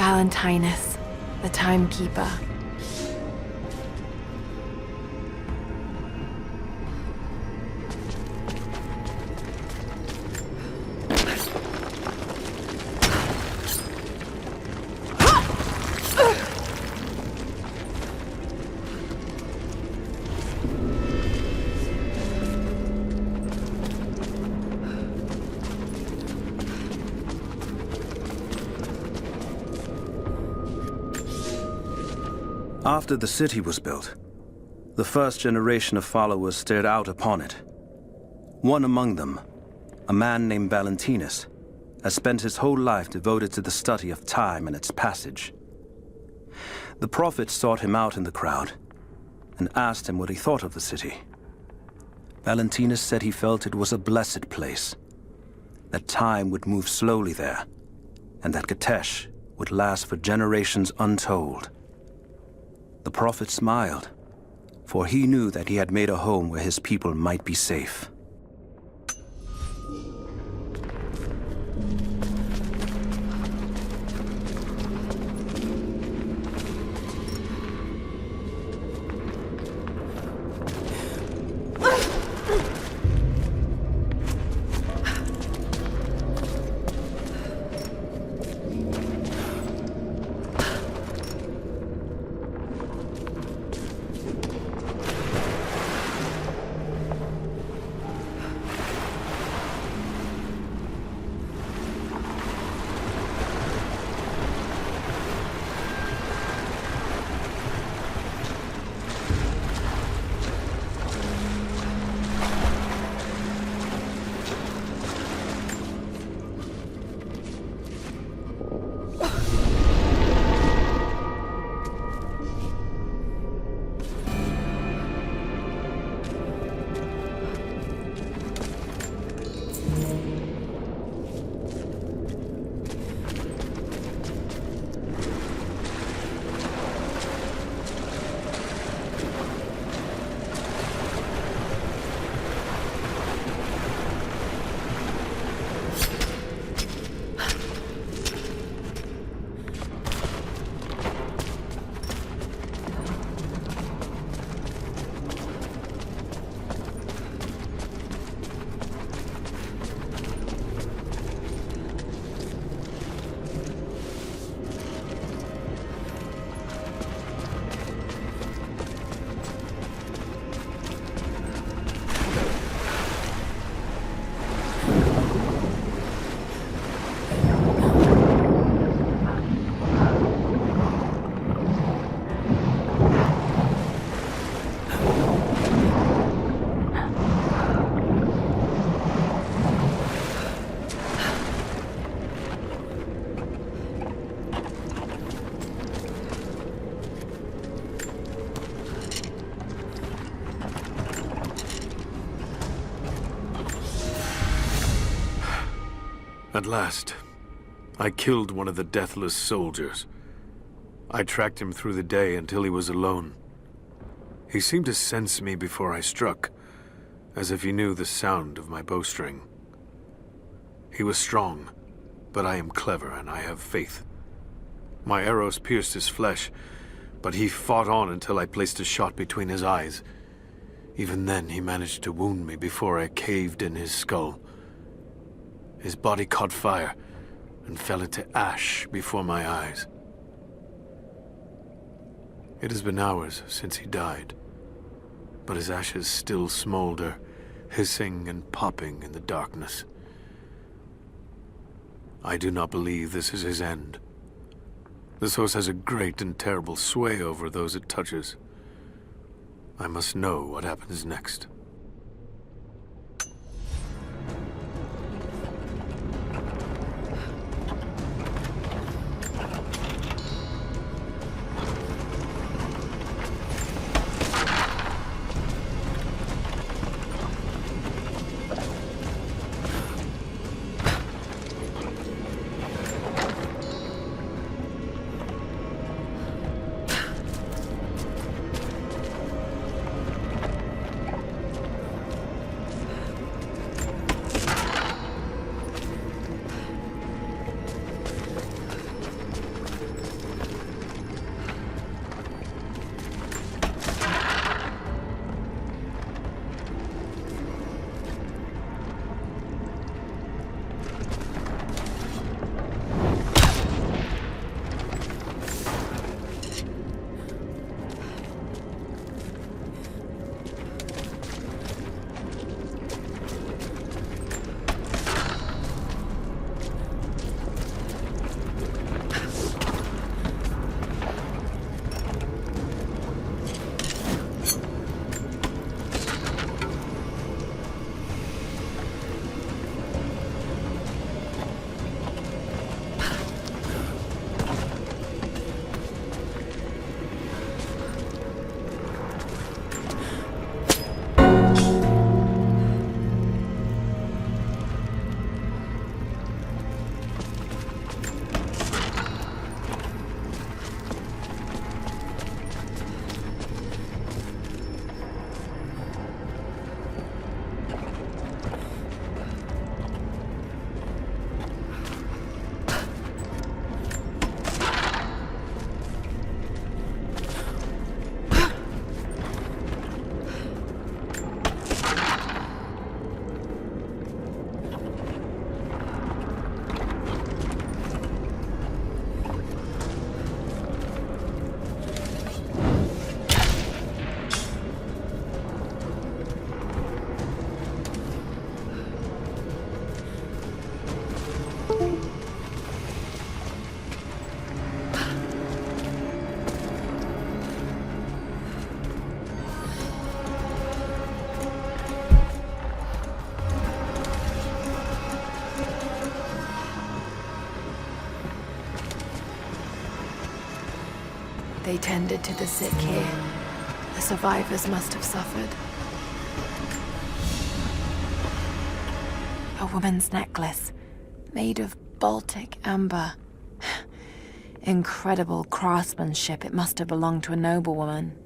Valentinus, the timekeeper. After the city was built, the first generation of followers stared out upon it. One among them, a man named Valentinus, has spent his whole life devoted to the study of time and its passage. The prophet sought him out in the crowd and asked him what he thought of the city. Valentinus said he felt it was a blessed place, that time would move slowly there, and that Kitezh would last for generations untold. The prophet smiled, for he knew that he had made a home where his people might be safe. At last, I killed one of the Deathless soldiers. I tracked him through the day until he was alone. He seemed to sense me before I struck, as if he knew the sound of my bowstring. He was strong, but I am clever and I have faith. My arrows pierced his flesh, but he fought on until I placed a shot between his eyes. Even then, he managed to wound me before I caved in his skull. His body caught fire and fell into ash before my eyes. It has been hours since he died, but his ashes still smolder, hissing and popping in the darkness. I do not believe this is his end. The source has a great and terrible sway over those it touches. I must know what happens next. They tended to the sick here. The survivors must have suffered. A woman's necklace, made of Baltic amber. Incredible craftsmanship. It must have belonged to a noblewoman.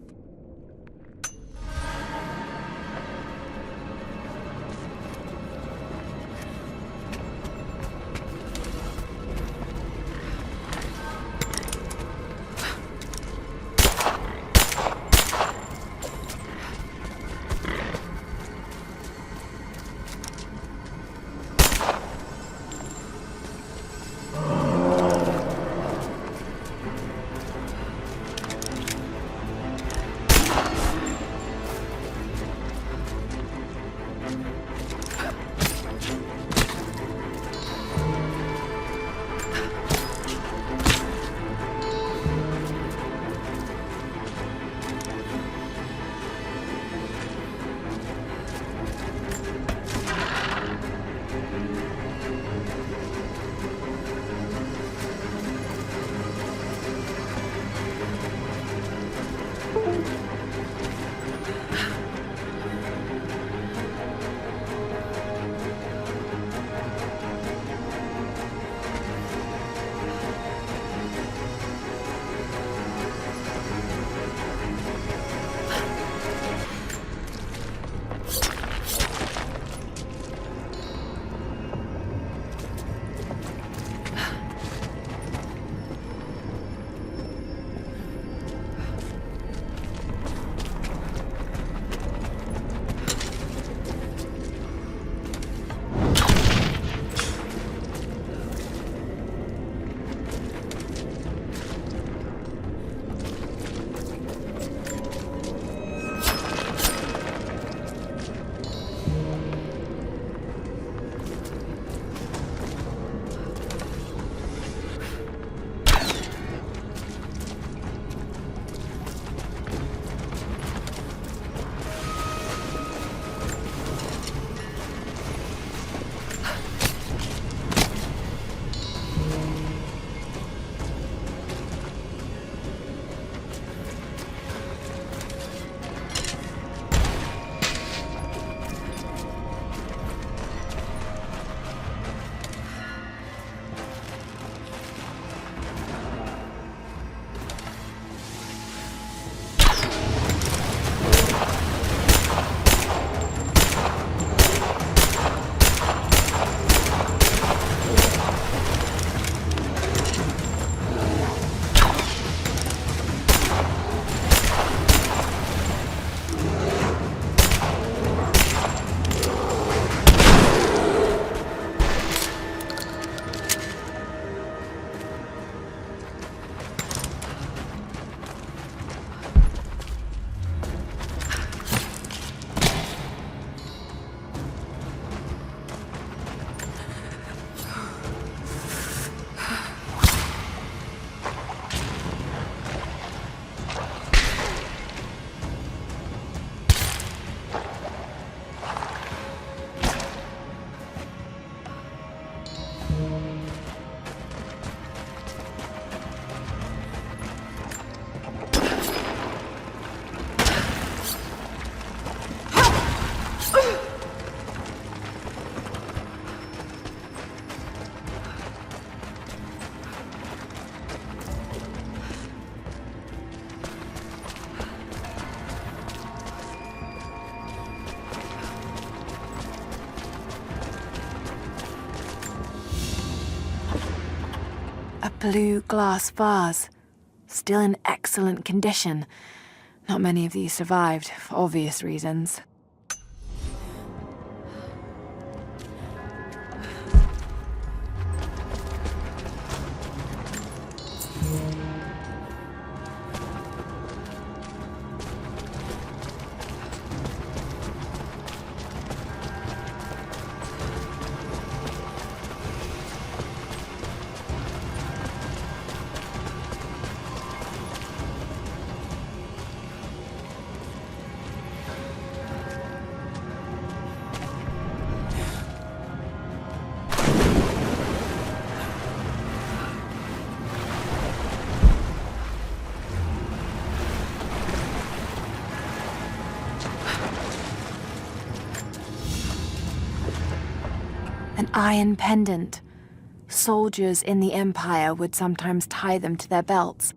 Blue glass vase, still in excellent condition. Not many of these survived, for obvious reasons. An iron pendant. Soldiers in the Empire would sometimes tie them to their belts.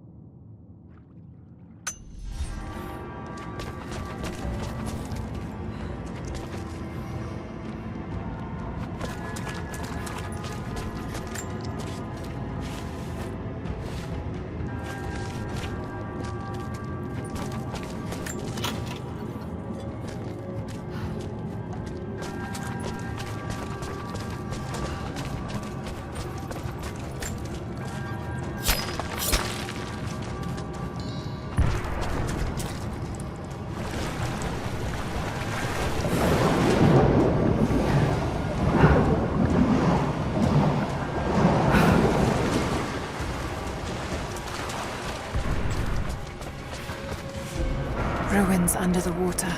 Ruins under the water.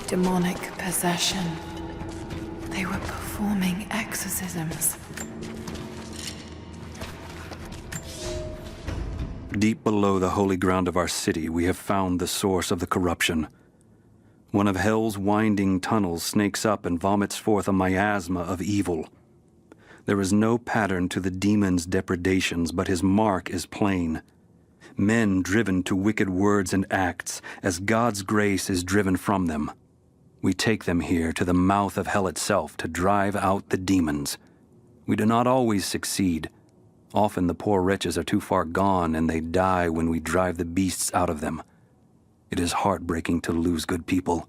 Demonic possession. They were performing exorcisms. Deep below the holy ground of our city, we have found the source of the corruption. One of hell's winding tunnels snakes up and vomits forth a miasma of evil. There is no pattern to the demon's depredations, but his mark is plain. Men driven to wicked words and acts, as God's grace is driven from them. We take them here to the mouth of hell itself to drive out the demons. We do not always succeed. Often the poor wretches are too far gone and they die when we drive the beasts out of them. It is heartbreaking to lose good people,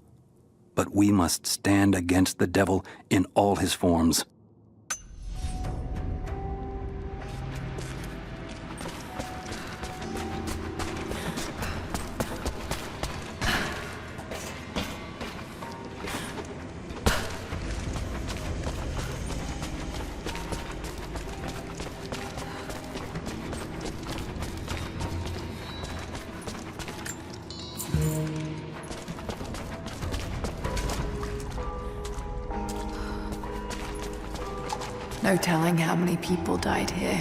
but we must stand against the devil in all his forms. No telling how many people died here.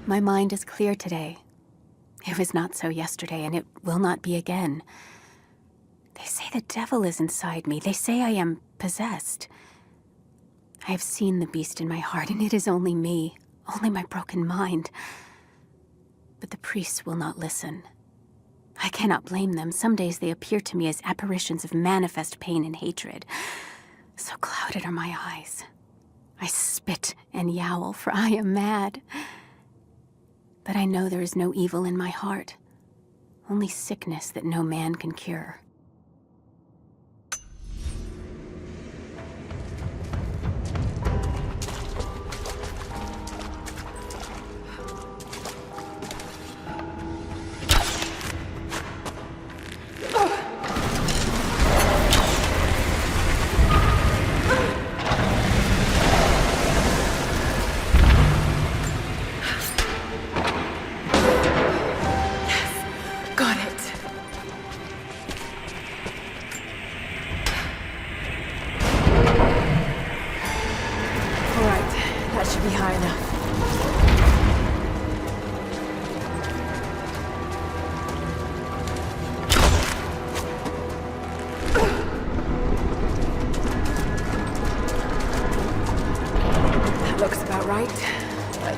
My mind is clear today. It was not so yesterday, and it will not be again. They say the devil is inside me. They say I am possessed. I have seen the beast in my heart, and it is only me, only my broken mind. But the priests will not listen. I cannot blame them. Some days they appear to me as apparitions of manifest pain and hatred. So clouded are my eyes. I spit and yowl, for I am mad. But I know there is no evil in my heart, only sickness that no man can cure.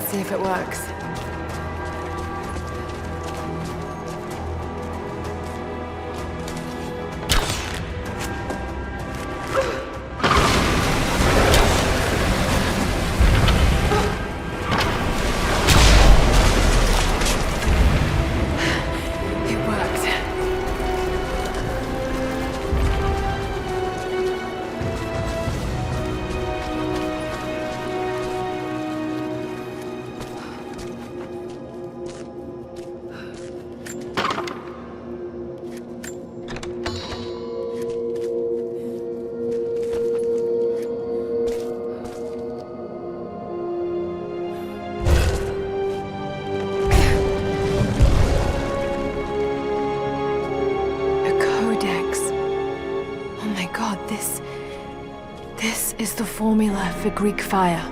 See if it works. This is the formula for Greek fire.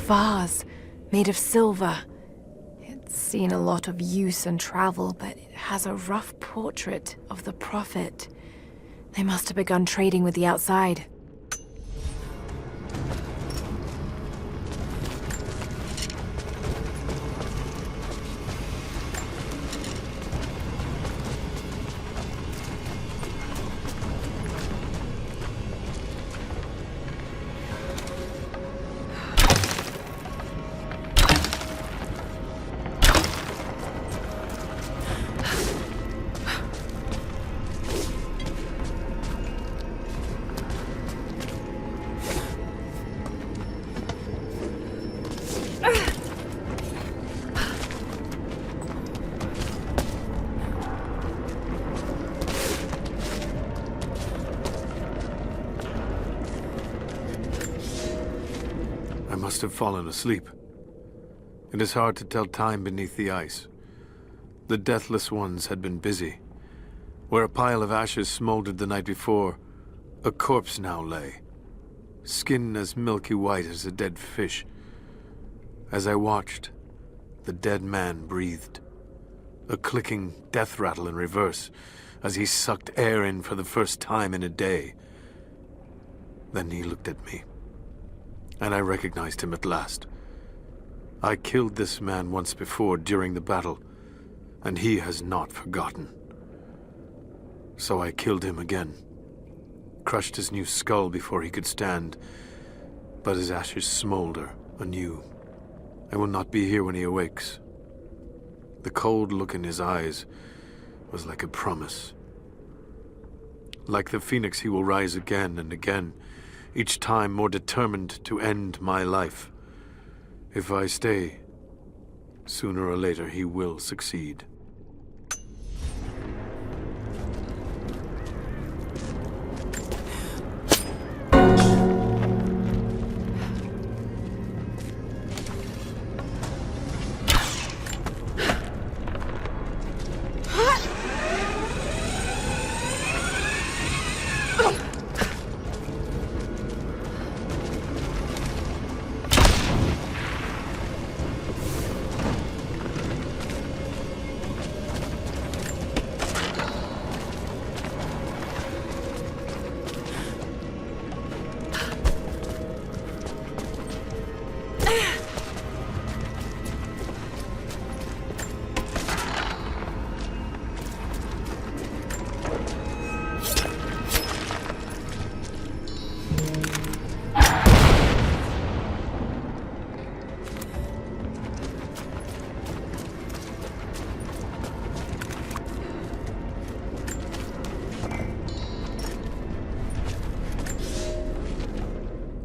vase, made of silver. It's seen a lot of use and travel, but it has a rough portrait of the Prophet. They must have begun trading with the outside. I must have fallen asleep. It is hard to tell time beneath the ice. The Deathless ones had been busy. Where a pile of ashes smoldered the night before, a corpse now lay, skin as milky white as a dead fish. As I watched, the dead man breathed, a clicking death rattle in reverse as he sucked air in for the first time in a day. Then he looked at me, and I recognized him at last. I killed this man once before during the battle, and he has not forgotten. So I killed him again, crushed his new skull before he could stand, but his ashes smolder anew. I will not be here when he awakes. The cold look in his eyes was like a promise. Like the phoenix, he will rise again and again, each time more determined to end my life. If I stay, sooner or later he will succeed.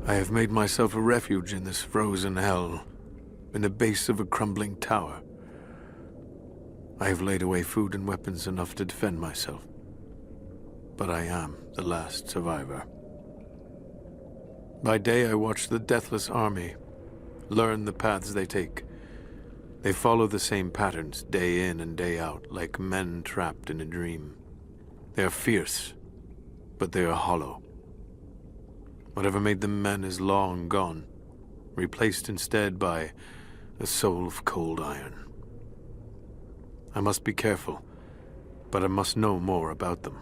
I have made myself a refuge in this frozen hell, in the base of a crumbling tower. I have laid away food and weapons enough to defend myself, but I am the last survivor. By day I watch the Deathless army, learn the paths they take. They follow the same patterns day in and day out, like men trapped in a dream. They are fierce, but they are hollow. Whatever made them men is long gone, replaced instead by a soul of cold iron. I must be careful, but I must know more about them.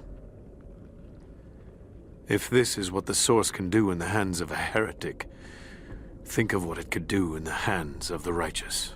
If this is what the Source can do in the hands of a heretic, think of what it could do in the hands of the righteous.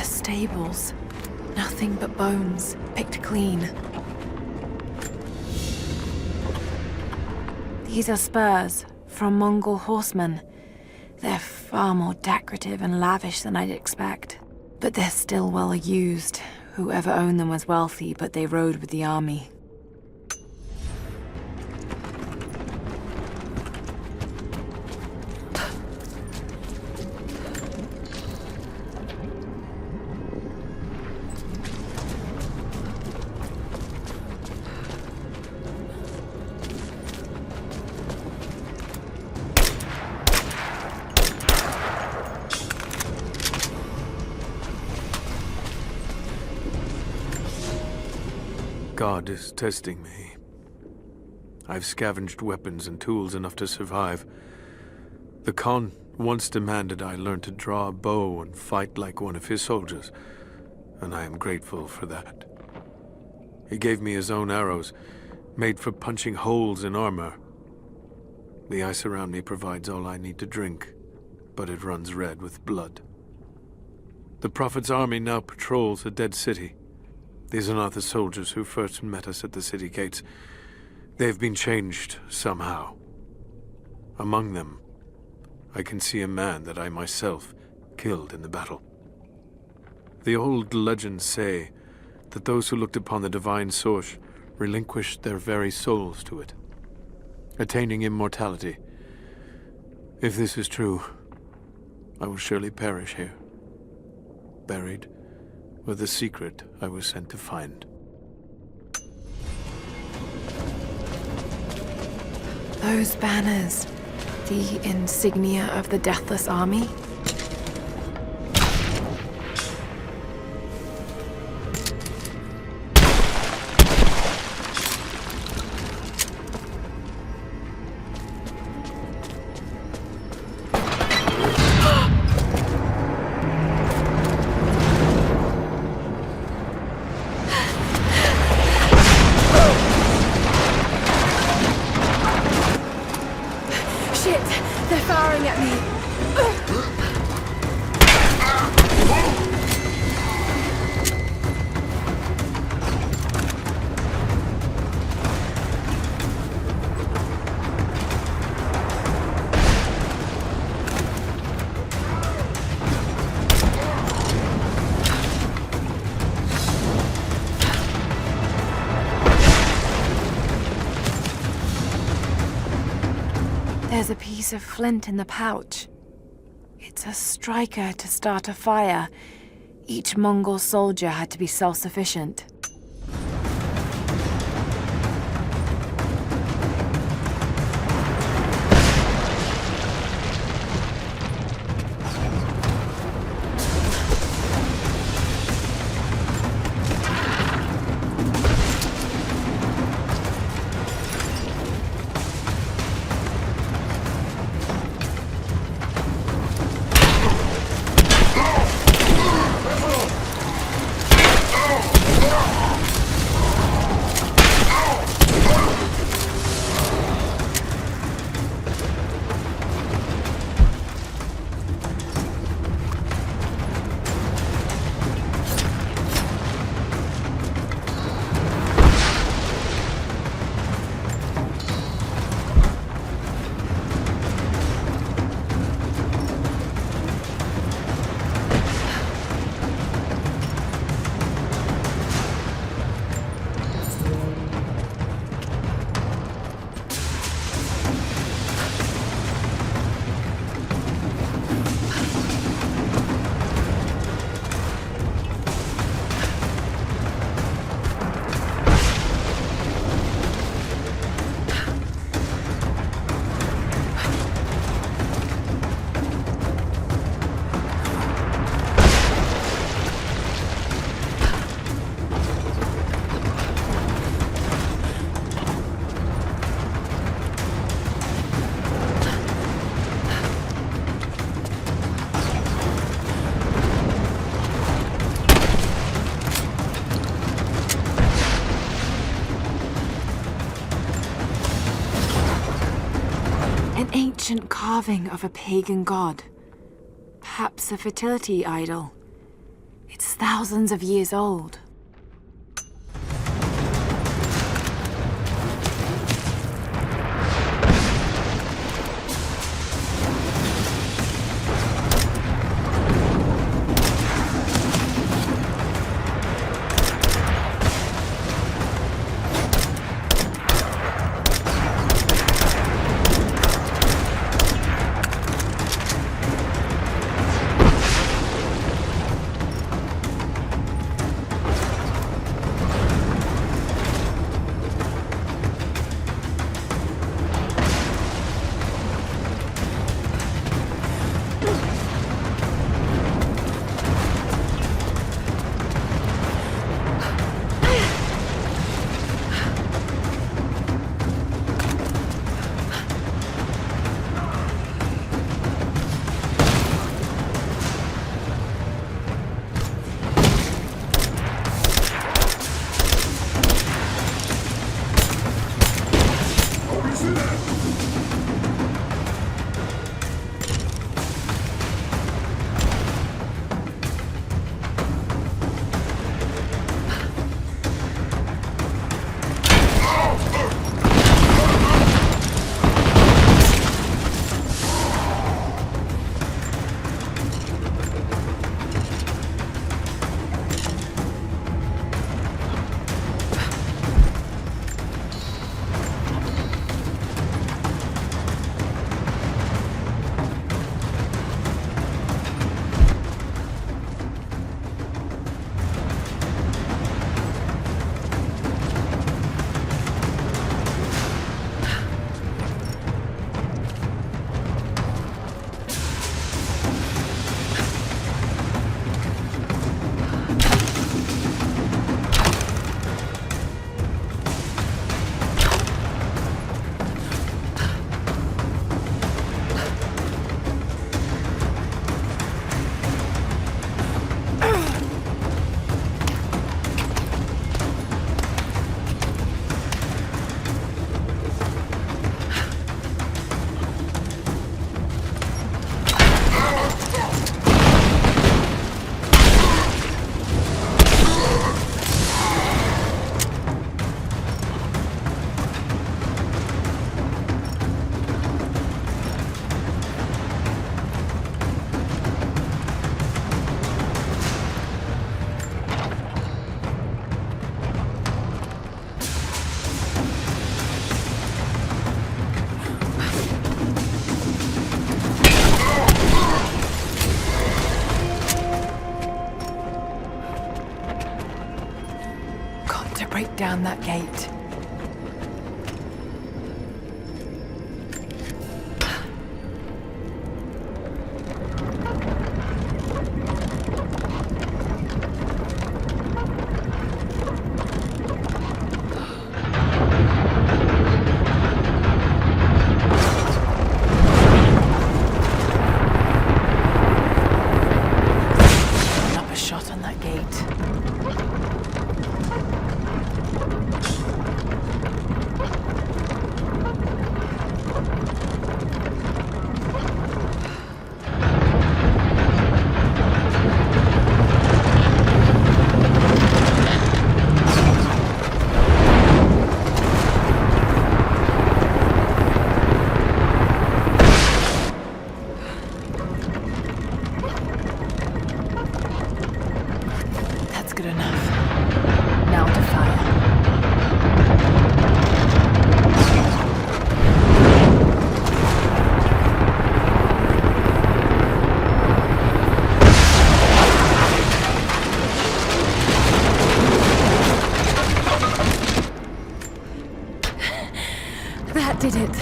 Stables. Nothing but bones, picked clean. These are spurs from Mongol horsemen. They're far more decorative and lavish than I'd expect. But they're still well used. Whoever owned them was wealthy, but they rode with the army. God is testing me. I've scavenged weapons and tools enough to survive. The Khan once demanded I learn to draw a bow and fight like one of his soldiers, and I am grateful for that. He gave me his own arrows, made for punching holes in armor. The ice around me provides all I need to drink, but it runs red with blood. The Prophet's army now patrols the dead city. These are not the soldiers who first met us at the city gates. They've been changed somehow. Among them, I can see a man that I myself killed in the battle. The old legends say that those who looked upon the divine source relinquished their very souls to it, attaining immortality. If this is true, I will surely perish here, buried with the secret I was sent to find. Those banners, the insignia of the Deathless army? There's a piece of flint in the pouch. It's a striker to start a fire. Each Mongol soldier had to be self-sufficient. Ancient carving of a pagan god. Perhaps a fertility idol. It's thousands of years old. around that gate. That did it.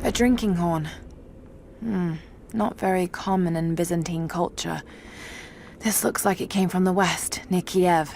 A drinking horn. Not very common in Byzantine culture. This looks like it came from the west, near Kiev.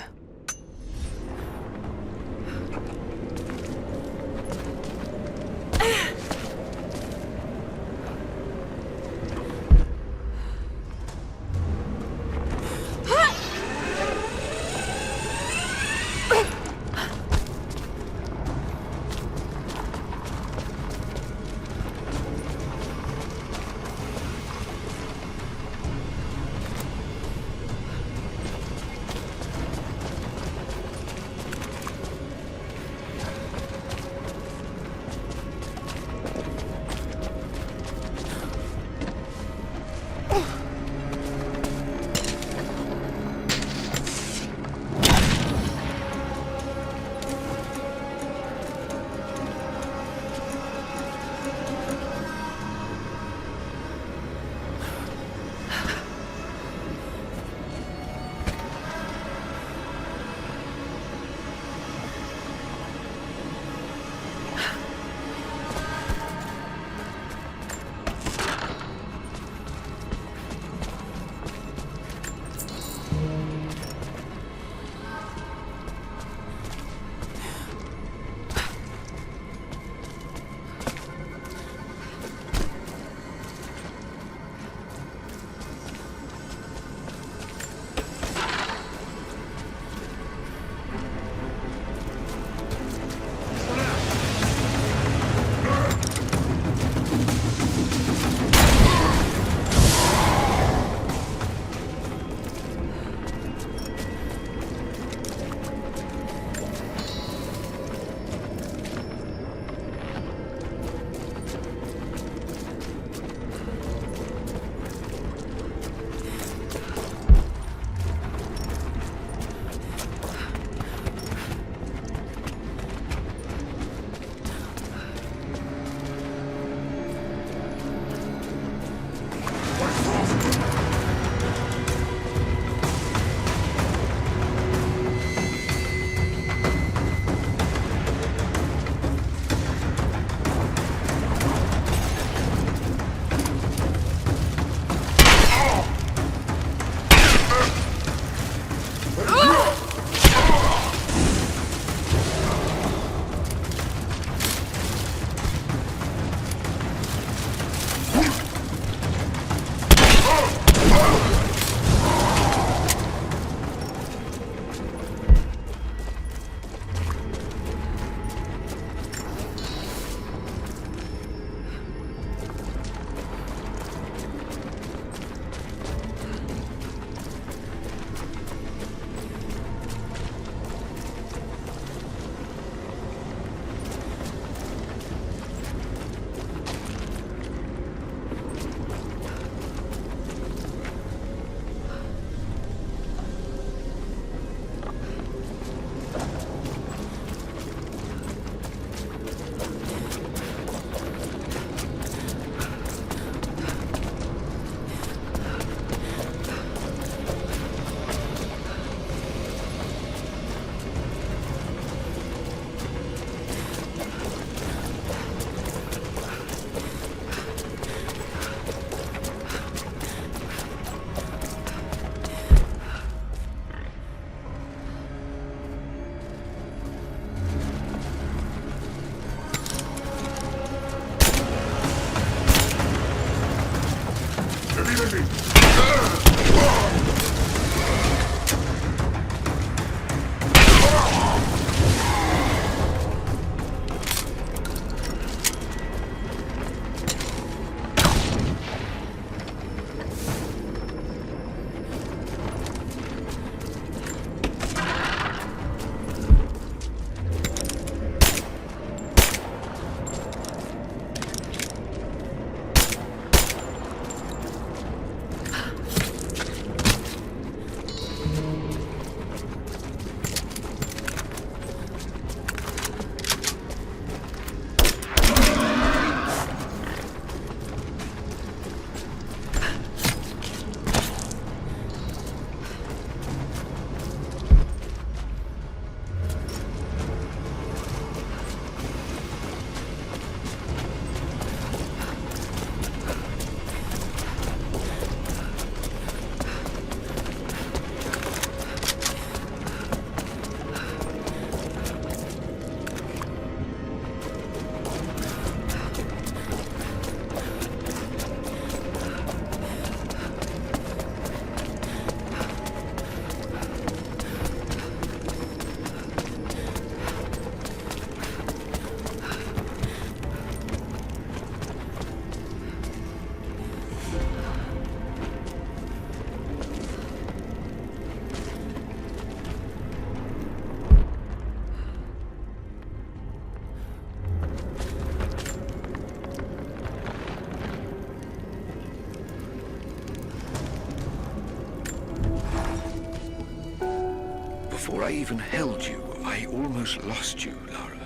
Before I even held you, I almost lost you, Lara.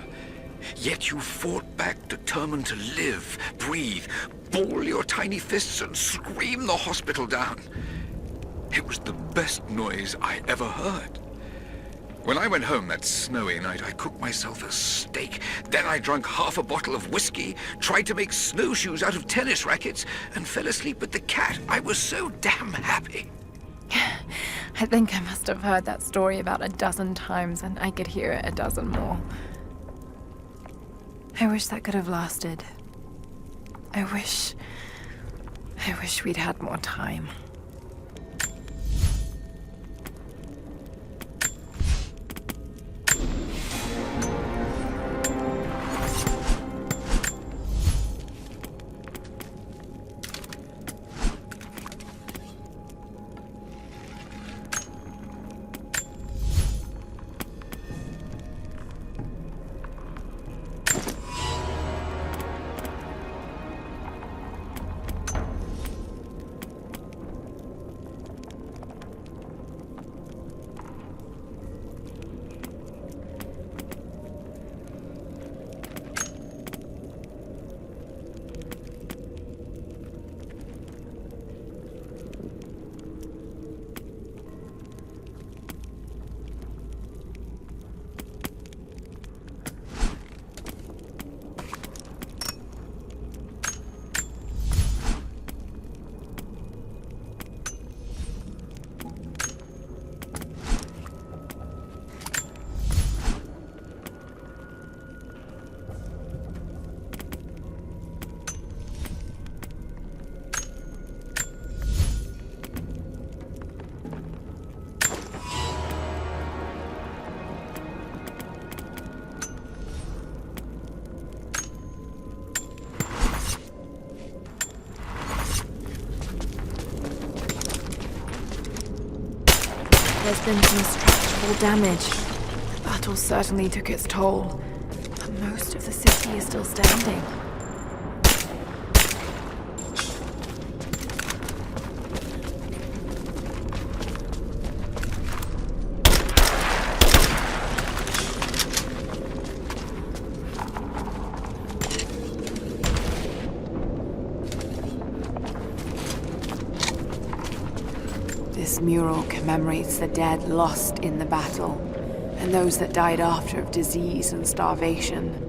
Yet you fought back, determined to live, breathe, ball your tiny fists and scream the hospital down. It was the best noise I ever heard. When I went home that snowy night, I cooked myself a steak. Then I drank half a bottle of whiskey, tried to make snowshoes out of tennis rackets, and fell asleep with the cat. I was so damn happy. I think I must have heard that story about a dozen times, and I could hear it a dozen more. I wish that could have lasted. I wish we'd had more time. There's been some structural damage. The battle certainly took its toll, but most of the city is still standing. This mural commemorates the dead lost in the battle, and those that died after of disease and starvation.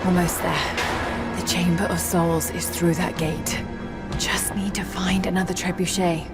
Almost there. The Chamber of Souls is through that gate. Just need to find another trebuchet.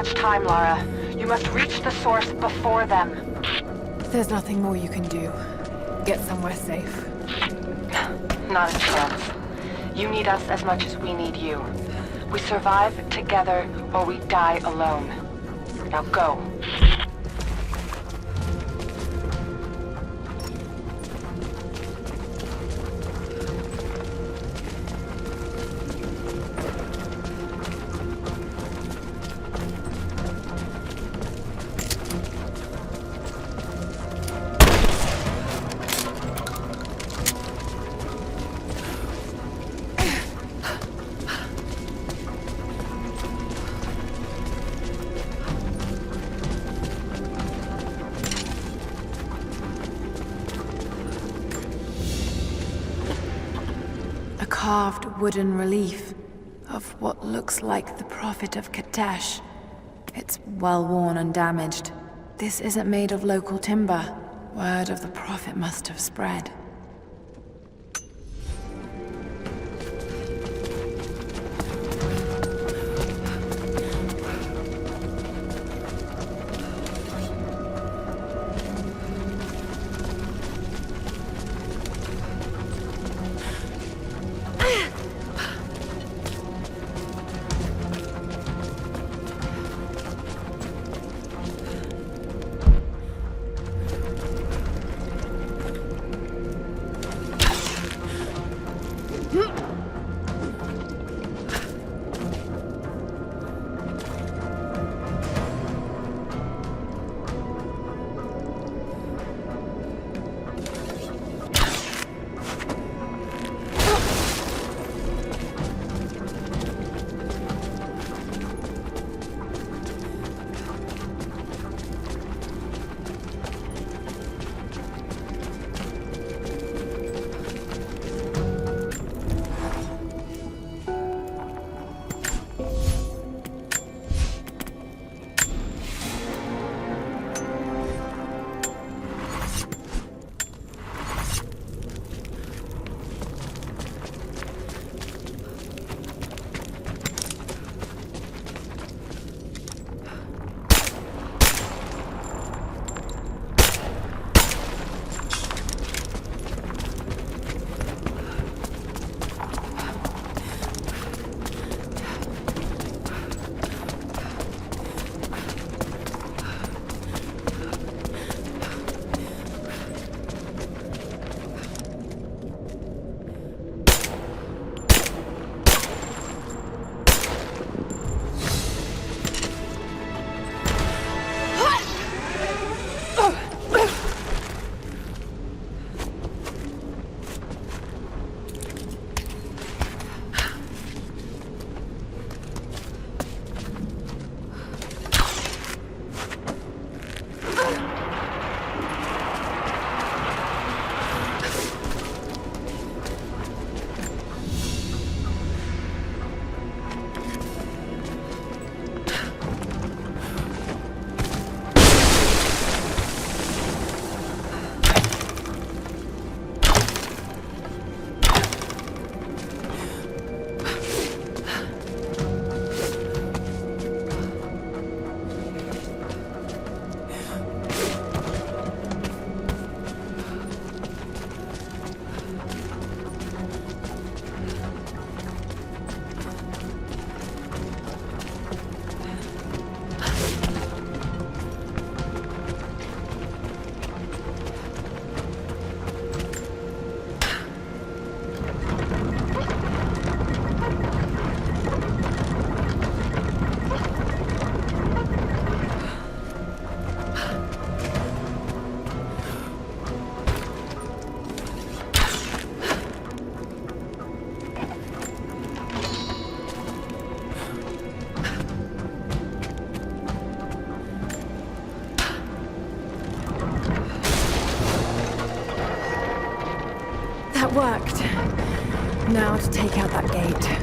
much time, Lara. You must reach the source before them. There's nothing more you can do. Get somewhere safe. Not a chance. You need us as much as we need you. We survive together or we die alone. Now go. Carved wooden relief of what looks like the Prophet of Kitezh. It's well worn and damaged. This isn't made of local timber. Word of the Prophet must have spread. That worked. Now to take out that gate.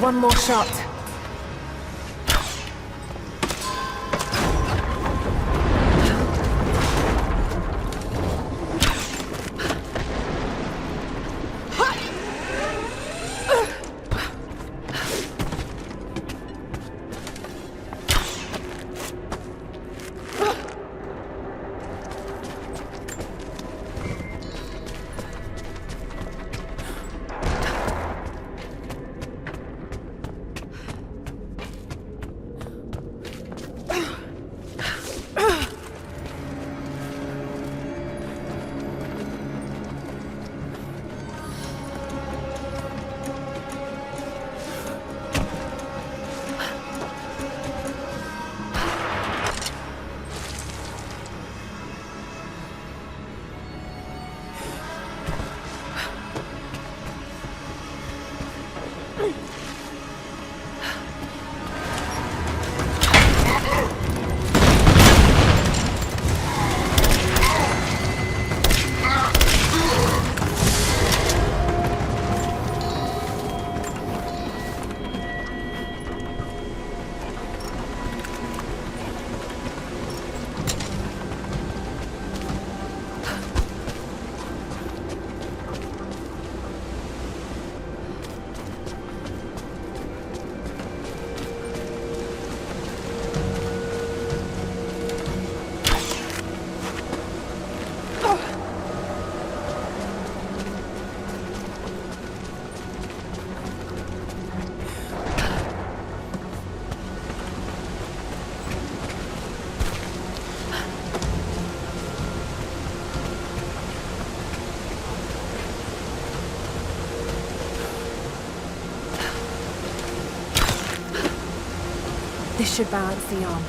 one more shot. This should balance the arm.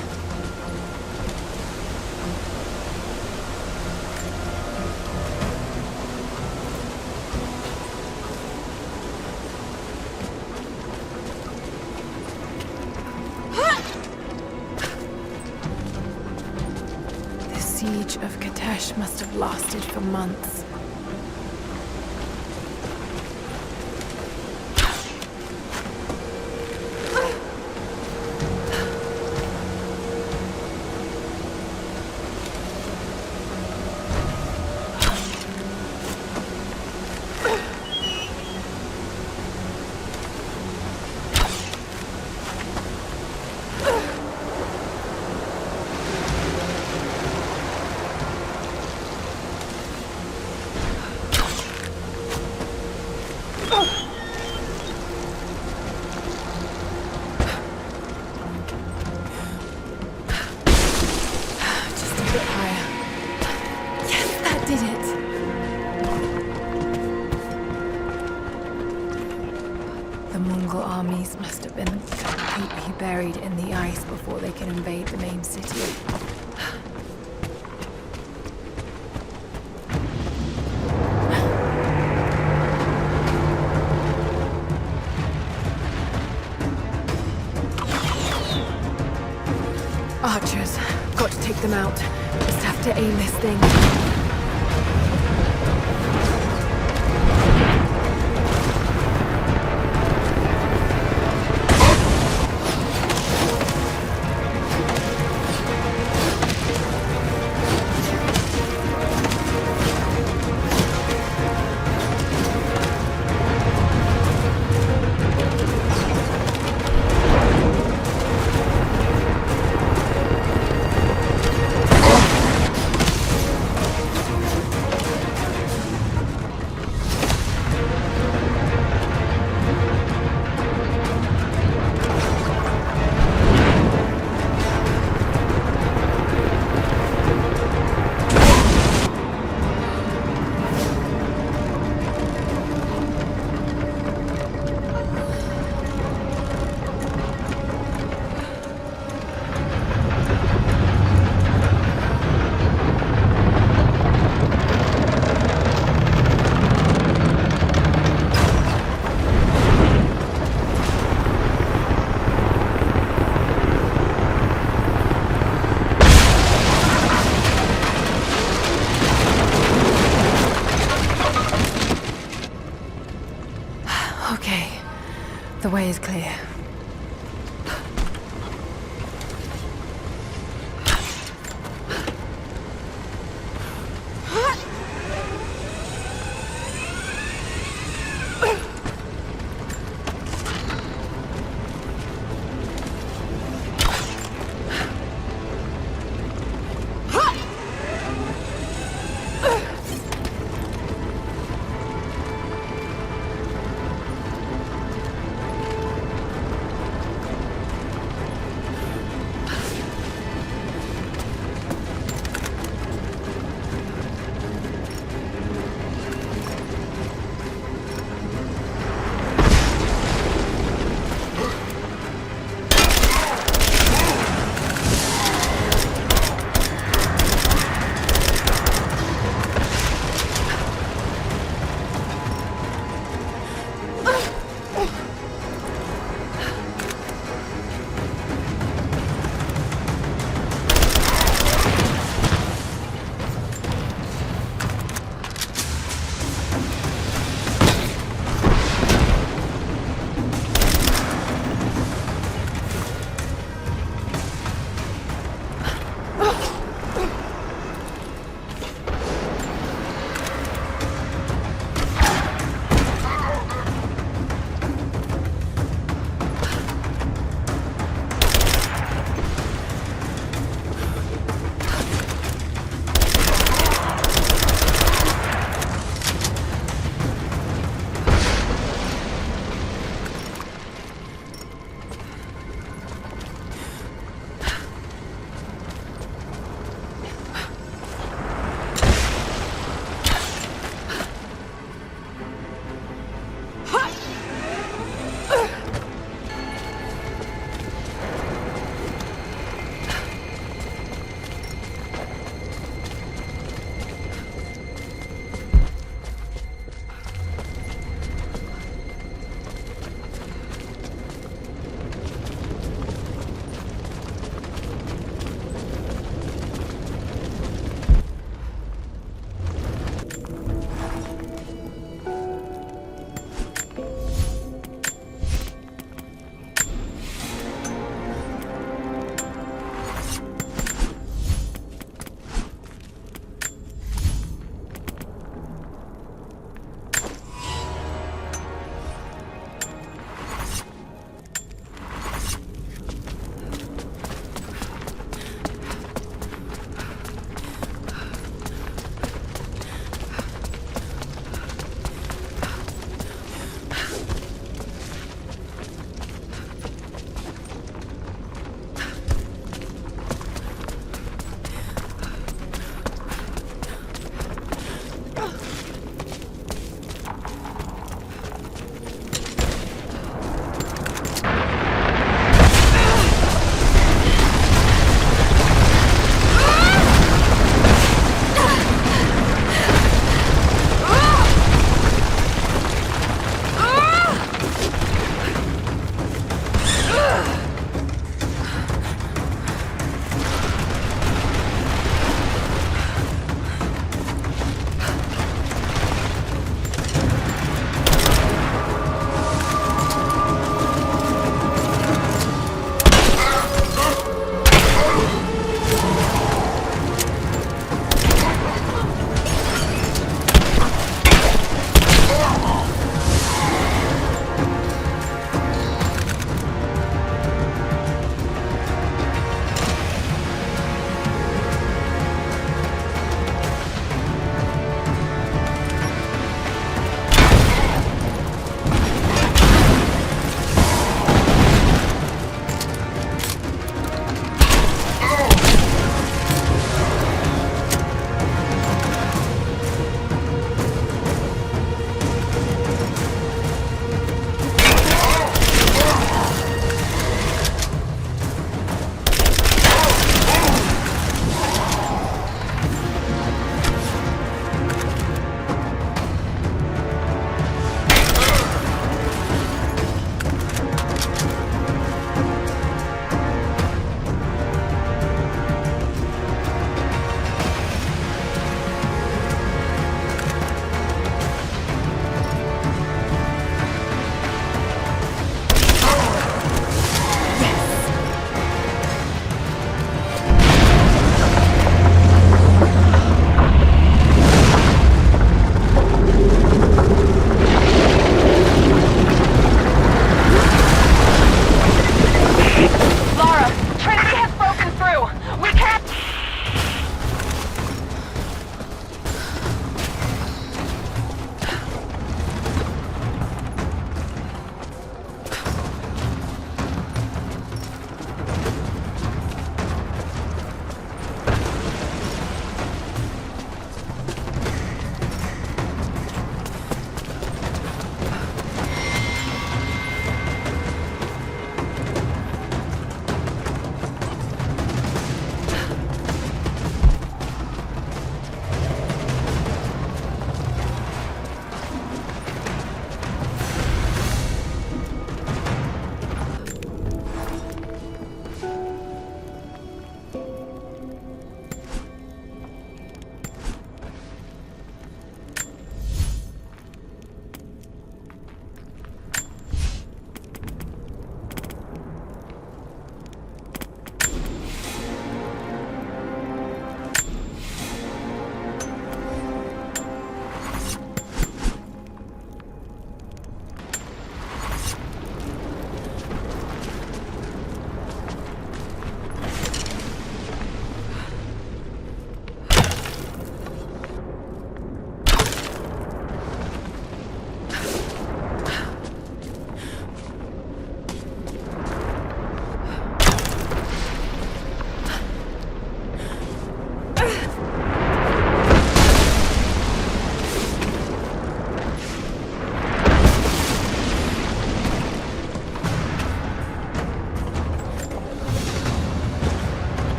The siege of Kitezh must have lasted for months. Must have been completely buried in the ice before they can invade the main city. Archers. Got to take them out. Just have to aim this thing.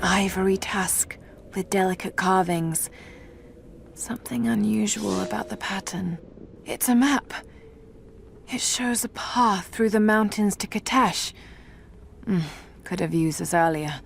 ivory tusk with delicate carvings. Something unusual about the pattern. It's a map. It shows a path through the mountains to Kitezh. Could have used this earlier.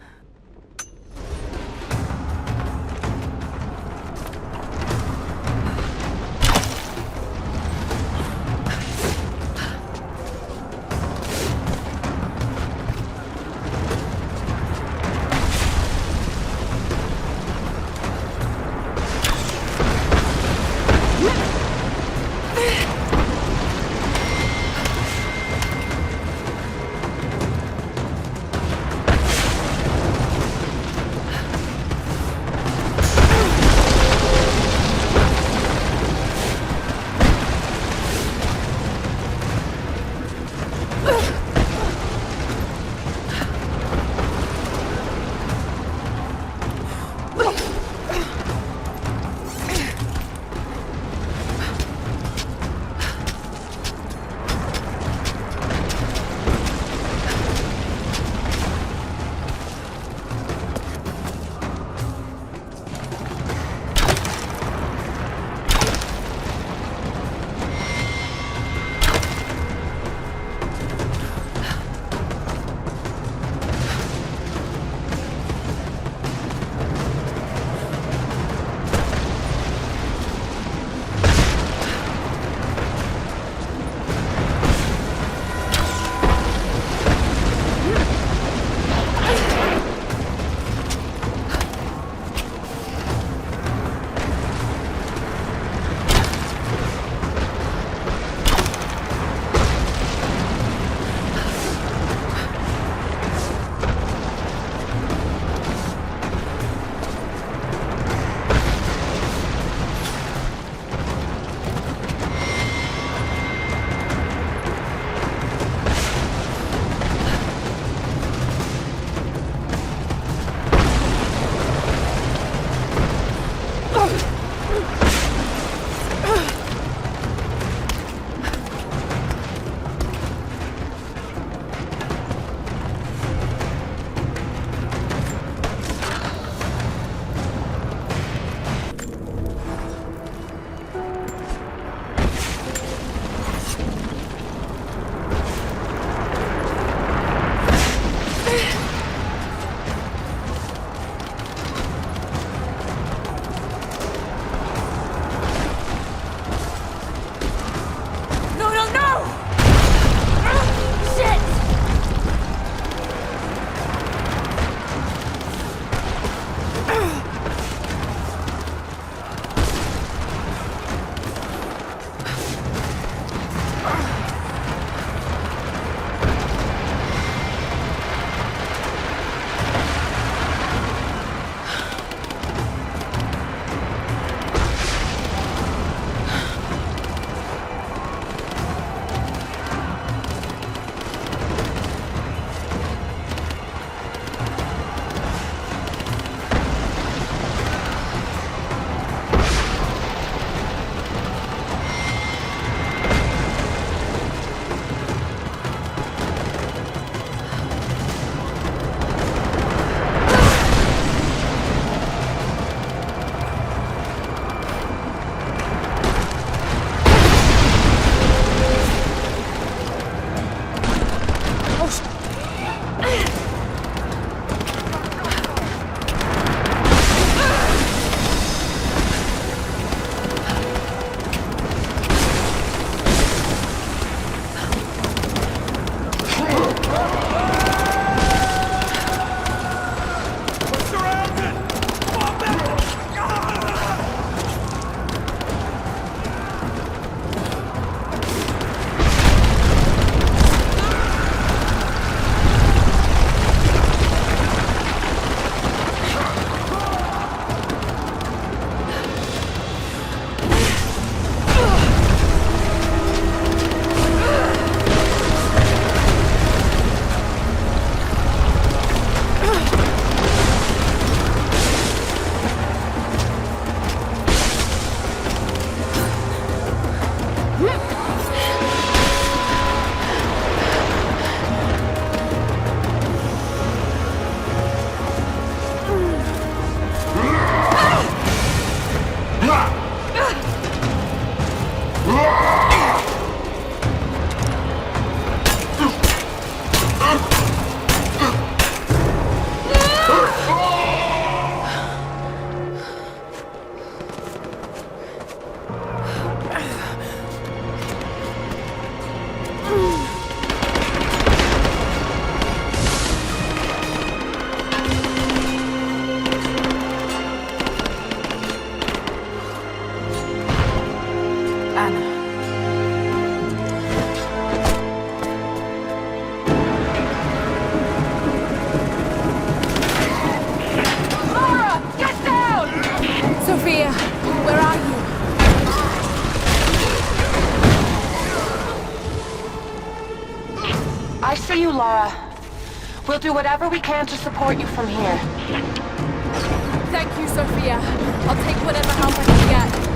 see you, Lara. We'll do whatever we can to support you from here. Thank you, Sophia. I'll take whatever help I can get.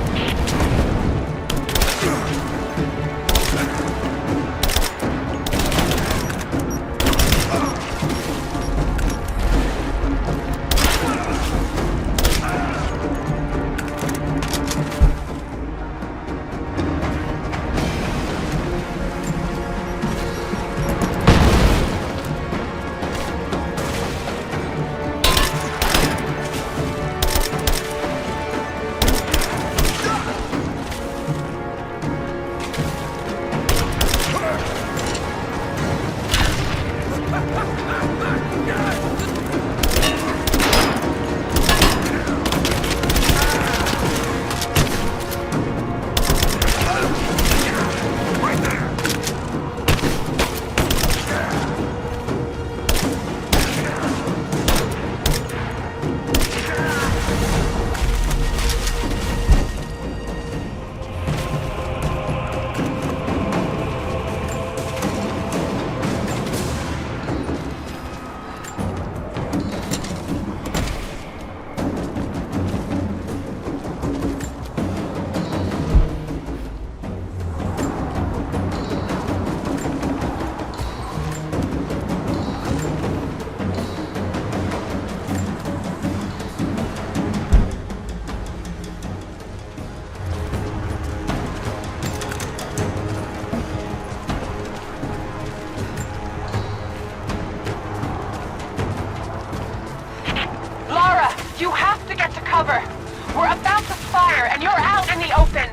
We're about to fire, and you're out in the open!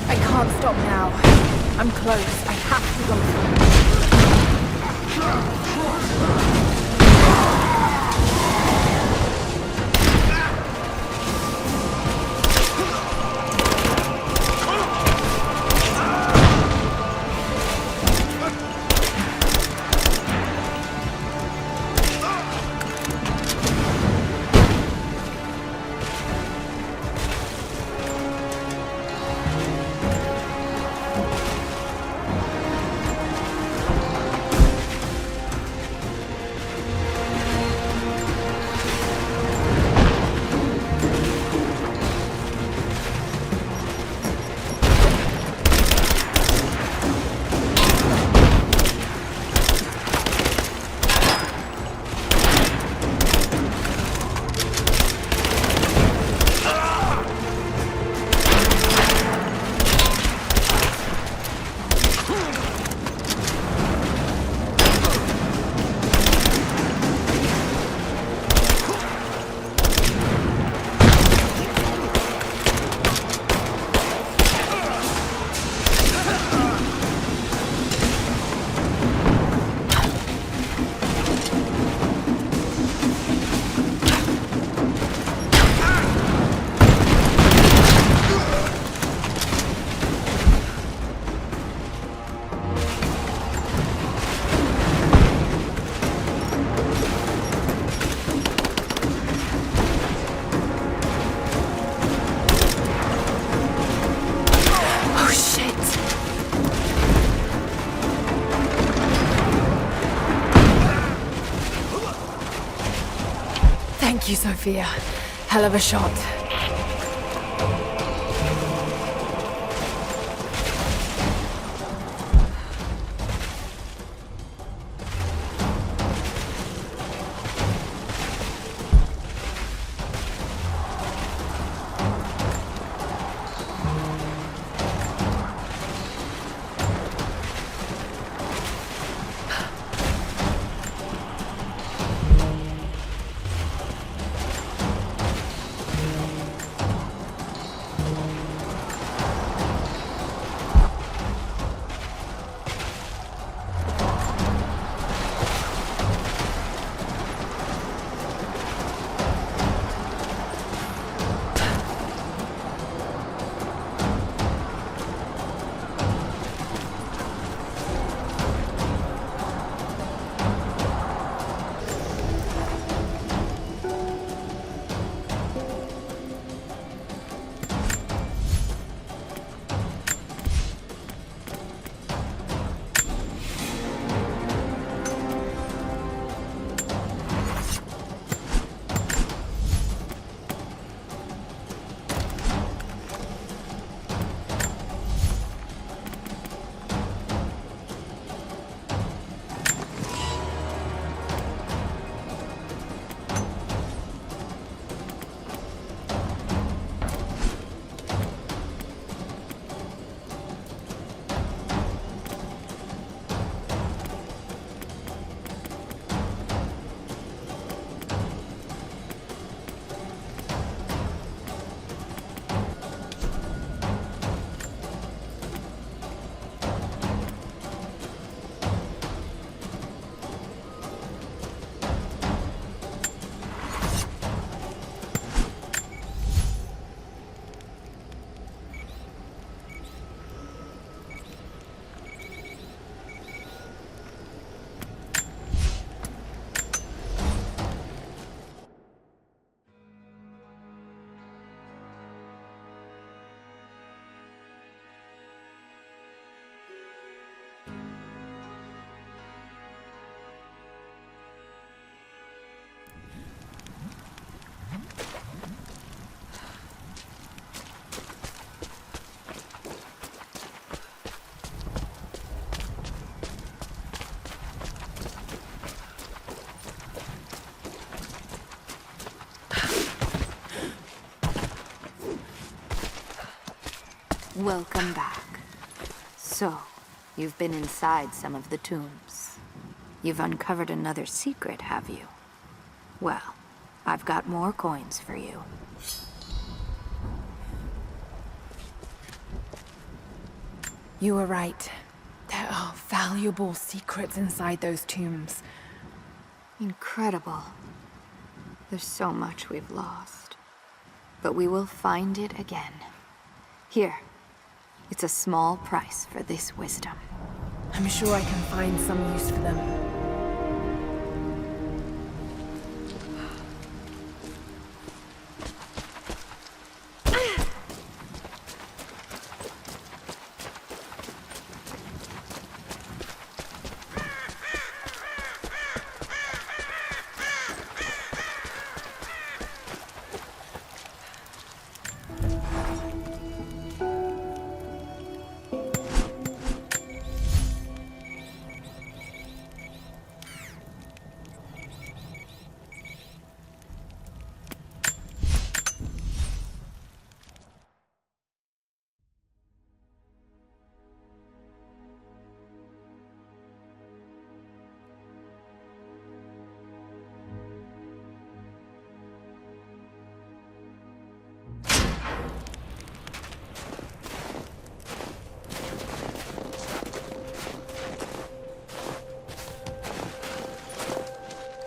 I can't stop now. I'm close. I have to go through. Thank you, Sophia. Hell of a shot. Welcome back. So, you've been inside some of the tombs. You've uncovered another secret, have you? Well, I've got more coins for you. You were right. There are valuable secrets inside those tombs. Incredible. There's so much we've lost. But we will find it again. Here. It's a small price for this wisdom. I'm sure I can find some use for them.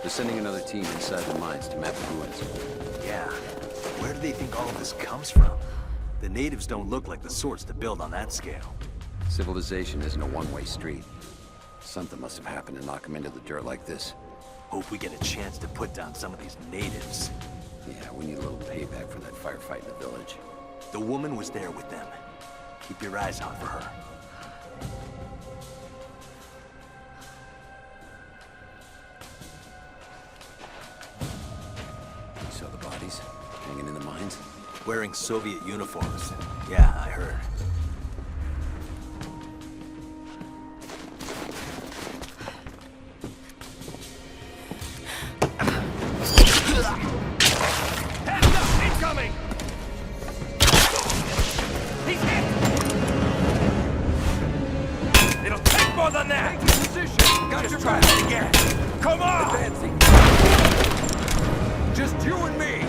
They're sending another team inside the mines to map the ruins. Yeah. Where do they think all of this comes from? The natives don't look like the sorts to build on that scale. Civilization isn't a one-way street. Something must have happened to knock them into the dirt like this. Hope we get a chance to put down some of these natives. Yeah, we need a little payback for that firefight in the village. The woman was there with them. Keep your eyes out for her. You saw the bodies hanging in the mines? Wearing Soviet uniforms. Yeah, I heard. Incoming! He's hit! It'll take more than that! Take your position! Got your back again! Come on! Advancing. Just you and me!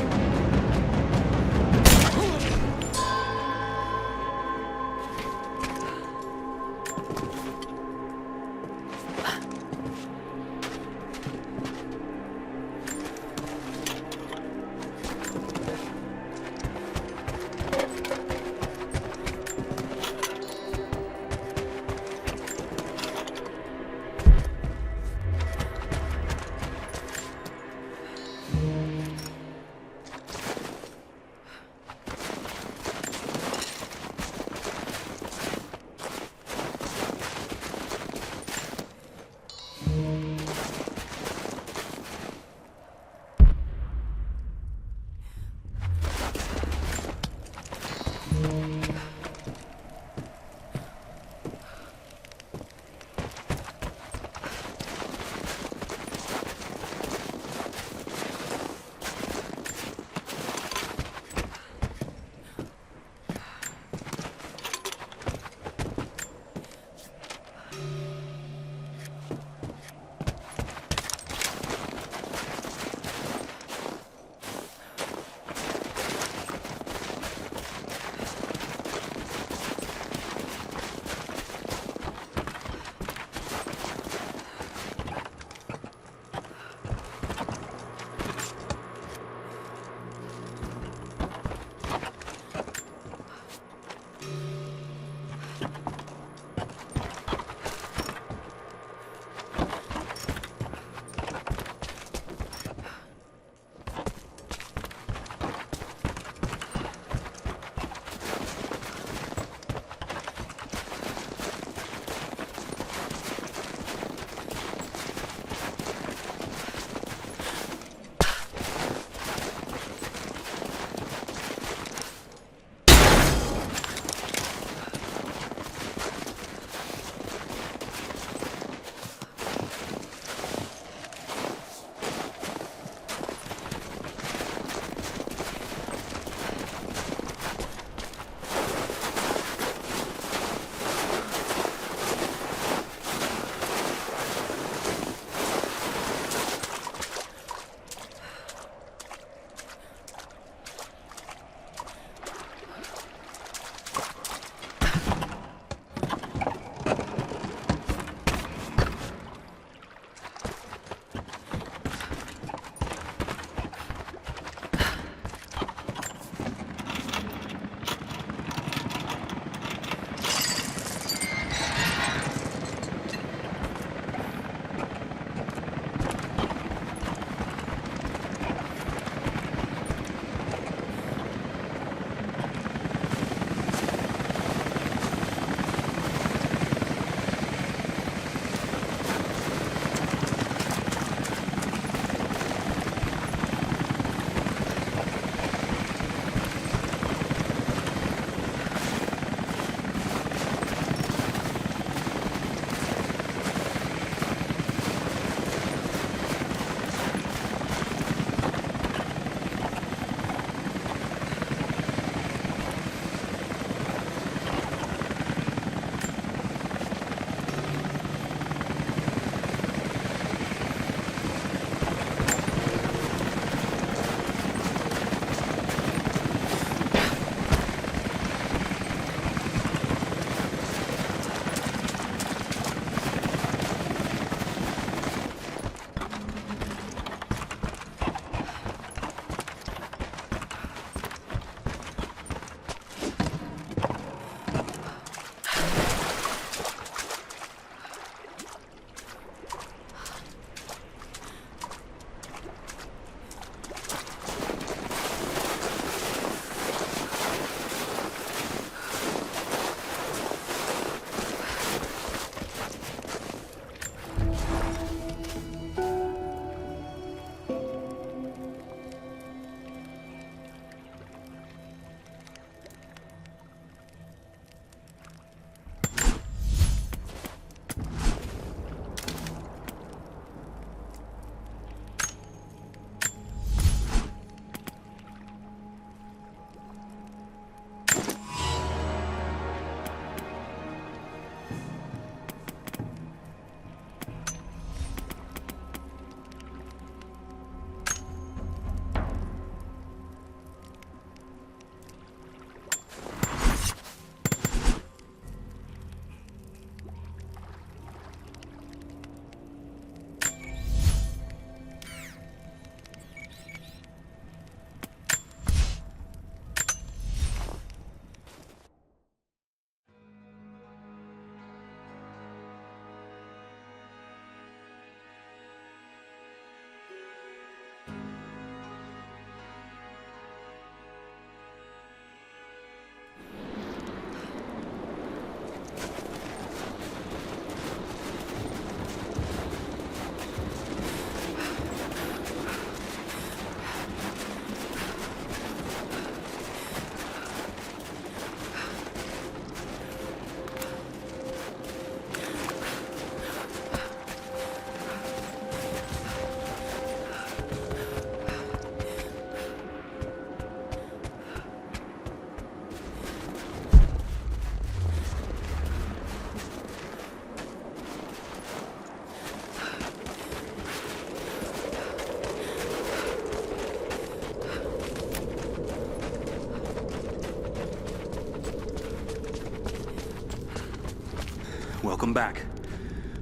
Welcome back.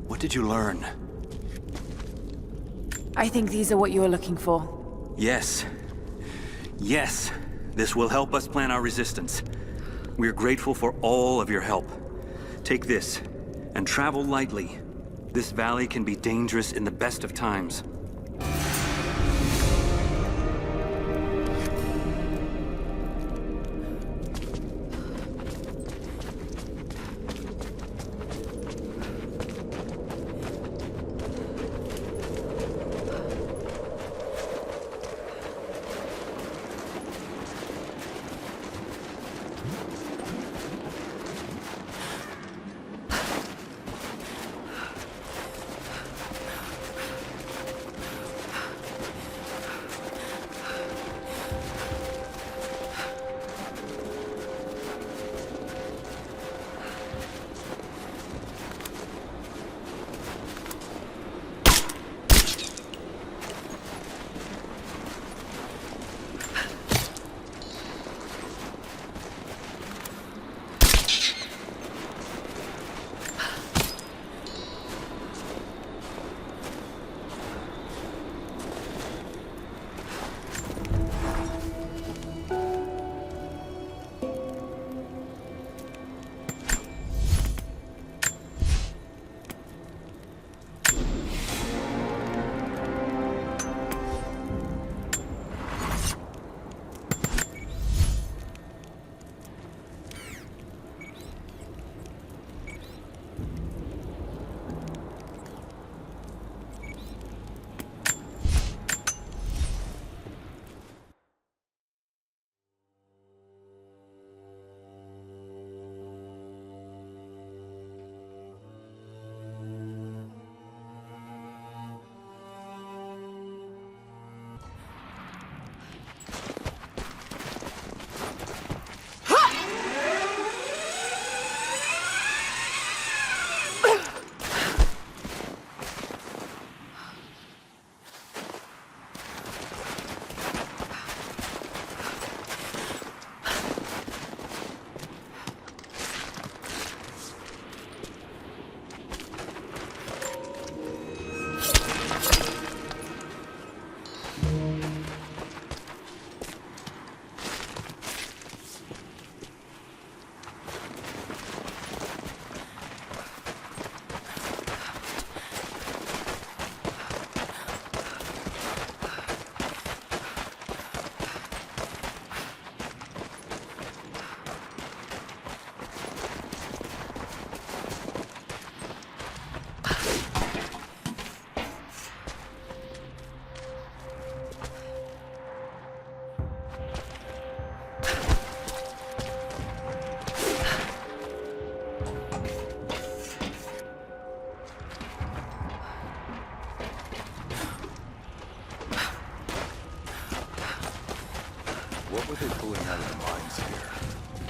What did you learn? I think these are what you're looking for. Yes. Yes. This will help us plan our resistance. We're grateful for all of your help. Take this, and travel lightly. This valley can be dangerous in the best of times. What were they pulling out of the mines here?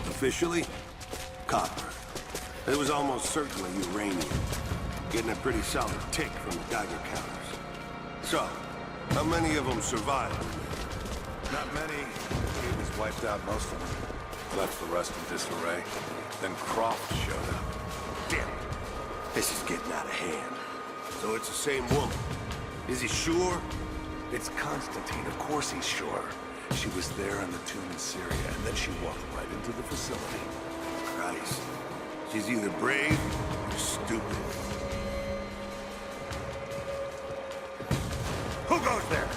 Officially, copper. It was almost certainly uranium. Getting a pretty solid tick from the Geiger counters. So, how many of them survived? Not many. He was wiped out most of them. Left the rest in disarray. Then Croft showed up. Damn it. This is getting out of hand. So it's the same woman. Is he sure? It's Constantine. Of course he's sure. She was there on the tomb in Syria, and then she walked right into the facility. Christ. She's either brave or stupid. Who goes there?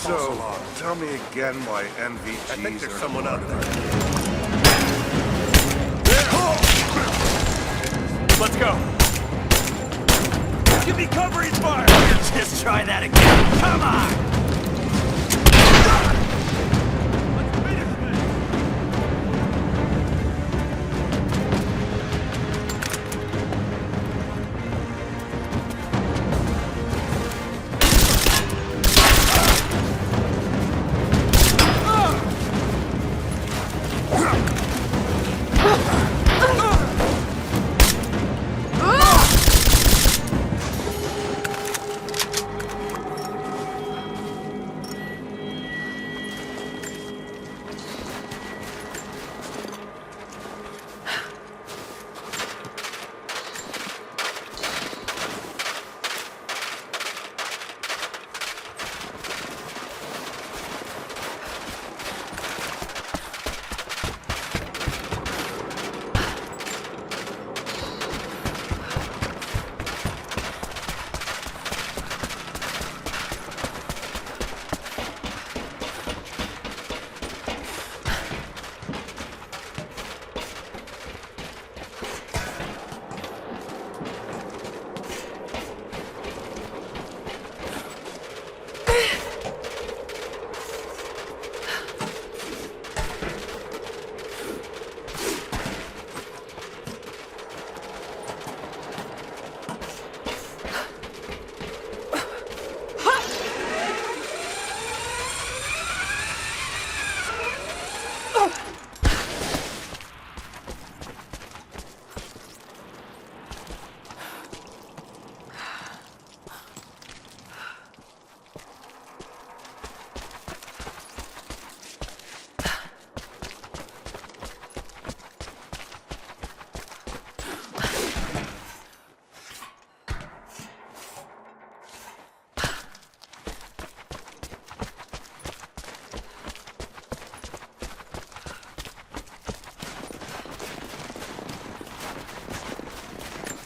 So, tell me again why NVGs I think there's are someone out there. Let's go. Give me covering fire! Just try that again. Come on!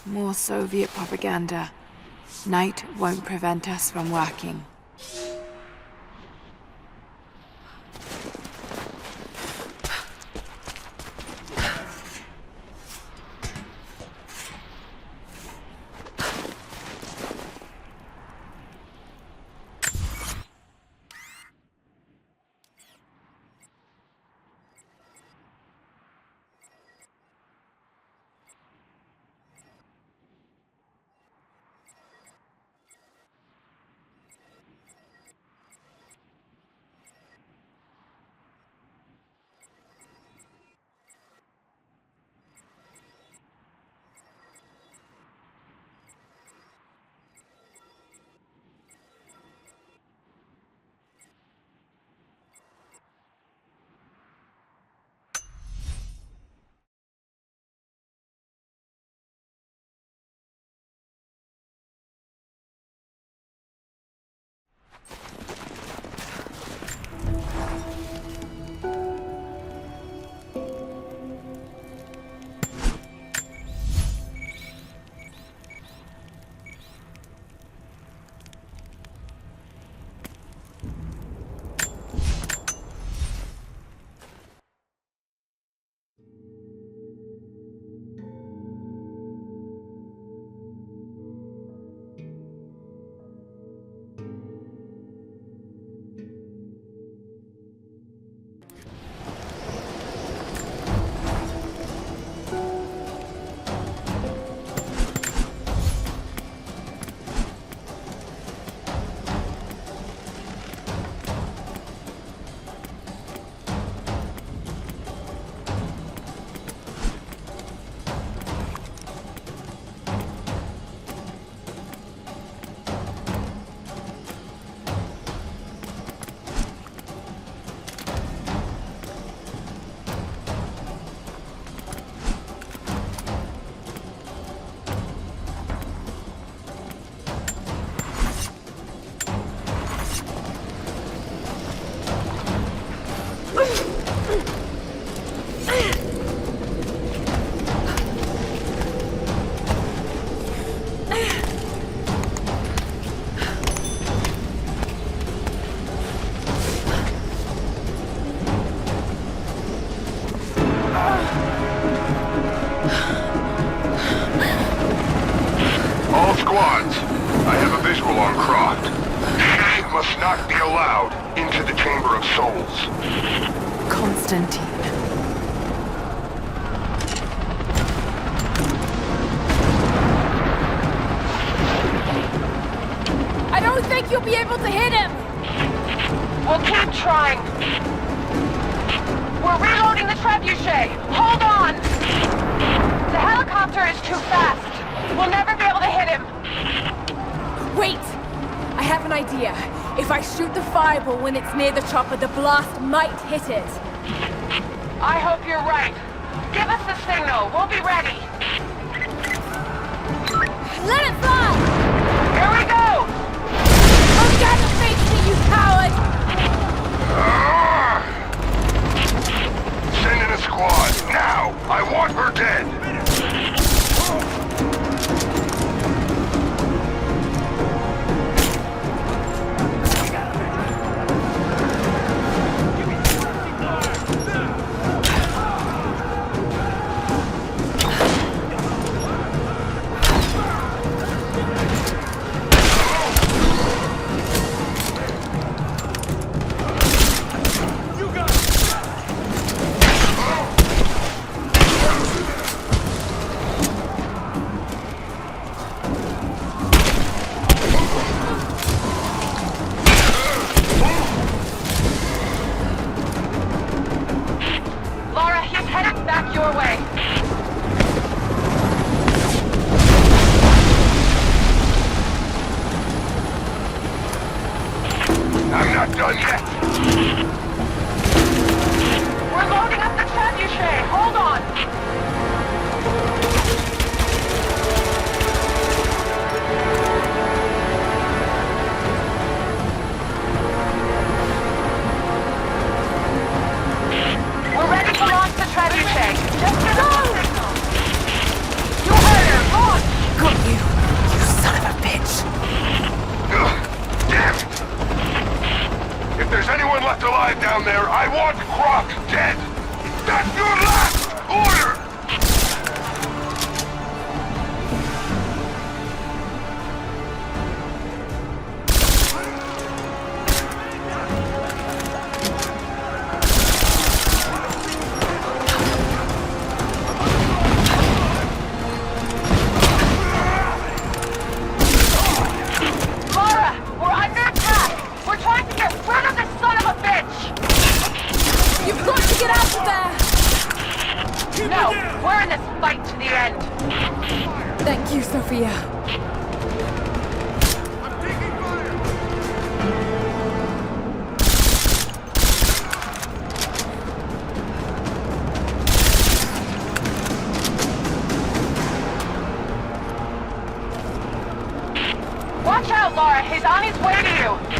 More Soviet propaganda. Night won't prevent us from working. Squads, I have a visual on Croft. She must not be allowed into the Chamber of Souls. Constantine. I don't think you'll be able to hit him! We'll keep trying. We're reloading the trebuchet. Hold on! The helicopter is too fast. We'll never be able to hit him. Wait! I have an idea. If I shoot the fireball when it's near the chopper, the blast might hit it. I hope you're right. Give us the signal. We'll be ready. Let it fly! Here we go! Oh, God, face me, you coward! Send in a squad, now! I want her dead! want Croft dead! That's your last order! Watch out, Lara! He's on his way to you!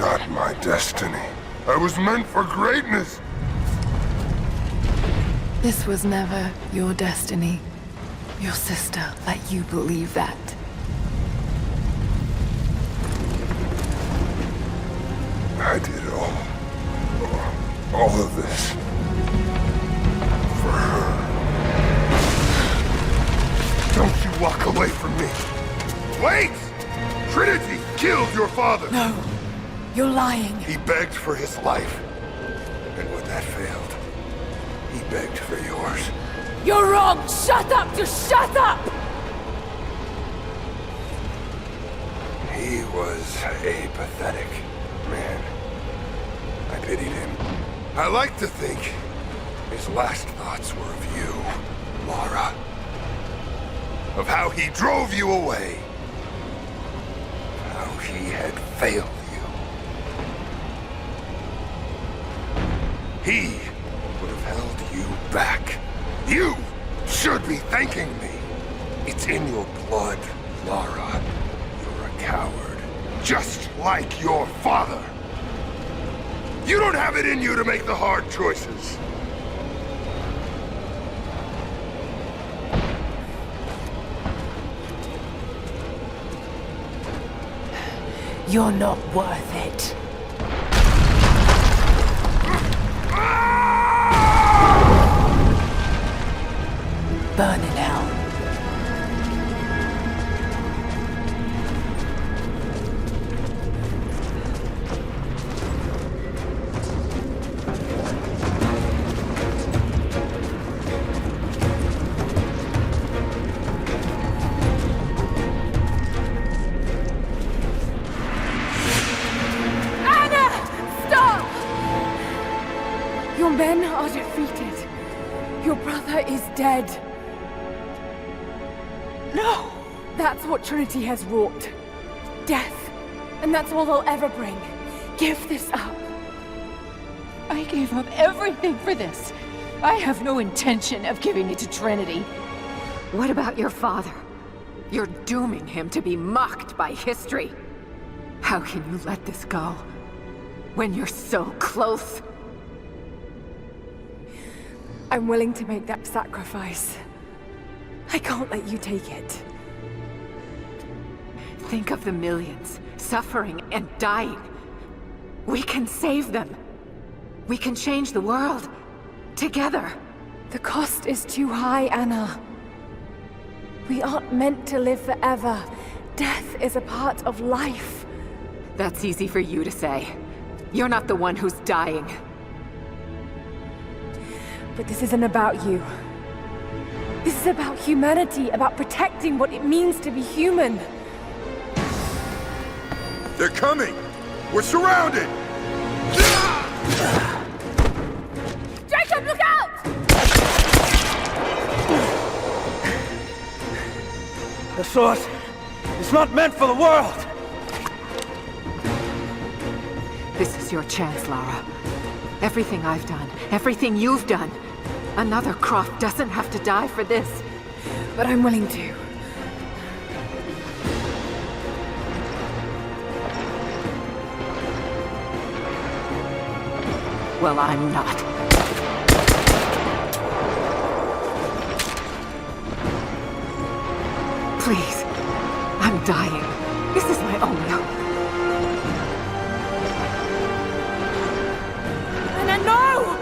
not my destiny. I was meant for greatness. This was never your destiny. Your sister let you believe that. I did all of this for her. Don't you walk away from me. Wait! Trinity killed your father. No, you're lying. He begged for his life. And when that failed, he begged for yours. You're wrong! Shut up! Just shut up! He was a pathetic man. I pitied him. I like to think his last thoughts were of you, Lara. Of how he drove you away. How he had failed you. He would have held you back. You should be thanking me. It's in your blood, Lara. You're a coward. Just like your father. You don't have it in you to make the hard choices. You're not worth it. Burn in hell. Your men are defeated. Your brother is dead. No! That's what Trinity has wrought. Death. And that's all they'll ever bring. Give this up. I gave up everything for this. I have no intention of giving it to Trinity. What about your father? You're dooming him to be mocked by history. How can you let this go? When you're so close? I'm willing to make that sacrifice. I can't let you take it. Think of the millions, suffering and dying. We can save them. We can change the world. Together. The cost is too high, Anna. We aren't meant to live forever. Death is a part of life. That's easy for you to say. You're not the one who's dying. But this isn't about you. This is about humanity, about protecting what it means to be human. They're coming! We're surrounded! Jacob, look out! The source is not meant for the world! This is your chance, Lara. Everything I've done, everything you've done. Another Croft doesn't have to die for this. But I'm willing to. Well, I'm not. Please. I'm dying. This is my only hope. Anna, no!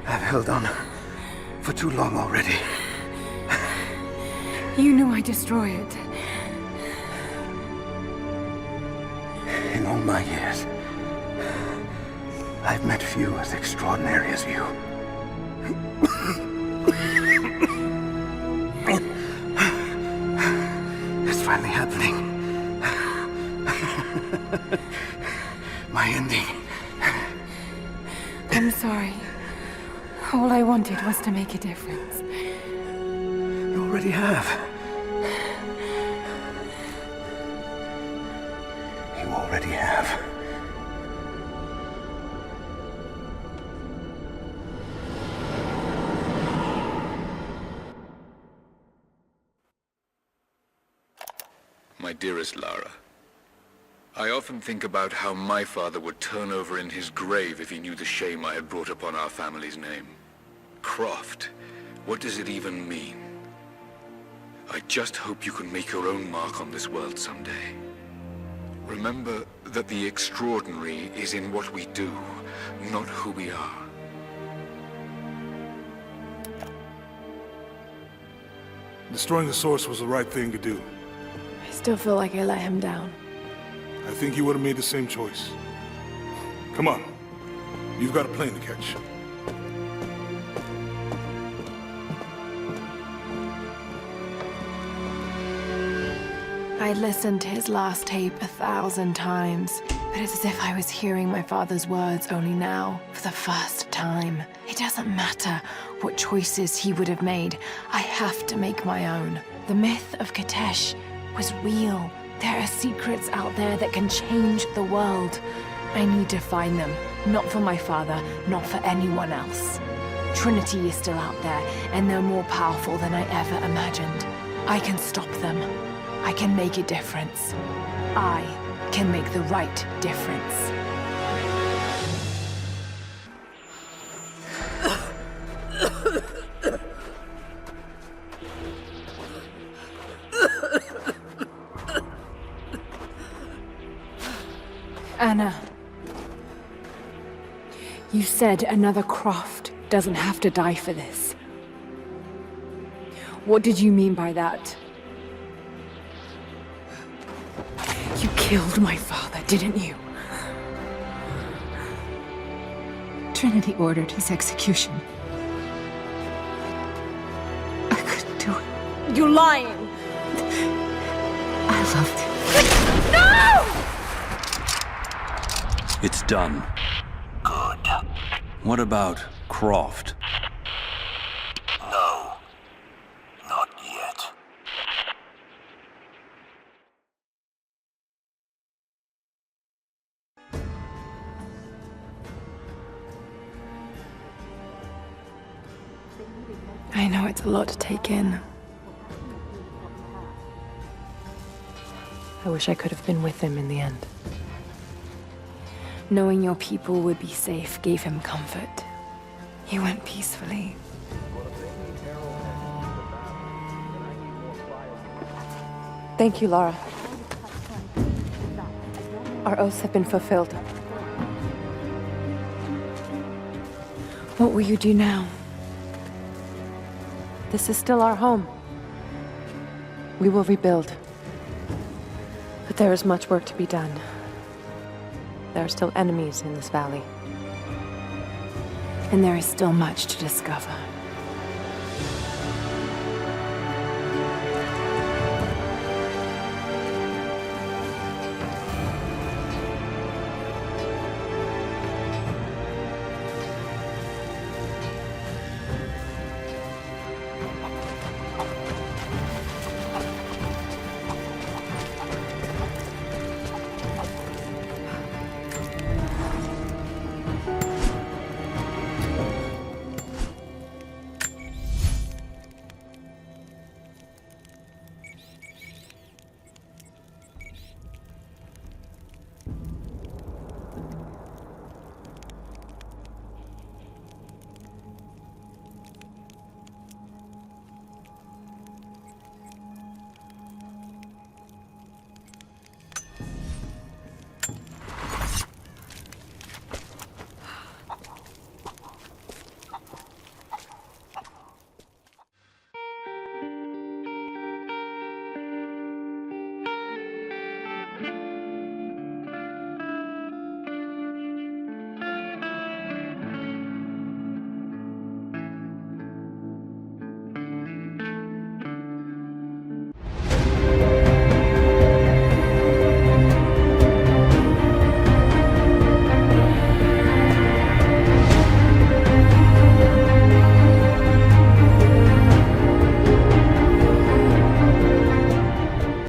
I've held on for too long already. You knew I'd destroy it. In all my years, I've met few as extraordinary as you. It's finally happening. My ending. I'm sorry. All I wanted was to make a difference. You already have. You already have. My dearest Lara, I often think about how my father would turn over in his grave if he knew the shame I had brought upon our family's name. Croft, what does it even mean? I just hope you can make your own mark on this world someday. Remember that the extraordinary is in what we do, not who we are. Destroying the source was the right thing to do. I still feel like I let him down. I think you would have made the same choice. Come on. You've got a plane to catch. I listened to his last tape 1,000 times, but it's as if I was hearing my father's words only now, for the first time. It doesn't matter what choices he would have made. I have to make my own. The myth of Kitezh was real. There are secrets out there that can change the world. I need to find them. Not for my father, not for anyone else. Trinity is still out there, and they're more powerful than I ever imagined. I can stop them. I can make a difference. I can make the right difference. Anna, you said another Croft doesn't have to die for this. What did you mean by that? You killed my father, didn't you? Trinity ordered his execution. I couldn't do it. You're lying! I loved him. No! It's done. Good. What about Croft? No. Not yet. I know it's a lot to take in. I wish I could have been with him in the end. Knowing your people would be safe gave him comfort. He went peacefully. Thank you, Lara. Our oaths have been fulfilled. What will you do now? This is still our home. We will rebuild. But there is much work to be done. There are still enemies in this valley. And there is still much to discover.